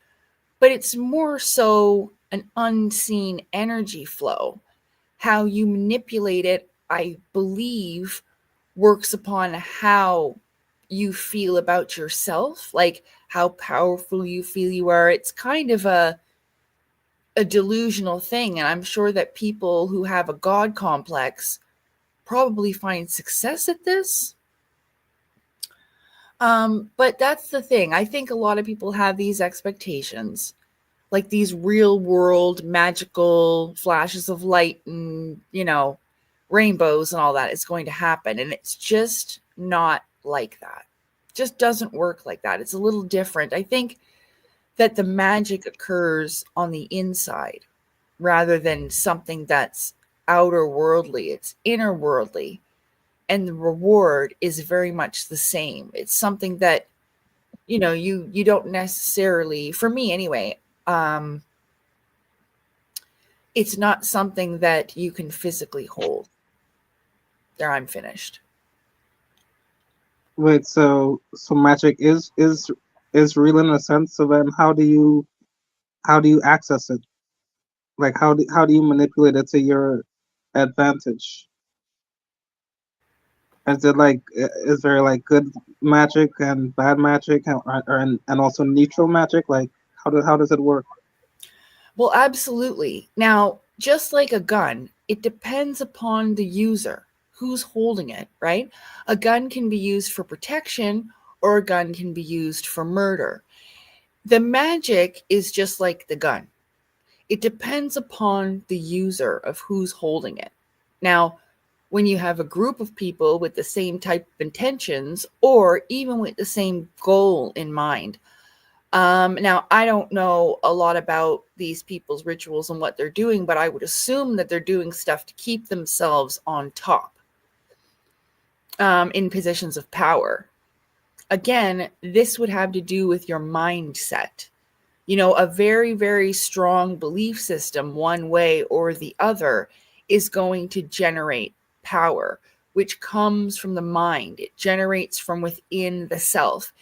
But it's more so an unseen energy flow. How you manipulate it, I believe, works upon how you feel about yourself, like how powerful you feel you are. It's kind of a delusional thing. And I'm sure that people who have a God complex probably find success at this. But that's the thing. I think a lot of people have these expectations, like these real world magical flashes of light and, you know, rainbows and all that is going to happen. And it's just not like that. It just doesn't work like that. It's a little different. I think that the magic occurs on the inside rather than something that's outer worldly. It's inner worldly. And the reward is very much the same. It's something that, you know, you don't necessarily, for me anyway, it's not something that you can physically hold. There, I'm finished. Wait, so magic is real in a sense. So then, how do you access it? Like, how do you manipulate it to your advantage? Is it like, is there like good magic and bad magic, and also neutral magic? Like, how does it work? Well, absolutely. Now, just like a gun, it depends upon the user, who's holding it, right? A gun can be used for protection or a gun can be used for murder. The magic is just like the gun. It depends upon the user of who's holding it. Now, when you have a group of people with the same type of intentions or even with the same goal in mind. Now, I don't know a lot about these people's rituals and what they're doing, but I would assume that they're doing stuff to keep themselves on top in positions of power. Again, this would have to do with your mindset. You know, a very, very strong belief system, one way or the other, is going to generate power, which comes from the mind. It generates from within the self.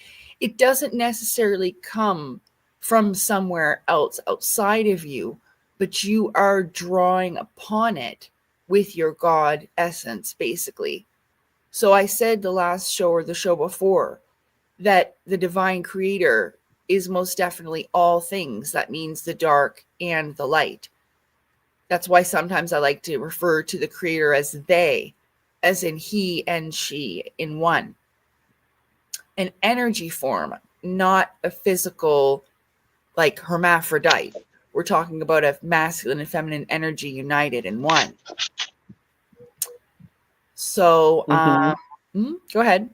It doesn't necessarily come from somewhere else outside of you, but you are drawing upon it with your God essence, basically. So I said the last show or the show before that the divine creator is most definitely all things. That means the dark and the light. That's why sometimes I like to refer to the creator as they, as in he and she in one. An energy form, not a physical, like hermaphrodite. We're talking about a masculine and feminine energy united in one. So, go ahead.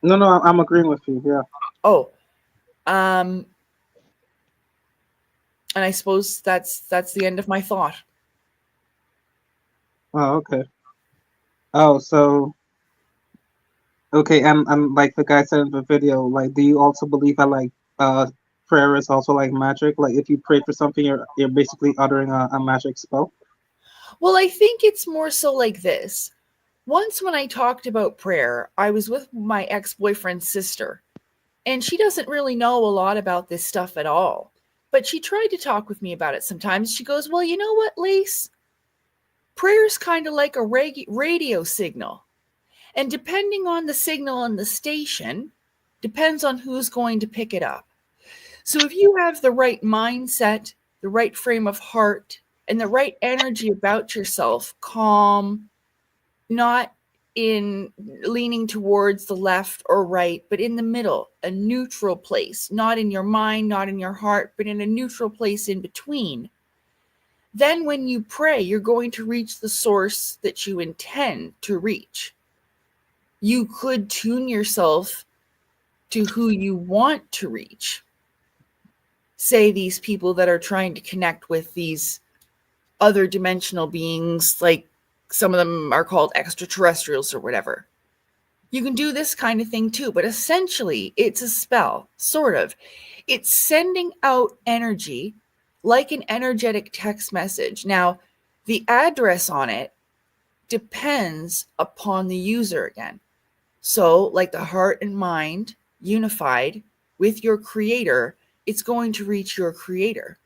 No, I'm agreeing with you. Yeah. Oh, and I suppose that's the end of my thought. Oh, okay. Oh, so Okay, and like the guy said in the video, like, do you also believe that like prayer is also like magic? Like, if you pray for something, you're basically uttering a magic spell. Well, I think it's more so like this. Once when I talked about prayer, I was with my ex-boyfriend's sister, and she doesn't really know a lot about this stuff at all. But she tried to talk with me about it sometimes. She goes, well, you know what, Lace? Prayer's kind of like a radio signal. And depending on the signal and the station, depends on who's going to pick it up. So if you have the right mindset, the right frame of heart, and the right energy about yourself, calm, not in leaning towards the left or right, but in the middle, a neutral place, not in your mind, not in your heart, but in a neutral place in between. Then when you pray, you're going to reach the source that you intend to reach. You could tune yourself to who you want to reach. Say these people that are trying to connect with these other dimensional beings, like some of them are called extraterrestrials or whatever. You can do this kind of thing too, but essentially it's a spell, sort of. It's sending out energy like an energetic text message. Now, the address on it depends upon the user again. So, like the heart and mind unified with your creator, it's going to reach your creator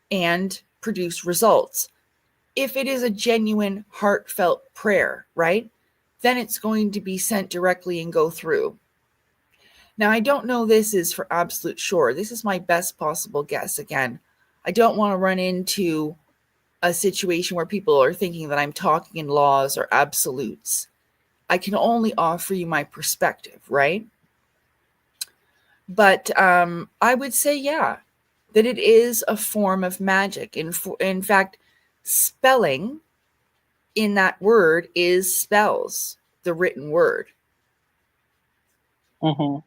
and produce results. If it is a genuine, heartfelt prayer, right, then it's going to be sent directly and go through. Now, I don't know this is for absolute sure. This is my best possible guess. Again, I don't want to run into a situation where people are thinking that I'm talking in laws or absolutes. I can only offer you my perspective, right? But I would say, yeah, that it is a form of magic. In fact, spelling in that word is spells, the written word. Mm-hmm.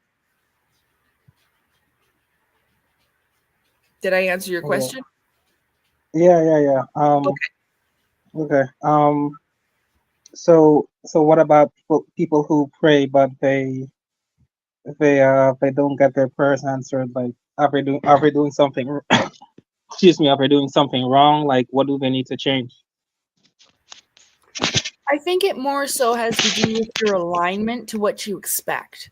Did I answer your question? Yeah. Okay. So what about people who pray but they don't get their prayers answered? Like, are they doing something? Excuse me. Are they doing something wrong? Like, what do they need to change? I think it more so has to do with your alignment to what you expect.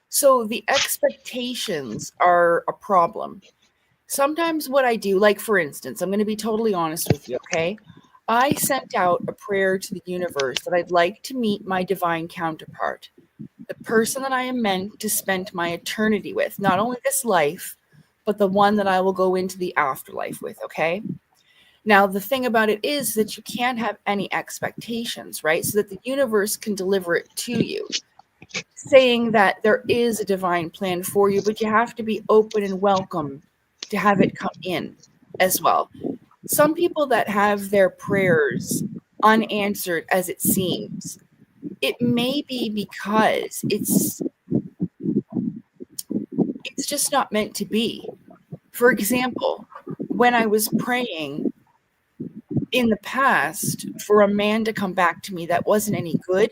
So the expectations are a problem. Sometimes what I do, like for instance, I'm going to be totally honest with you, okay? I sent out a prayer to the universe that I'd like to meet my divine counterpart, the person that I am meant to spend my eternity with, not only this life, but the one that I will go into the afterlife with, okay? Now, the thing about it is that you can't have any expectations, right? So that the universe can deliver it to you, saying that there is a divine plan for you, but you have to be open and welcome to have it come in as well. Some people that have their prayers unanswered as it seems, it may be because it's just not meant to be. For example, when I was praying in the past for a man to come back to me that wasn't any good,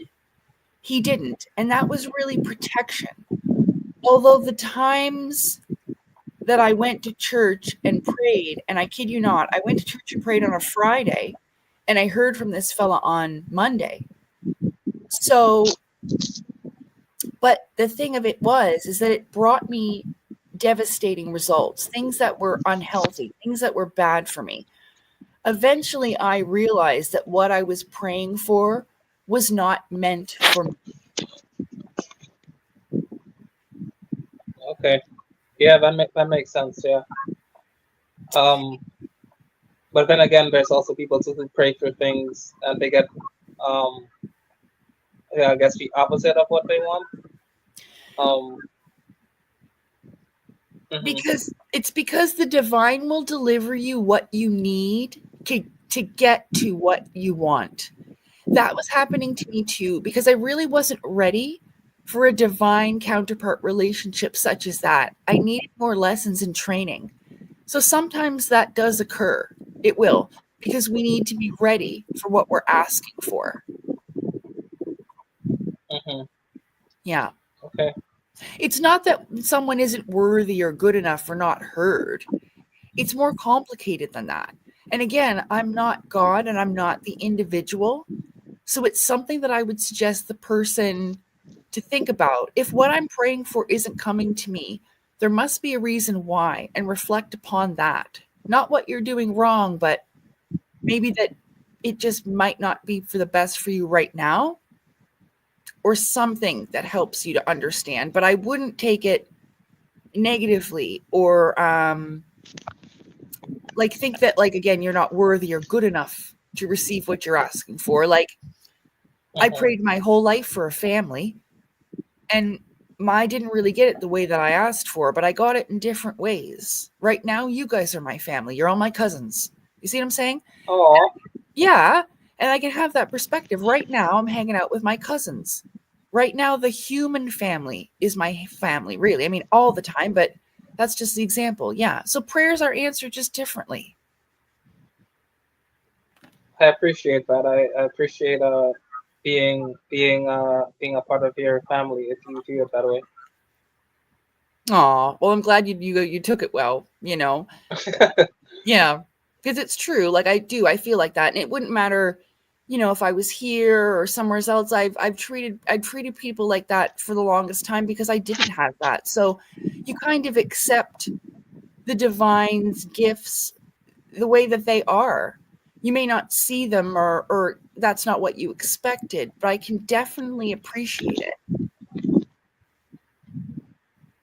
he didn't. And that was really protection. Although the times that I went to church and prayed, and I kid you not, I went to church and prayed on a Friday, and I heard from this fella on Monday. So, but the thing of it is that it brought me devastating results, things that were unhealthy, things that were bad for me. Eventually, I realized that what I was praying for was not meant for me. Okay. Yeah, that makes sense. Yeah. But then again, there's also people who pray for things and they get, yeah, I guess the opposite of what they want. Because the divine will deliver you what you need to get to what you want. That was happening to me too, because I really wasn't ready for a divine counterpart relationship such as that. I needed more lessons and training. So sometimes that does occur. It will, because we need to be ready for what we're asking for. Mm-hmm. Yeah. Okay. It's not that someone isn't worthy or good enough or not heard. It's more complicated than that. And again, I'm not God and I'm not the individual. So it's something that I would suggest the person to think about. If what I'm praying for isn't coming to me, there must be a reason why, and reflect upon that. Not what you're doing wrong, but maybe that it just might not be for the best for you right now, or something that helps you to understand. But I wouldn't take it negatively or like think that, like, again, you're not worthy or good enough to receive what you're asking for. Like, I prayed my whole life for a family, and I didn't really get it the way that I asked for, but I got it in different ways. Right now, you guys are my family. You're all my cousins. You see what I'm saying? Oh. Yeah. And I can have that perspective. Right now, I'm hanging out with my cousins. Right now, the human family is my family, really. I mean, all the time, but that's just the example. Yeah. So prayers are answered just differently. I appreciate that. I appreciate being a part of your family, if you view it that way. Aw, well, I'm glad you took it well, you know. Yeah, because it's true. Like, I feel like that, and it wouldn't matter, you know, if I was here or somewhere else. I've treated people like that for the longest time because I didn't have that. So you kind of accept the divine's gifts the way that they are. You may not see them, or that's not what you expected, but I can definitely appreciate it.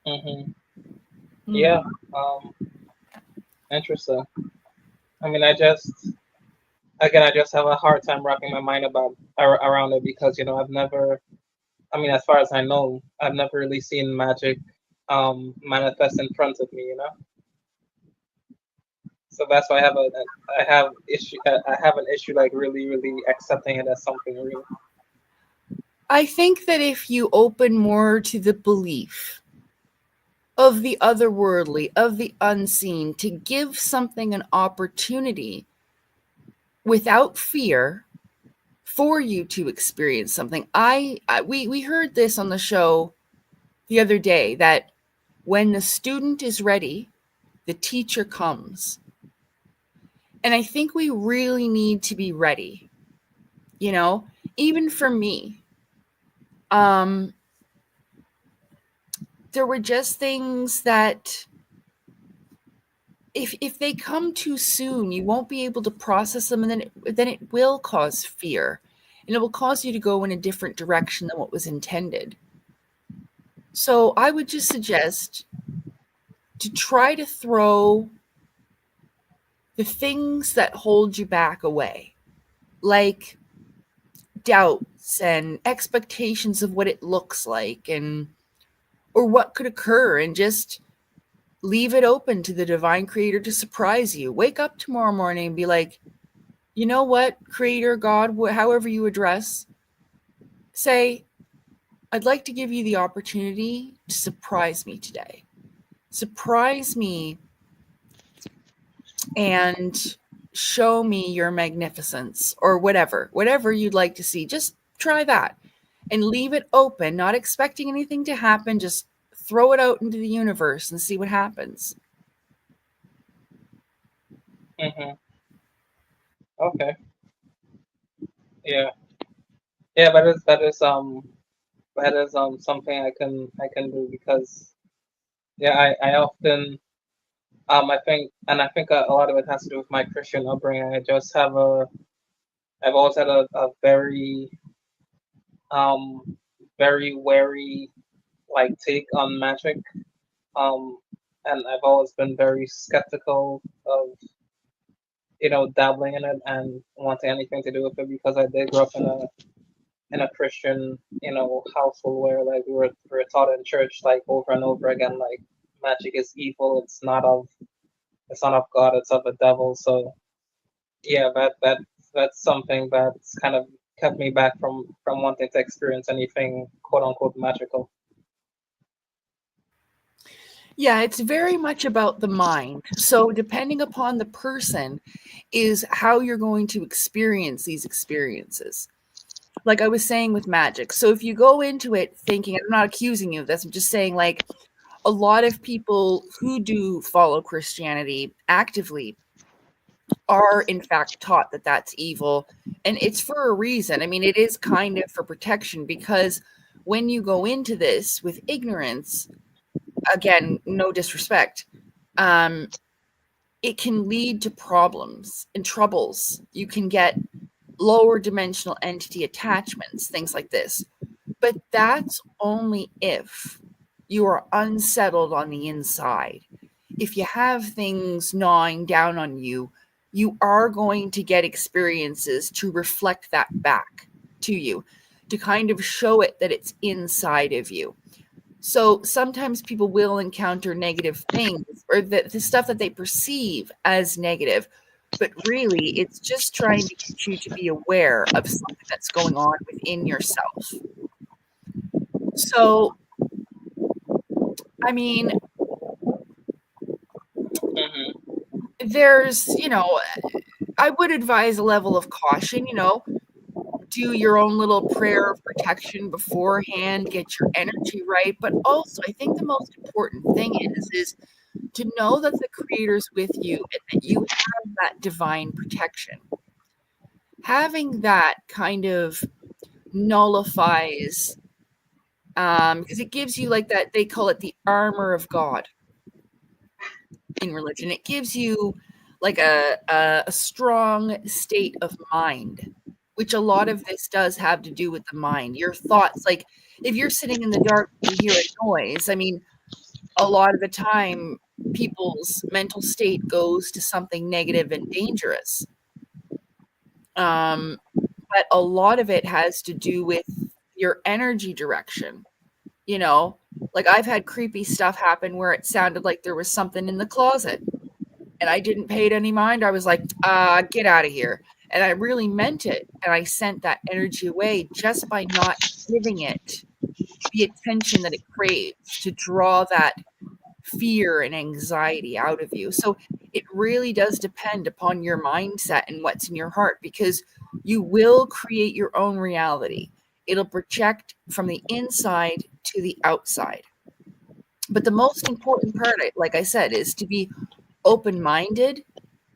Mm-hmm. Yeah. Interesting. I mean, I just have a hard time wrapping my mind around it because, you know, I've never, I mean, as far as I know, I've never really seen magic manifest in front of me, you know. So that's why I have an issue like really accepting it as something real. I think that if you open more to the belief of the otherworldly, of the unseen, to give something an opportunity without fear for you to experience something. We heard this on the show the other day, that when the student is ready, the teacher comes. And I think we really need to be ready, you know, even for me. There were just things that if they come too soon, you won't be able to process them, and then it will cause fear, and it will cause you to go in a different direction than what was intended. So I would just suggest to try to throw the things that hold you back away, like doubts and expectations of what it looks like or what could occur, and just leave it open to the divine creator to surprise you. Wake up tomorrow morning and be like, you know what, creator, God, however you address, say, I'd like to give you the opportunity to surprise me today. Surprise me and show me your magnificence, or whatever you'd like to see. Just try that and leave it open, not expecting anything to happen. Just throw it out into the universe and see what happens. Mm-hmm. Okay. Yeah. Yeah, that is something I can do because, yeah, I often I think a lot of it has to do with my Christian upbringing. I've always had a very very wary like take on magic, and I've always been very skeptical of, you know, dabbling in it and wanting anything to do with it because I did grow up in a Christian, you know, household where like we were taught in church like over and over again, like magic is evil, it's not of God, it's of the devil. So yeah, that's something that's kind of kept me back from wanting to experience anything quote unquote magical. Yeah, it's very much about the mind. So depending upon the person is how you're going to experience these experiences. like I was saying with magic. So if you go into it thinking, I'm not accusing you of this, I'm just saying, like, a lot of people who do follow Christianity actively are in fact taught that that's evil, and it's for a reason. I mean, it is kind of for protection, because when you go into this with ignorance, again, no disrespect, it can lead to problems and troubles. You can get lower dimensional entity attachments, things like this. But that's only if you are unsettled on the inside. If you have things gnawing down on you, you are going to get experiences to reflect that back to you, to kind of show it that it's inside of you. So sometimes people will encounter negative things, or the stuff that they perceive as negative, but really it's just trying to get you to be aware of something that's going on within yourself. So, I mean, there's, I would advise a level of caution, do your own little prayer of protection beforehand, get your energy right. But also, I think the most important thing is to know that the Creator's with you and that you have that divine protection. Having that kind of nullifies, because it gives you like that, they call it the armor of God in religion. It gives you like a strong state of mind, which a lot of this does have to do with the mind. Your thoughts, like if you're sitting in the dark and you hear a noise, I mean, a lot of the time people's mental state goes to something negative and dangerous. But a lot of it has to do with your energy direction. Like I've had creepy stuff happen where it sounded like there was something in the closet and I didn't pay it any mind. I was like, get out of here. And I really meant it. And I sent that energy away just by not giving it the attention that it craves, to draw that fear and anxiety out of you. So it really does depend upon your mindset and what's in your heart, because you will create your own reality. It'll project from the inside to the outside. But the most important part, like I said, is to be open-minded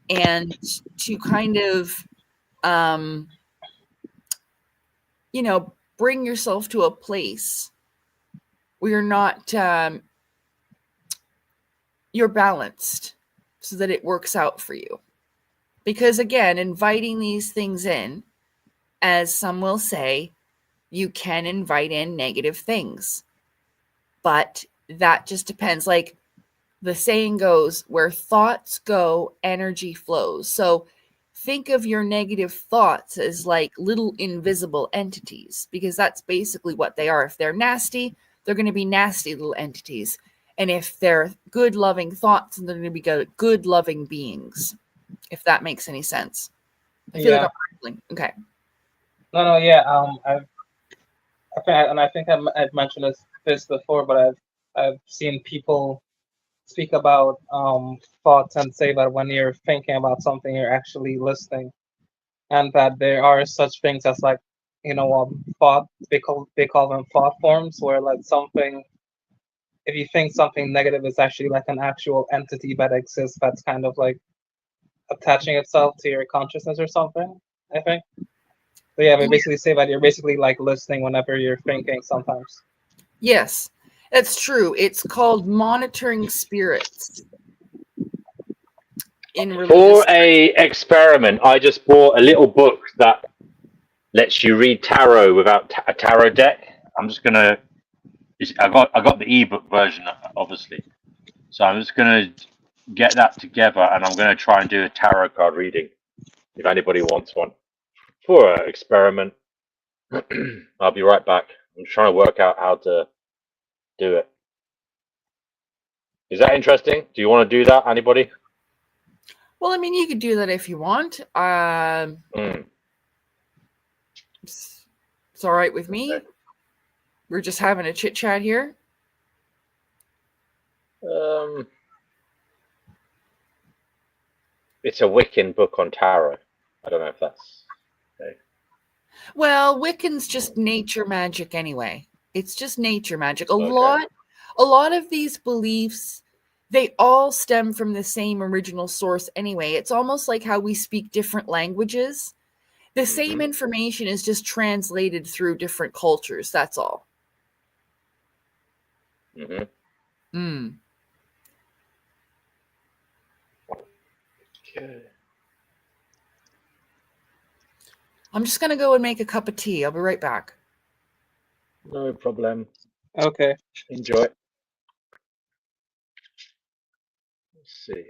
and to kind of, bring yourself to a place where you're not, you're balanced so that it works out for you. Because again, inviting these things in, as some will say, you can invite in negative things. But that just depends. Like the saying goes, where thoughts go, energy flows. So think of your negative thoughts as like little invisible entities, because that's basically what they are. If they're nasty, they're going to be nasty little entities. And if they're good, loving thoughts, they're going to be good, loving beings, if that makes any sense. I feel like I'm rambling. Okay. No, yeah. I think I've mentioned this before, but I've seen people speak about thoughts and say that when you're thinking about something, you're actually listening, and that there are such things as like, thought. They call them thought forms, where like something, if you think something negative, is actually like an actual entity that exists that's kind of like attaching itself to your consciousness or something, I think. So yeah, they basically say that you're basically like listening whenever you're thinking sometimes. Yes, that's true. It's called monitoring spirits in religious. For a experiment, I just bought a little book that lets you read tarot without a tarot deck. I'm just gonna. I got the ebook version, obviously. So I'm just gonna get that together, and I'm gonna try and do a tarot card reading. If anybody wants one for an experiment, I'll be right back. I'm trying to work out how to do it. Is that interesting? Do you want to do that? Anybody? Well, I mean, you could do that if you want. It's all right with me. Okay. We're just having a chit chat here. It's a Wiccan book on tarot. I don't know if that's okay. Well, Wiccan's just nature magic anyway. It's just nature magic. A Okay. lot of these beliefs, they all stem from the same original source anyway. It's almost like how we speak different languages. The same information is just translated through different cultures. That's all. Mm-hmm. Mm. Okay. I'm just going to go and make a cup of tea. I'll be right back. No problem. Okay. Enjoy. Let's see.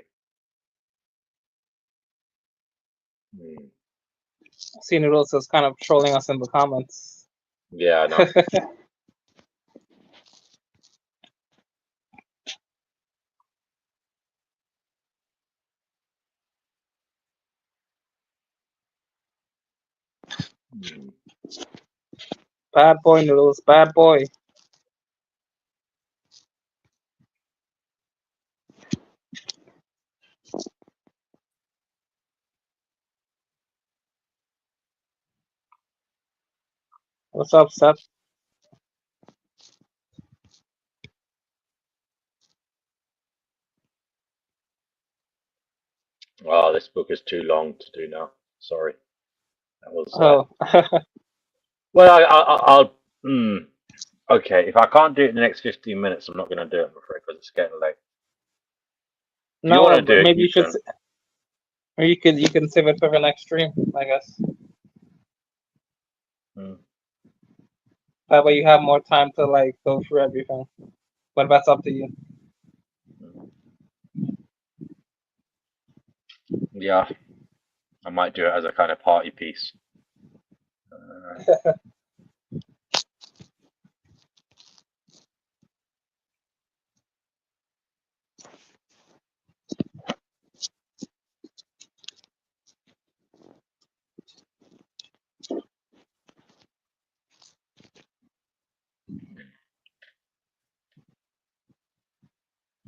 See, Noodles is kind of trolling us in the comments. Yeah, I know. Bad boy, Noodles. Bad boy. What's up, Seth? Oh, this book is too long to do now. Sorry. That was. Oh. Well, I'll. Okay, if I can't do it in the next 15 minutes, I'm not going to do it, I'm afraid, because it's getting late. If you No, want to but do it, maybe you you should, can. or you can save it for the next stream, I guess. That way you have more time to like go through everything. But that's up to you. Yeah, I might do it as a kind of party piece.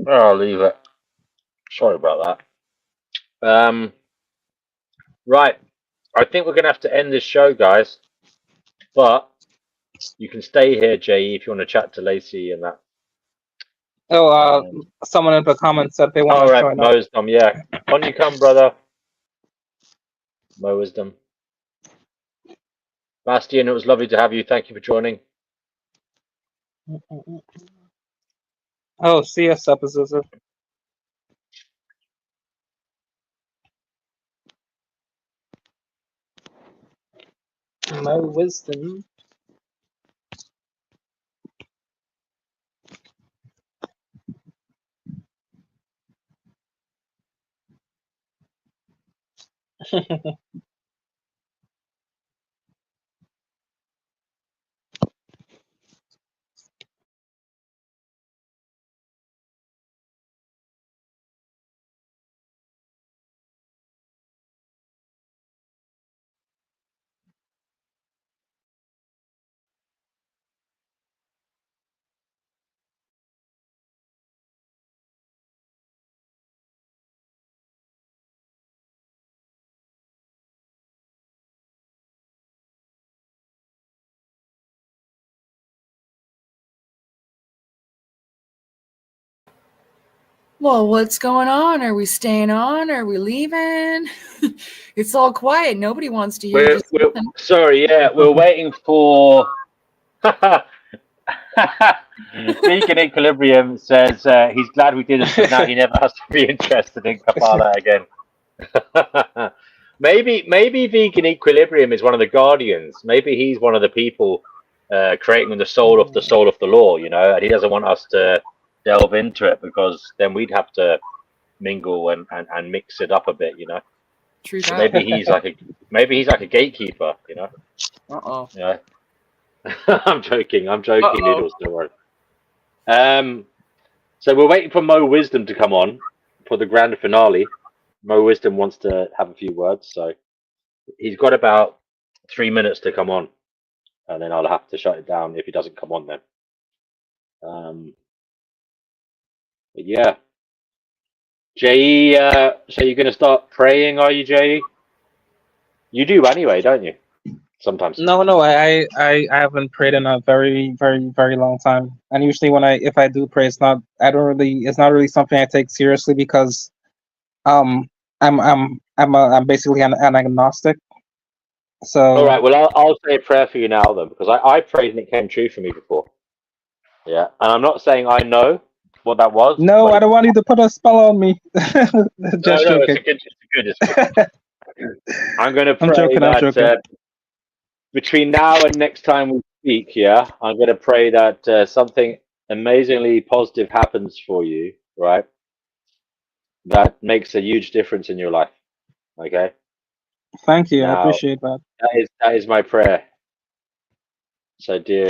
I'll leave it. Sorry about that. Right. I think we're going to have to end this show, guys. But you can stay here, Jay, if you want to chat to Lacey and that. Oh, someone in the comments said they want All to right, join Mo up. Wisdom, yeah. On you come, brother. Mo Wisdom. Bastian, it was lovely to have you. Thank you for joining. Oh, CS episode. My wisdom. Well, what's going on? Are we staying on? Are we leaving? It's all quiet. Nobody wants to hear just We're nothing. sorry, yeah, we're waiting for. Vegan Equilibrium says he's glad we did it because now he never has to be interested in Kabbalah again. maybe Vegan Equilibrium is one of the guardians. Maybe he's one of the people creating the soul of the law, you know, and he doesn't want us to delve into it because then we'd have to mingle and mix it up a bit, you know. True So that. maybe he's like a gatekeeper, you know. Uh-oh. Yeah. I'm joking, Noodles, don't worry. So we're waiting for Mo Wisdom to come on for the grand finale. Mo Wisdom wants to have a few words, so he's got about 3 minutes to come on, and then I'll have to shut it down if he doesn't come on then. But yeah. Jay, so you're going to start praying, are you, Jay? You do anyway, don't you? sometimes. No, I haven't prayed in a very, very, very long time. And usually if I do pray, it's not really something I take seriously because I'm basically an agnostic. So All right, well, I'll say a prayer for you now then, because I prayed and it came true for me before. Yeah, and I'm not saying I know what that was. no, but I don't want you to put a spell on me. Just no, joking. it's good. I'm going to pray I'm joking. that between now and next time we speak, yeah, I'm going to pray that something amazingly positive happens for you, right? That makes a huge difference in your life. Okay. Thank you. I Now, appreciate that. that is my prayer. So, dear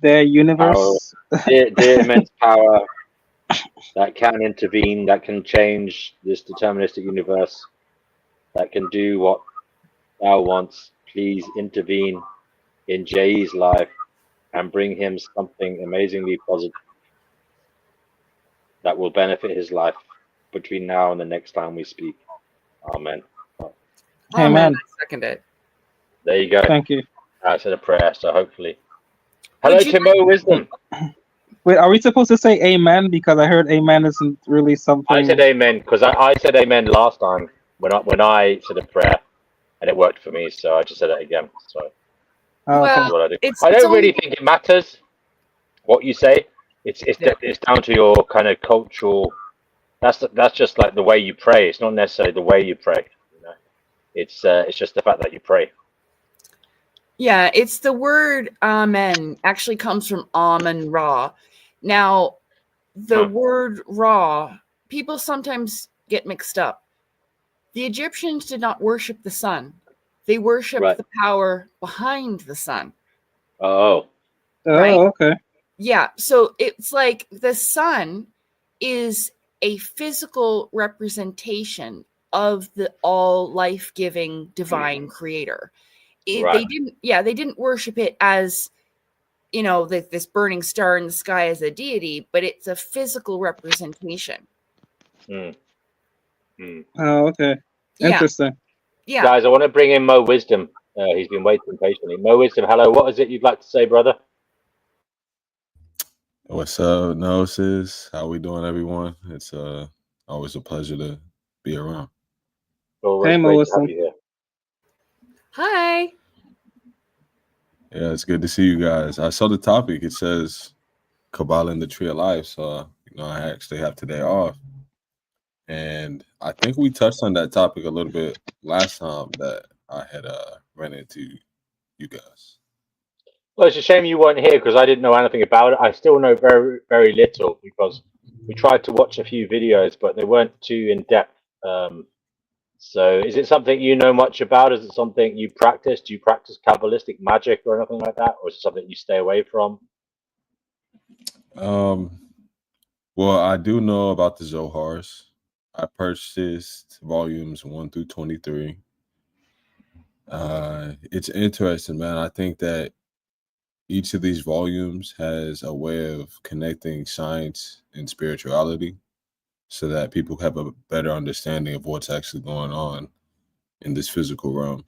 universe, dear immense power that can intervene, that can change this deterministic universe, that can do what thou wants, please intervene in Jay's life and bring him something amazingly positive that will benefit his life between now and the next time we speak. Amen. Amen. I second it. There you go. Thank you. I said a prayer, so hopefully. Hello to Mo Wisdom. Wait, are we supposed to say amen? Because I heard amen isn't really something. I said amen because I said amen last time when I said a prayer and it worked for me, so I just said it again. So that's what I do. I don't really think it matters what you say. It's down to your kind of cultural. That's just like the way you pray. It's not necessarily the way you pray. You know, it's just the fact that you pray. Yeah, it's the word amen actually comes from Amen Ra. Now, the word Ra, people sometimes get mixed up. The Egyptians did not worship the sun. They worshiped the power behind the sun. Oh. Right? Oh, okay. Yeah, so it's like the sun is a physical representation of the all life-giving divine creator. They didn't worship it as, you know, this burning star in the sky as a deity, but it's a physical representation. Oh, okay. Interesting. Yeah. Guys, I want to bring in Mo Wisdom. He's been waiting patiently. Mo Wisdom, hello. What is it you'd like to say, brother? What's up, Gnosis? How we doing, everyone? It's always a pleasure to be around. Always great to have you here. Hi. Yeah, it's good to see you guys. I saw the topic. It says Kabbalah and the Tree of Life. So, I actually have today off. And I think we touched on that topic a little bit last time that I had ran into you guys. Well, it's a shame you weren't here because I didn't know anything about it. I still know very, very little because we tried to watch a few videos, but they weren't too in depth. So is it something you know much about? Is it something you practice? Do you practice Kabbalistic magic or anything like that? Or is it something you stay away from? Well, I do know about the Zohars. I purchased volumes 1 through 23. It's interesting, man. I think that each of these volumes has a way of connecting science and spirituality so that people have a better understanding of what's actually going on in this physical realm.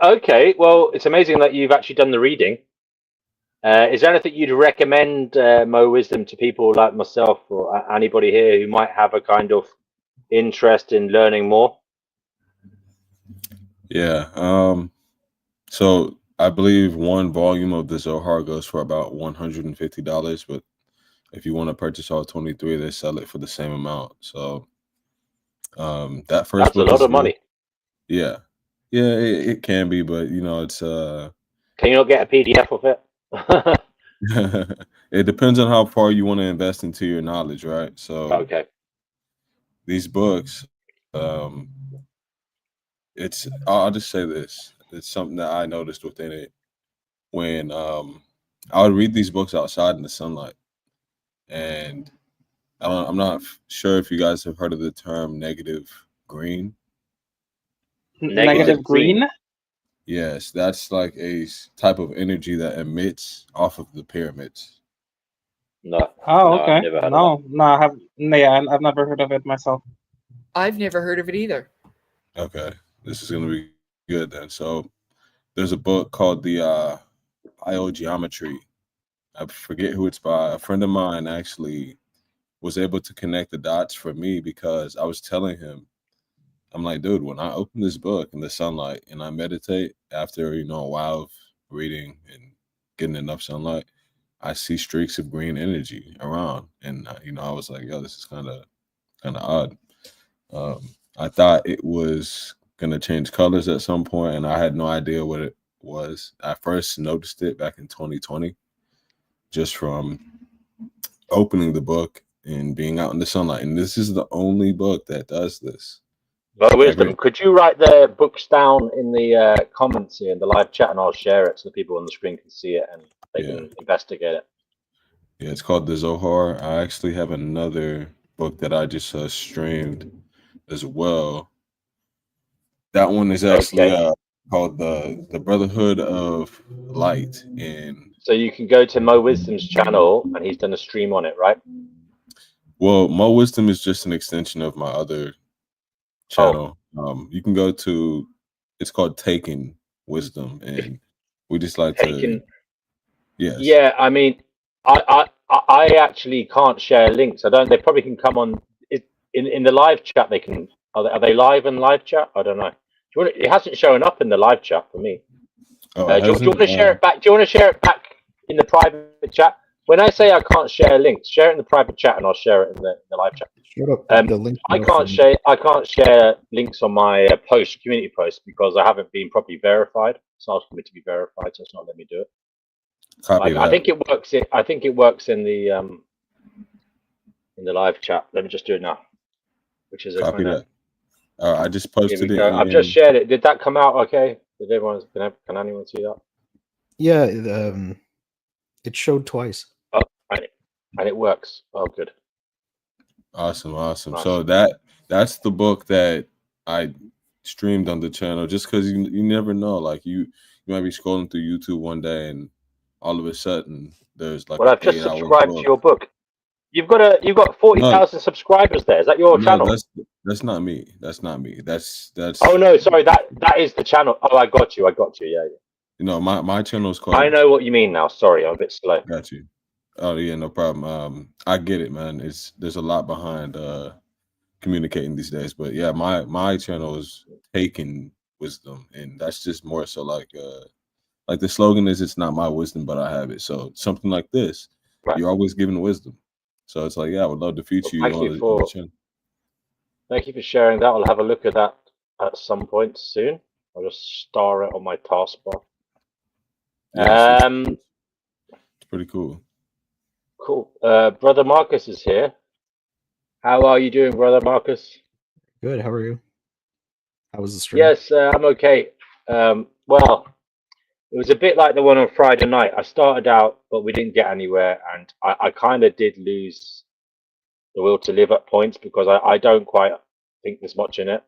Okay, well, it's amazing that you've actually done the reading. Is there anything you'd recommend, Mo Wisdom, to people like myself or anybody here who might have a kind of interest in learning more? Yeah. So I believe one volume of the Zohar goes for about $150, but if you want to purchase all 23, they sell it for the same amount. So that first That's a book lot is of money. Yeah. Yeah, it can be, but it's Can you not get a PDF of it? it depends on how far you want to invest into your knowledge, right? So okay. These books, I'll just say this. It's something that I noticed within it when I would read these books outside in the sunlight. And I'm not sure if you guys have heard of the term negative green. Negative green? Yes, that's like a type of energy that emits off of the pyramids. No. Oh, okay. I've never heard of I've never heard of it myself. I've never heard of it either. Okay, this is gonna be good then. So there's a book called the Biogeometry. I forget who it's by. A friend of mine actually was able to connect the dots for me because I was telling him, I'm like, dude, when I open this book in the sunlight and I meditate after, a while of reading and getting enough sunlight, I see streaks of green energy around. And, I was like, yo, this is kind of odd. I thought it was going to change colors at some point, and I had no idea what it was. I first noticed it back in 2020, just from opening the book and being out in the sunlight. And this is the only book that does this. Well, wisdom. Could you write their books down in the comments here in the live chat, and I'll share it so the people on the screen can see it and they can investigate it. Yeah, it's called the Zohar. I actually have another book that I just streamed as well. That one is actually called the Brotherhood of Light. And so you can go to Mo Wisdom's channel, and he's done a stream on it, right? Well, Mo Wisdom is just an extension of my other channel. You can go to, it's called Taking Wisdom, and we just like to. Yes. Yeah, I mean, I actually can't share links. They probably can come on in the live chat. They can. Are they live in live chat? I don't know. It hasn't shown up in the live chat for me. Do you want to share it back? Do you want to share it back in the private chat? When I say I can't share links, share it in the private chat, and I'll share it in the live chat. The link I can't share links on my community post because I haven't been properly verified. It's asking me to be verified, so it's not letting me do it. I think it works. I think it works in the live chat. Let me just do it now. Which is copy that. I just posted it. I've just shared it. Did that come out okay? Did everyone? Can anyone see that? Yeah, it showed twice. Oh, and it works. Oh, good. Awesome. Nice. So that's the book that I streamed on the channel. Just because you never know, like you might be scrolling through YouTube one day and all of a sudden there's like. Well, I've just subscribed to your book. You've got 40,000 subscribers there. Is that your channel? That's not me. That's not me. That's. Oh no, sorry. That is the channel. Oh, I got you. Yeah. My channel is called. I know what you mean now. Sorry, I'm a bit slow. Got you. Oh yeah, no problem. I get it, man. There's a lot behind communicating these days, but yeah, my channel is Taking Wisdom, and that's just more so like the slogan is, it's not my wisdom, but I have it. So something like this, you're always giving wisdom. So it's like, yeah, I would love to feature you on the channel. Thank you for sharing that. I'll have a look at that at some point soon. I'll just star it on my taskbar. Yeah, it's pretty cool. Cool. Brother Marcus is here. How are you doing, Brother Marcus? Good. How are you? How was the stream? Yes, I'm okay. Well, it was a bit like the one on Friday night. I started out, but we didn't get anywhere, and I kind of did lose the will to live at points because I don't quite think there's much in it.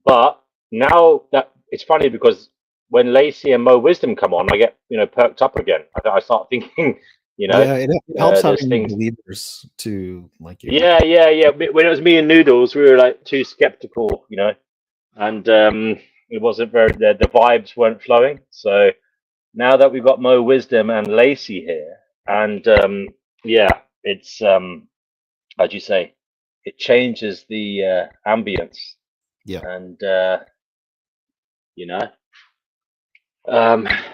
But now that it's funny because when Lacey and Mo Wisdom come on, I get perked up again. I start thinking, yeah, it helps having believers to like you. Yeah. When it was me and Noodles, we were like too skeptical, and it wasn't very. The vibes weren't flowing. So now that we've got Mo Wisdom and Lacey here, and it's how'd you say? It changes the ambience. Yeah, and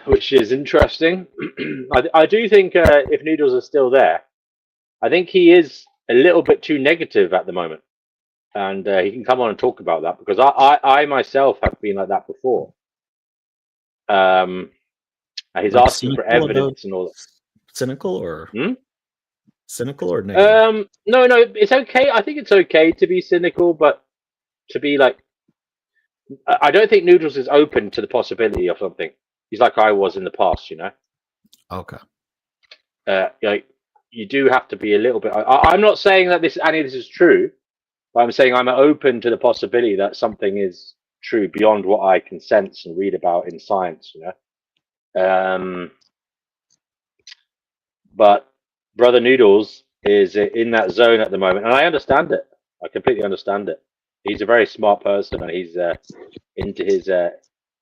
which is interesting. I do think if Noodles is still there, I think he is a little bit too negative at the moment, and he can come on and talk about that because I myself have been like that before. And he's like asking for evidence and all that. Cynical or cynical or negative? No, it's okay. I think it's okay to be cynical, but to be like, I don't think Noodles is open to the possibility of something. He's like I was in the past, Okay. Like you do have to be a little bit. I'm not saying that any of this is true, but I'm saying I'm open to the possibility that something is true beyond what I can sense and read about in science, But Brother Noodles is in that zone at the moment, and I understand it. I completely understand it. he's a very smart person, and he's into his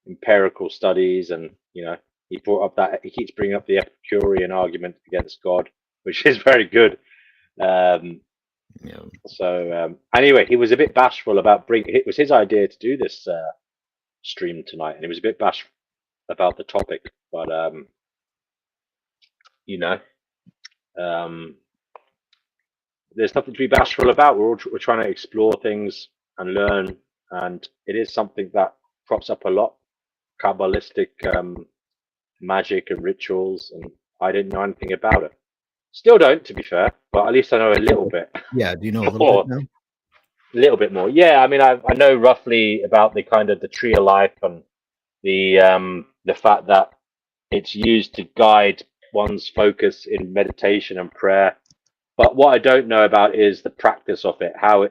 empirical studies, and he brought up that he keeps bringing up the Epicurean argument against God, which is very good. So anyway, he was a bit bashful about it was his idea to do this stream tonight, and he was a bit bashful about the topic, but there's nothing to be bashful about. We're trying to explore things and learn, and it is something that crops up a lot. Kabbalistic magic and rituals, and I didn't know anything about it. Still don't, to be fair, but at least I know a little bit. Yeah, do you know a little bit now? A little bit more. Yeah, I mean, I know roughly about the kind of the tree of life and the fact that it's used to guide one's focus in meditation and prayer. But what I don't know about is the practice of it. How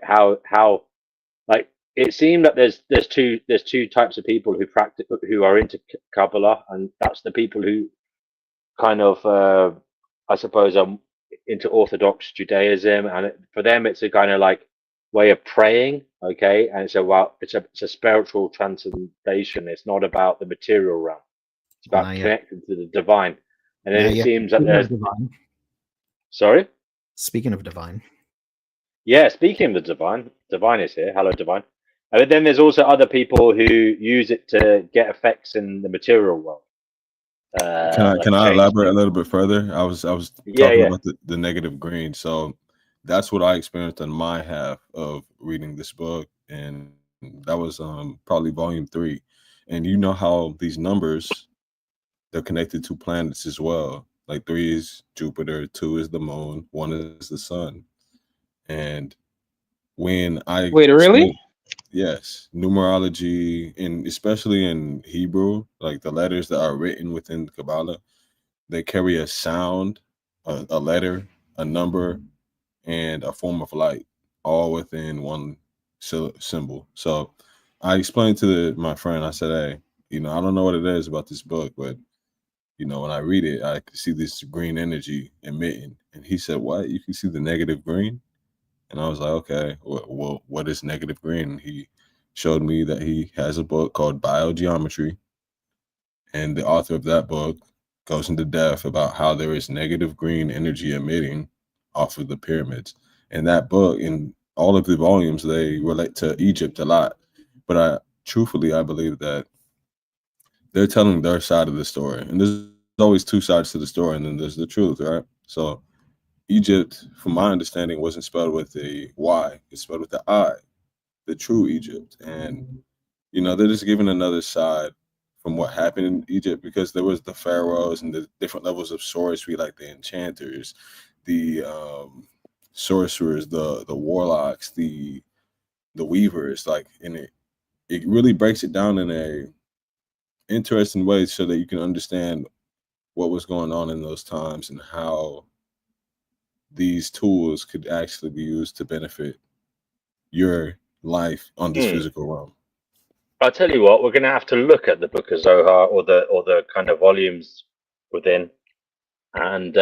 like it seemed that there's two types of people who are into Kabbalah, and that's the people who kind of I suppose into Orthodox Judaism, and for them it's a kind of like way of praying, okay, and it's a spiritual transcendation. It's not about the material realm. It's about connecting to the divine. And then it seems that there's divine. Sorry? Speaking of divine. Yeah, speaking of the divine, divine is here. Hello, divine. And then there's also other people who use it to get effects in the material world. Can I elaborate a little bit further? I was talking about the negative green. So that's what I experienced on my half of reading this book, and that was probably volume 3. And you know how these numbers, they're connected to planets as well. Like 3 is Jupiter, 2 is the moon, 1 is the sun. And when I really? Yes, numerology, and especially in Hebrew, like the letters that are written within Kabbalah, they carry a sound, a letter, a number, and a form of light, all within one symbol. So I explained to my friend, I said, hey, I don't know what it is about this book, but when I read it, I can see this green energy emitting. And he said, what? You can see the negative green? And I was like, okay, well, what is negative green? And he showed me that he has a book called Biogeometry. And the author of that book goes into depth about how there is negative green energy emitting off of the pyramids. And that book, in all of the volumes, they relate to Egypt a lot. But truthfully, I believe that they're telling their side of the story. And there's always two sides to the story, and then there's the truth, right? So Egypt, from my understanding, wasn't spelled with a Y. It's spelled with the I, the true Egypt. And, they're just giving another side from what happened in Egypt, because there was the pharaohs and the different levels of sorcery, like the enchanters, the sorcerers, the warlocks, the weavers, and it really breaks it down in a interesting way so that you can understand what was going on in those times and how these tools could actually be used to benefit your life on this physical realm. I'll tell you what, we're going to have to look at the Book of Zohar or the kind of volumes within, and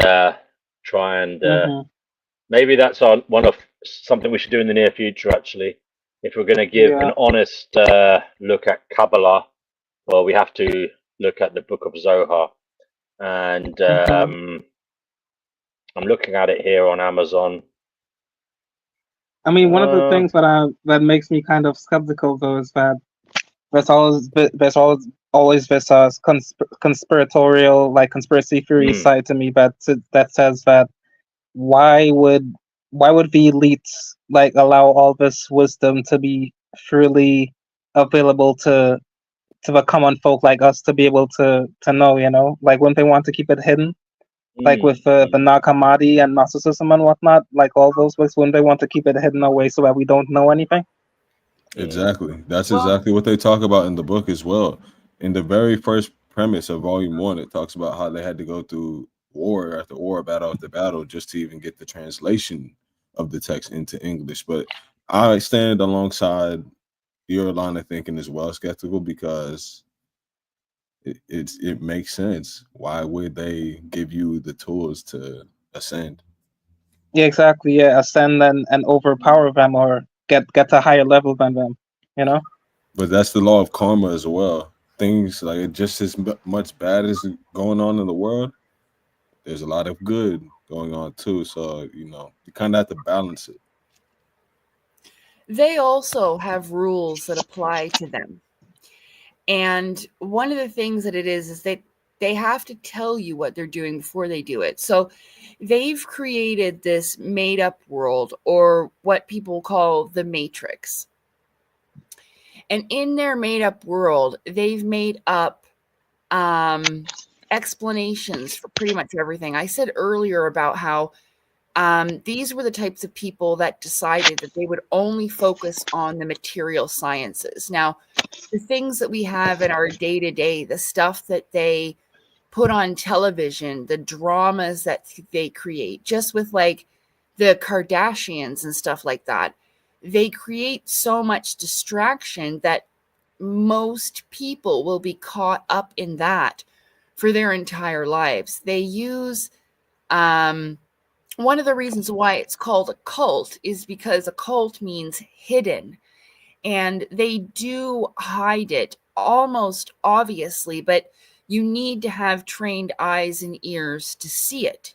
try and maybe that's one of something we should do in the near future. Actually, if we're going to give an honest look at Kabbalah, well, we have to look at the Book of Zohar, and I'm looking at it here on Amazon. I mean, one of the things that makes me kind of skeptical, though, is that there's always this conspiratorial, like conspiracy theory side to me that says that why would the elites like allow all this wisdom to be freely available to the common folk like us to be able to know, like when they want to keep it hidden, like with the Nag Hammadi and Gnosticism and whatnot, like all those books, when they want to keep it hidden away so that we don't know anything. Exactly. That's exactly what they talk about in the book as well. In the very first premise of volume 1, it talks about how they had to go through war after war, battle after battle, just to even get the translation of the text into English. But I stand alongside your line of thinking as well, skeptical, because it makes sense. Why would they give you the tools to ascend? Yeah, exactly. Yeah, ascend and overpower them, or get to higher levels than them, you know. But that's the law of karma as well. Things like just as much bad as going on in the world, there's a lot of good going on too. So, you kind of have to balance it. They also have rules that apply to them. And one of the things that it is that they have to tell you what they're doing before they do it. So they've created this made up world, or what people call the Matrix. And in their made up world, they've made up explanations for pretty much everything. I said earlier about how these were the types of people that decided that they would only focus on the material sciences. Now, the things that we have in our day-to-day, the stuff that they put on television, the dramas that they create, just with like the Kardashians and stuff like that, they create so much distraction that most people will be caught up in that for their entire lives. They use one of the reasons why it's called a cult is because a cult means hidden, and they do hide it almost obviously, but you need to have trained eyes and ears to see it.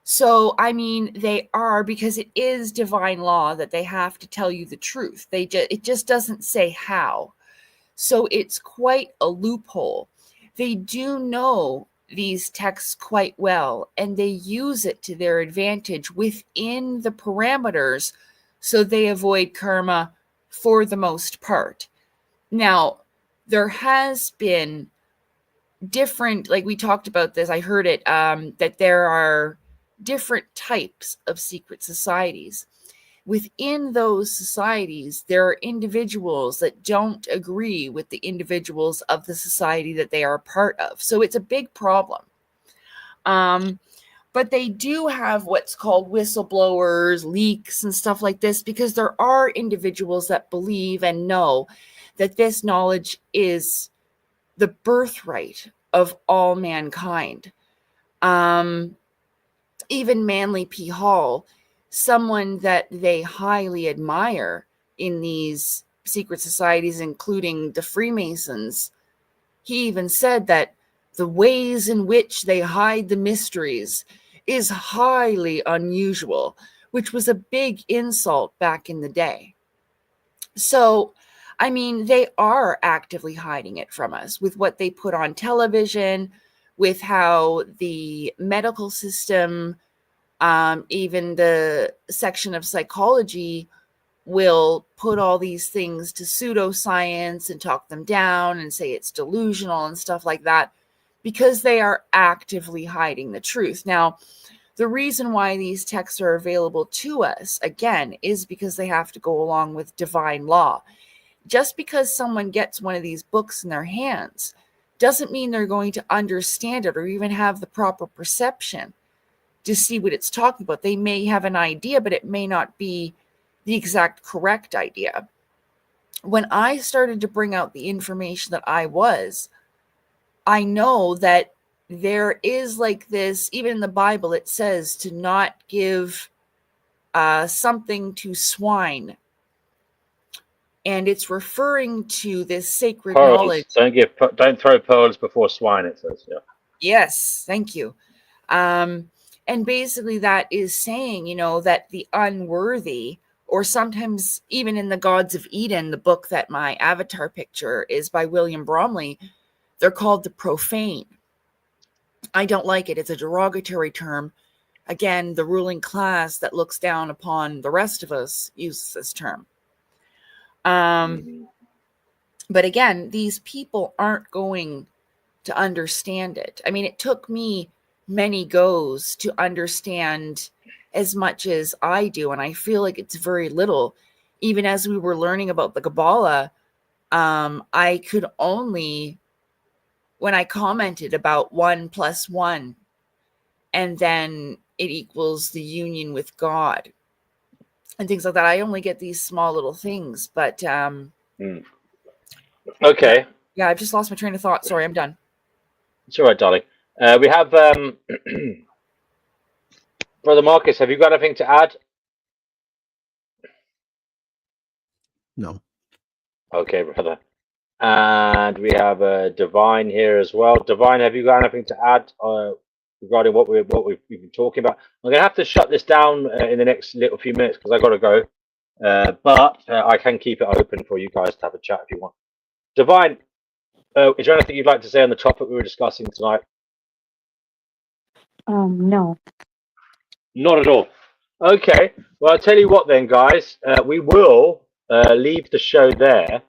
So, I mean, they are, because it is divine law that they have to tell you the truth. It just doesn't say how. So it's quite a loophole. They do know these texts quite well, and they use it to their advantage within the parameters, so they avoid karma for the most part. Now, there has been different, like we talked about this, I heard it, that there are different types of secret societies. Within those societies, there are individuals that don't agree with the individuals of the society that they are a part of. So it's a big problem. But they do have what's called whistleblowers, leaks, and stuff like this, because there are individuals that believe and know that this knowledge is the birthright of all mankind. Even Manly P. Hall, someone that they highly admire in these secret societies, including the Freemasons, he even said that the ways in which they hide the mysteries is highly unusual, which was a big insult back in the day. So, I mean, they are actively hiding it from us with what they put on television, with how the medical system, even the section of psychology, will put all these things to pseudoscience and talk them down and say it's delusional and stuff like that, because they are actively hiding the truth. Now, the reason why these texts are available to us, again, is because they have to go along with divine law. Just because someone gets one of these books in their hands doesn't mean they're going to understand it or even have the proper perception to see what it's talking about. They may have an idea, but it may not be the exact correct idea. When I started to bring out the information that I know that there is like this, even in the Bible, it says to not give something to swine. And it's referring to this sacred knowledge. Don't throw pearls before swine, it says. Yeah. Yes, thank you. And basically that is saying, that the unworthy, or sometimes even in the Gods of Eden, the book that my avatar picture is by William Bromley, they're called the profane. I don't like it. It's a derogatory term. Again, the ruling class that looks down upon the rest of us uses this term. But again, these people aren't going to understand it. I mean, it took me many goes to understand as much as I do, and I feel like it's very little. Even as we were learning about the Kabbalah, I could only, when I commented about 1 + 1, and then it equals the union with God and things like that, I only get these small little things. But okay. Yeah, I've just lost my train of thought. Sorry, I'm done. It's all right, darling. We have Brother Marcus. Have you got anything to add? No. Okay, brother. And we have Divine here as well. Divine, have you got anything to add regarding what we've been talking about? I'm gonna have to shut this down in the next little few minutes because I got to go. But I can keep it open for you guys to have a chat if you want. Divine, is there anything you'd like to say on the topic we were discussing tonight? No. Not at all. Okay. Well, I'll tell you what then, guys. We will leave the show there,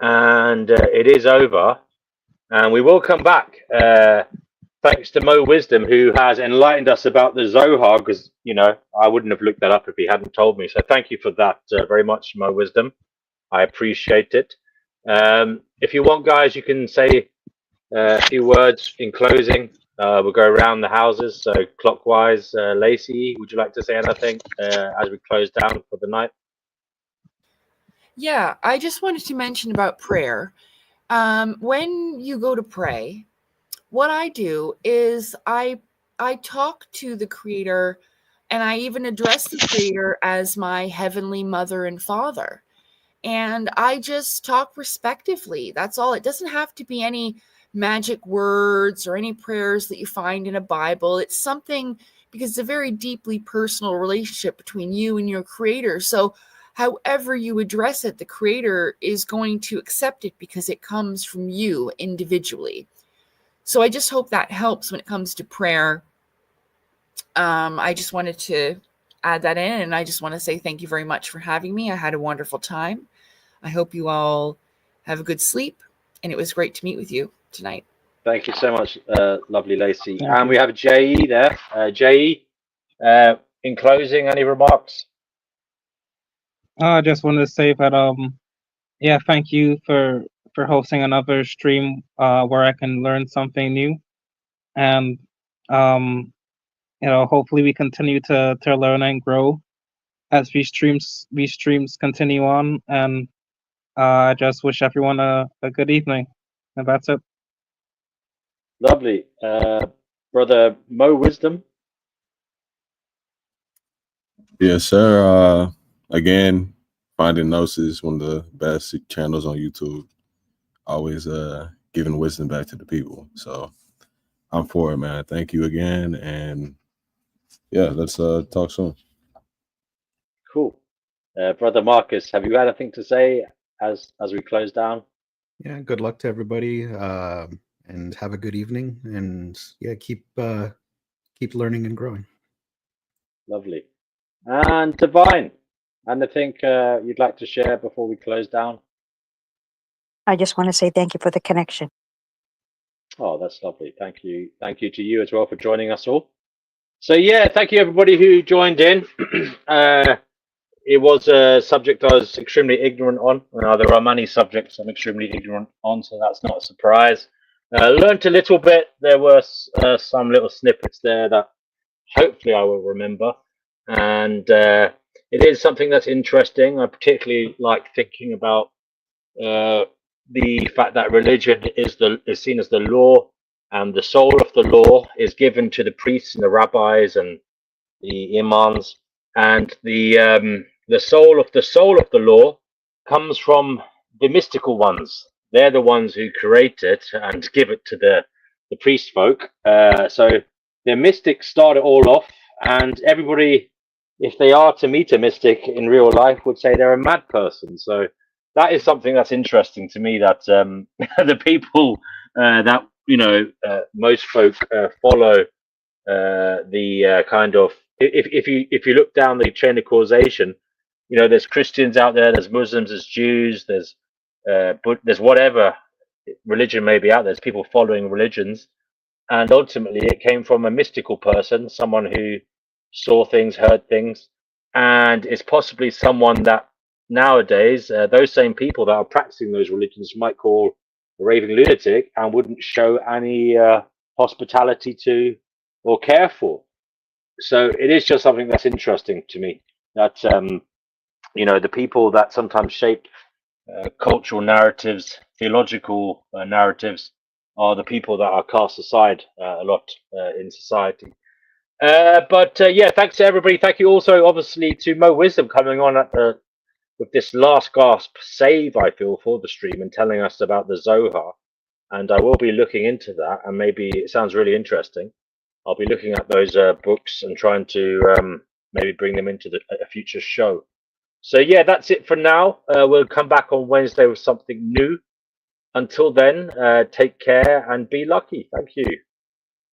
and it is over. And we will come back, thanks to Mo Wisdom, who has enlightened us about the Zohar, because, you know, I wouldn't have looked that up if he hadn't told me. So thank you for that very much, Mo Wisdom. I appreciate it. If you want, guys, you can say a few words in closing. We'll go around the houses, so clockwise. Lacey, would you like to say anything as we close down for the night? Yeah, I just wanted to mention about prayer. When you go to pray, what I do is I talk to the Creator, and I even address the Creator as my heavenly mother and father. And I just talk respectively. That's all. It doesn't have to be any magic words or any prayers that you find in a Bible. It's something, because it's a very deeply personal relationship between you and your Creator. So however you address it, the Creator is going to accept it because it comes from you individually. So I just hope that helps when it comes to prayer. I just wanted to add that in, and I just want to say thank you very much for having me. I had a wonderful time. I hope you all have a good sleep, and it was great to meet with you tonight. Thank you so much, lovely Lacey. And we have J.E. there. J.E., in closing, any remarks? I just wanted to say that yeah, thank you for hosting another stream where I can learn something new, and you know, hopefully we continue to learn and grow as these streams continue on. And I just wish everyone a good evening, and that's it. Lovely. Brother Mo Wisdom. Yes, sir. Again, Finding Gnosis, one of the best channels on YouTube. Always giving wisdom back to the people. So I'm for it, man. Thank you again. And yeah, let's talk soon. Cool. Brother Marcus, have you got anything to say as we close down? Yeah, good luck to everybody, and have a good evening. And yeah, keep learning and growing. Lovely. And Divine, anything you'd like to share before we close down? I just want to say thank you for the connection. Oh, that's lovely. Thank you. Thank you to you as well for joining us all. So yeah, thank you everybody who joined in. It was a subject I was extremely ignorant on. There are many subjects I'm extremely ignorant on, so that's not a surprise. Learned a little bit. There were some little snippets there that hopefully I will remember. And it is something that's interesting. I particularly like thinking about the fact that religion is seen as the law, and the soul of the law is given to the priests and the rabbis and the imams, and the soul of the law comes from the mystical ones. They're the ones who create it and give it to the priest folk. So the mystics start it all off, and everybody, if they are to meet a mystic in real life, would say they're a mad person. So that is something that's interesting to me, that the people that most folk follow the kind of, if you look down the chain of causation, there's Christians out there, there's Muslims, there's Jews, there's whatever religion may be out there. There's people following religions, and ultimately it came from a mystical person, someone who saw things, heard things, and it's possibly someone that nowadays those same people that are practicing those religions might call a raving lunatic and wouldn't show any hospitality to or care for. So it is just something that's interesting to me, that the people that sometimes shape cultural narratives, theological narratives, are the people that are cast aside a lot in society. But yeah, thanks to everybody. Thank you also, obviously, to Mo Wisdom coming on at the with this last gasp save, I feel, for the stream and telling us about the Zohar. And I will be looking into that, and maybe it sounds really interesting. I'll be looking at those books and trying to maybe bring them into a future show. So yeah, that's it for now. We'll come back on Wednesday with something new. Until then, take care and be lucky. Thank you.